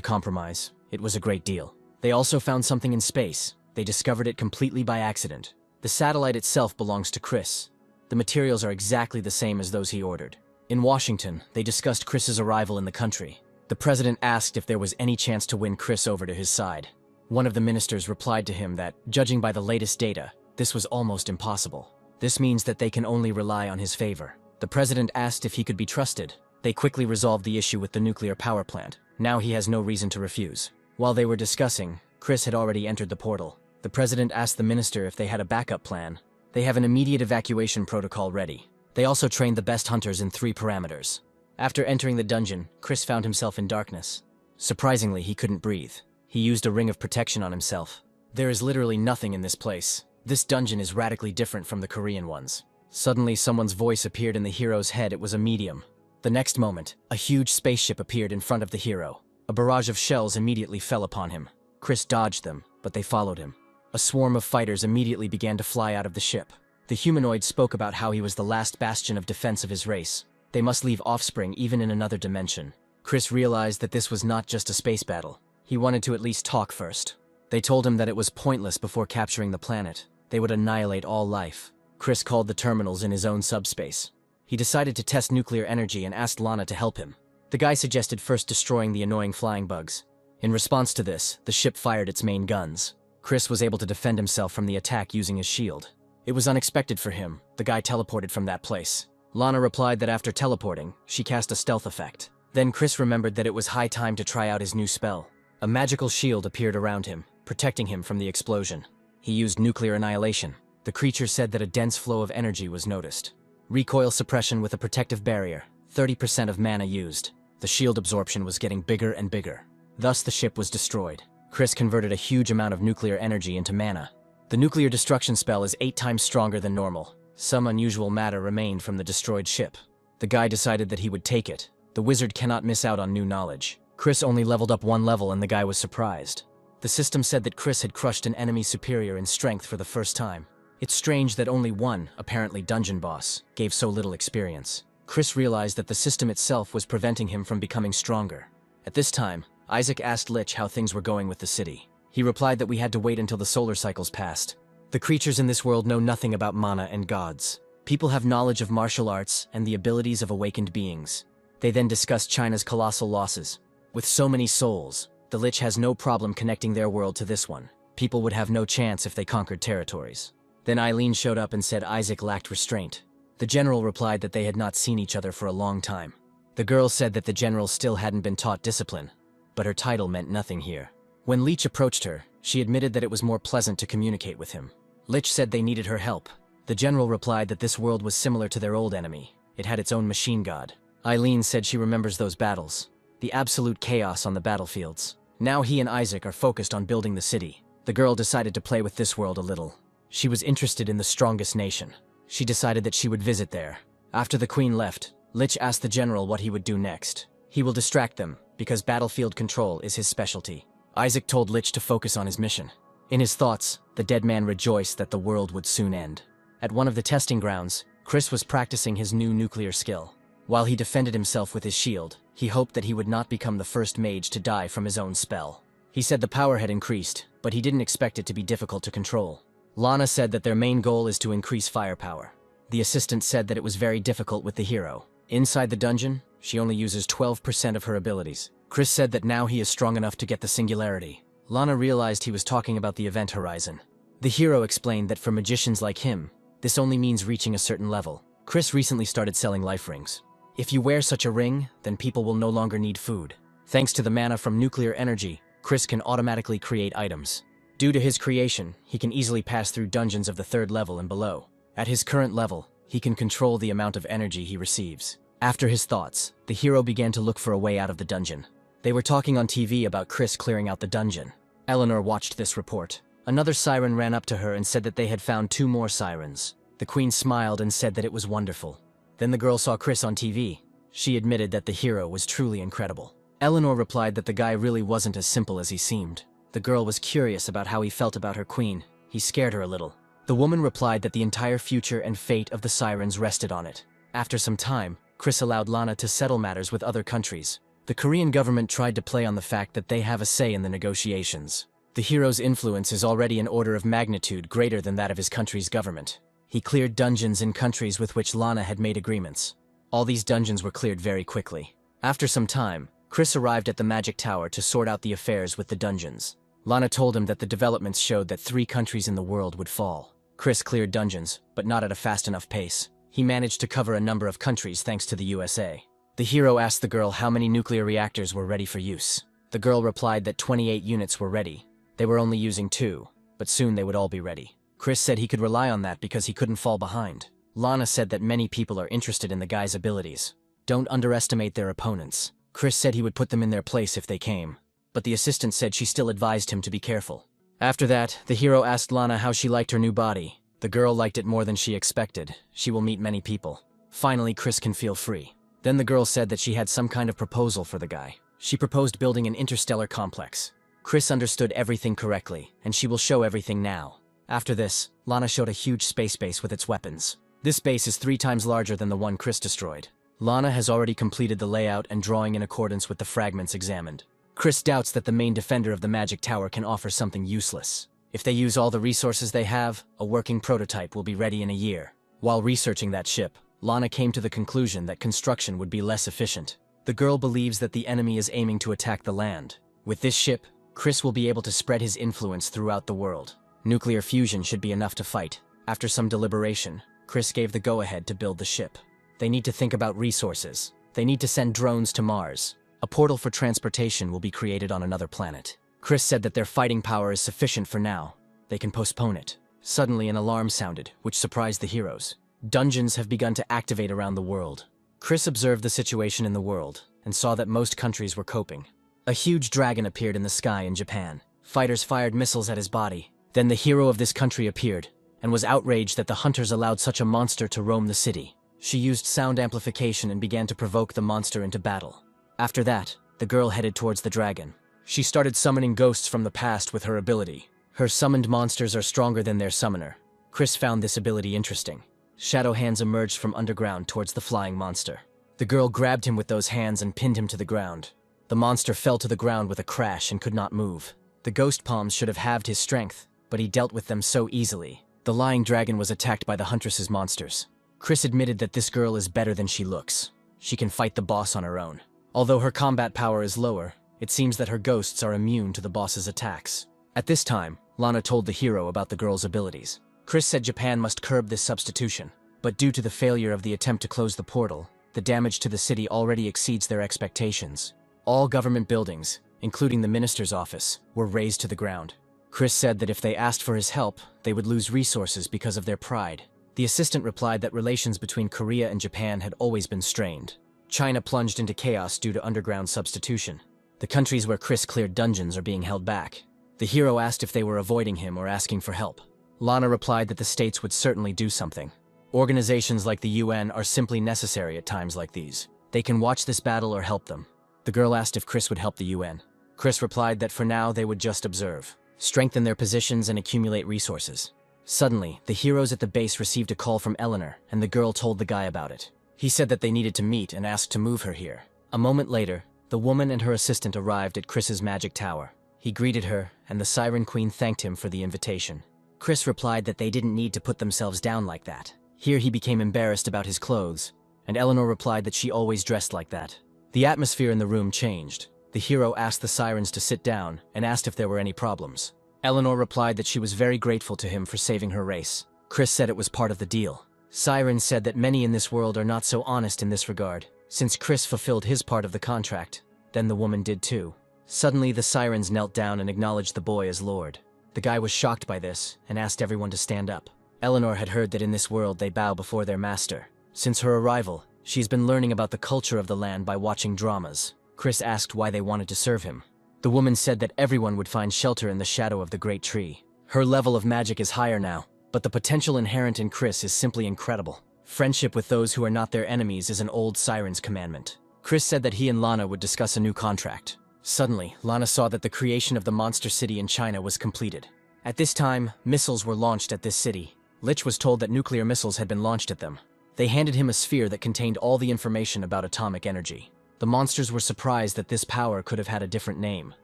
compromise. It was a great deal. They also found something in space. They discovered it completely by accident. The satellite itself belongs to Chris. The materials are exactly the same as those he ordered. In Washington, they discussed Chris's arrival in the country. The president asked if there was any chance to win Chris over to his side. One of the ministers replied to him that, judging by the latest data, this was almost impossible. This means that they can only rely on his favor. The president asked if he could be trusted. They quickly resolved the issue with the nuclear power plant. Now he has no reason to refuse. While they were discussing, Chris had already entered the portal. The president asked the minister if they had a backup plan. They have an immediate evacuation protocol ready. They also trained the best hunters in 3 parameters. After entering the dungeon, Chris found himself in darkness. Surprisingly, he couldn't breathe. He used a ring of protection on himself. There is literally nothing in this place. This dungeon is radically different from the Korean ones. Suddenly, someone's voice appeared in the hero's head. It was a medium. The next moment, a huge spaceship appeared in front of the hero. A barrage of shells immediately fell upon him. Chris dodged them, but they followed him. A swarm of fighters immediately began to fly out of the ship. The humanoid spoke about how he was the last bastion of defense of his race. They must leave offspring even in another dimension. Chris realized that this was not just a space battle. He wanted to at least talk first. They told him that it was pointless before capturing the planet. They would annihilate all life. Chris called the terminals in his own subspace. He decided to test nuclear energy and asked Lana to help him. The guy suggested first destroying the annoying flying bugs. In response to this, the ship fired its main guns. Chris was able to defend himself from the attack using his shield. It was unexpected for him. The guy teleported from that place. Lana replied that after teleporting, she cast a stealth effect. Then Chris remembered that it was high time to try out his new spell. A magical shield appeared around him, protecting him from the explosion. He used nuclear annihilation. The creature said that a dense flow of energy was noticed. Recoil suppression with a protective barrier. 30% of mana used. The shield absorption was getting bigger and bigger. Thus the ship was destroyed. Chris converted a huge amount of nuclear energy into mana. The nuclear destruction spell is 8 times stronger than normal. Some unusual matter remained from the destroyed ship. The guy decided that he would take it. The wizard cannot miss out on new knowledge. Chris only leveled up 1 level and the guy was surprised. The system said that Chris had crushed an enemy superior in strength for the first time. It's strange that only one, apparently dungeon boss, gave so little experience. Chris realized that the system itself was preventing him from becoming stronger. At this time, Isaac asked Lich how things were going with the city. He replied that we had to wait until the solar cycles passed. The creatures in this world know nothing about mana and gods. People have knowledge of martial arts and the abilities of awakened beings. They then discuss China's colossal losses. With so many souls, the Lich has no problem connecting their world to this one. People would have no chance if they conquered territories. Then Eileen showed up and said Isaac lacked restraint. The general replied that they had not seen each other for a long time. The girl said that the general still hadn't been taught discipline, but her title meant nothing here. When Leech approached her, she admitted that it was more pleasant to communicate with him. Lich said they needed her help. The general replied that this world was similar to their old enemy. It had its own machine god. Eileen said she remembers those battles. The absolute chaos on the battlefields. Now he and Isaac are focused on building the city. The girl decided to play with this world a little. She was interested in the strongest nation. She decided that she would visit there. After the queen left, Lich asked the general what he would do next. He will distract them, because battlefield control is his specialty. Isaac told Lich to focus on his mission. In his thoughts, the dead man rejoiced that the world would soon end. At one of the testing grounds, Chris was practicing his new nuclear skill. While he defended himself with his shield, he hoped that he would not become the first mage to die from his own spell. He said the power had increased, but he didn't expect it to be difficult to control. Lana said that their main goal is to increase firepower. The assistant said that it was very difficult with the hero. Inside the dungeon, she only uses 12% of her abilities. Chris said that now he is strong enough to get the singularity. Lana realized he was talking about the event horizon. The hero explained that for magicians like him, this only means reaching a certain level. Chris recently started selling life rings. If you wear such a ring, then people will no longer need food. Thanks to the mana from nuclear energy, Chris can automatically create items. Due to his creation, he can easily pass through dungeons of the 3rd level and below. At his current level, he can control the amount of energy he receives. After his thoughts, the hero began to look for a way out of the dungeon. They were talking on TV about Chris clearing out the dungeon. Eleanor watched this report. Another siren ran up to her and said that they had found 2 more sirens. The queen smiled and said that it was wonderful. Then the girl saw Chris on TV. She admitted that the hero was truly incredible. Eleanor replied that the guy really wasn't as simple as he seemed. The girl was curious about how he felt about her queen. He scared her a little. The woman replied that the entire future and fate of the sirens rested on it. After some time, Chris allowed Lana to settle matters with other countries. The Korean government tried to play on the fact that they have a say in the negotiations. The hero's influence is already an order of magnitude greater than that of his country's government. He cleared dungeons in countries with which Lana had made agreements. All these dungeons were cleared very quickly. After some time, Chris arrived at the magic tower to sort out the affairs with the dungeons. Lana told him that the developments showed that 3 countries in the world would fall. Chris cleared dungeons, but not at a fast enough pace. He managed to cover a number of countries thanks to the USA. The hero asked the girl how many nuclear reactors were ready for use. The girl replied that 28 units were ready. They were only using 2, but soon they would all be ready. Chris said he could rely on that because he couldn't fall behind. Lana said that many people are interested in the guy's abilities. Don't underestimate their opponents. Chris said he would put them in their place if they came. But the assistant said she still advised him to be careful. After that, the hero asked Lana how she liked her new body. The girl liked it more than she expected. She will meet many people. Finally, Chris can feel free. Then the girl said that she had some kind of proposal for the guy. She proposed building an interstellar complex. Chris understood everything correctly, and she will show everything now. After this, Lana showed a huge space base with its weapons. This base is 3 times larger than the one Chris destroyed. Lana has already completed the layout and drawing in accordance with the fragments examined. Chris doubts that the main defender of the magic tower can offer something useless. If they use all the resources they have, a working prototype will be ready in a year. While researching that ship, Lana came to the conclusion that construction would be less efficient. The girl believes that the enemy is aiming to attack the land. With this ship, Chris will be able to spread his influence throughout the world. Nuclear fusion should be enough to fight. After some deliberation, Chris gave the go-ahead to build the ship. They need to think about resources. They need to send drones to Mars. A portal for transportation will be created on another planet. Chris said that their fighting power is sufficient for now. They can postpone it. Suddenly an alarm sounded, which surprised the heroes. Dungeons have begun to activate around the world. Chris observed the situation in the world, and saw that most countries were coping. A huge dragon appeared in the sky in Japan. Fighters fired missiles at his body. Then the hero of this country appeared, and was outraged that the hunters allowed such a monster to roam the city. She used sound amplification and began to provoke the monster into battle. After that, the girl headed towards the dragon. She started summoning ghosts from the past with her ability. Her summoned monsters are stronger than their summoner. Chris found this ability interesting. Shadow hands emerged from underground towards the flying monster. The girl grabbed him with those hands and pinned him to the ground. The monster fell to the ground with a crash and could not move. The ghost palms should have halved his strength, but he dealt with them so easily. The lying dragon was attacked by the huntress's monsters. Chris admitted that this girl is better than she looks. She can fight the boss on her own. Although her combat power is lower, it seems that her ghosts are immune to the boss's attacks. At this time, Lana told the hero about the girl's abilities. Chris said Japan must curb this substitution, but due to the failure of the attempt to close the portal, the damage to the city already exceeds their expectations. All government buildings, including the minister's office, were razed to the ground. Chris said that if they asked for his help, they would lose resources because of their pride. The assistant replied that relations between Korea and Japan had always been strained. China plunged into chaos due to underground substitution. The countries where Chris cleared dungeons are being held back. The hero asked if they were avoiding him or asking for help. Lana replied that the states would certainly do something. Organizations like the UN are simply necessary at times like these. They can watch this battle or help them. The girl asked if Chris would help the UN. Chris replied that for now they would just observe, strengthen their positions and accumulate resources. Suddenly, the heroes at the base received a call from Eleanor, and the girl told the guy about it. He said that they needed to meet and asked to move her here. A moment later, the woman and her assistant arrived at Chris's magic tower. He greeted her, and the Siren Queen thanked him for the invitation. Chris replied that they didn't need to put themselves down like that. Here he became embarrassed about his clothes, and Eleanor replied that she always dressed like that. The atmosphere in the room changed. The hero asked the sirens to sit down and asked if there were any problems. Eleanor replied that she was very grateful to him for saving her race. Chris said it was part of the deal. Sirens said that many in this world are not so honest in this regard. Since Chris fulfilled his part of the contract, then the woman did too. Suddenly, the sirens knelt down and acknowledged the boy as Lord. The guy was shocked by this and asked everyone to stand up. Eleanor had heard that in this world they bow before their master. Since her arrival, she's been learning about the culture of the land by watching dramas. Chris asked why they wanted to serve him. The woman said that everyone would find shelter in the shadow of the great tree. Her level of magic is higher now, but the potential inherent in Chris is simply incredible. Friendship with those who are not their enemies is an old siren's commandment. Chris said that he and Lana would discuss a new contract. Suddenly, Lana saw that the creation of the monster city in China was completed. At this time, missiles were launched at this city. Lich was told that nuclear missiles had been launched at them. They handed him a sphere that contained all the information about atomic energy. The monsters were surprised that this power could have had a different name.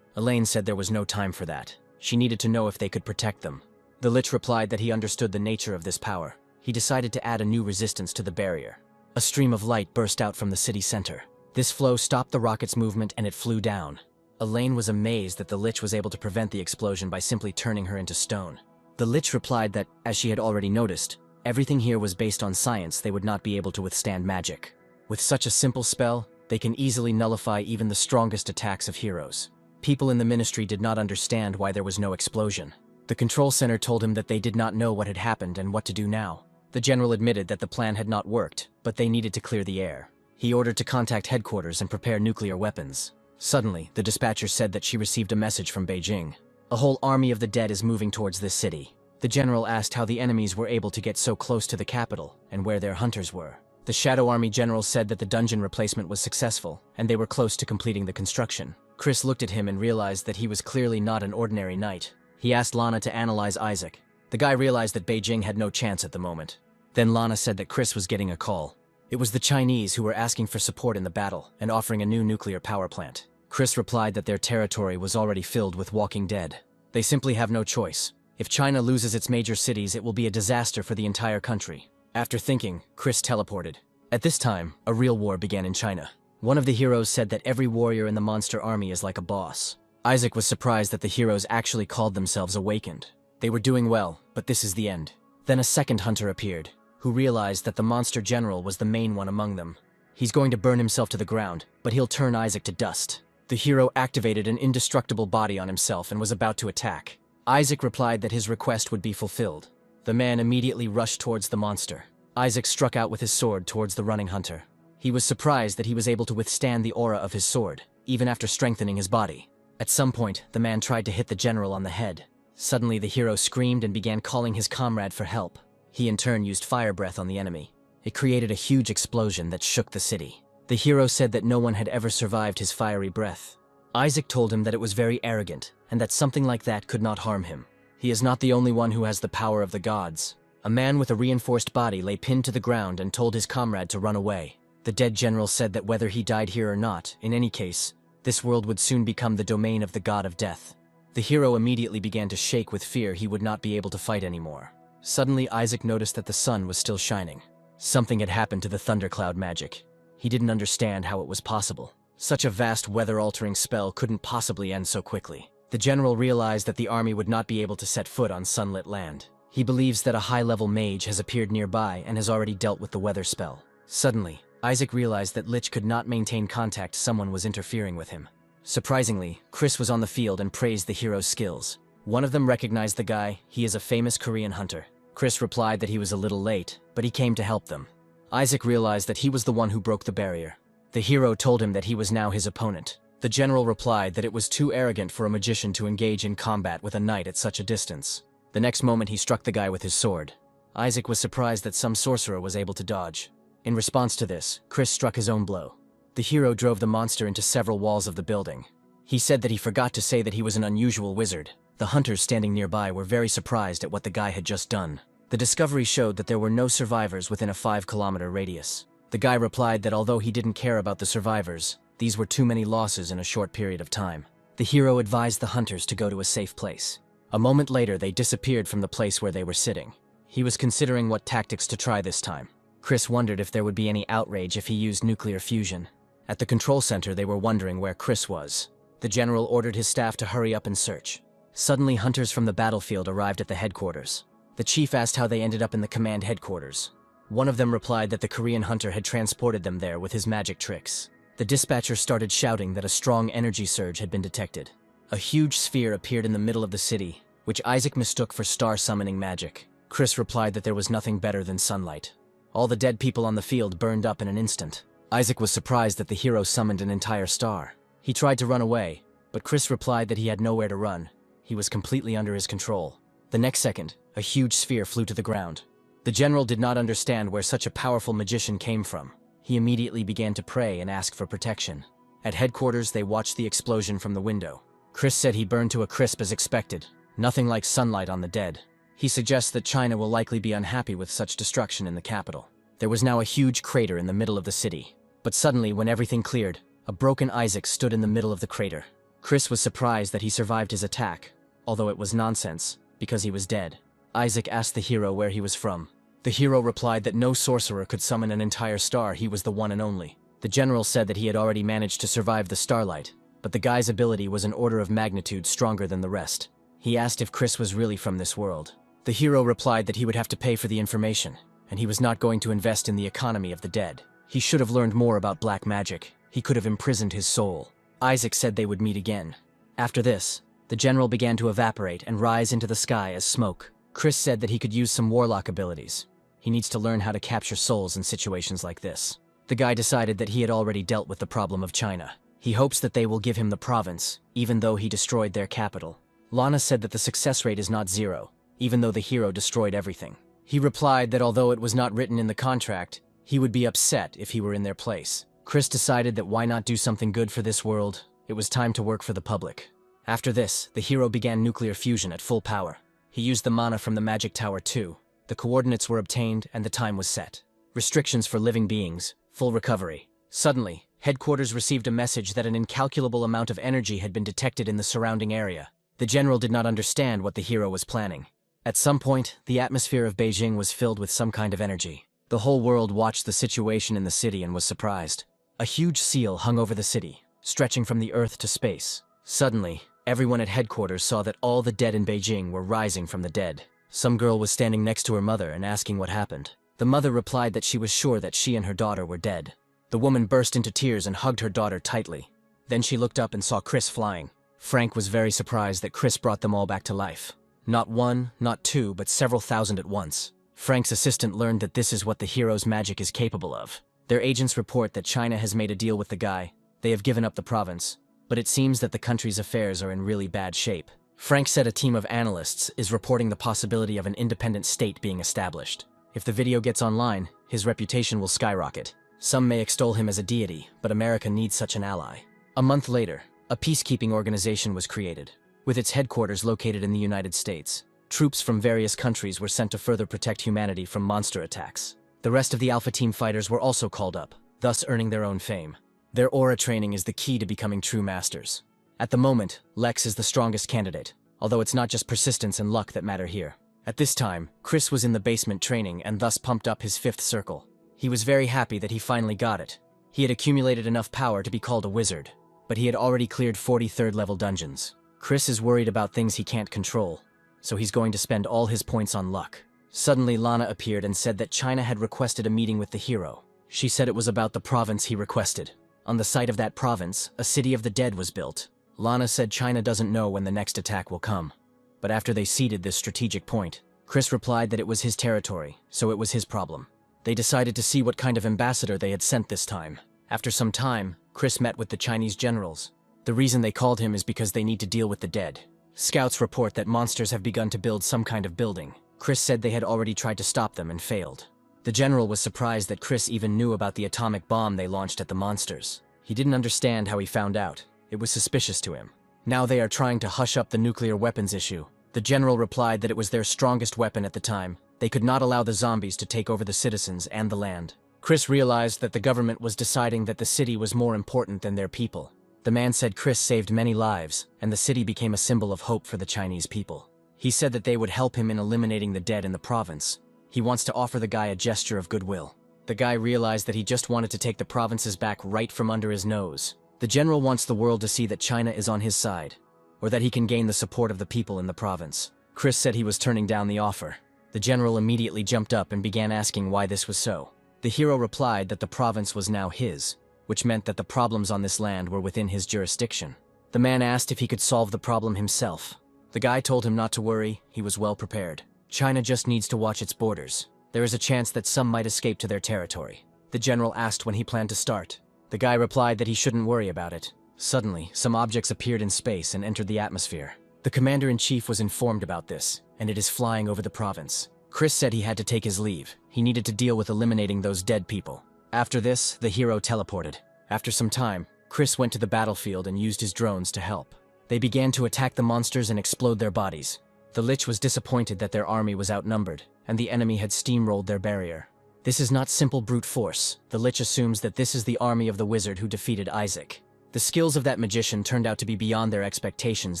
Elaine said there was no time for that. She needed to know if they could protect them. The Lich replied that he understood the nature of this power. He decided to add a new resistance to the barrier. A stream of light burst out from the city center. This flow stopped the rocket's movement and it flew down. Elaine was amazed that the Lich was able to prevent the explosion by simply turning her into stone. The Lich replied that, as she had already noticed, everything here was based on science. They would not be able to withstand magic. With such a simple spell, they can easily nullify even the strongest attacks of heroes. People in the ministry did not understand why there was no explosion. The control center told him that they did not know what had happened and what to do now. The general admitted that the plan had not worked, but they needed to clear the air. He ordered to contact headquarters and prepare nuclear weapons. Suddenly, the dispatcher said that she received a message from Beijing. A whole army of the dead is moving towards this city. The general asked how the enemies were able to get so close to the capital and where their hunters were. The Shadow Army general said that the dungeon replacement was successful and they were close to completing the construction. Chris looked at him and realized that he was clearly not an ordinary knight. He asked Lana to analyze Isaac. The guy realized that Beijing had no chance at the moment. Then Lana said that Chris was getting a call. It was the Chinese who were asking for support in the battle and offering a new nuclear power plant. Chris replied that their territory was already filled with walking dead. They simply have no choice. If China loses its major cities, it will be a disaster for the entire country. After thinking, Chris teleported. At this time, a real war began in China. One of the heroes said that every warrior in the monster army is like a boss. Isaac was surprised that the heroes actually called themselves Awakened. They were doing well, but this is the end. Then a second hunter appeared, who realized that the monster general was the main one among them. He's going to burn himself to the ground, but he'll turn Isaac to dust. The hero activated an indestructible body on himself and was about to attack. Isaac replied that his request would be fulfilled. The man immediately rushed towards the monster. Isaac struck out with his sword towards the running hunter. He was surprised that he was able to withstand the aura of his sword, even after strengthening his body. At some point, the man tried to hit the general on the head. Suddenly, the hero screamed and began calling his comrade for help. He in turn used fire breath on the enemy. It created a huge explosion that shook the city. The hero said that no one had ever survived his fiery breath. Isaac told him that it was very arrogant, and that something like that could not harm him. He is not the only one who has the power of the gods. A man with a reinforced body lay pinned to the ground and told his comrade to run away. The dead general said that whether he died here or not, in any case, this world would soon become the domain of the god of death. The hero immediately began to shake with fear he would not be able to fight anymore. Suddenly, Isaac noticed that the sun was still shining. Something had happened to the thundercloud magic. He didn't understand how it was possible. Such a vast weather-altering spell couldn't possibly end so quickly. The general realized that the army would not be able to set foot on sunlit land. He believes that a high-level mage has appeared nearby and has already dealt with the weather spell. Suddenly, Isaac realized that Lich could not maintain contact. Someone was interfering with him. Surprisingly, Chris was on the field and praised the hero's skills. One of them recognized the guy. He is a famous Korean hunter. Chris replied that he was a little late, but he came to help them. Isaac realized that he was the one who broke the barrier. The hero told him that he was now his opponent. The general replied that it was too arrogant for a magician to engage in combat with a knight at such a distance. The next moment he struck the guy with his sword. Isaac was surprised that some sorcerer was able to dodge. In response to this, Chris struck his own blow. The hero drove the monster into several walls of the building. He said that he forgot to say that he was an unusual wizard. The hunters standing nearby were very surprised at what the guy had just done. The discovery showed that there were no survivors within a 5-kilometer radius. The guy replied that although he didn't care about the survivors, these were too many losses in a short period of time. The hero advised the hunters to go to a safe place. A moment later, they disappeared from the place where they were sitting. He was considering what tactics to try this time. Chris wondered if there would be any outrage if he used nuclear fusion. At the control center, they were wondering where Chris was. The general ordered his staff to hurry up and search. Suddenly, hunters from the battlefield arrived at the headquarters. The chief asked how they ended up in the command headquarters. One of them replied that the Korean hunter had transported them there with his magic tricks. The dispatcher started shouting that a strong energy surge had been detected. A huge sphere appeared in the middle of the city, which Isaac mistook for star-summoning magic. Chris replied that there was nothing better than sunlight. All the dead people on the field burned up in an instant. Isaac was surprised that the hero summoned an entire star. He tried to run away, but Chris replied that he had nowhere to run. He was completely under his control. The next second, a huge sphere flew to the ground. The general did not understand where such a powerful magician came from. He immediately began to pray and ask for protection. At headquarters, they watched the explosion from the window. Chris said he burned to a crisp as expected. Nothing like sunlight on the dead. He suggests that China will likely be unhappy with such destruction in the capital. There was now a huge crater in the middle of the city. But suddenly, when everything cleared, a broken Isaac stood in the middle of the crater. Chris was surprised that he survived his attack, although it was nonsense, because he was dead. Isaac asked the hero where he was from. The hero replied that no sorcerer could summon an entire star. He was the one and only. The general said that he had already managed to survive the starlight, but the guy's ability was an order of magnitude stronger than the rest. He asked if Chris was really from this world. The hero replied that he would have to pay for the information, and he was not going to invest in the economy of the dead. He should have learned more about black magic. He could have imprisoned his soul. Isaac said they would meet again. After this, the general began to evaporate and rise into the sky as smoke. Chris said that he could use some warlock abilities. He needs to learn how to capture souls in situations like this. The guy decided that he had already dealt with the problem of China. He hopes that they will give him the province, even though he destroyed their capital. Lana said that the success rate is not 0, even though the hero destroyed everything. He replied that although it was not written in the contract, he would be upset if he were in their place. Chris decided that why not do something good for this world? It was time to work for the public. After this, the hero began nuclear fusion at full power. He used the mana from the magic tower too. The coordinates were obtained and the time was set. Restrictions for living beings, full recovery. Suddenly, headquarters received a message that an incalculable amount of energy had been detected in the surrounding area. The general did not understand what the hero was planning. At some point, the atmosphere of Beijing was filled with some kind of energy. The whole world watched the situation in the city and was surprised. A huge seal hung over the city, stretching from the earth to space. Suddenly, everyone at headquarters saw that all the dead in Beijing were rising from the dead. Some girl was standing next to her mother and asking what happened. The mother replied that she was sure that she and her daughter were dead. The woman burst into tears and hugged her daughter tightly. Then she looked up and saw Chris flying. Frank was very surprised that Chris brought them all back to life. Not one, not two, but several thousand at once. Frank's assistant learned that this is what the hero's magic is capable of. Their agents report that China has made a deal with the guy. They have given up the province, but it seems that the country's affairs are in really bad shape. Frank said a team of analysts is reporting the possibility of an independent state being established. If the video gets online, his reputation will skyrocket. Some may extol him as a deity, but America needs such an ally. A month later, a peacekeeping organization was created. With its headquarters located in the United States, troops from various countries were sent to further protect humanity from monster attacks. The rest of the Alpha Team fighters were also called up, thus earning their own fame. Their aura training is the key to becoming true masters. At the moment, Lex is the strongest candidate, although it's not just persistence and luck that matter here. At this time, Chris was in the basement training and thus pumped up his 5th circle. He was very happy that he finally got it. He had accumulated enough power to be called a wizard, but he had already cleared 43rd level dungeons. Chris is worried about things he can't control, so he's going to spend all his points on luck. Suddenly, Lana appeared and said that China had requested a meeting with the hero. She said it was about the province he requested. On the site of that province, a city of the dead was built. Lana said China doesn't know when the next attack will come. But after they ceded this strategic point, Chris replied that it was his territory, so it was his problem. They decided to see what kind of ambassador they had sent this time. After some time, Chris met with the Chinese generals. The reason they called him is because they need to deal with the dead. Scouts report that monsters have begun to build some kind of building. Chris said they had already tried to stop them and failed. The general was surprised that Chris even knew about the atomic bomb they launched at the monsters. He didn't understand how he found out. It was suspicious to him. Now they are trying to hush up the nuclear weapons issue. The general replied that it was their strongest weapon at the time. They could not allow the zombies to take over the citizens and the land. Chris realized that the government was deciding that the city was more important than their people. The man said Chris saved many lives, and the city became a symbol of hope for the Chinese people. He said that they would help him in eliminating the dead in the province. He wants to offer the guy a gesture of goodwill. The guy realized that he just wanted to take the provinces back right from under his nose. The general wants the world to see that China is on his side, or that he can gain the support of the people in the province. Chris said he was turning down the offer. The general immediately jumped up and began asking why this was so. The hero replied that the province was now his, which meant that the problems on this land were within his jurisdiction. The man asked if he could solve the problem himself. The guy told him not to worry, he was well prepared. China just needs to watch its borders. There is a chance that some might escape to their territory. The general asked when he planned to start. The guy replied that he shouldn't worry about it. Suddenly, some objects appeared in space and entered the atmosphere. The commander-in-chief was informed about this, and it is flying over the province. Chris said he had to take his leave. He needed to deal with eliminating those dead people. After this, the hero teleported. After some time, Chris went to the battlefield and used his drones to help. They began to attack the monsters and explode their bodies. The Lich was disappointed that their army was outnumbered, and the enemy had steamrolled their barrier. This is not simple brute force. The Lich assumes that this is the army of the wizard who defeated Isaac. The skills of that magician turned out to be beyond their expectations.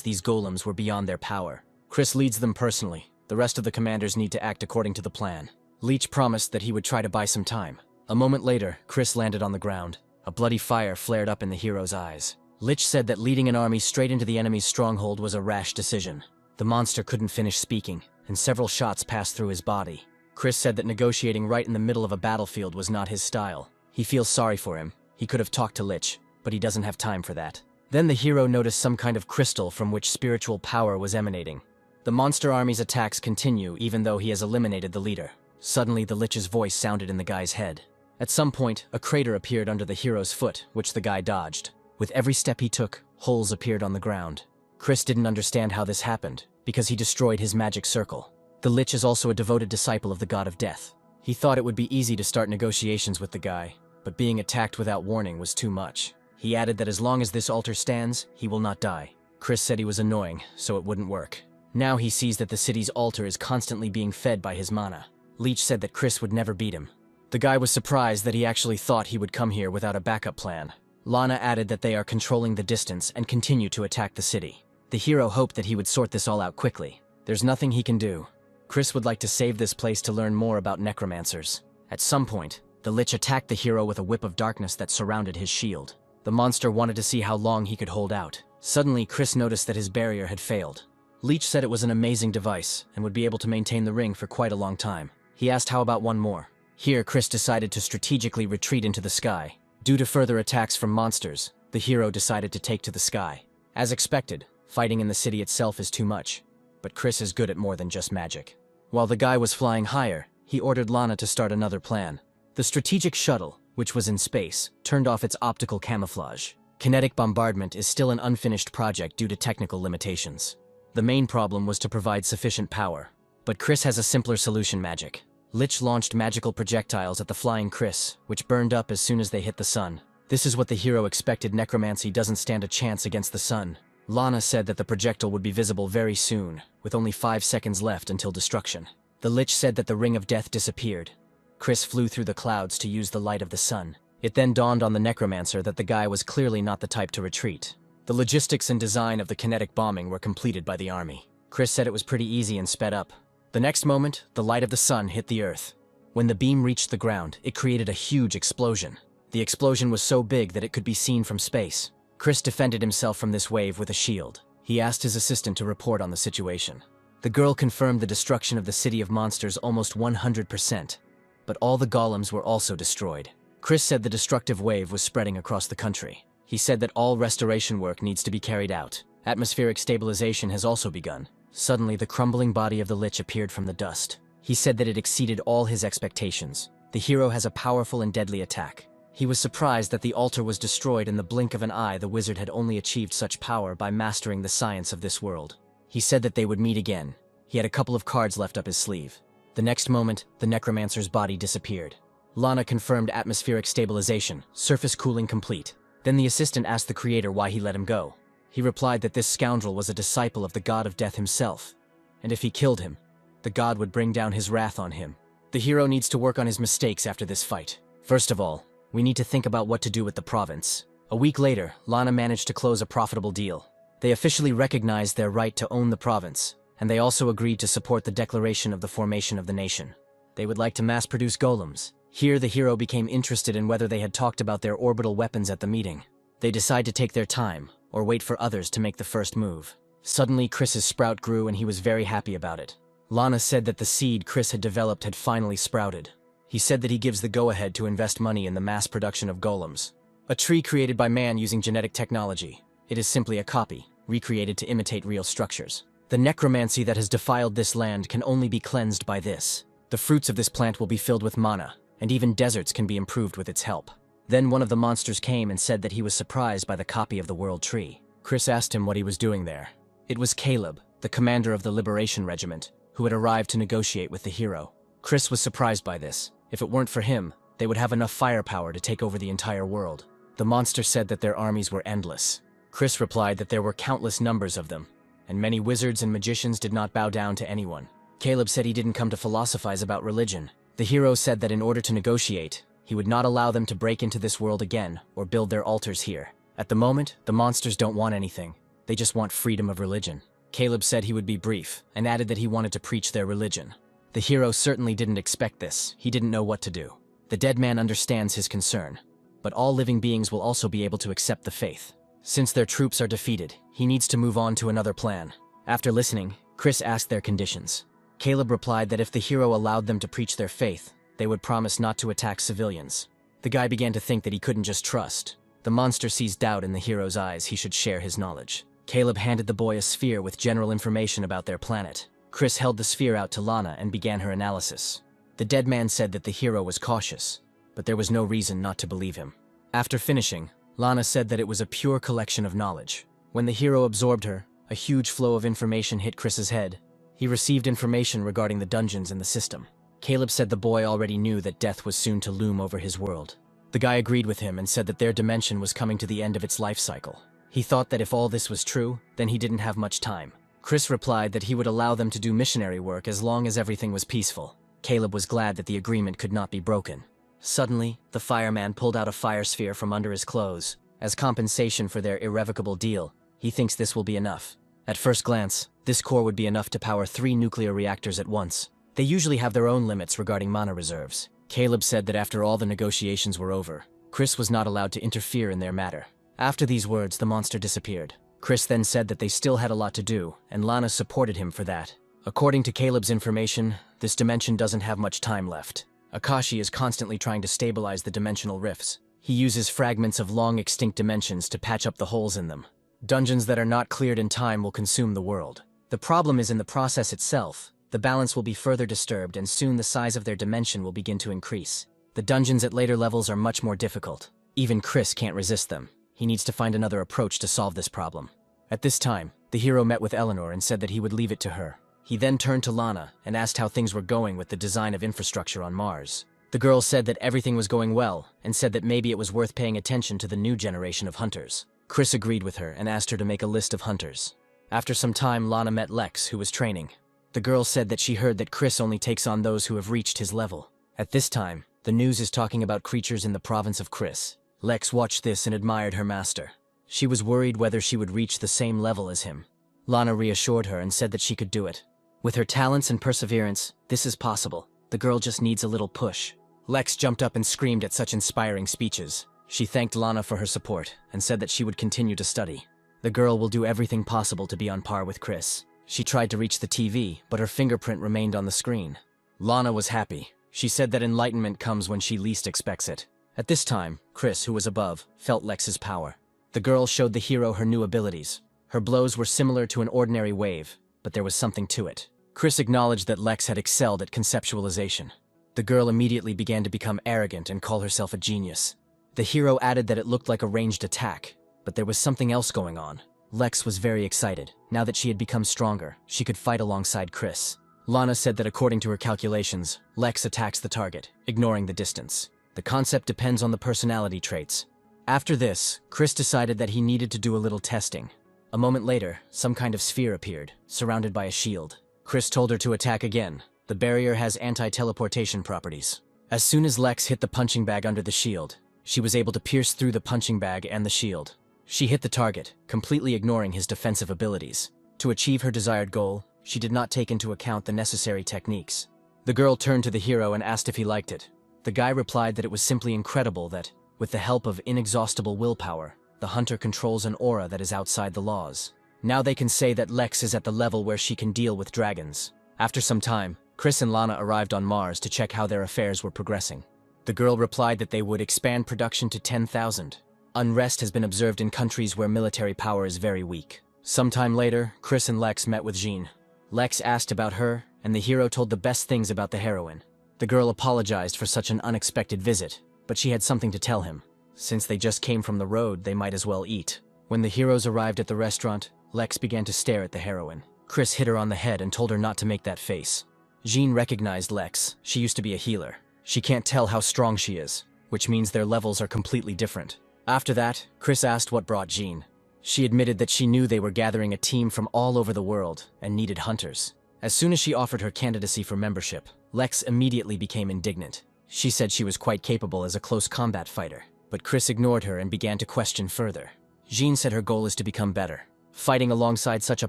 These golems were beyond their power. Chris leads them personally. The rest of the commanders need to act according to the plan. Leech promised that he would try to buy some time. A moment later, Chris landed on the ground. A bloody fire flared up in the hero's eyes. Lich said that leading an army straight into the enemy's stronghold was a rash decision. The monster couldn't finish speaking, and several shots passed through his body. Chris said that negotiating right in the middle of a battlefield was not his style. He feels sorry for him. He could have talked to Lich, but he doesn't have time for that. Then the hero noticed some kind of crystal from which spiritual power was emanating. The monster army's attacks continue even though he has eliminated the leader. Suddenly, the Lich's voice sounded in the guy's head. At some point, a crater appeared under the hero's foot, which the guy dodged. With every step he took, holes appeared on the ground. Chris didn't understand how this happened, because he destroyed his magic circle. The Lich is also a devoted disciple of the god of death. He thought it would be easy to start negotiations with the guy, but being attacked without warning was too much. He added that as long as this altar stands, he will not die. Chris said he was annoying, so it wouldn't work. Now he sees that the city's altar is constantly being fed by his mana. Leech said that Chris would never beat him. The guy was surprised that he actually thought he would come here without a backup plan. Lana added that they are controlling the distance and continue to attack the city. The hero hoped that he would sort this all out quickly. There's nothing he can do. Chris would like to save this place to learn more about necromancers. At some point, the Lich attacked the hero with a whip of darkness that surrounded his shield. The monster wanted to see how long he could hold out. Suddenly, Chris noticed that his barrier had failed. Leech said it was an amazing device and would be able to maintain the ring for quite a long time. He asked how about one more. Here, Chris decided to strategically retreat into the sky. Due to further attacks from monsters, the hero decided to take to the sky. As expected, fighting in the city itself is too much, but Chris is good at more than just magic. While the guy was flying higher, he ordered Lana to start another plan. The strategic shuttle, which was in space, turned off its optical camouflage. Kinetic bombardment is still an unfinished project due to technical limitations. The main problem was to provide sufficient power, but Chris has a simpler solution: magic. Lich launched magical projectiles at the flying Chris, which burned up as soon as they hit the sun. This is what the hero expected. Necromancy doesn't stand a chance against the sun. Lana said that the projectile would be visible very soon, with only 5 seconds left until destruction. The Lich said that the ring of death disappeared. Chris flew through the clouds to use the light of the sun. It then dawned on the necromancer that the guy was clearly not the type to retreat. The logistics and design of the kinetic bombing were completed by the army. Chris said it was pretty easy and sped up. The next moment, the light of the sun hit the earth. When the beam reached the ground, it created a huge explosion. The explosion was so big that it could be seen from space. Chris defended himself from this wave with a shield. He asked his assistant to report on the situation. The girl confirmed the destruction of the city of monsters almost 100%, but all the golems were also destroyed. Chris said the destructive wave was spreading across the country. He said that all restoration work needs to be carried out. Atmospheric stabilization has also begun. Suddenly, the crumbling body of the Lich appeared from the dust. He said that it exceeded all his expectations. The hero has a powerful and deadly attack. He was surprised that the altar was destroyed in the blink of an eye. The wizard had only achieved such power by mastering the science of this world. He said that they would meet again. He had a couple of cards left up his sleeve. The next moment, the necromancer's body disappeared. Lana confirmed atmospheric stabilization, surface cooling complete. Then the assistant asked the creator why he let him go. He replied that this scoundrel was a disciple of the god of death himself, and if he killed him, the god would bring down his wrath on him. The hero needs to work on his mistakes after this fight. First of all, we need to think about what to do with the province. A week later, Lana managed to close a profitable deal. They officially recognized their right to own the province, and they also agreed to support the declaration of the formation of the nation. They would like to mass-produce golems. Here, the hero became interested in whether they had talked about their orbital weapons at the meeting. They decide to take their time, or wait for others to make the first move. Suddenly, Chris's sprout grew and he was very happy about it. Lana said that the seed Chris had developed had finally sprouted. He said that he gives the go-ahead to invest money in the mass production of golems. A tree created by man using genetic technology. It is simply a copy, recreated to imitate real structures. The necromancy that has defiled this land can only be cleansed by this. The fruits of this plant will be filled with mana, and even deserts can be improved with its help. Then one of the monsters came and said that he was surprised by the copy of the world tree. Chris asked him what he was doing there. It was Caleb, the commander of the Liberation Regiment, who had arrived to negotiate with the hero. Chris was surprised by this. If it weren't for him, they would have enough firepower to take over the entire world. The monster said that their armies were endless. Chris replied that there were countless numbers of them, and many wizards and magicians did not bow down to anyone. Caleb said he didn't come to philosophize about religion. The hero said that in order to negotiate, he would not allow them to break into this world again or build their altars here. At the moment, the monsters don't want anything. They just want freedom of religion. Caleb said he would be brief, and added that he wanted to preach their religion. The hero certainly didn't expect this. He didn't know what to do. The dead man understands his concern, but all living beings will also be able to accept the faith. Since their troops are defeated, he needs to move on to another plan. After listening, Chris asked their conditions. Caleb replied that if the hero allowed them to preach their faith, they would promise not to attack civilians. The guy began to think that he couldn't just trust. The monster sees doubt in the hero's eyes. He should share his knowledge. Caleb handed the boy a sphere with general information about their planet. Chris held the sphere out to Lana and began her analysis. The dead man said that the hero was cautious, but there was no reason not to believe him. After finishing, Lana said that it was a pure collection of knowledge. When the hero absorbed her, a huge flow of information hit Chris's head. He received information regarding the dungeons in the system. Caleb said the boy already knew that death was soon to loom over his world. The guy agreed with him and said that their dimension was coming to the end of its life cycle. He thought that if all this was true, then he didn't have much time. Chris replied that he would allow them to do missionary work as long as everything was peaceful. Caleb was glad that the agreement could not be broken. Suddenly, the fireman pulled out a fire sphere from under his clothes. As compensation for their irrevocable deal, he thinks this will be enough. At first glance, this core would be enough to power 3 nuclear reactors at once. They usually have their own limits regarding mana reserves. Caleb said that after all the negotiations were over, Chris was not allowed to interfere in their matter. After these words, the monster disappeared. Chris then said that they still had a lot to do, and Lana supported him for that. According to Caleb's information, this dimension doesn't have much time left. Akashi is constantly trying to stabilize the dimensional rifts. He uses fragments of long-extinct dimensions to patch up the holes in them. Dungeons that are not cleared in time will consume the world. The problem is in the process itself. The balance will be further disturbed, and soon the size of their dimension will begin to increase. The dungeons at later levels are much more difficult. Even Chris can't resist them. He needs to find another approach to solve this problem. At this time, the hero met with Eleanor and said that he would leave it to her. He then turned to Lana and asked how things were going with the design of infrastructure on Mars. The girl said that everything was going well and said that maybe it was worth paying attention to the new generation of hunters. Chris agreed with her and asked her to make a list of hunters. After some time, Lana met Lex, who was training. The girl said that she heard that Chris only takes on those who have reached his level. At this time, the news is talking about creatures in the province of Chris. Lex watched this and admired her master. She was worried whether she would reach the same level as him. Lana reassured her and said that she could do it. With her talents and perseverance, this is possible. The girl just needs a little push. Lex jumped up and screamed at such inspiring speeches. She thanked Lana for her support and said that she would continue to study. The girl will do everything possible to be on par with Chris. She tried to reach the TV, but her fingerprint remained on the screen. Lana was happy. She said that enlightenment comes when she least expects it. At this time, Chris, who was above, felt Lex's power. The girl showed the hero her new abilities. Her blows were similar to an ordinary wave, but there was something to it. Chris acknowledged that Lex had excelled at conceptualization. The girl immediately began to become arrogant and call herself a genius. The hero added that it looked like a ranged attack, but there was something else going on. Lex was very excited. Now that she had become stronger, she could fight alongside Chris. Lana said that according to her calculations, Lex attacks the target, ignoring the distance. The concept depends on the personality traits. After this, Chris decided that he needed to do a little testing. A moment later, some kind of sphere appeared, surrounded by a shield. Chris told her to attack again. The barrier has anti-teleportation properties. As soon as Lex hit the punching bag under the shield, she was able to pierce through the punching bag and the shield. She hit the target, completely ignoring his defensive abilities. To achieve her desired goal, she did not take into account the necessary techniques. The girl turned to the hero and asked if he liked it. The guy replied that it was simply incredible that, with the help of inexhaustible willpower, the hunter controls an aura that is outside the laws. Now they can say that Lex is at the level where she can deal with dragons. After some time, Chris and Lana arrived on Mars to check how their affairs were progressing. The girl replied that they would expand production to 10,000. Unrest has been observed in countries where military power is very weak. Sometime later, Chris and Lex met with Jean. Lex asked about her, and the hero told the best things about the heroine. The girl apologized for such an unexpected visit, but she had something to tell him. Since they just came from the road, they might as well eat. When the heroes arrived at the restaurant, Lex began to stare at the heroine. Chris hit her on the head and told her not to make that face. Jean recognized Lex. She used to be a healer. She can't tell how strong she is, which means their levels are completely different. After that, Chris asked what brought Jean. She admitted that she knew they were gathering a team from all over the world and needed hunters. As soon as she offered her candidacy for membership, Lex immediately became indignant. She said she was quite capable as a close combat fighter, but Chris ignored her and began to question further. Jean said her goal is to become better. Fighting alongside such a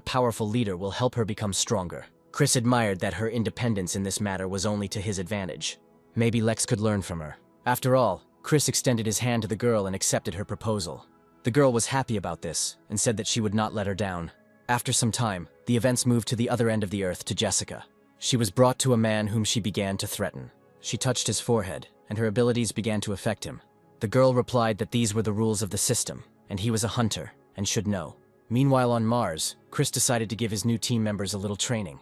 powerful leader will help her become stronger. Chris admired that her independence in this matter was only to his advantage. Maybe Lex could learn from her. After all, Chris extended his hand to the girl and accepted her proposal. The girl was happy about this and said that she would not let her down. After some time, the events moved to the other end of the earth to Jessica. She was brought to a man whom she began to threaten. She touched his forehead, and her abilities began to affect him. The girl replied that these were the rules of the system, and he was a hunter and should know. Meanwhile on Mars, Chris decided to give his new team members a little training.